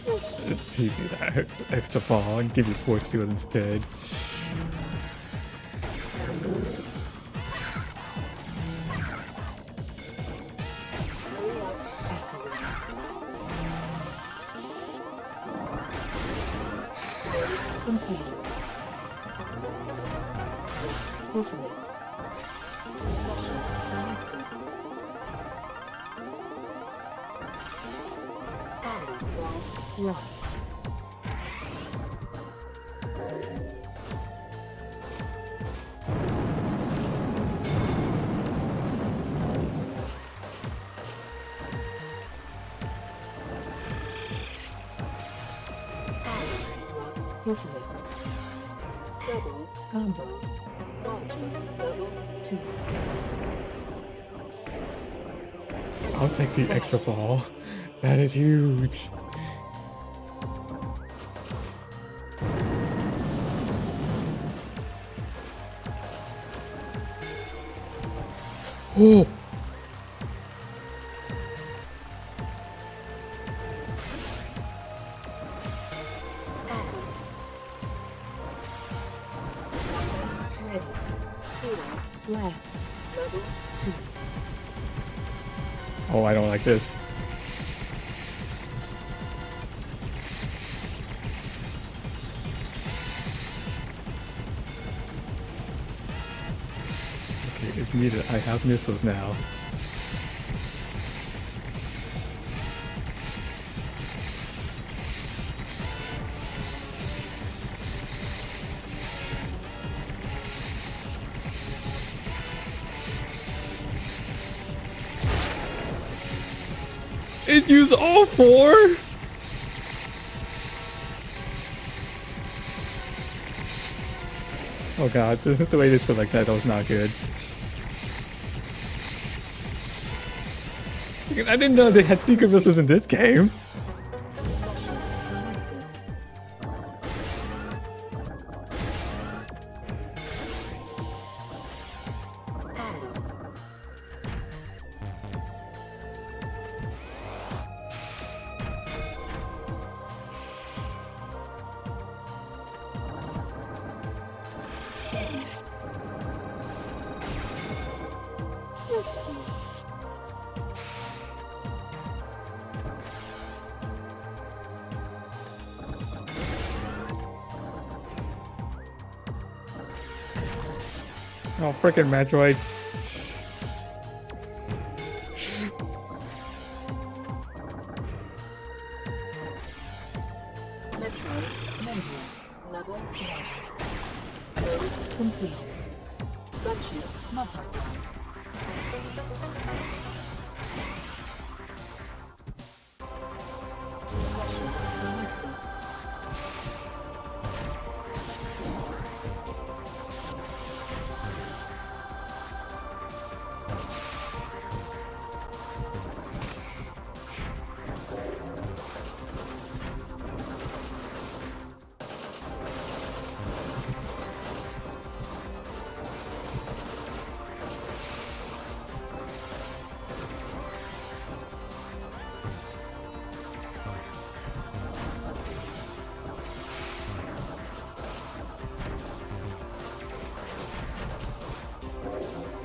Force field. TV that extra ball and give you force field instead. Layout accurate. Load completed. Listening. Special connected. Power round 1. Listening. Double combo. Launching level 2. I'll take the extra ball. That is huge. Oh! Ready. Hero blast. Level 2. Oh, I don't like this. Okay, if needed, I have missiles now. It used all 4? Oh god, the way this felt like that was not good. I didn't know they had secret missiles in this game. Oh, frickin' Metroid. Metroid menu. Level 1. Load complete. Gunship modified. Special connected.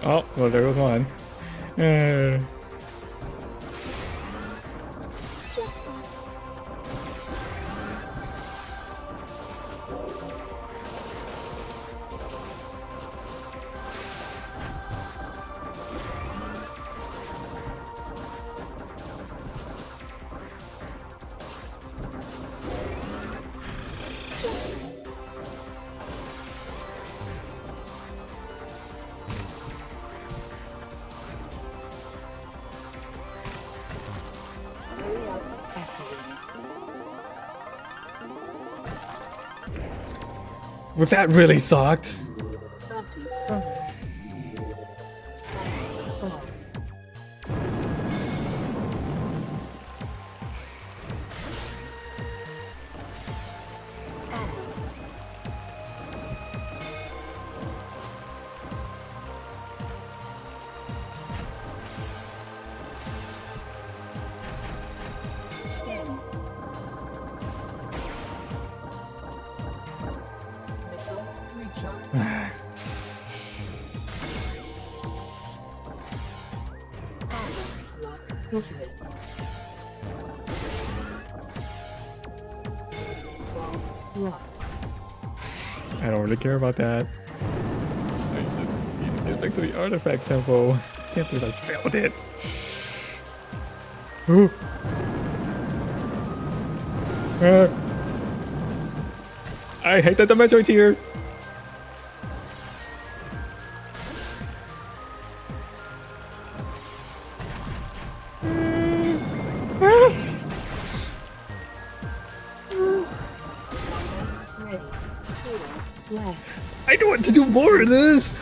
Oh, well, there was one. But that really sucked. 30 seconds. 5, Scanning. Missile recharge. Lock visited. Bomb locked. I don't really care about that. I just need to get back to the artifact temple. Can't believe I failed it. Ooh. I hate that the Metroid's here. Ready. Portal left. I don't want to do more of this.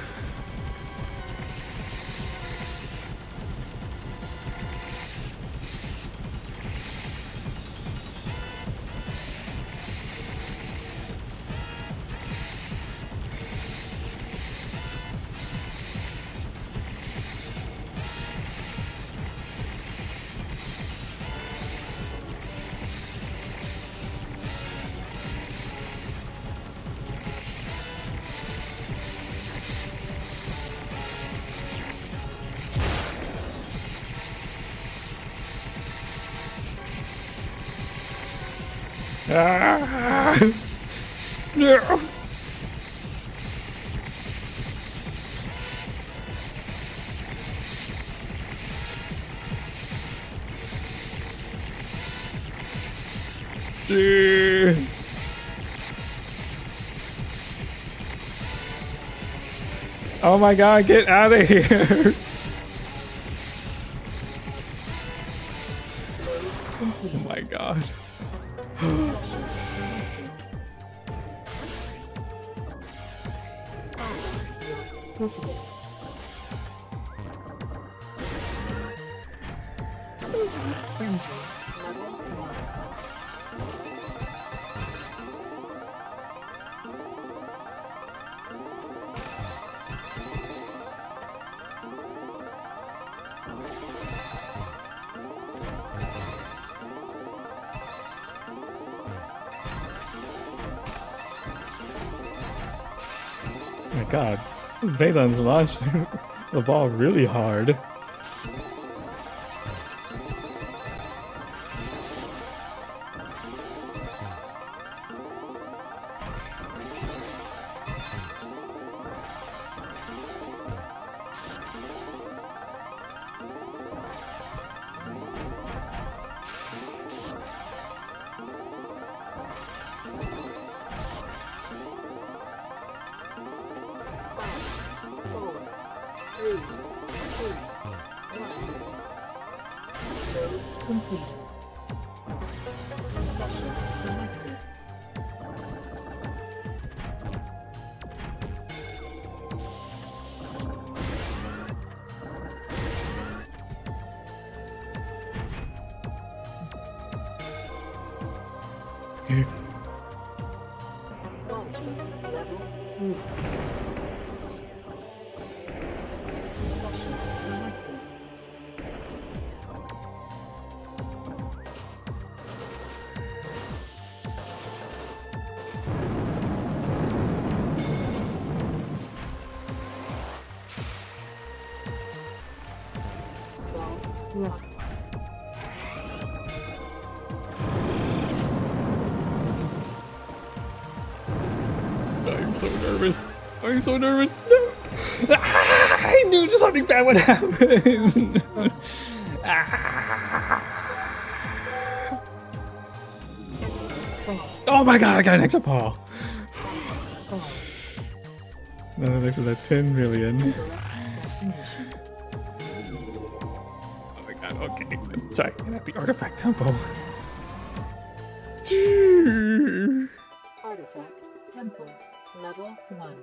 Ah. No. Oh my god, get out of here. Oh my god. Visited. Frenzy. Level 1. Oh my god. This Phazon's launched the ball really hard. Complete. Special selected. Quality level 3. Special selected. Bomb locked. I'm so nervous. I'm so nervous. No. Ah, I knew something bad would happen. Ah. Oh my god, I got an extra paw. No, the next was at 10 million. Destination. Oh my god, okay. Let's try and at the artifact temple. Artifact temple. Level 1.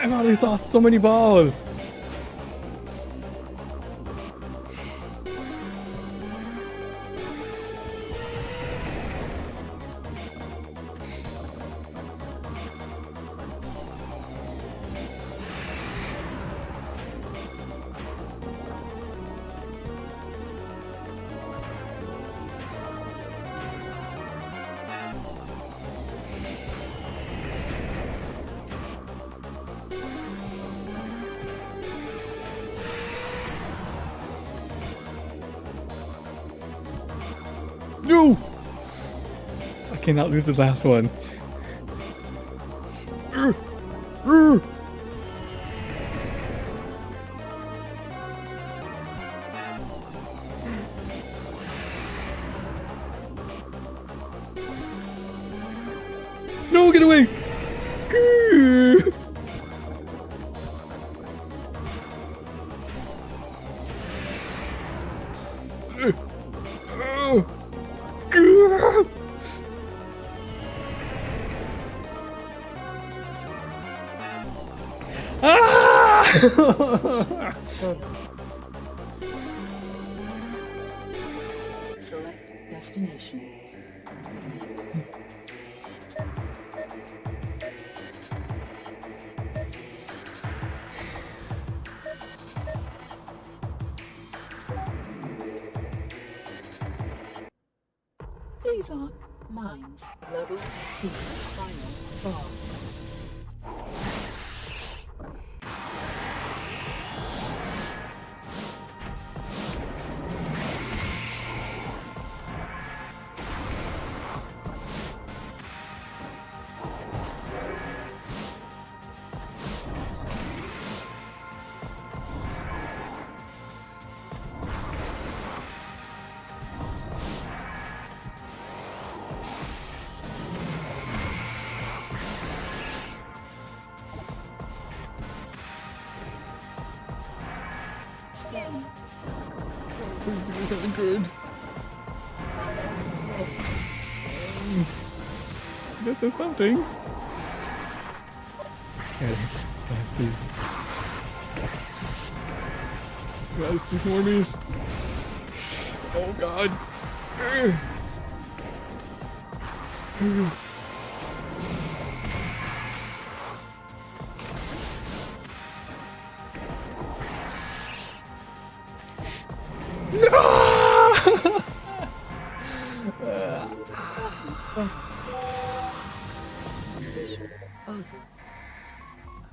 I've already saw so many balls. No! I cannot lose this last one. No, get away! Select destination. Phazon Mines. Level 2. Final boss. Scanning. Please give me something good. This is something. Okay, blast these. Blast these Morbies. Oh god.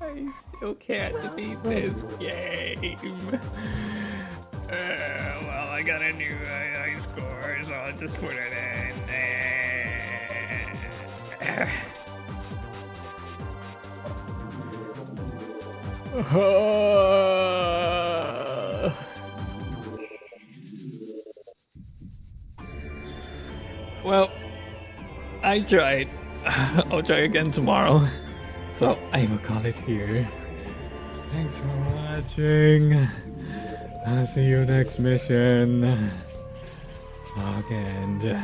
I still can't defeat this game. Well, I got a new high score, so I'll just put it in there. Well, I tried. I'll try again tomorrow. So I will call it here. Thanks for watching. I'll see you next mission. Log end.